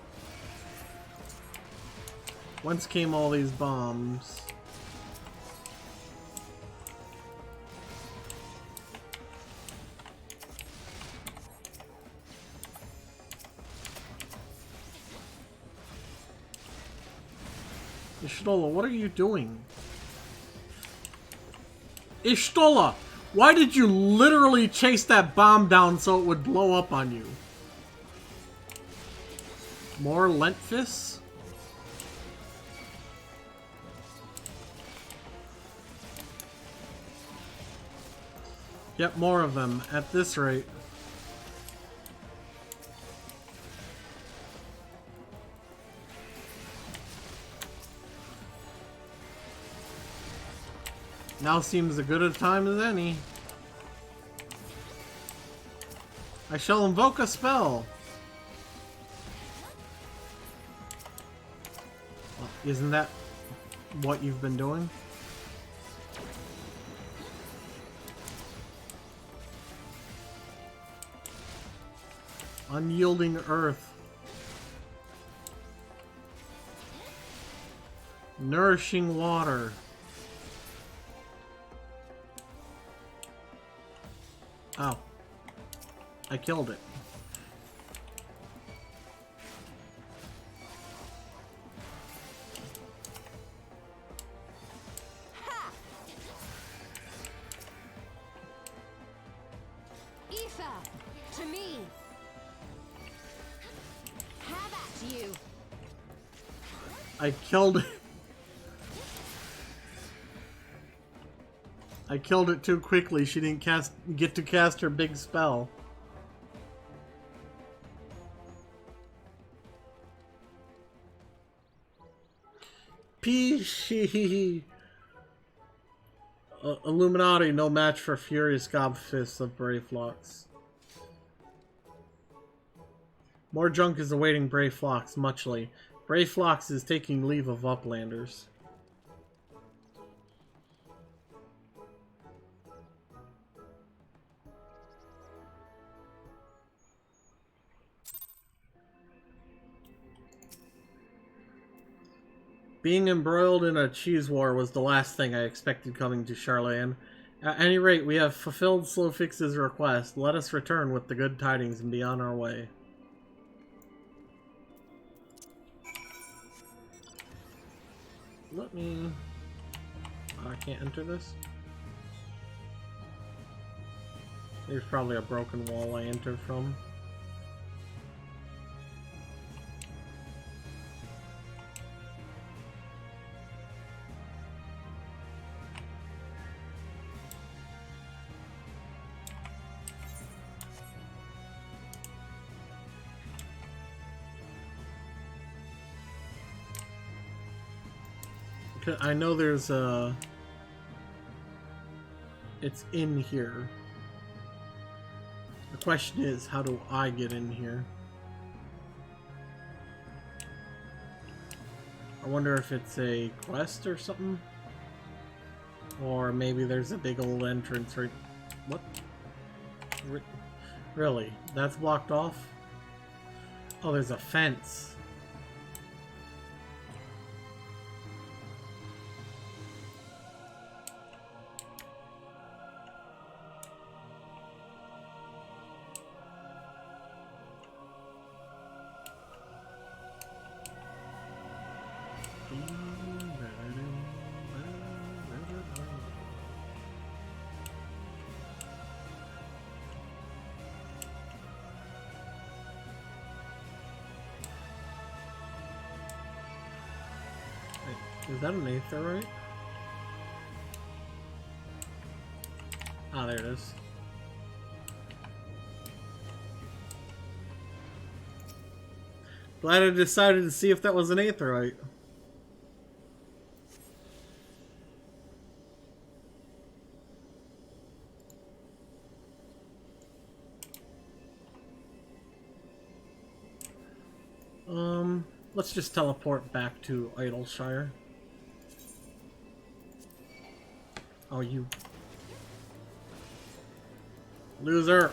Whence came all these bombs? Ishtola, what are you doing? Ishtola! Why did you literally chase that bomb down so it would blow up on you? More Lentfists? Yep, more of them at this rate. Now seems as good a time as any. I shall invoke a spell. Well, isn't that what you've been doing? Unyielding earth. Nourishing water. Oh. I killed it. Aoife, to me. Have at you. I killed it. I killed it too quickly. She didn't get to cast her big spell. Peachy. Illuminati, no match for furious gobfists of Brayflox. More junk is awaiting Brayflox, muchly. Brayflox is taking leave of Uplanders. Being embroiled in a cheese war was the last thing I expected coming to Charlayan. At any rate, we have fulfilled Slowfix's request. Let us return with the good tidings and be on our way. Let me... I can't enter this? There's probably a broken wall I entered from. I know there's a... It's in here. The question is, how do I get in here? I wonder if it's a quest or something? Or maybe there's a big old entrance right... What? Really? That's blocked off? Oh, there's a fence. Is that an aetherite? Ah, there it is. Glad I decided to see if that was an aetherite. Let's just teleport back to Idleshire. Oh, you loser.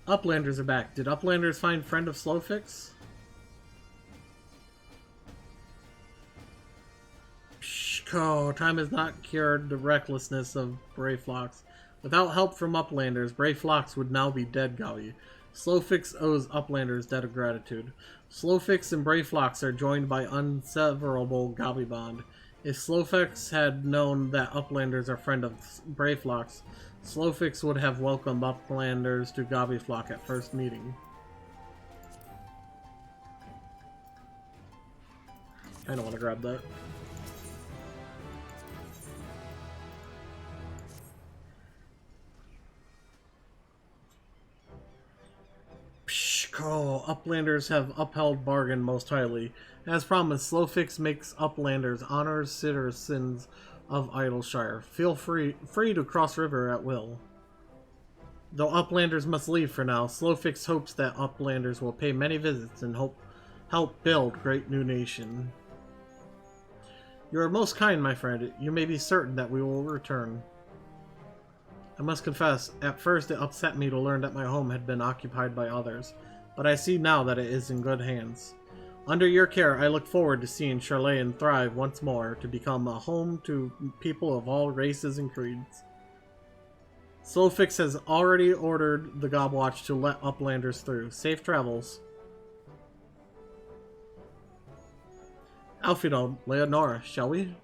Uplanders are back. Did Uplanders find Friend of Slowfix? Pshko, time has not cured the recklessness of Brayflox. Without help from Uplanders, Brayflox would now be dead, Gawi. Slowfix owes Uplanders debt of gratitude. Slowfix and Brayflox are joined by unseverable Gawi bond. If Slowfix had known that Uplanders are friend of Brayflox, Slowfix would have welcomed Uplanders to Gobbyflock at first meeting. I don't want to grab that. Pshko, Uplanders have upheld bargain most highly. As promised, Slowfix makes Uplanders honors citizens of Idleshire. Feel free to cross river at will. Though Uplanders must leave for now, Slowfix hopes that Uplanders will pay many visits and help build great new nation. You are most kind, my friend. You may be certain that we will return. I must confess, at first it upset me to learn that my home had been occupied by others, but I see now that it is in good hands. Under your care, I look forward to seeing Charlayan thrive once more, to become a home to people of all races and creeds. Slowfix has already ordered the Gobwatch to let Uplanders through. Safe travels. Alfredo, Leonora, shall we?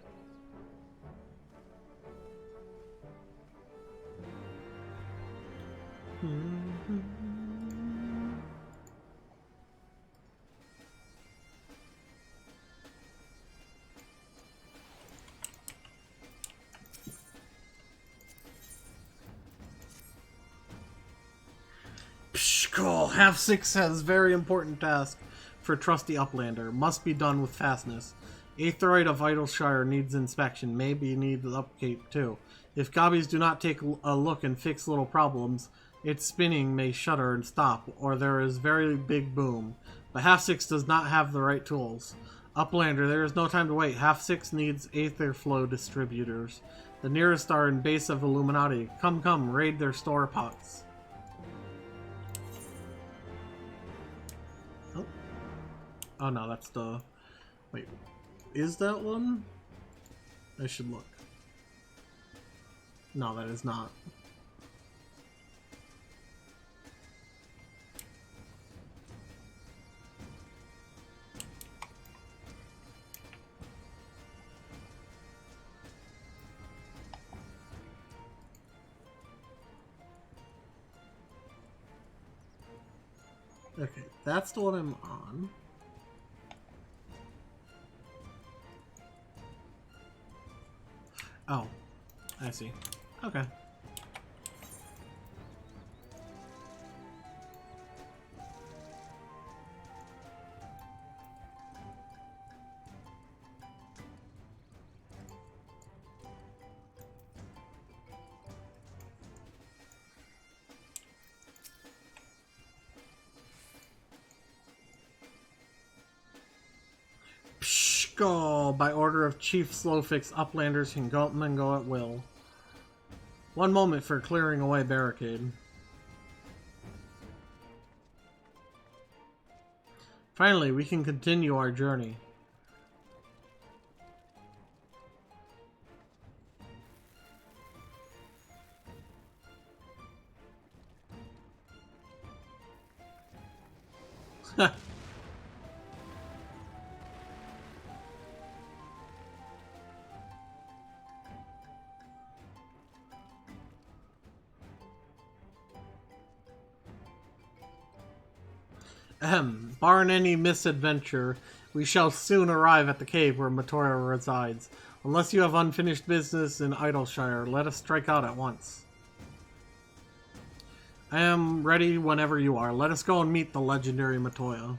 Pshko, Half Six has very important task for trusty Uplander. Must be done with fastness. Aetheroid of Idleshire needs inspection. Maybe needs upkeep too. If Gobbies do not take a look and fix little problems, its spinning may shudder and stop, or there is very big boom. But Half Six does not have the right tools. Uplander, there is no time to wait. Half Six needs Aetherflow distributors. The nearest are in base of Illuminati. Come, raid their store pots. Oh no, that's the... Wait, is that one? I should look. No, that is not. Okay, that's the one I'm on. Oh, I see. Okay. Pshko! By order of Chief Slowfix, Uplanders can come and go at will. One moment for clearing away barricade. Finally, we can continue our journey. Barring any misadventure, we shall soon arrive at the cave where Matora resides. Unless you have unfinished business in Idleshire, let us strike out at once. I am ready whenever you are. Let us go and meet the legendary Matoya.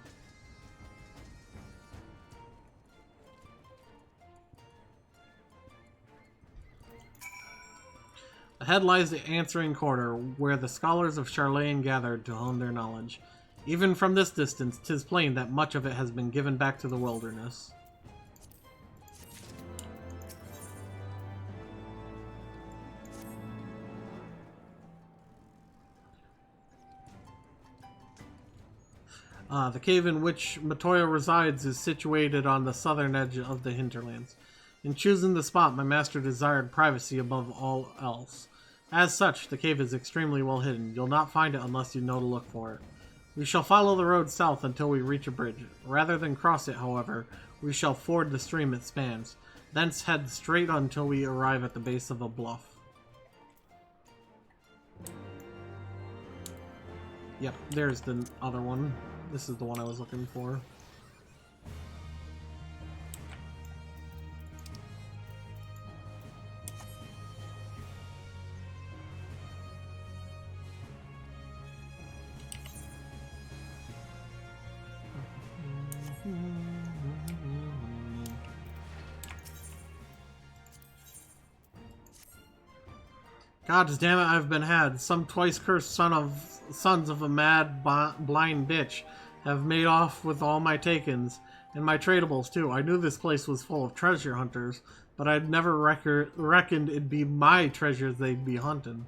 Ahead lies the answering quarter, where the scholars of Charlene gathered to hone their knowledge. Even from this distance, 'tis plain that much of it has been given back to the wilderness. The cave in which Matoya resides is situated on the southern edge of the hinterlands. In choosing the spot, my master desired privacy above all else. As such, the cave is extremely well hidden. You'll not find it unless you know to look for it. We shall follow the road south until we reach a bridge. Rather than cross it, however, we shall ford the stream it spans. Thence head straight until we arrive at the base of a bluff. Yep, there's the other one. This is the one I was looking for. God damn it, I've been had. Some twice-cursed sons of a mad, blind bitch have made off with all my takings, and my tradables too. I knew this place was full of treasure hunters, but I'd never reckoned it'd be my treasures they'd be hunting.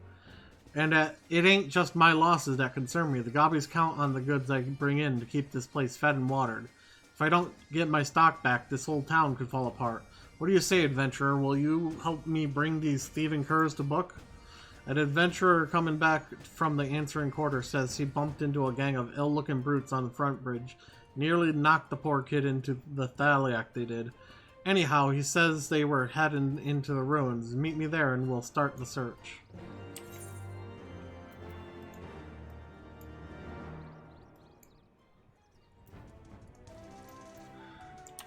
And it ain't just my losses that concern me. The gobbies count on the goods I bring in to keep this place fed and watered. If I don't get my stock back, this whole town could fall apart. What do you say, adventurer? Will you help me bring these thieving curs to book? An adventurer coming back from the answering quarter says he bumped into a gang of ill-looking brutes on the front bridge. Nearly knocked the poor kid into the thaliac they did. Anyhow, he says they were heading into the ruins. Meet me there and we'll start the search.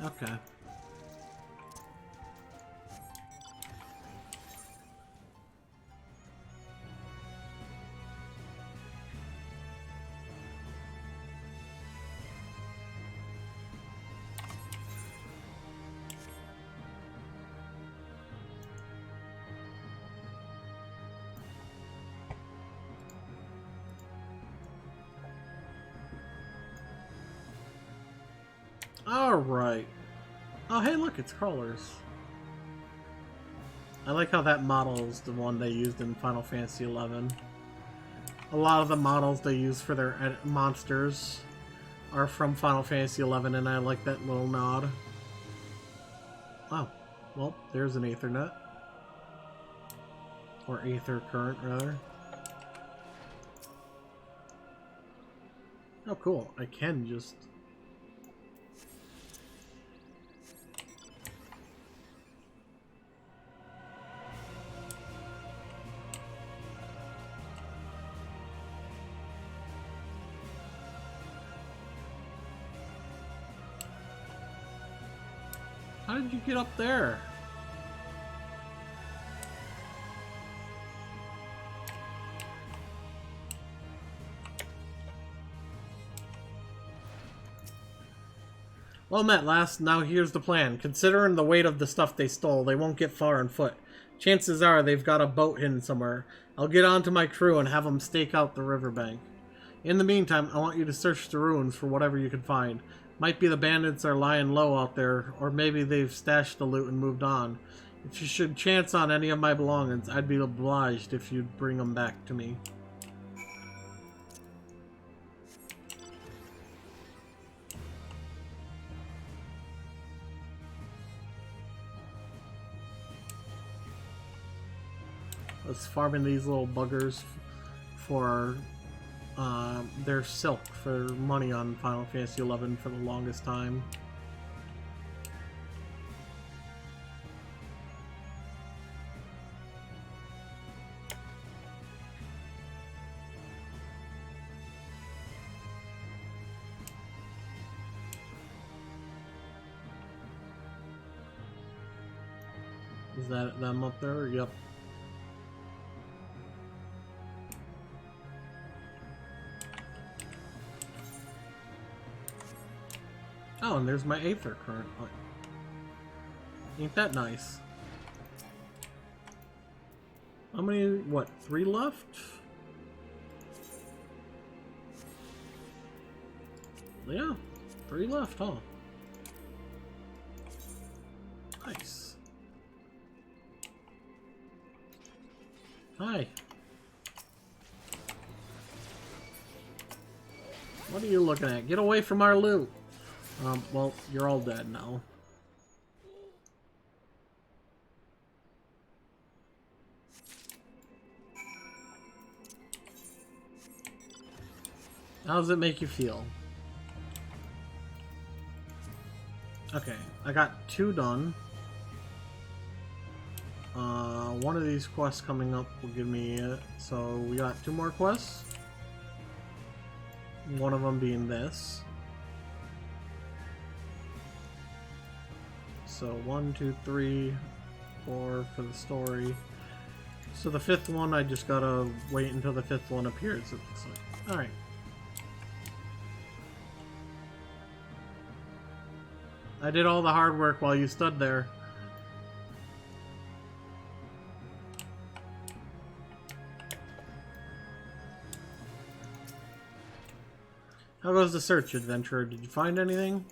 Okay. Alright. Oh, hey, look, it's crawlers. I like how that model is the one they used in Final Fantasy XI. A lot of the models they use for their monsters are from Final Fantasy XI, and I like that little nod. Oh, well, there's an Aethernet. Or Aether Current, rather. Oh, cool. I can just... How did you get up there? Well met, lass. Now here's the plan. Considering the weight of the stuff they stole, they won't get far on foot. Chances are they've got a boat hidden somewhere. I'll get on to my crew and have them stake out the riverbank. In the meantime, I want you to search the ruins for whatever you can find. Might be the bandits are lying low out there, or maybe they've stashed the loot and moved on. If you should chance on any of my belongings, I'd be obliged if you'd bring them back to me. I was farming these little buggers for their silk for money on Final Fantasy XI for the longest time. Is that them up there? Yep. Oh, and there's my Aether current. Ain't that nice? How many, what, 3 left? Yeah, 3 left, huh? Nice. Hi. What are you looking at? Get away from our loot! Well, you're all dead now. How does it make you feel? Okay, I got 2 done. One of these quests coming up will give me it. So we got 2 more quests. One of them being this. So 1, 2, 3, 4 for the story. So the 5th one, I just gotta wait until the 5th one appears, it looks like. Alright. I did all the hard work while you stood there. How goes the search, adventurer? Did you find anything?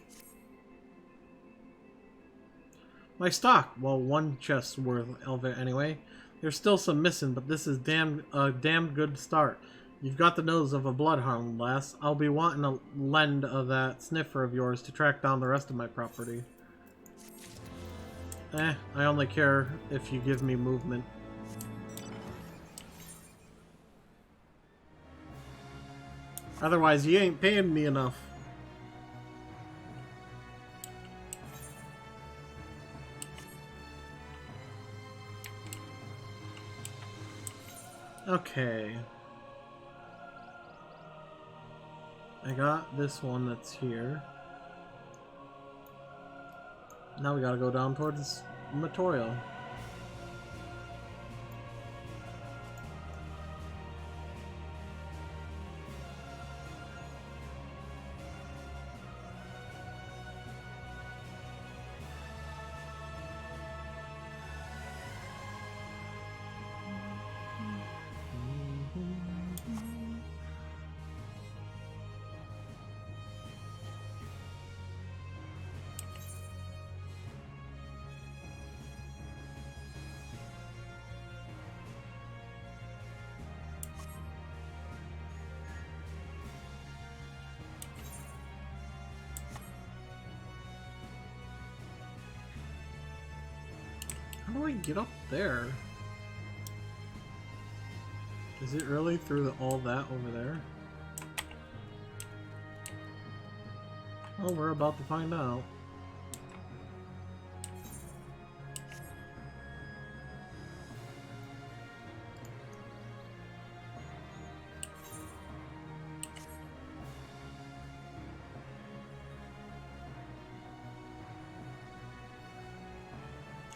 My stock! Well, 1 chest's worth of it anyway. There's still some missing, but this is a damn good start. You've got the nose of a bloodhound, lass. I'll be wanting a lend of that sniffer of yours to track down the rest of my property. I only care if you give me movement. Otherwise, you ain't paying me enough. Okay. I got this one that's here. Now we gotta go down towards Matorio. How do I get up there? Is it really through all that over there? Well, we're about to find out.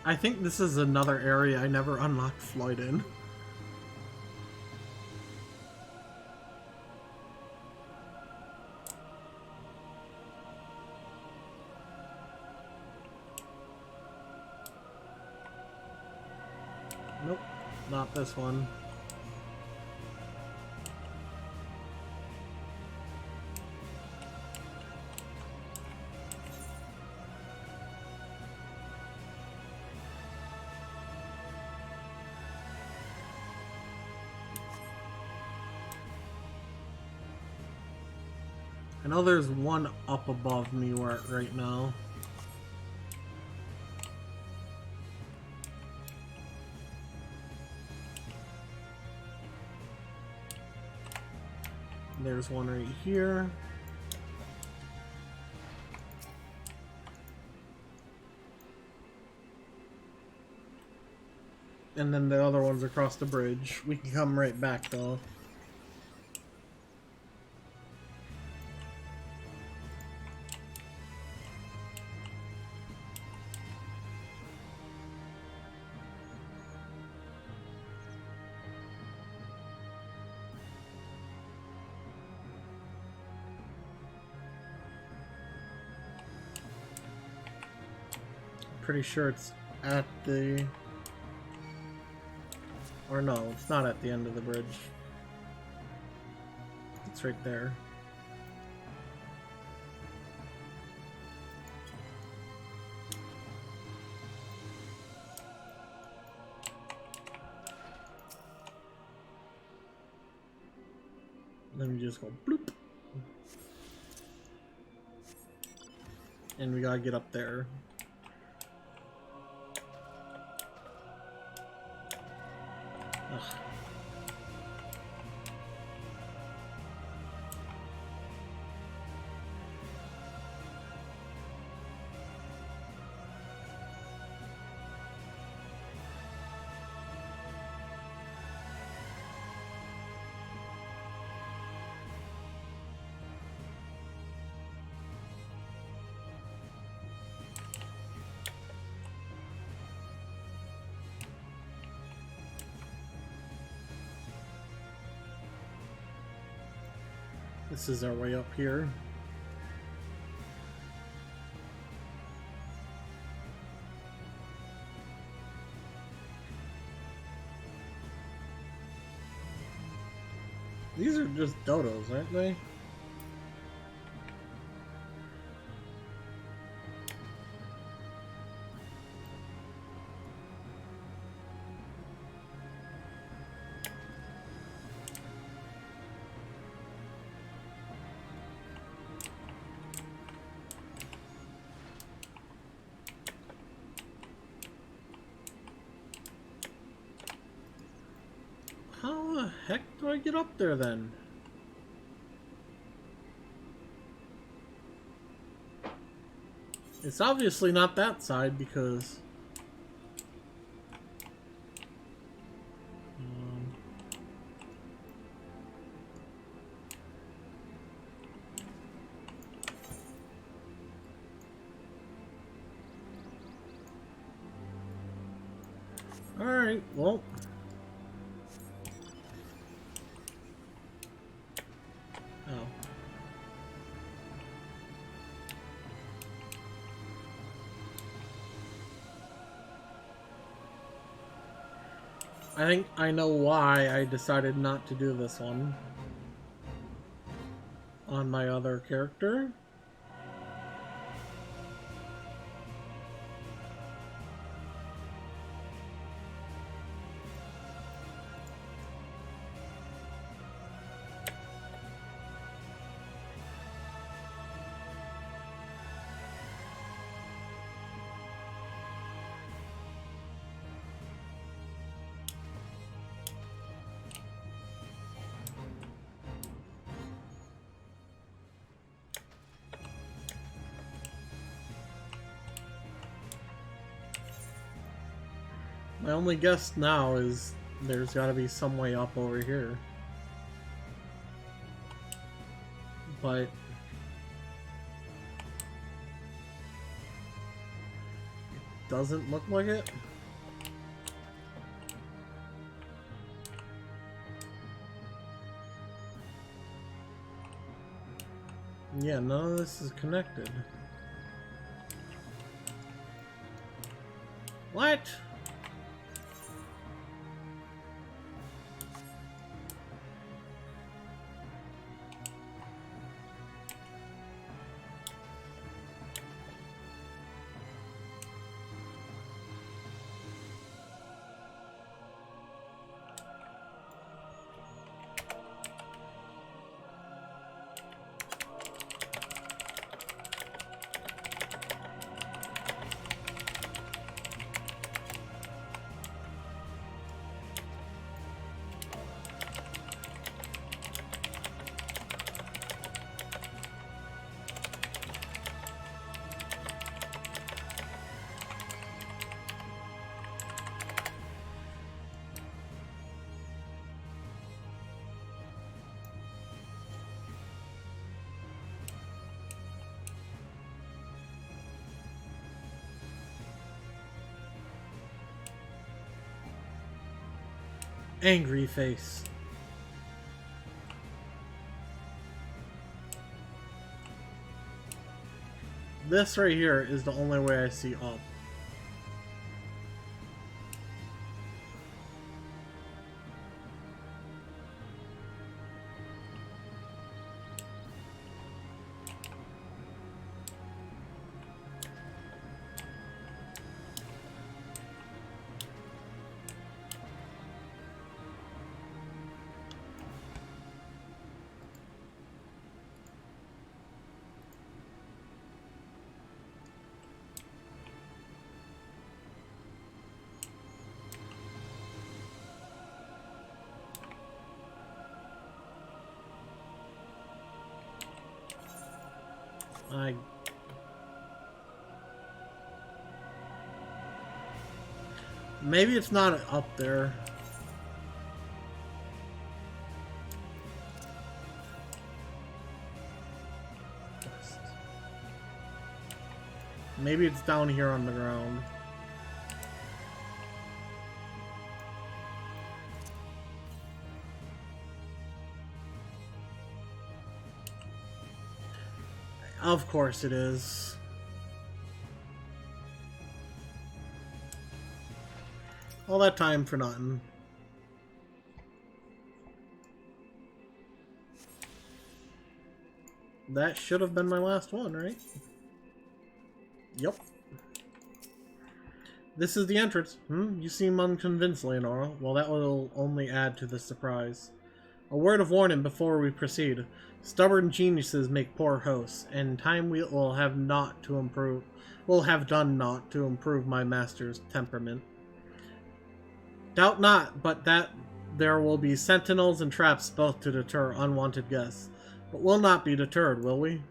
I think this is another area I never unlocked Floyd in. Nope, not this one. I know there's one up above me right now. There's one right here. And then the other one's across the bridge. We can come right back though. pretty sure it's at the... Or no, it's not at the end of the bridge. It's right there. Then we just go bloop. And we gotta get up there. Ugh. This is our way up here. These are just dodos, aren't they? How the heck do I get up there then? It's obviously not that side because... Alright, well... Oh. I think I know why I decided not to do this one on my other character. My only guess now is there's got to be some way up over here. But it doesn't look like it. Yeah, none of this is connected. What? Angry face. This right here is the only way I see up. Maybe it's not up there. Maybe it's down here on the ground. Of course it is. All that time for nothing. That should have been my last one, right? Yep. This is the entrance. You seem unconvinced, Leonora. Well, that will only add to the surprise. A word of warning before we proceed. Stubborn geniuses make poor hosts, and time will have done naught to improve my master's temperament. Doubt not, but that there will be sentinels and traps both to deter unwanted guests. But we'll not be deterred, will we?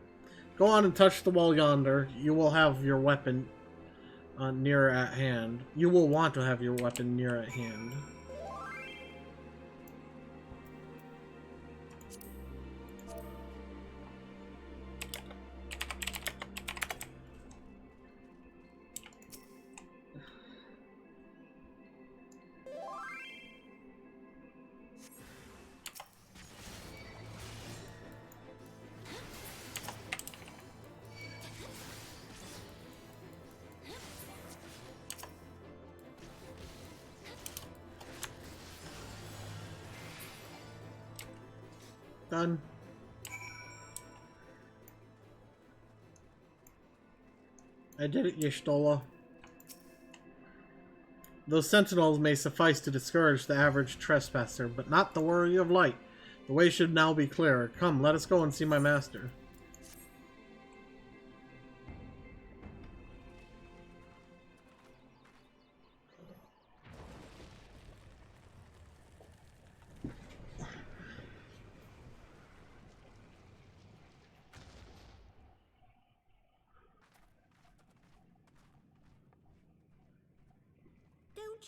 Go on and touch the wall yonder. You will have your weapon near at hand. You will want to have your weapon near at hand. Done. I did it, Y'shtola. Those sentinels may suffice to discourage the average trespasser, but not the worry of light. The way should now be clear. Come, let us go and see my master.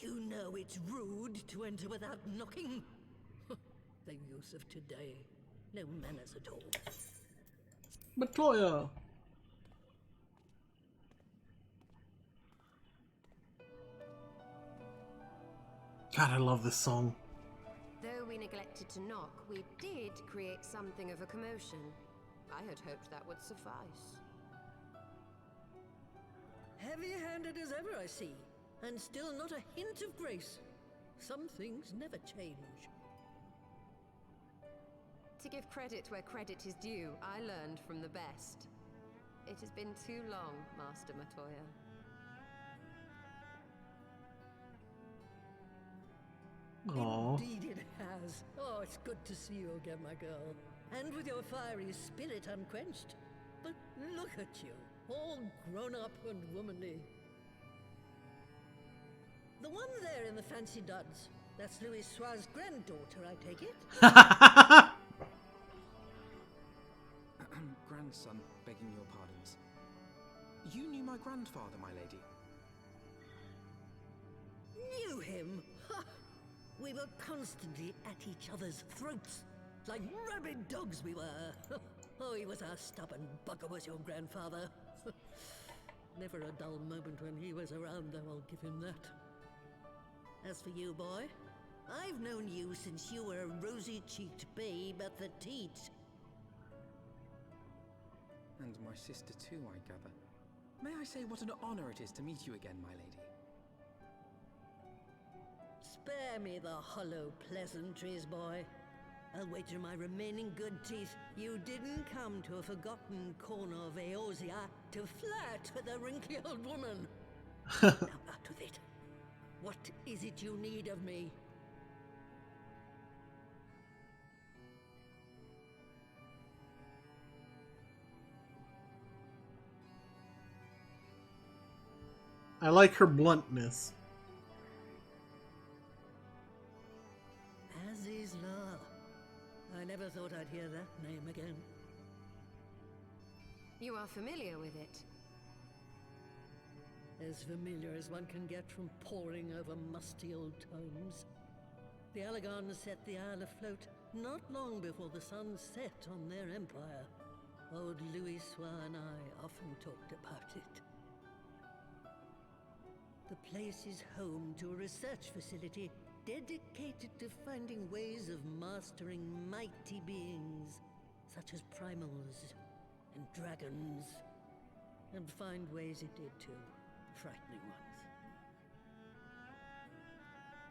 You know it's rude to enter without knocking. The youth of today. No manners at all. Matoya! God, I love this song. Though we neglected to knock, we did create something of a commotion. I had hoped that would suffice. Heavy-handed as ever, I see. And still not a hint of grace. Some things never change. To give credit where credit is due, I learned from the best. It has been too long, Master Matoya. Aww. Indeed it has. Oh, it's good to see you again, my girl. And with your fiery spirit unquenched. But look at you, all grown up and womanly. The one there in the fancy duds. That's Louis Soir's granddaughter, I take it? Grandson, begging your pardons. You knew my grandfather, my lady. Knew him? Ha! We were constantly at each other's throats. Like rabid dogs we were. Oh, he was a stubborn bugger, was your grandfather. Never a dull moment when he was around, though, I'll give him that. As for you, boy, I've known you since you were a rosy-cheeked babe at the teat. And my sister too, I gather. May I say what an honor it is to meet you again, my lady? Spare me the hollow pleasantries, boy. I'll wager my remaining good teeth you didn't come to a forgotten corner of Eorzea to flirt with a wrinkly old woman. Now out with it. What is it you need of me? I like her bluntness. Azizla. I never thought I'd hear that name again. You are familiar with it? As familiar as one can get from poring over musty old tomes. The Allegons set the Isle afloat not long before the sun set on their empire. Old Louis Soir and I often talked about it. The place is home to a research facility dedicated to finding ways of mastering mighty beings, such as primals and dragons. And find ways it did too, frightening ones.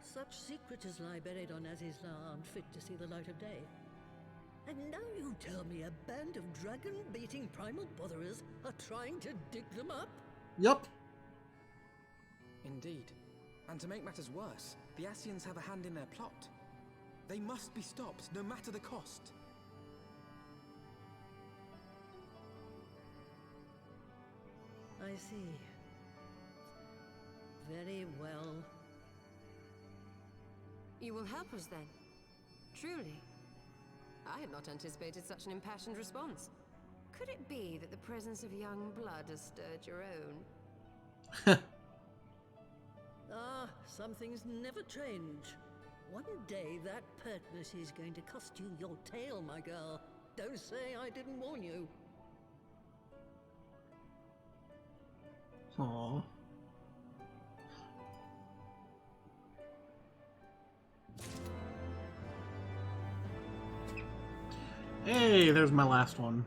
Such secrets as lie buried on Azizla aren't fit to see the light of day. And now you tell me a band of dragon-baiting primal botherers are trying to dig them up? Yup. Indeed. And to make matters worse, the Ascians have a hand in their plot. They must be stopped, no matter the cost. I see. Very well. You will help us then? Truly? I had not anticipated such an impassioned response. Could it be that the presence of young blood has stirred your own? Ah, some things never change. One day that pertness is going to cost you your tail, my girl. Don't say I didn't warn you. Aww. Hey, there's my last one.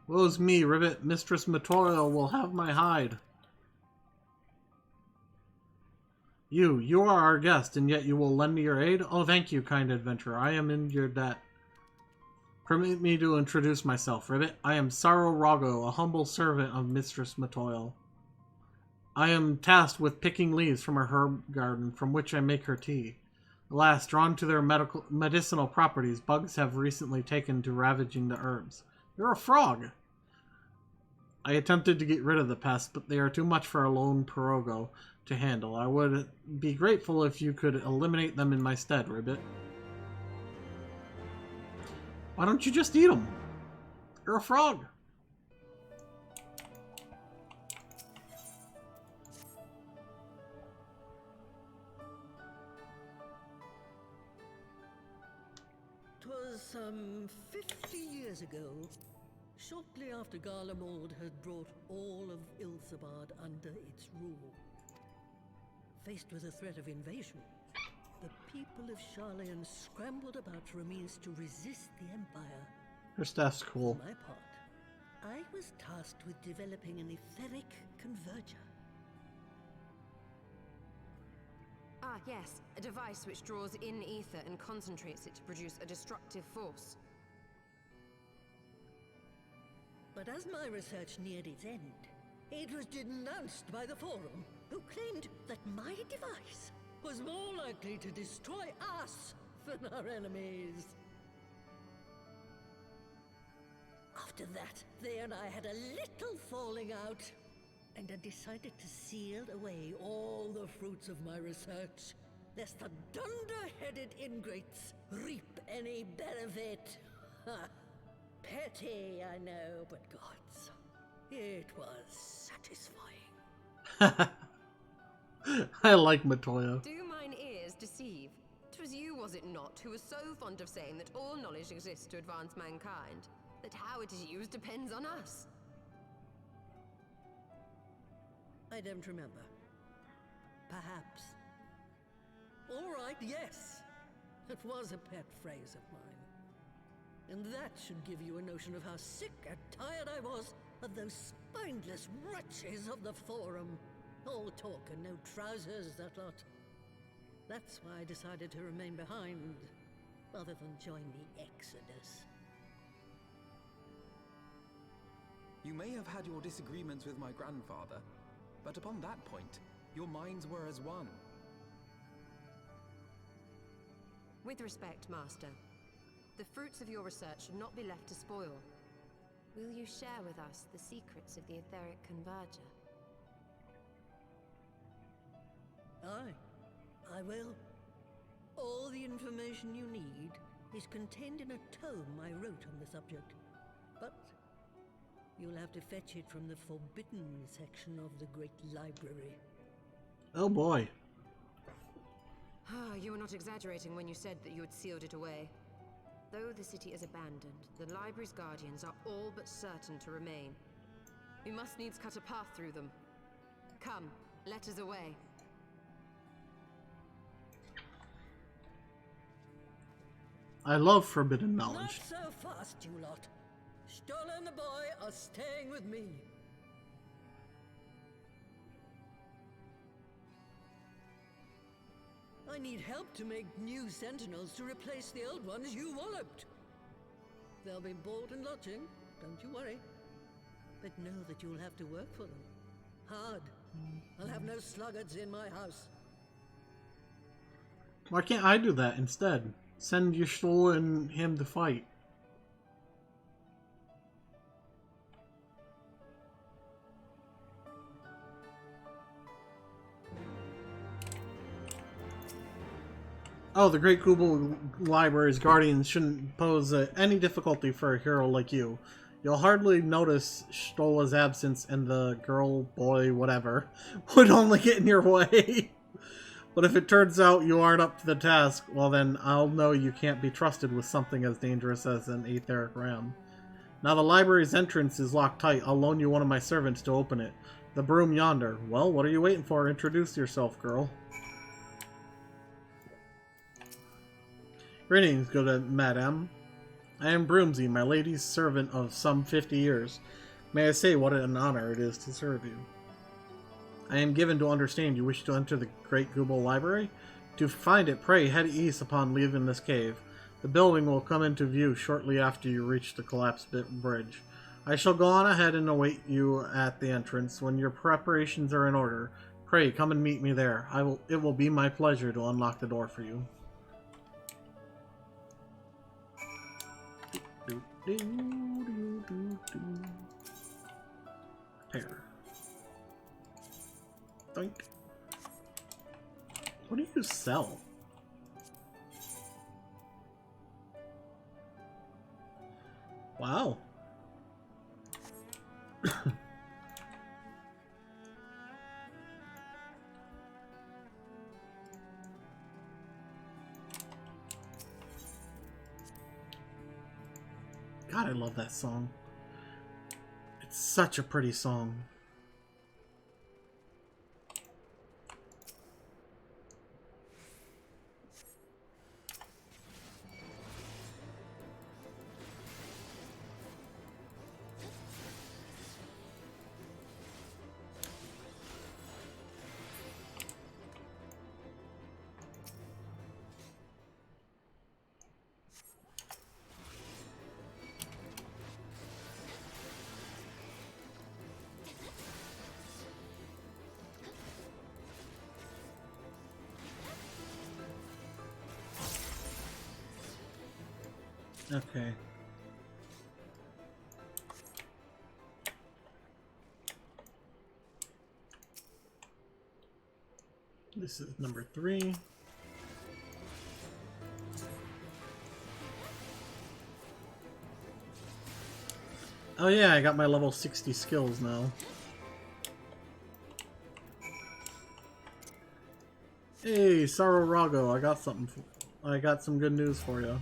Woe's me, Ribbit. Mistress Matoil will have my hide. You are our guest, and yet you will lend me your aid? Oh, thank you, kind adventurer. I am in your debt. Permit me to introduce myself, Ribbit. I am Saro Rago, a humble servant of Mistress Matoil. I am tasked with picking leaves from her herb garden, from which I make her tea. Alas, drawn to their medicinal properties, bugs have recently taken to ravaging the herbs. You're a frog! I attempted to get rid of the pests, but they are too much for a lone pirogo to handle. I would be grateful if you could eliminate them in my stead, Ribbit. Why don't you just eat them? You're a frog! Some 50 years ago, shortly after Garlemald had brought all of Ilsabard under its rule. Faced with the threat of invasion, the people of Sharlayan scrambled about for a means to resist the Empire. Her staff's cool. For my part, I was tasked with developing an etheric converger. Ah, yes. A device which draws in ether and concentrates it to produce a destructive force. But as my research neared its end, it was denounced by the Forum, who claimed that my device was more likely to destroy us than our enemies. After that, they and I had a little falling out, and I decided to seal away all the fruits of my research, lest the dunder-headed ingrates reap any benefit. Ha! Petty, I know, but gods, it was satisfying. I like Matoya. Do mine ears deceive? 'Twas you, was it not, who was so fond of saying that all knowledge exists to advance mankind, that how it is used depends on us? I don't remember. Perhaps. All right, yes. It was a pet phrase of mine. And that should give you a notion of how sick and tired I was of those spineless wretches of the Forum. All talk and no trousers, that lot. That's why I decided to remain behind, rather than join the Exodus. You may have had your disagreements with my grandfather, but upon that point, your minds were as one. With respect, Master, the fruits of your research should not be left to spoil. Will you share with us the secrets of the etheric converger? Aye, I will. All the information you need is contained in a tome I wrote on the subject. But you'll have to fetch it from the forbidden section of the Great Library. Oh boy. You were not exaggerating when you said that you had sealed it away. Though the city is abandoned, the library's guardians are all but certain to remain. We must needs cut a path through them. Come, let us away. I love forbidden knowledge. Not so fast, you lot. Stola and the boy are staying with me. I need help to make new sentinels to replace the old ones you walloped. They'll be board and lodging, don't you worry. But know that you'll have to work for them. Hard. I'll have no sluggards in my house. Why can't I do that instead? Send Yshtul and him to fight. Oh, the Great Kubel Library's guardians shouldn't pose any difficulty for a hero like you. You'll hardly notice Stola's absence, and the girl, boy, whatever, would only get in your way. But if it turns out you aren't up to the task, well then I'll know you can't be trusted with something as dangerous as an etheric ram. Now the library's entrance is locked tight. I'll loan you one of my servants to open it. The broom yonder. Well, what are you waiting for? Introduce yourself, girl. Greetings, good madam. I am Broomsy, my lady's servant of some 50 years. May I say what an honor it is to serve you. I am given to understand you wish to enter the Great Kubel Library. To find it, pray head east upon leaving this cave. The building will come into view shortly after you reach the collapsed bridge. I shall go on ahead and await you at the entrance. When your preparations are in order, pray come and meet me there. It will be my pleasure to unlock the door for you. Prepare. Doink. What do you sell? Wow. God, I love that song. It's such a pretty song. Okay. This is number 3. Oh yeah, I got my level 60 skills now. Hey, Saro Rago, I got some good news for you.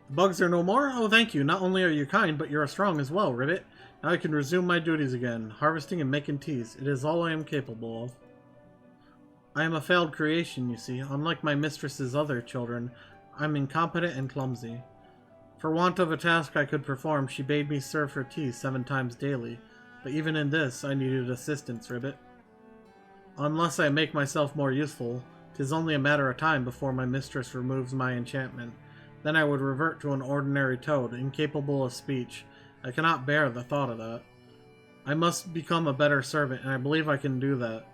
Bugs are no more? Oh, thank you. Not only are you kind, but you're strong as well, Ribbit. Now I can resume my duties again, harvesting and making teas. It is all I am capable of. I am a failed creation, you see. Unlike my mistress's other children, I'm incompetent and clumsy. For want of a task I could perform, she bade me serve her tea 7 times daily. But even in this, I needed assistance, Ribbit. Unless I make myself more useful, 'tis only a matter of time before my mistress removes my enchantment. Then I would revert to an ordinary toad, incapable of speech. I cannot bear the thought of that. I must become a better servant, and I believe I can do that.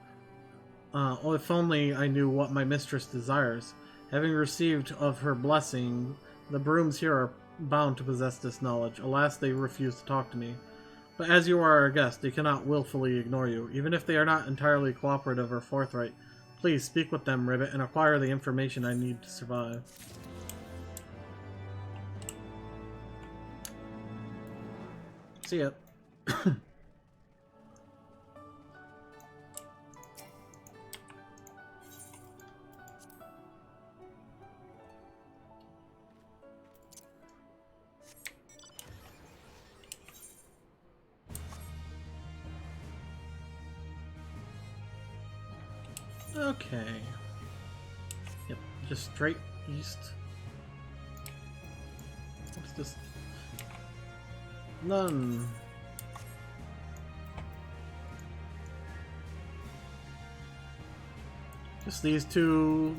If only I knew what my mistress desires. Having received of her blessing, the brooms here are bound to possess this knowledge. Alas, they refuse to talk to me. But as you are our guest, they cannot willfully ignore you, even if they are not entirely cooperative or forthright. Please speak with them, Ribbit, and acquire the information I need to survive. See ya. Okay. Yep, just straight east. What's this? None. Just these two.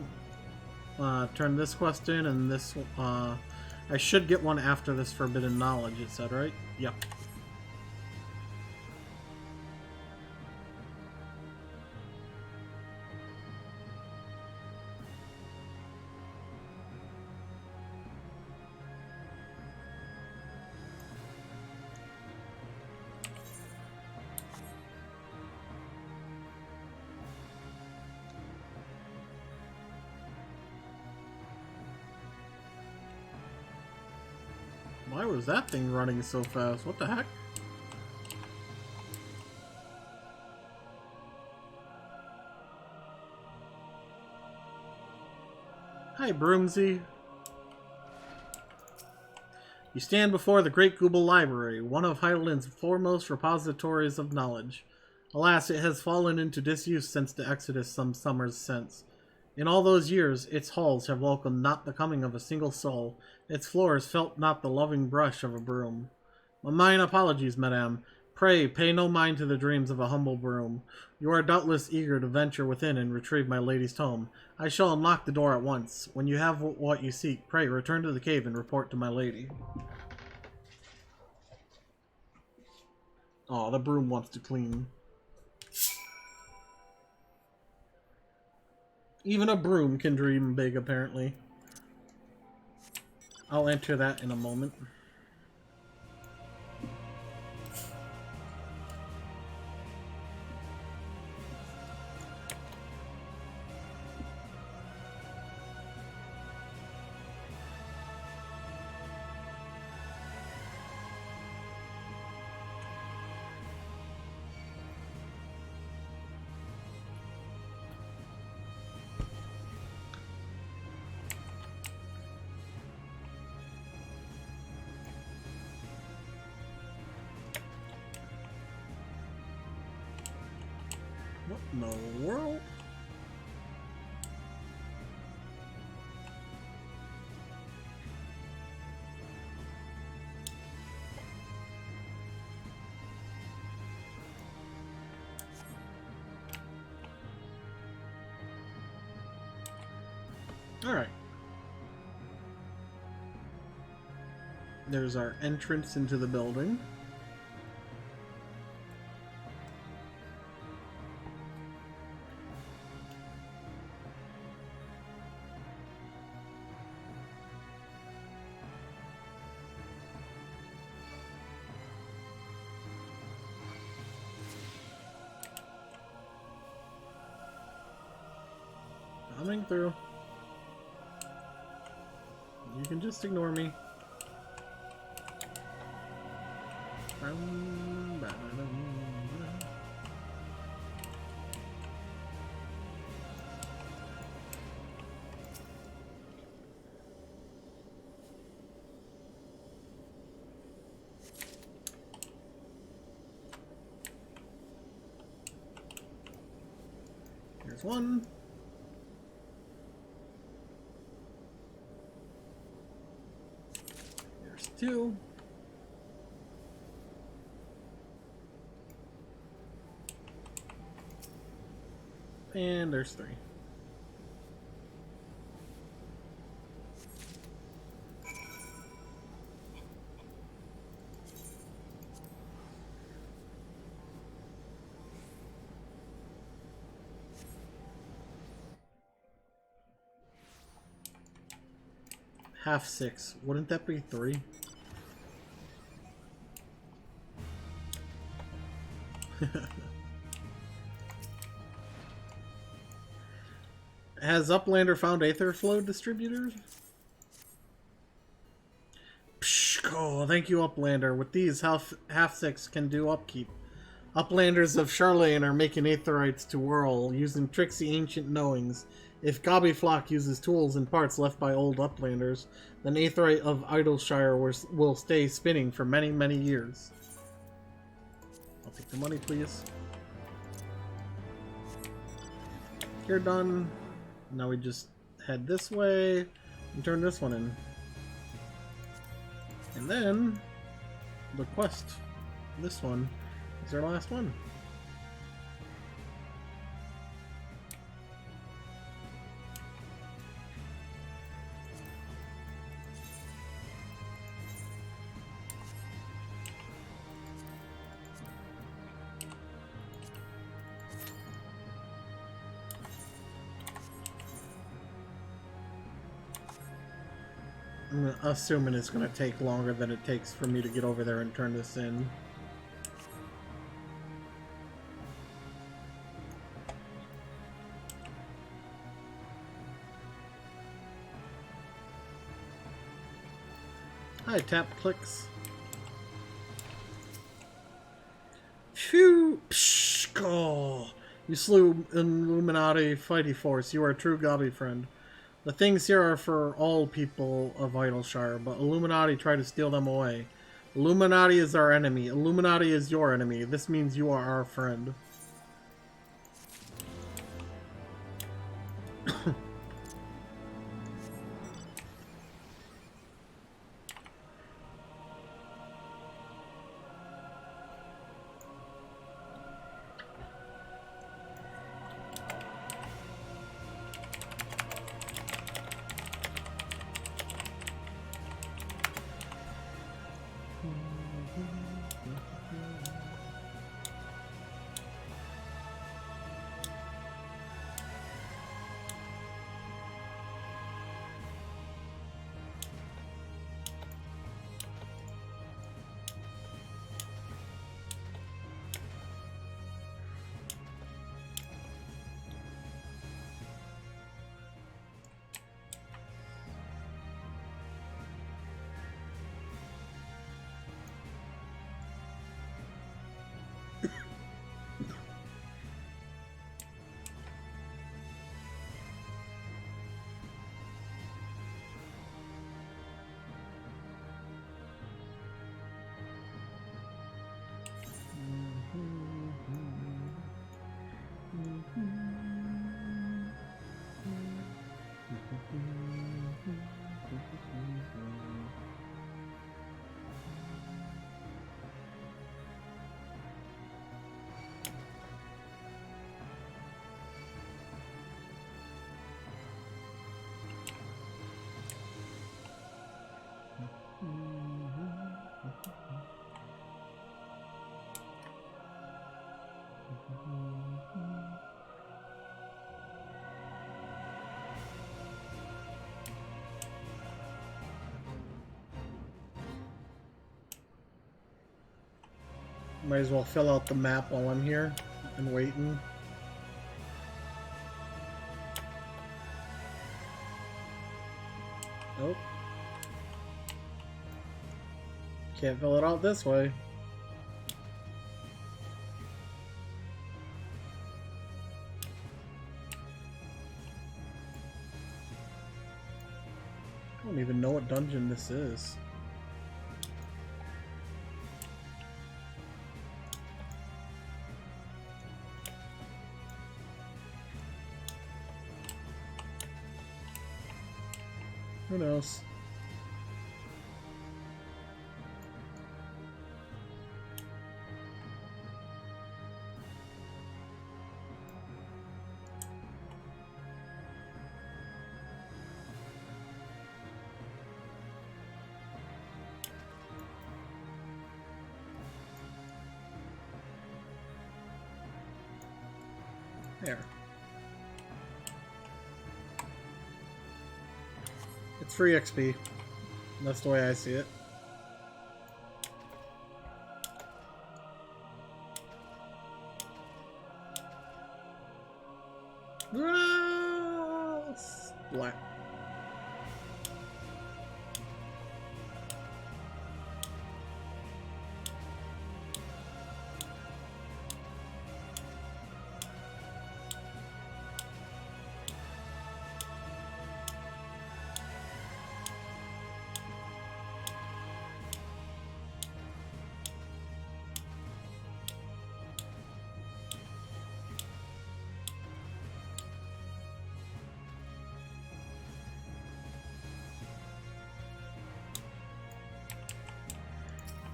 Turn this quest in, and this. I should get one after this forbidden knowledge, it said, right? Yep. Why was that thing running so fast? What the heck? Hi, Broomsy. You stand before the Great Gooble Library, one of Hydalin's foremost repositories of knowledge. Alas, it has fallen into disuse since the Exodus some summers since. In all those years, its halls have welcomed not the coming of a single soul. Its floors felt not the loving brush of a broom. Mine apologies, madame. Pray, pay no mind to the dreams of a humble broom. You are doubtless eager to venture within and retrieve my lady's tome. I shall unlock the door at once. When you have what you seek, pray return to the cave and report to my lady. Oh, the broom wants to clean. Even a broom can dream big, apparently. I'll enter that in a moment. What in the world? Alright. There's our entrance into the building. Coming through. You can just ignore me. Here's one. There's two. And there's three. Half 6. Wouldn't that be 3? Has Uplander found Aetherflow distributors? Psh, oh, thank you, Uplander. With these, half 6 can do upkeep. Uplanders of Charlane are making Aetherites to whirl, using tricksy ancient knowings. If Gobbyflock uses tools and parts left by old Uplanders, then Aetherite of Idleshire will stay spinning for many, many years. I'll take the money, please. You're done. Now we just head this way and turn this one in. And then the quest. This one is our last one. I'm assuming it's going to take longer than it takes for me to get over there and turn this in. Hi, tap clicks. Phew! Psh, oh. You slew Illuminati Fighty Force. You are a true Gobby friend. The things here are for all people of Idleshire, but Illuminati try to steal them away. Illuminati is our enemy. Illuminati is your enemy. This means you are our friend. Might as well fill out the map while I'm here and waiting. Nope. Can't fill it out this way. I don't even know what dungeon this is. Who knows? There. It's free XP. That's the way I see it. Black.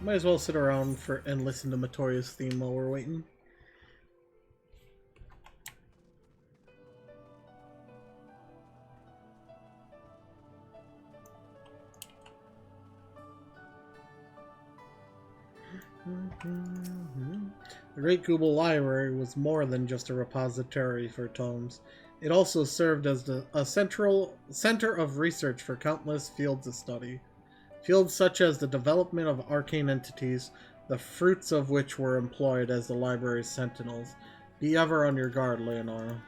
Might as well sit around and listen to Matoya's theme while we're waiting. The Great Kubel Library was more than just a repository for tomes. It also served as a center of research for countless fields of study. Fields such as the development of arcane entities, the fruits of which were employed as the library's sentinels. Be ever on your guard, Leonora.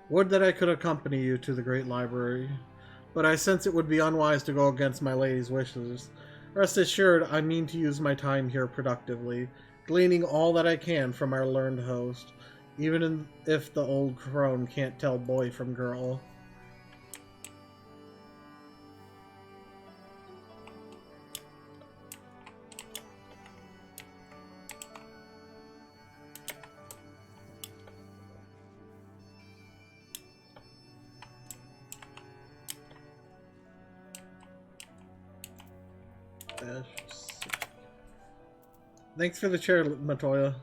Would that I could accompany you to the great library, but I sense it would be unwise to go against my lady's wishes. Rest assured, I mean to use my time here productively, gleaning all that I can from our learned host, even if the old crone can't tell boy from girl. Thanks for the chair, Matoya.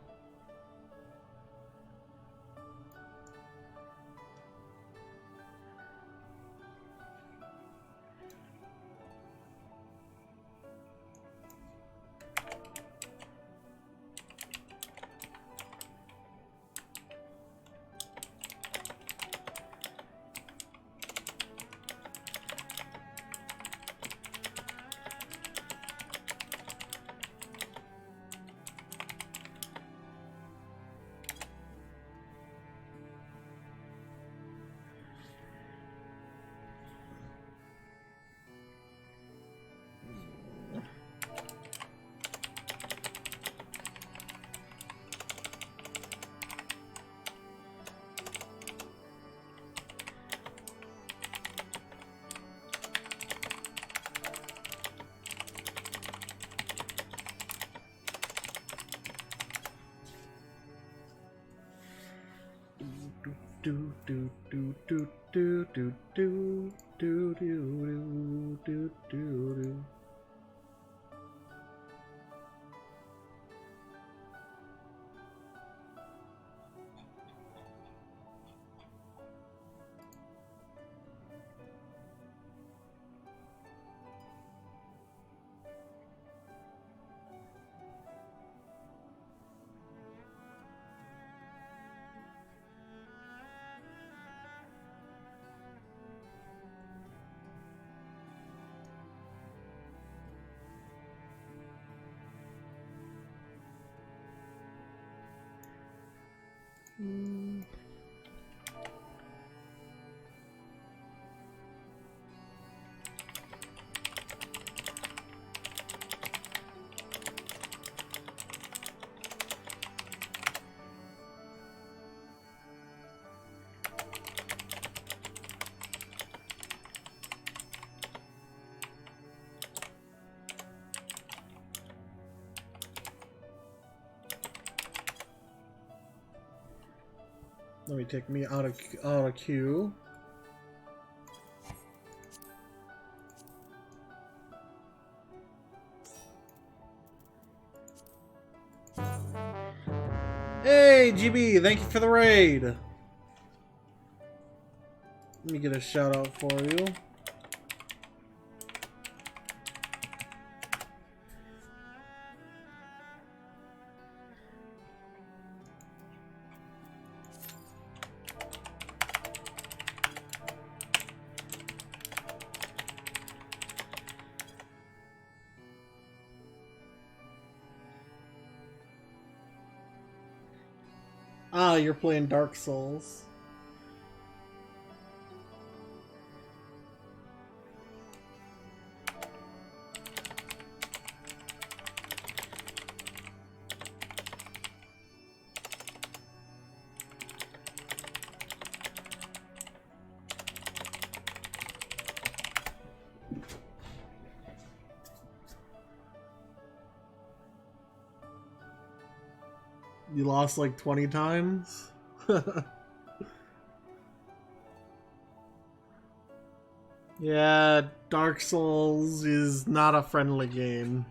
Let me take me out of queue. Hey, GB, thank you for the raid. Let me get a shout out for you. Ah, you're playing Dark Souls. You lost like 20 times? Yeah, Dark Souls is not a friendly game.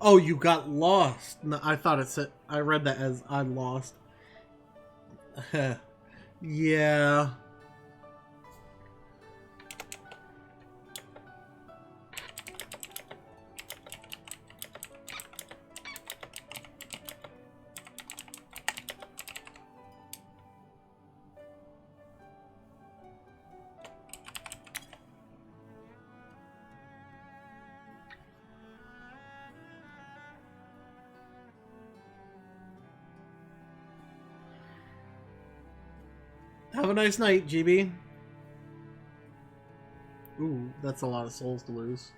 Oh, you got lost. No, I thought it said... I read that as I lost. Yeah. Have a nice night, GB. Ooh, that's a lot of souls to lose.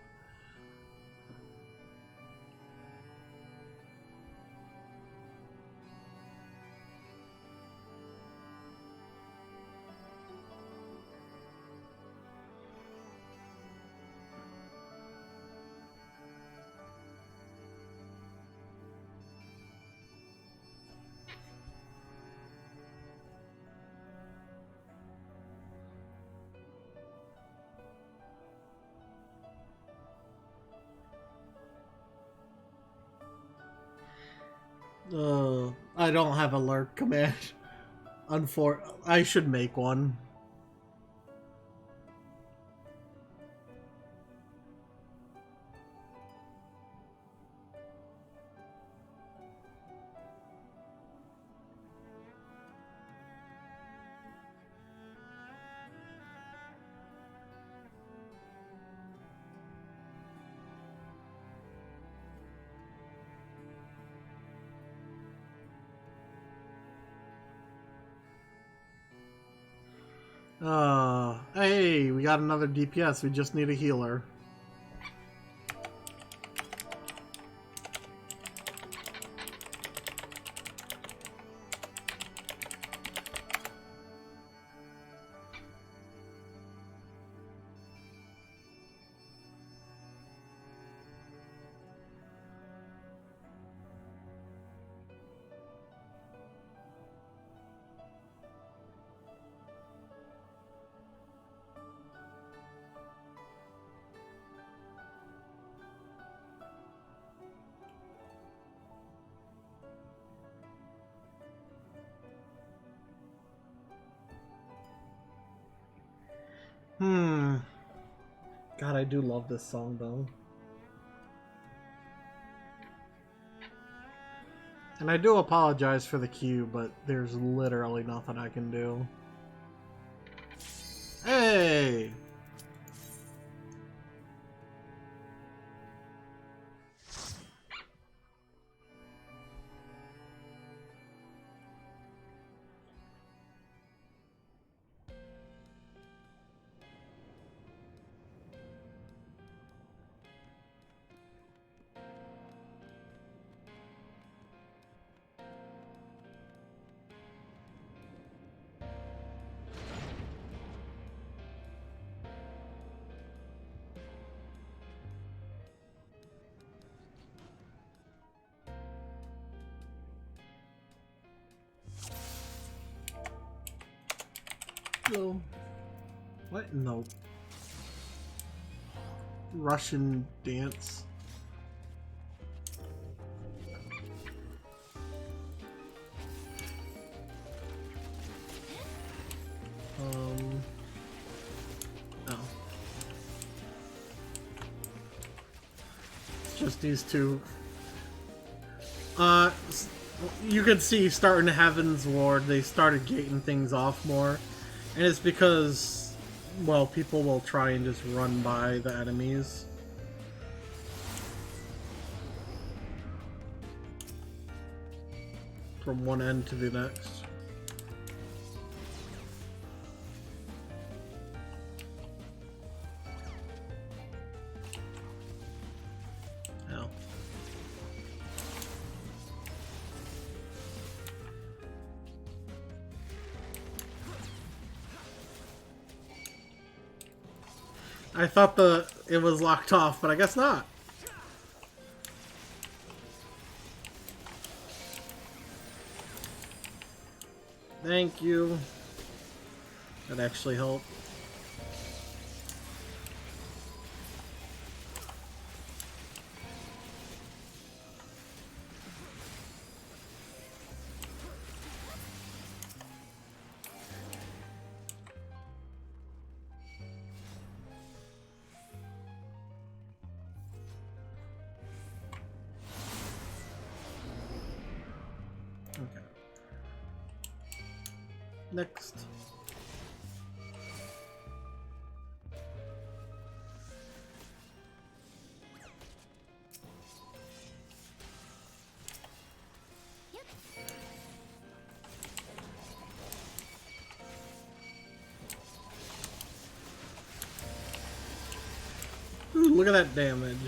I don't have a lurk command. I should make one. Hey, we got another DPS. We just need a healer. God, I do love this song, though. And I do apologize for the queue, but there's literally nothing I can do. Hey! Hello. What in the Russian dance? Oh. It's just these two. You can see starting Heaven's Ward, they started gating things off more. And it's because, well, people will try and just run by the enemies. From one end to the next. Ow. I thought it was locked off, but I guess not. Thank you. That actually helped. Next. Ooh, look at that damage.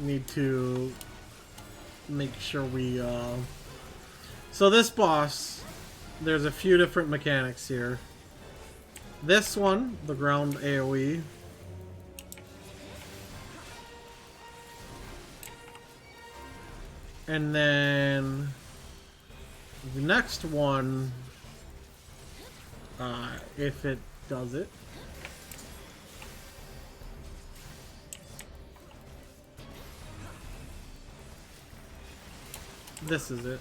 Need to make sure we so this boss, there's a few different mechanics here. This one, the ground AoE, and then the next one, if it does it, this is it.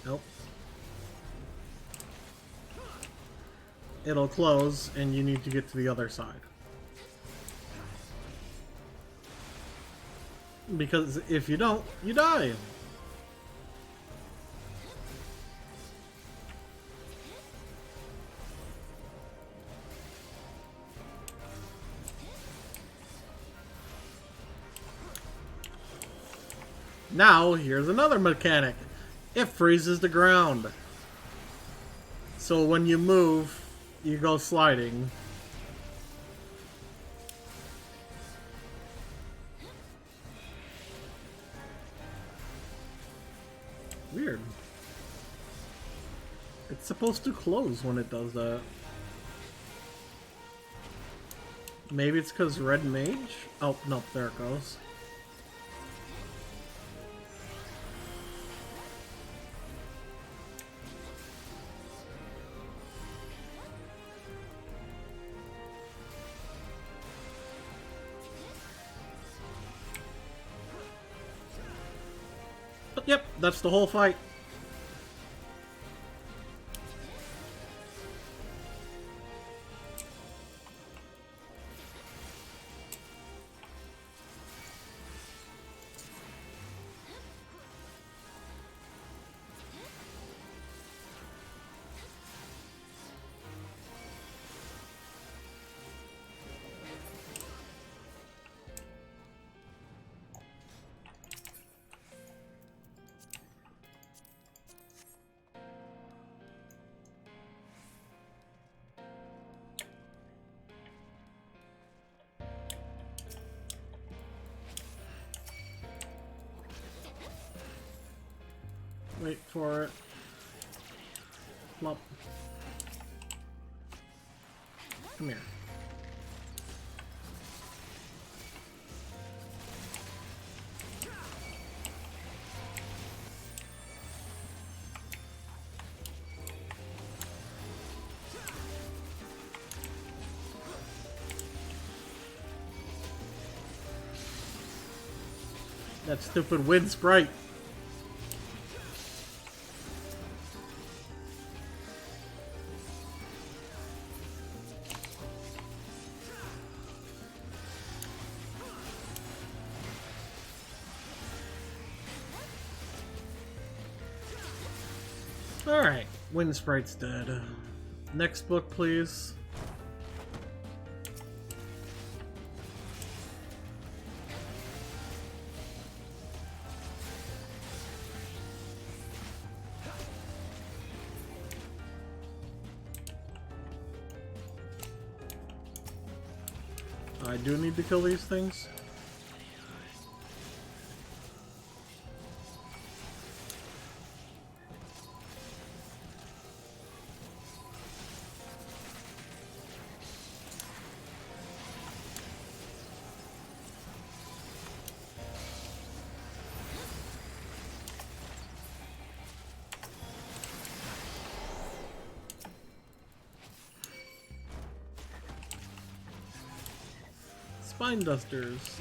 Nope. It'll close, and you need to get to the other side. Because if you don't, you die. Now, here's another mechanic. It freezes the ground. So when you move, you go sliding. Weird. It's supposed to close when it does that. Maybe it's because Red Mage? Oh, no, there it goes. Yep, that's the whole fight. Wait for it. Plop. Come here. That stupid wind sprite. Alright, wind sprite's dead. Next book, please. I do need to kill these things. Spine dusters.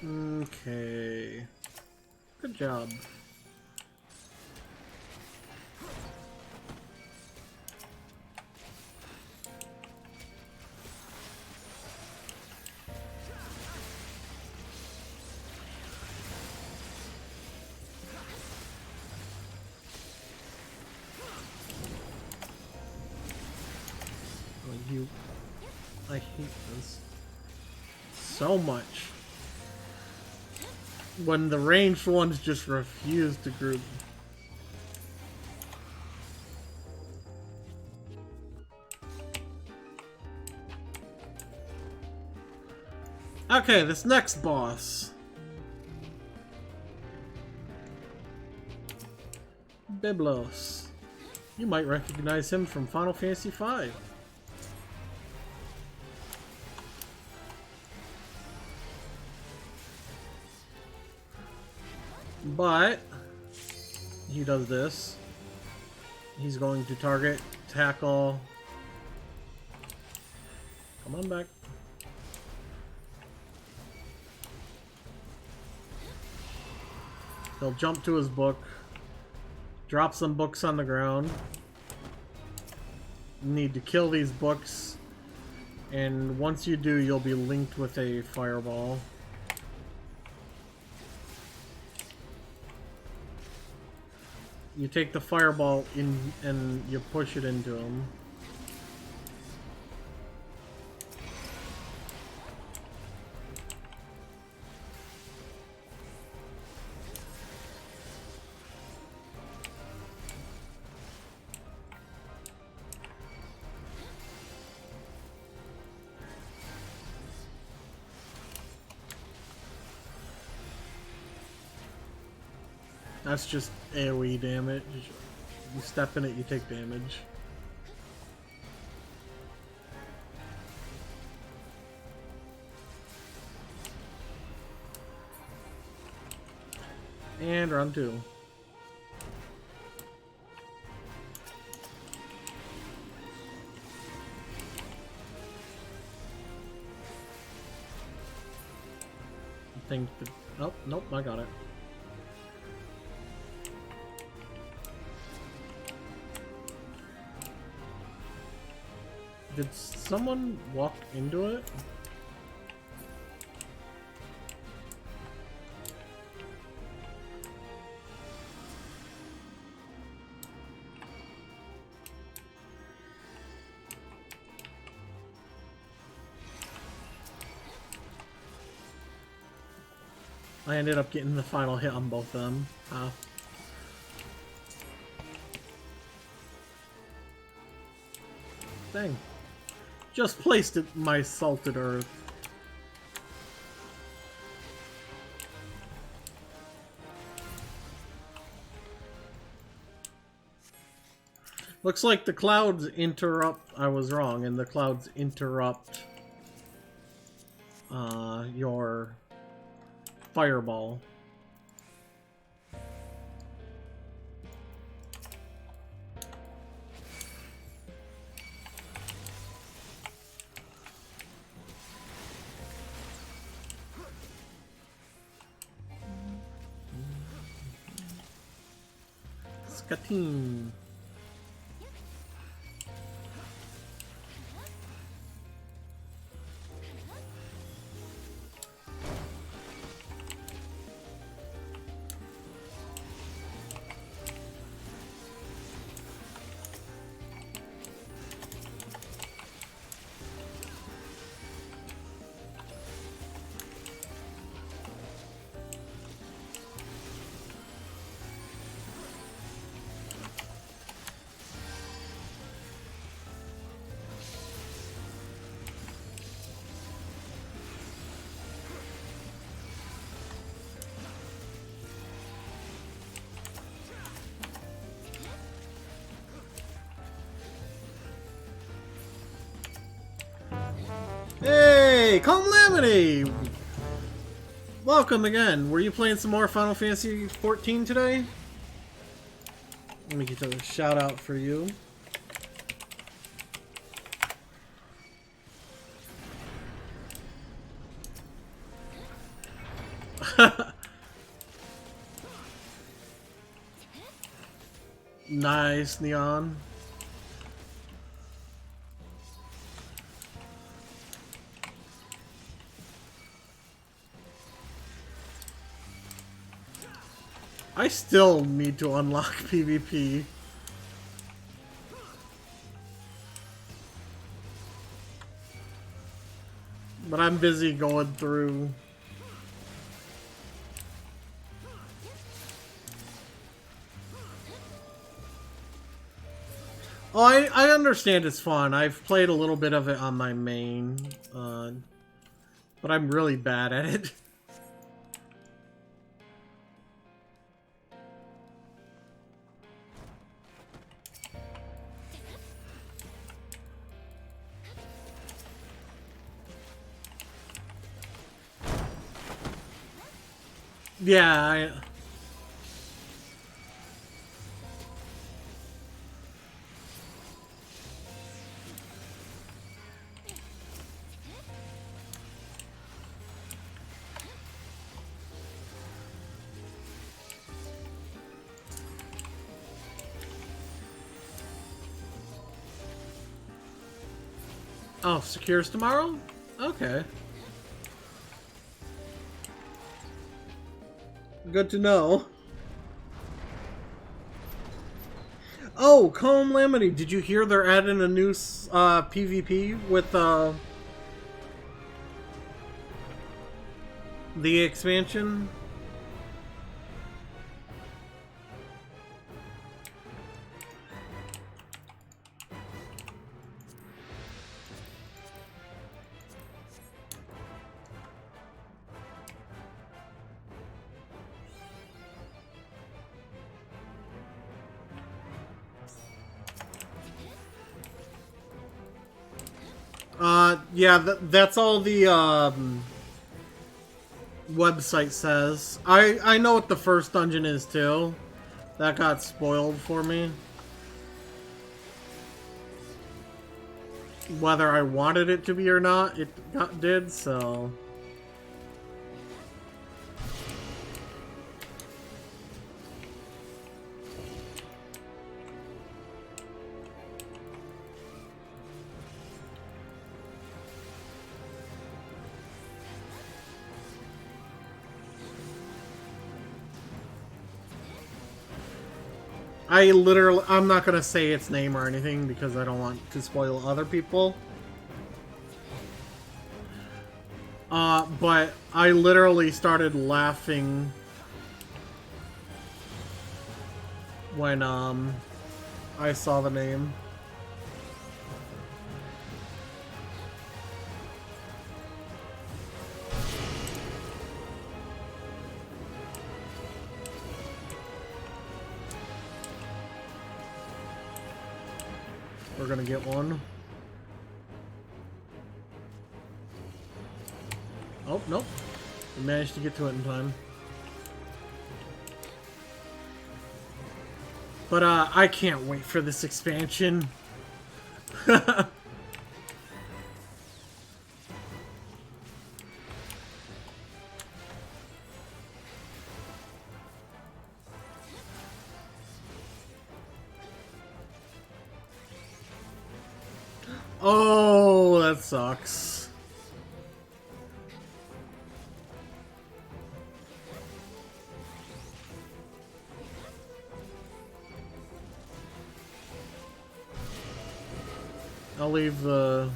Okay. Good job. I hate this so much. When the ranged ones just refuse to group. Okay, this next boss. Biblos. You might recognize him from Final Fantasy V. But he does this. He's going to target, tackle. Come on back. He'll jump to his book, drop some books on the ground. You need to kill these books, and once you do, you'll be linked with a fireball. You take the fireball in and you push it into him. That's just AoE damage. You step in it, you take damage. And round 2. I think the... Oh, nope, I got it. Did someone walk into it? I ended up getting the final hit on both of them. Dang. Just placed it my salted earth. Looks like the clouds interrupt... I was wrong, and the clouds interrupt your fireball. Skateen. Hey, Calamity! Welcome again. Were you playing some more Final Fantasy XIV today? Let me get a shout out for you. Nice, Neon. I still need to unlock PvP. But I'm busy going through. Oh, I understand it's fun. I've played a little bit of it on my main, but I'm really bad at it. Yeah, Oh, secures tomorrow? Okay. Good to know. Oh, Calamity, did you hear they're adding a new PvP with the expansion? Yeah, that's all the website says. I know what the first dungeon is too. That got spoiled for me. Whether I wanted it to be or not, it did, so... I'm not gonna say its name or anything because I don't want to spoil other people. But I literally started laughing when, I saw the name. We're gonna get one. Oh, nope. We managed to get to it in time. But, I can't wait for this expansion. Oh, that sucks. I'll leave the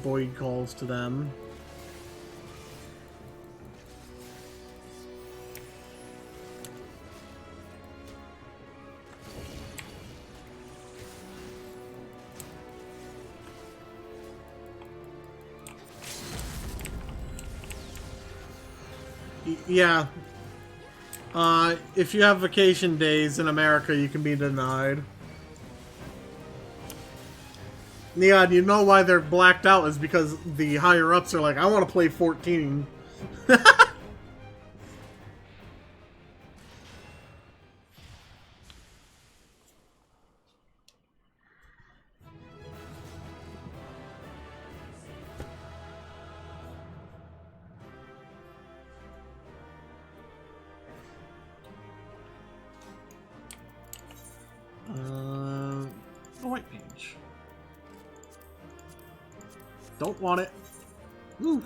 void calls to them. Yeah. If you have vacation days in America, you can be denied. Neon, you know why they're blacked out is because the higher-ups are like, I want to play 14. The white page. Don't want it. Ooh.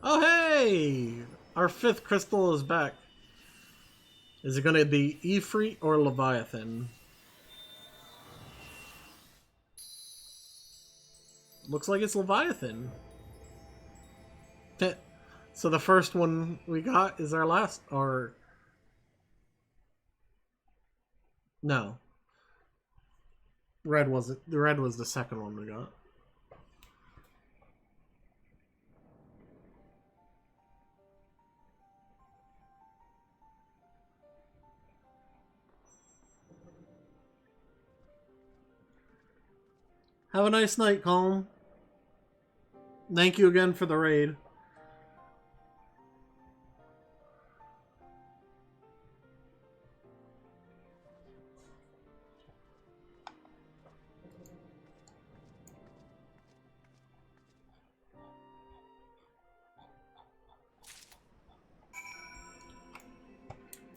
Oh hey! Our 5th crystal is back. Is it gonna be Ifrit or Leviathan? Looks like it's Leviathan. So the first one we got is our last, or... No. Red was it. The red was the second one we got. Have a nice night, Calm. Thank you again for the raid.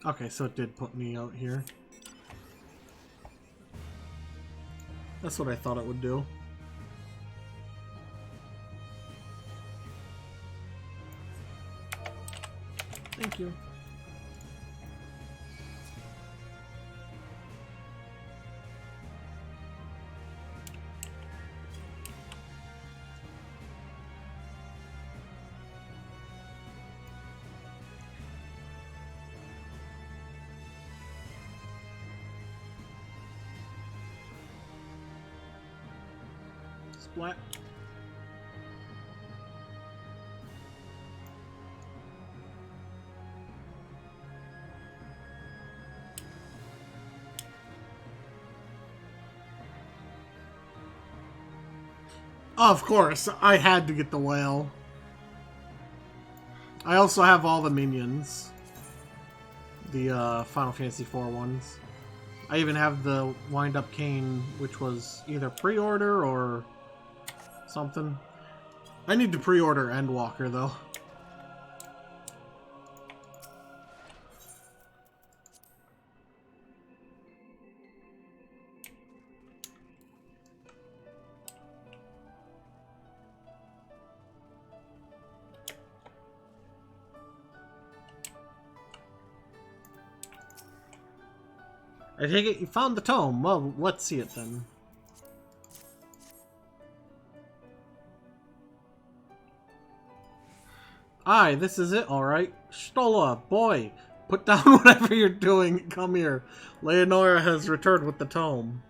Okay, so it did put me out here. That's what I thought it would do. Thank you. Splat. Of course, I had to get the whale. I also have all the minions. The Final Fantasy IV ones. I even have the Wind-Up Cane, which was either pre-order or something. I need to pre-order Endwalker, though. I take it you found the tome. Well, let's see it then. Aye, this is it, alright. Stola, boy, put down whatever you're doing. Come here. Leonora has returned with the tome.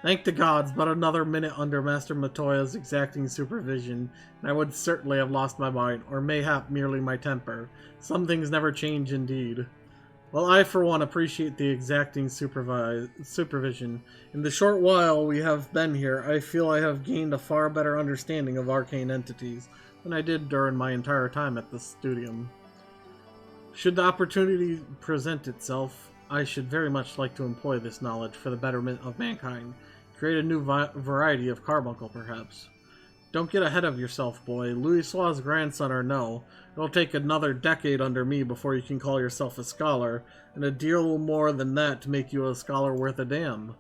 Thank the gods, but another minute under Master Matoya's exacting supervision, and I would certainly have lost my mind, or mayhap merely my temper. Some things never change indeed. Well, I for one appreciate the exacting supervision. In the short while we have been here, I feel I have gained a far better understanding of arcane entities than I did during my entire time at the studium. Should the opportunity present itself, I should very much like to employ this knowledge for the betterment of mankind. Create a new variety of carbuncle, perhaps. Don't get ahead of yourself, boy. Louisoix's grandson or no, it'll take another decade under me before you can call yourself a scholar, and a deal more than that to make you a scholar worth a damn.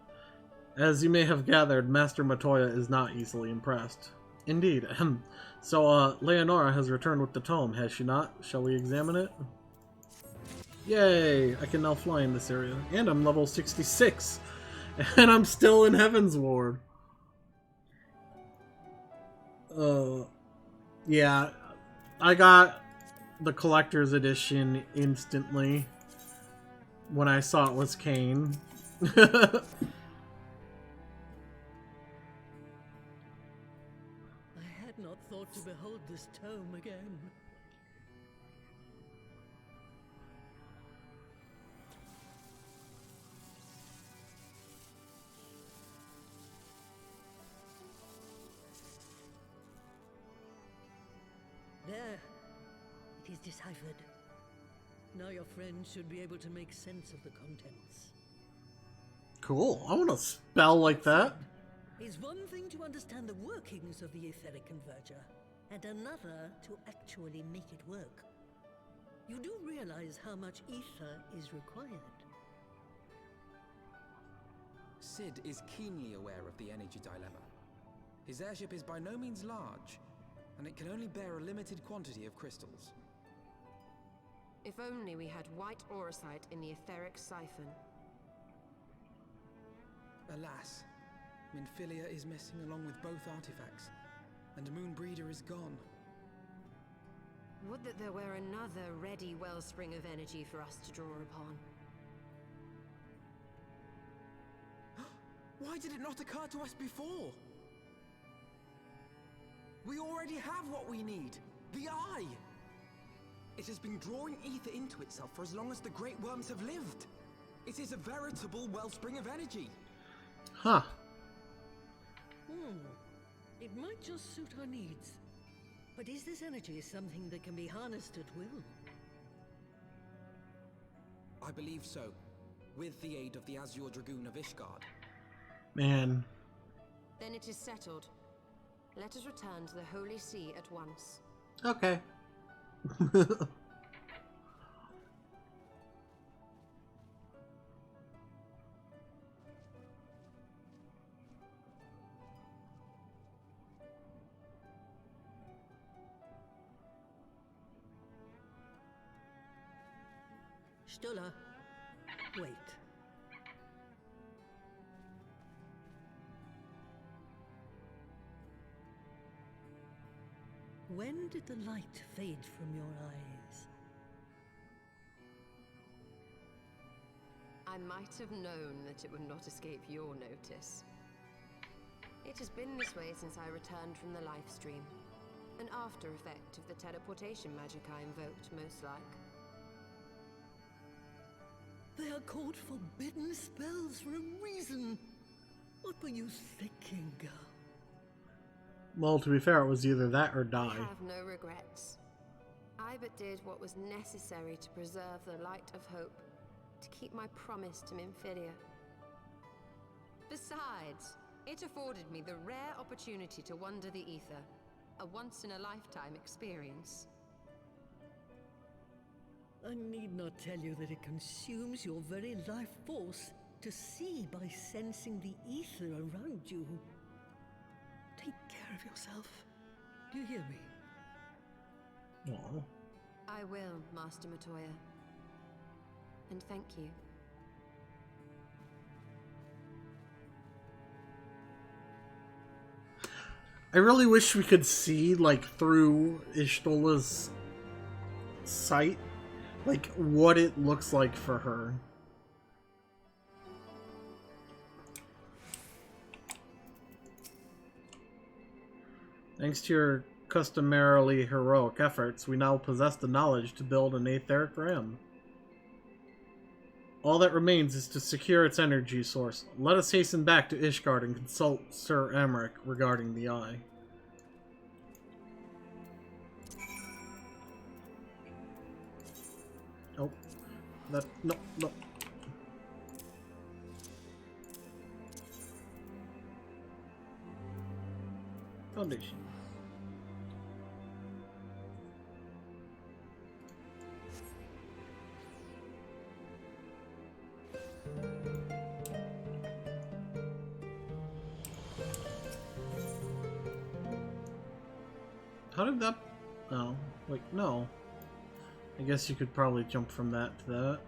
As you may have gathered, Master Matoya is not easily impressed. Indeed. So, Leonora has returned with the tome, has she not? Shall we examine it? Yay! I can now fly in this area. And I'm level 66! And I'm still in Heaven's Ward. Yeah. I got the collector's edition instantly when I saw it was Kane. To behold this tome again. There. It is deciphered. Now your friend should be able to make sense of the contents. Cool. I want to spell like that. It's one thing to understand the workings of the etheric converger, and another to actually make it work. You do realize how much ether is required. Sid is keenly aware of the energy dilemma. His airship is by no means large, and it can only bear a limited quantity of crystals. If only we had white auracite in the etheric siphon. Alas, Minfilia is missing along with both artifacts, and Moonbreeder is gone. Would that there were another ready wellspring of energy for us to draw upon. Why did it not occur to us before? We already have what we need. The Eye! It has been drawing ether into itself for as long as the Great Worms have lived. It is a veritable wellspring of energy. Huh. It might just suit our needs. But is this energy something that can be harnessed at will? I believe so, with the aid of the Azure Dragoon of Ishgard. Man. Then it is settled. Let us return to the Holy See at once. Okay. Stola, wait. When did the light fade from your eyes? I might have known that it would not escape your notice. It has been this way since I returned from the life stream. An after effect of the teleportation magic I invoked, most like. They are called forbidden spells for a reason. What were you thinking, girl? Well, to be fair, it was either that or die. I have no regrets. I but did what was necessary to preserve the light of hope, to keep my promise to Minfilia. Besides, it afforded me the rare opportunity to wander the ether, a once-in-a-lifetime experience. I need not tell you that it consumes your very life force to see by sensing the ether around you. Take care of yourself. Do you hear me? Aww. I will, Master Matoya. And thank you. I really wish we could see, like, through Ishtola's sight, like, what it looks like for her. Thanks to your customarily heroic efforts, we now possess the knowledge to build an etheric ram. All that remains is to secure its energy source. Let us hasten back to Ishgard and consult Sir Emmerich regarding the eye. Oh. No. Foundation. How did that... Oh, wait, no. I guess you could probably jump from that to that.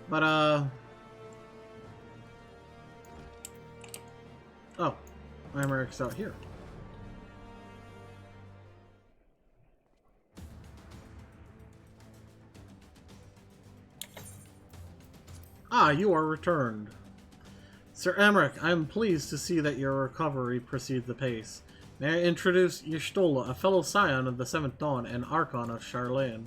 But, oh, Emerich's out here. Ah, you are returned. Sir Emmerich, I am pleased to see that your recovery proceeds apace. May I introduce Y'shtola, a fellow scion of the Seventh Dawn and Archon of Charlene.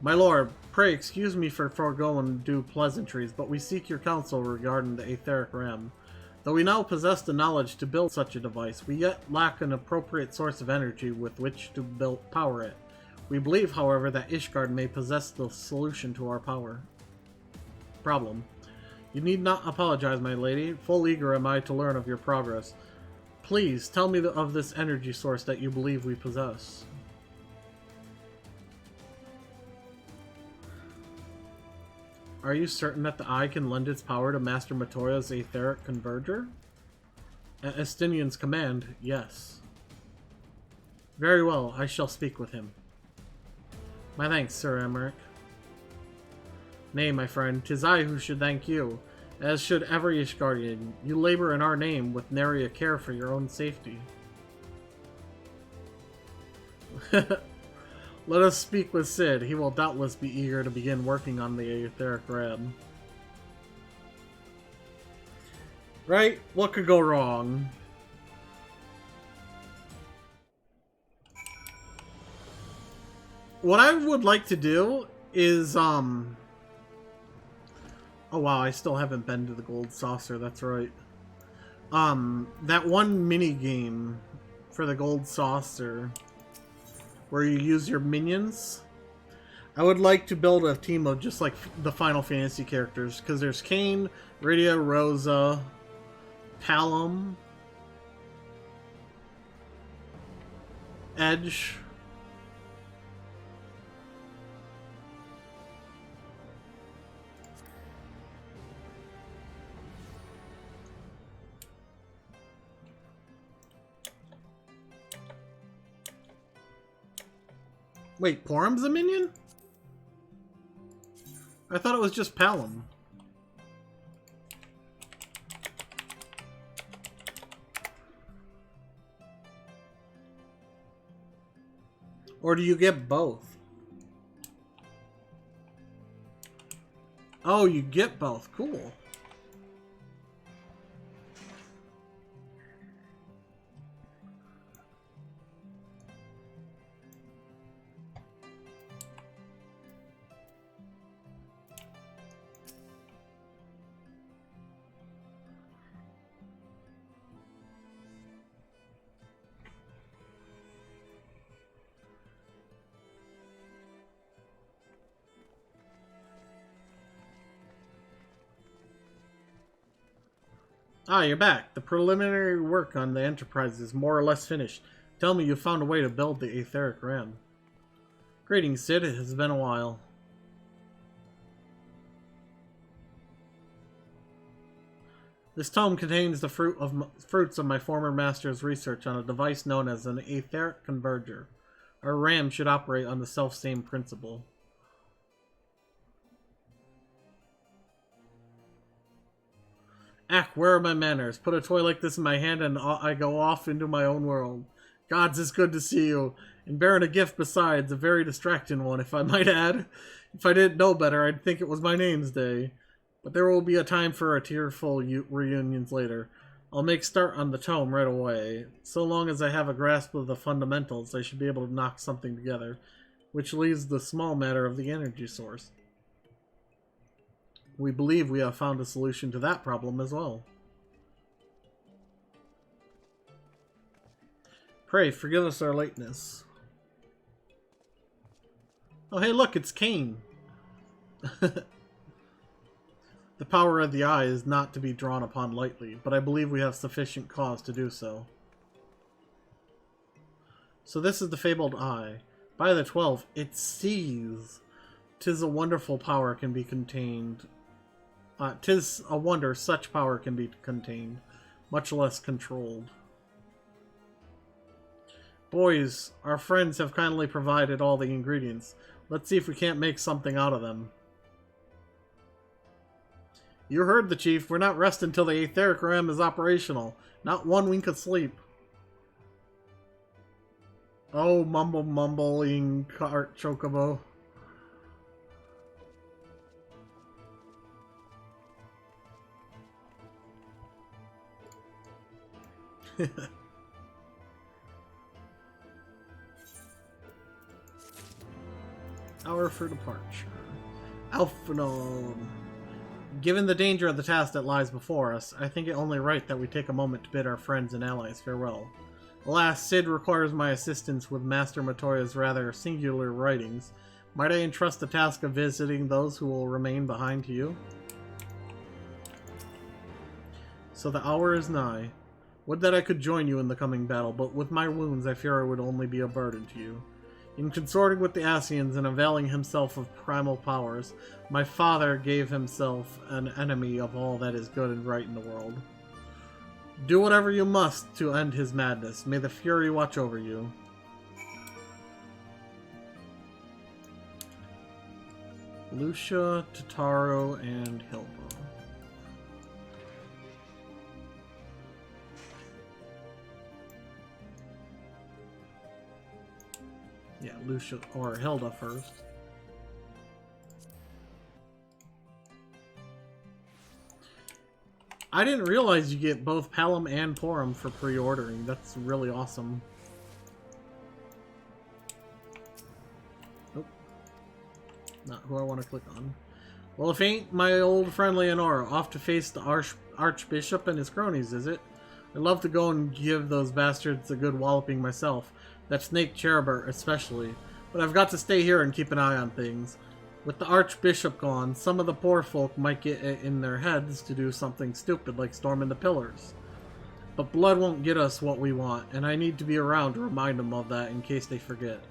My lord, pray excuse me for foregoing due pleasantries, but we seek your counsel regarding the etheric ram. Though we now possess the knowledge to build such a device, we yet lack an appropriate source of energy with which to power it. We believe, however, that Ishgard may possess the solution to our problem. You need not apologize, my lady. Full eager am I to learn of your progress. Please, tell me of this energy source that you believe we possess. Are you certain that the eye can lend its power to Master Matoya's etheric converger? At Estinian's command, yes. Very well, I shall speak with him. My thanks, Sir Emmerich. Nay, my friend, 'tis I who should thank you, as should every Ishgardian. You labor in our name with nary a care for your own safety. Let us speak with Sid. He will doubtless be eager to begin working on the etheric ram. Right? What could go wrong? What I would like to do is, oh wow, I still haven't been to the Gold Saucer, that's right. That one mini game for the Gold Saucer where you use your minions. I would like to build a team of just like the Final Fantasy characters, because there's Kain, Rydia, Rosa, Palom, Edge. Wait, Porum's a minion? I thought it was just Palom. Or do you get both? Oh, you get both. Cool. Ah, you're back. The preliminary work on the Enterprise is more or less finished. Tell me you found a way to build the etheric ram. Greetings, Sid. It has been a while. This tome contains the fruits of my former master's research on a device known as an etheric converger. Our ram should operate on the self-same principle. Ack, where are my manners? Put a toy like this in my hand and I go off into my own world. Gods, it's good to see you. And bearing a gift besides, a very distracting one, if I might add. If I didn't know better, I'd think it was my name's day. But there will be a time for a tearful reunions later. I'll make start on the tome right away. So long as I have a grasp of the fundamentals, I should be able to knock something together. Which leaves the small matter of the energy source. We believe we have found a solution to that problem as well. Pray, forgive us our lateness. Oh, hey, look, it's Cain. The power of the eye is not to be drawn upon lightly, but I believe we have sufficient cause to do so. So this is the fabled eye. By the 12, it sees. 'Tis a wonderful power can be contained. 'Tis a wonder such power can be contained, much less controlled. Boys, our friends have kindly provided all the ingredients. Let's see if we can't make something out of them. You heard the chief. We're not resting until the etheric ram is operational. Not one wink of sleep. Oh, mumbling cart chocobo. Hour for departure. Alphanon. Given the danger of the task that lies before us, I think it only right that we take a moment to bid our friends and allies farewell. Alas, Cid requires my assistance with Master Matoya's rather singular writings. Might I entrust the task of visiting those who will remain behind to you? So the hour is nigh. Would that I could join you in the coming battle, but with my wounds I fear I would only be a burden to you. In consorting with the Asians and availing himself of primal powers, my father gave himself an enemy of all that is good and right in the world. Do whatever you must to end his madness. May the Fury watch over you. Lucia, Totaro, and Hilda. Yeah, Lucia or Hilda first. I didn't realize you get both Palom and Porum for pre-ordering. That's really awesome. Nope. Not who I want to click on. Well, if ain't my old friend Leonora off to face the Archbishop and his cronies, is it? I'd love to go and give those bastards a good walloping myself. That snake Cherubert especially. But I've got to stay here and keep an eye on things. With the Archbishop gone, some of the poor folk might get it in their heads to do something stupid like storming the pillars. But blood won't get us what we want, and I need to be around to remind them of that in case they forget.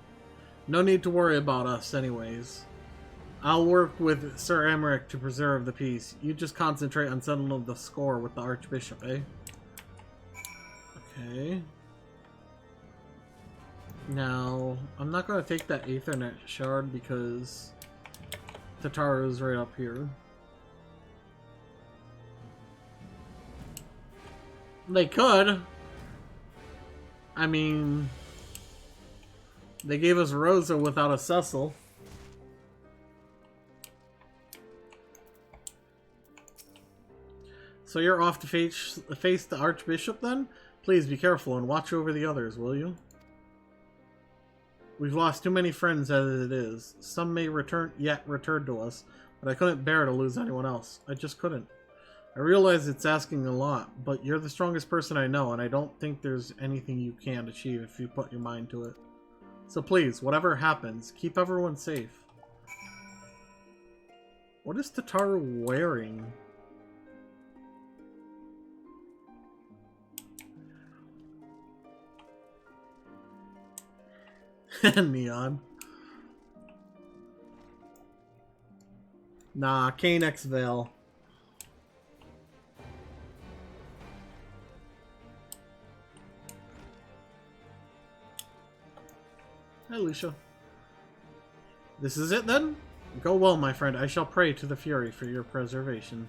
No need to worry about us anyways. I'll work with Sir Emmerich to preserve the peace. You just concentrate on settling the score with the Archbishop, eh? Okay. Now, I'm not going to take that Aethernet shard because Tataru's right up here. They could. I mean, they gave us Rosa without a Cecil. So you're off to face the Archbishop then? Please be careful and watch over the others, will you? We've lost too many friends as it is. Some may return to us, but I couldn't bear to lose anyone else. I just couldn't. I realize it's asking a lot, but you're the strongest person I know, and I don't think there's anything you can't achieve if you put your mind to it. So please, whatever happens, keep everyone safe. What is Tataru wearing? Neon. Nah, Kane X Veil. Lucia. This is it, then? Go well, my friend. I shall pray to the Fury for your preservation.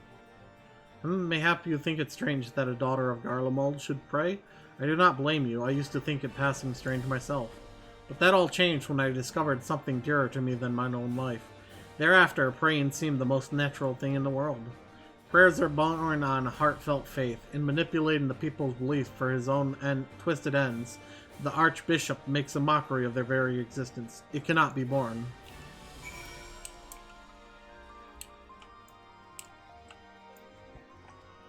Mayhap you think it strange that a daughter of Garlemald should pray? I do not blame you. I used to think it passing strange myself. But that all changed when I discovered something dearer to me than mine own life. Thereafter, praying seemed the most natural thing in the world. Prayers are born on heartfelt faith. In manipulating the people's belief for his own twisted ends, the Archbishop makes a mockery of their very existence. It cannot be borne.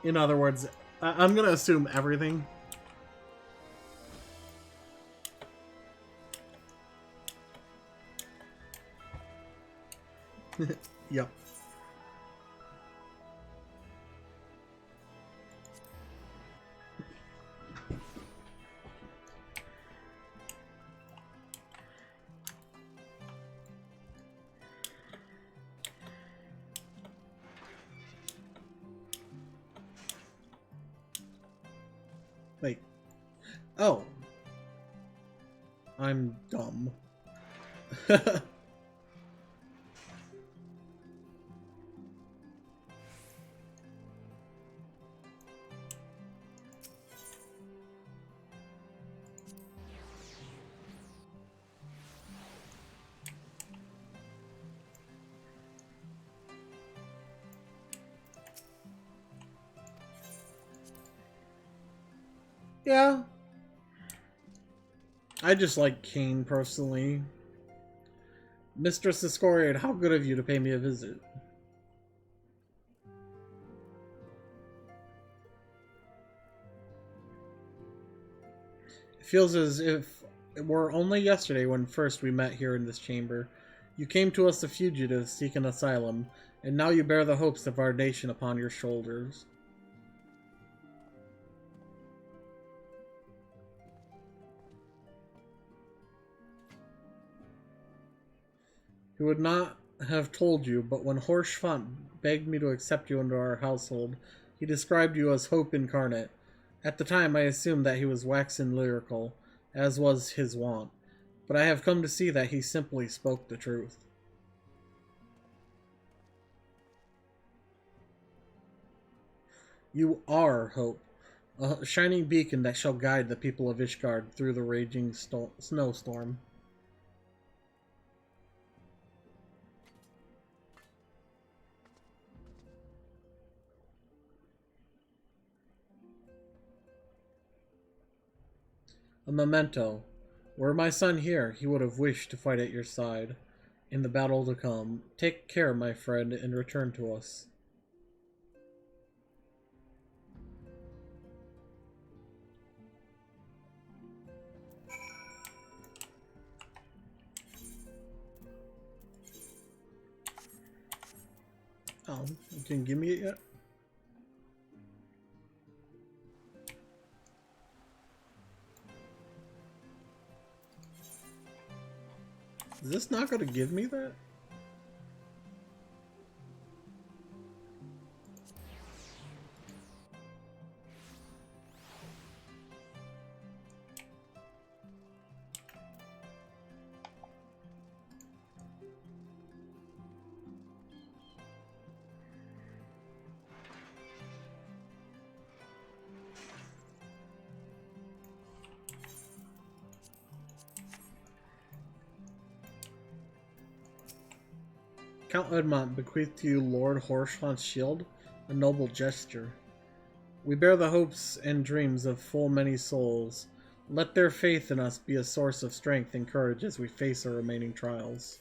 In other words, I'm going to assume everything. Yep. Wait. Oh. I'm dumb. Yeah. I just like Kane personally. Mistress Escorian, how good of you to pay me a visit. It feels as if it were only yesterday when first we met here in this chamber. You came to us a fugitive seeking asylum, and now you bear the hopes of our nation upon your shoulders. He would not have told you, but when Horschfant begged me to accept you into our household, he described you as hope incarnate. At the time, I assumed that he was waxen lyrical, as was his wont, but I have come to see that he simply spoke the truth. You are hope, a shining beacon that shall guide the people of Ishgard through the raging snowstorm. A memento. Were my son here, he would have wished to fight at your side in the battle to come. Take care, my friend, and return to us. Oh, you can give me it yet? Is this not going to give me that? Count Edmont bequeathed to you Lord Horschland's shield, a noble gesture. We bear the hopes and dreams of full many souls. Let their faith in us be a source of strength and courage as we face our remaining trials.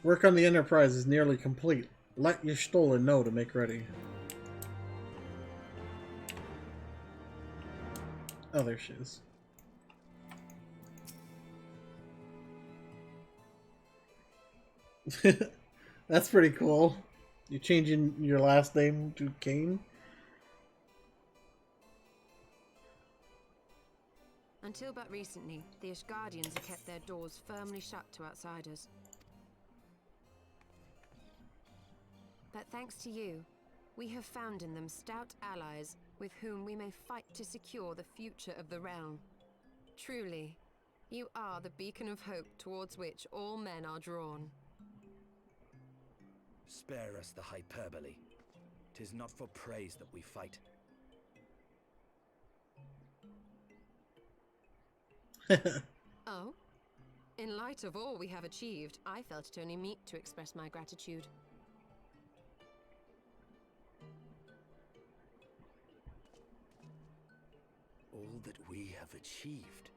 Work on the Enterprise is nearly complete. Let Y'shtola know to make ready. Oh, there she is. That's pretty cool. You changing your last name to Kane? Until but recently, the Ishgardians have kept their doors firmly shut to outsiders. But thanks to you, we have found in them stout allies with whom we may fight to secure the future of the realm. Truly, you are the beacon of hope towards which all men are drawn. Spare us the hyperbole. 'Tis not for praise that we fight. Oh? In light of all we have achieved, I felt it only meet to express my gratitude. All that we have achieved.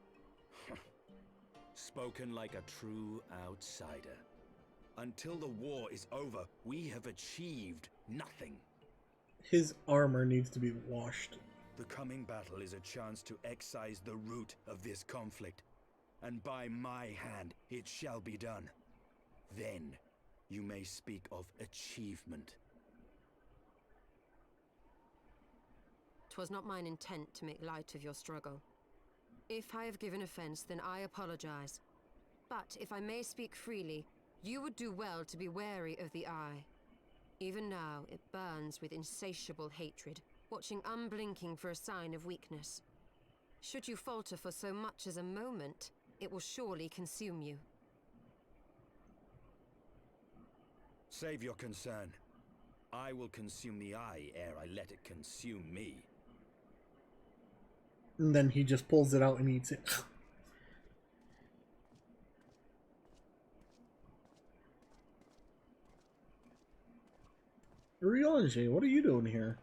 Spoken like a true outsider. Until the war is over, we have achieved nothing. His armor needs to be washed. The coming battle is a chance to excise the root of this conflict, and by my hand it shall be done. Then you may speak of achievement. 'Twas not mine intent to make light of your struggle. If I have given offense, then I apologize. But if I may speak freely, you would do well to be wary of the eye. Even now, it burns with insatiable hatred, watching unblinking for a sign of weakness. Should you falter for so much as a moment, it will surely consume you. Save your concern. I will consume the eye ere I let it consume me. And then he just pulls it out and eats it. Riange, what are you doing here?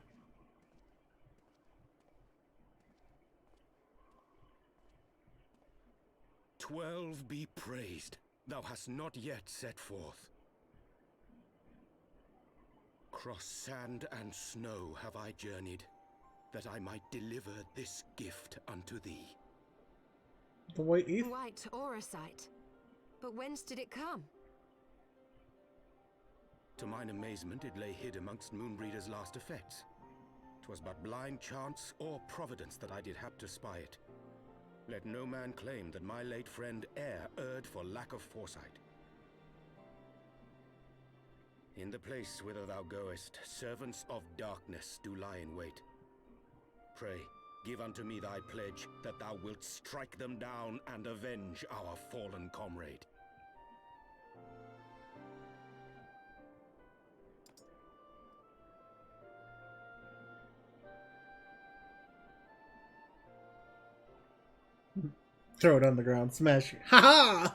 "12 be praised, thou hast not yet set forth. Cross sand and snow have I journeyed, that I might deliver this gift unto thee." The white ETH? White Orosite. But whence did it come? To mine amazement, it lay hid amongst Moonbreeder's last effects. 'Twas but blind chance or providence that I did hap to spy it. Let no man claim that my late friend e'er erred for lack of foresight. In the place whither thou goest, servants of darkness do lie in wait. Pray, give unto me thy pledge that thou wilt strike them down and avenge our fallen comrade. Throw it on the ground, smash it. Ha ha!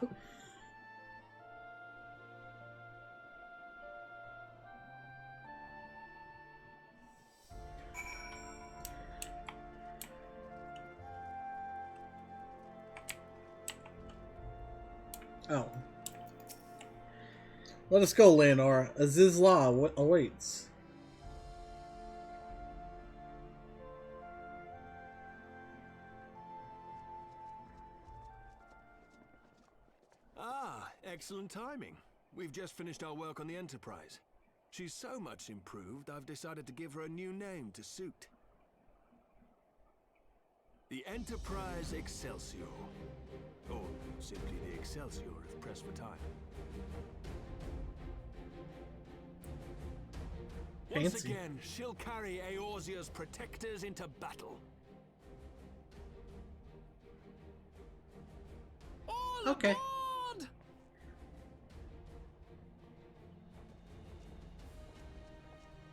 Oh. Let us go, Leonora. Azizla awaits. Ah, excellent timing. We've just finished our work on the Enterprise. She's so much improved, I've decided to give her a new name to suit. The Enterprise Excelsior. Or simply the Excelsior if pressed for time. Once Fancy. again, she'll carry Eorzea's protectors into battle. All Okay. aboard!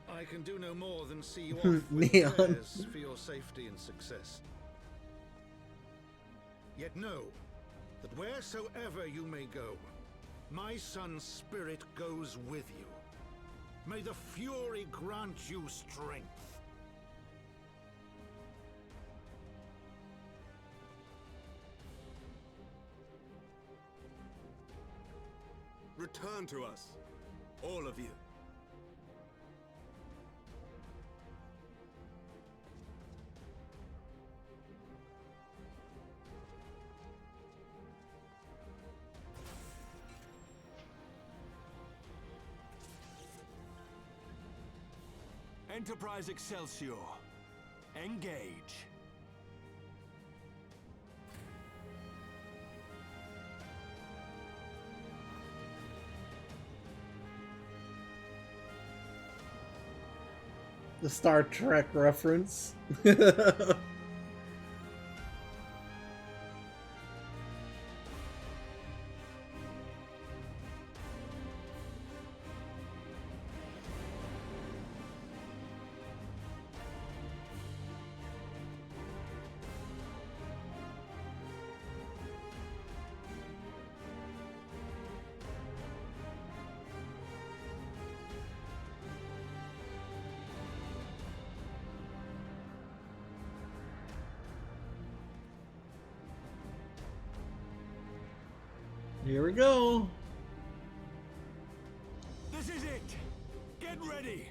I can do no more than see you off with Neon. prayers for your safety and success. Yet know that wheresoever you may go, my son's spirit goes with you. May the Fury grant you strength. Return to us, all of you. Enterprise Excelsior. Engage. The Star Trek reference. Here we go. This is it. Get ready.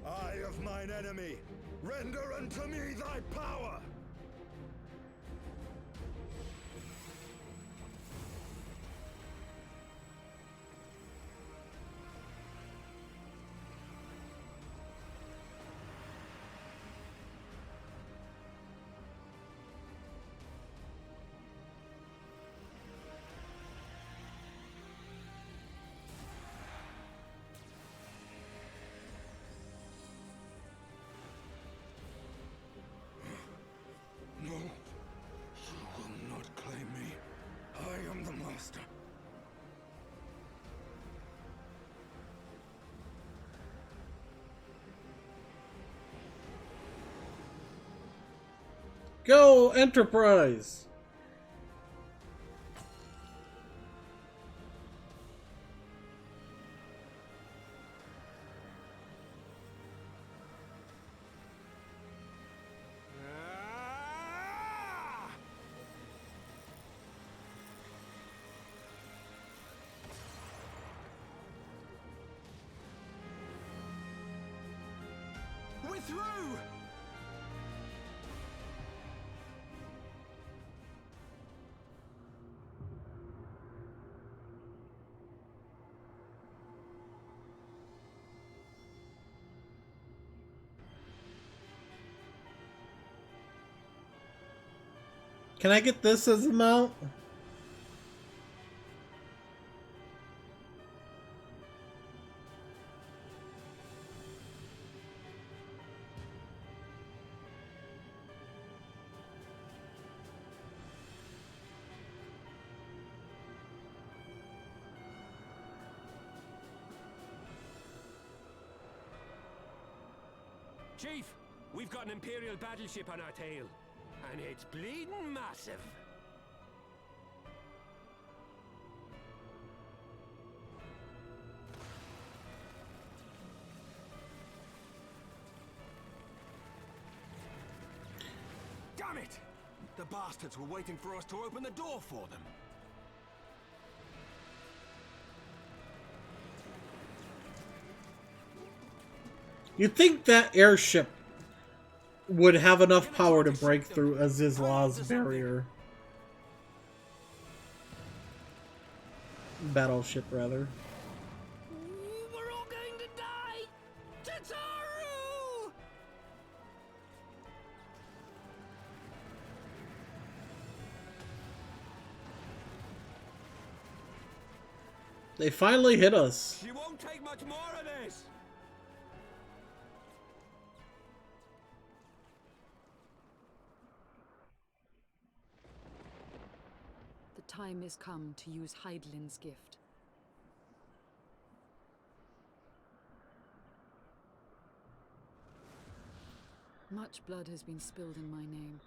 Eye of mine enemy, render unto me thy power! No, you will not claim me. I am the master. Go, Enterprise! We're through! Can I get this as a mount? Chief, we've got an Imperial battleship on our tail. And it's bleeding massive. Damn it! The bastards were waiting for us to open the door for them. You'd think that airship would have enough power to break through Azizlaw's barrier. Battleship, rather. We're all going to die! Tataru! They finally hit us. She won't take much more of this. The time has come to use Hydalin's gift. Much blood has been spilled in my name.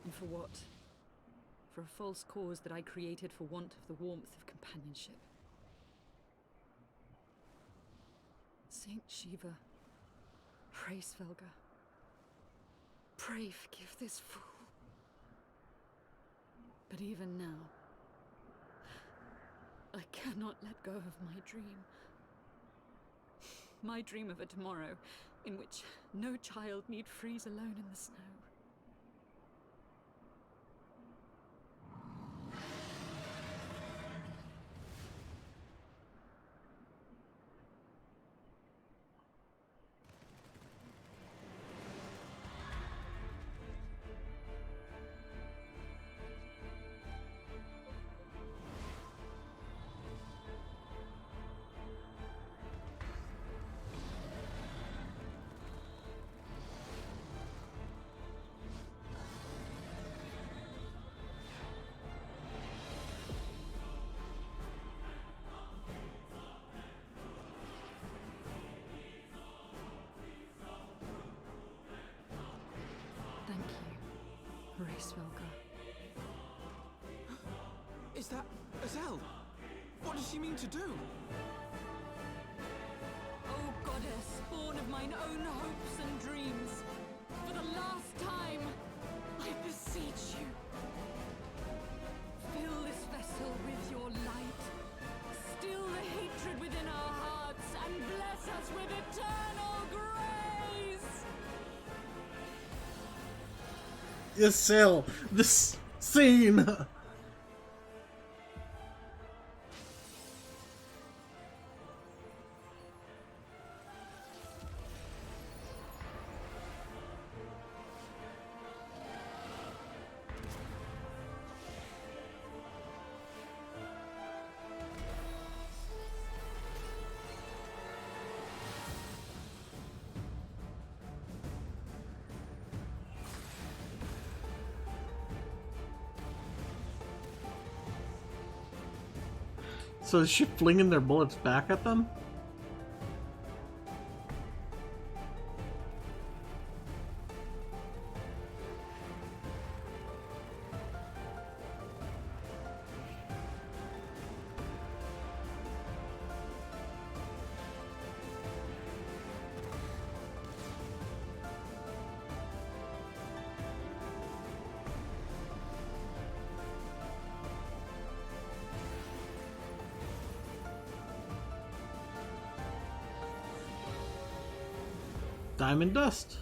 And for what? For a false cause that I created for want of the warmth of companionship. Saint Shiva, pray Svelga. Pray forgive this fool. But even now, I cannot let go of my dream. My dream of a tomorrow in which no child need freeze alone in the snow. Racevelka. Is that Azelle? What does she mean to do? Oh, goddess, born of mine own hopes and dreams, for the last time, I beseech you. Fill this vessel with your light, still the hatred within our hearts, and bless us with eternal grace! Ysel, this scene! So is she flinging their bullets back at them? Diamond dust.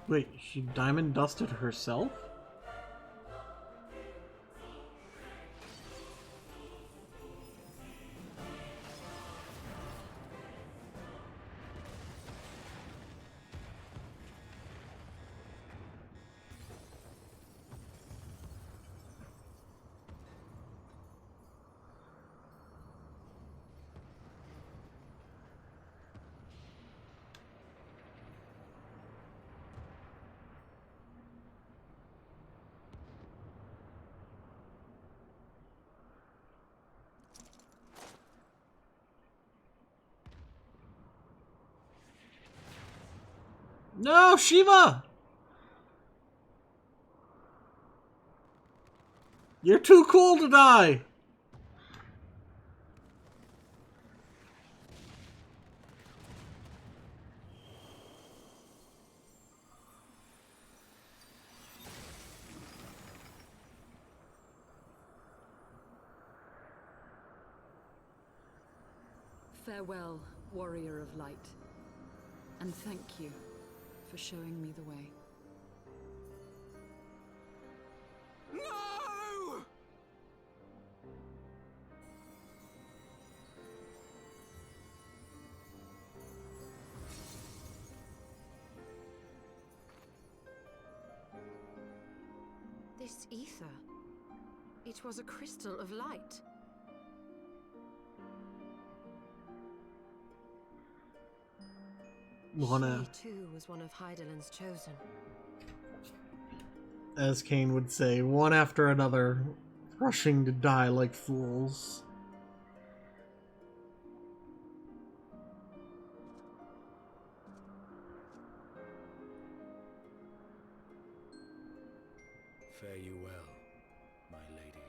Wait, she diamond dusted herself? No, Shiva! You're too cool to die! Farewell, warrior of light. And thank you for showing me the way. No! This ether. It was a crystal of light. She too was one of Hydaelyn's chosen. As Cain would say, one after another, rushing to die like fools. Fare you well, my lady.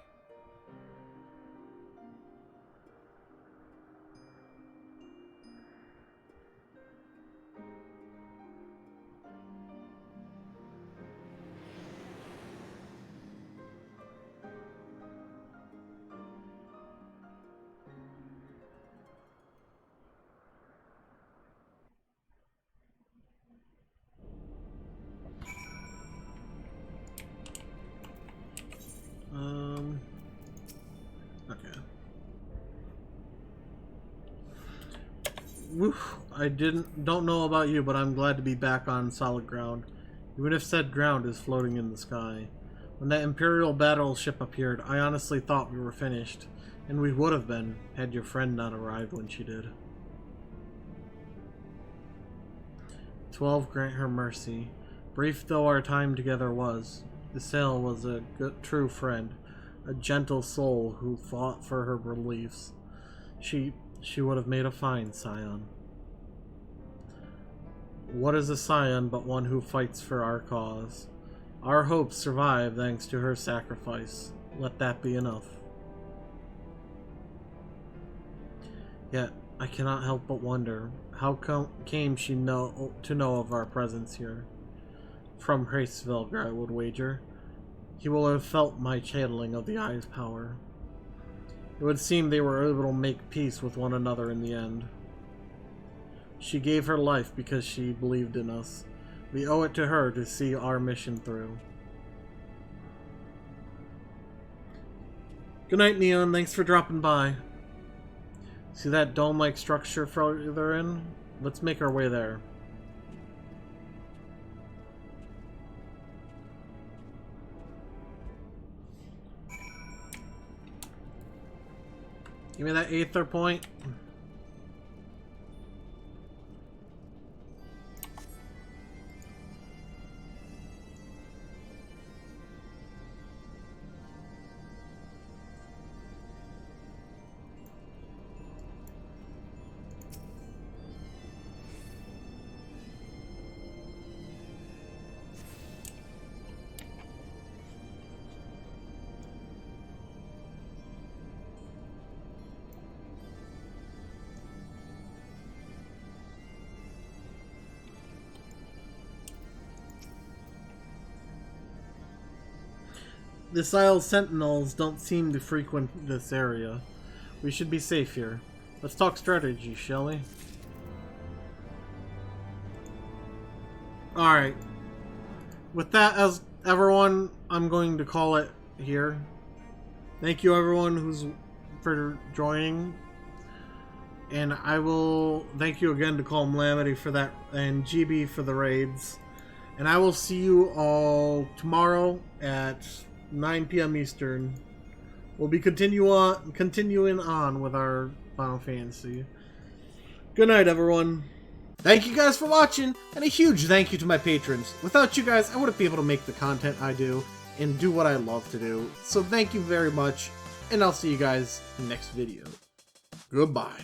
Okay. Woof. I don't know about you, but I'm glad to be back on solid ground, even if said ground is floating in the sky. When that Imperial battleship appeared, I honestly thought we were finished, and we would have been, had your friend not arrived when she did. 12 grant her mercy. Brief though our time together was, Ysel was a true friend. a gentle soul who fought for her beliefs. She would have made a fine scion. What is a scion but one who fights for our cause? Our hopes survive thanks to her sacrifice. Let that be enough. Yet, I cannot help but wonder, how came she to know of our presence here? From Hraceville, I would wager. He will have felt my channeling of the Eye's power. It would seem they were able to make peace with one another in the end. She gave her life because she believed in us. We owe it to her to see our mission through. Good night, Neon. Thanks for dropping by. See that dome-like structure further in? Let's make our way there. Give me that Aether point. The Isle's sentinels don't seem to frequent this area. We should be safe here. Let's talk strategy, shall we? Alright. With that, as everyone, I'm going to call it here. Thank you everyone for joining. And I will thank you again to Calm Lamity for that, and GB for the raids. And I will see you all tomorrow at 9 p.m. Eastern. We'll be continuing on with our Final Fantasy. Good night, everyone. Thank you guys for watching, and a huge thank you to my patrons. Without you guys, I wouldn't be able to make the content I do and do what I love to do. So thank you very much, and I'll see you guys in the next video. Goodbye.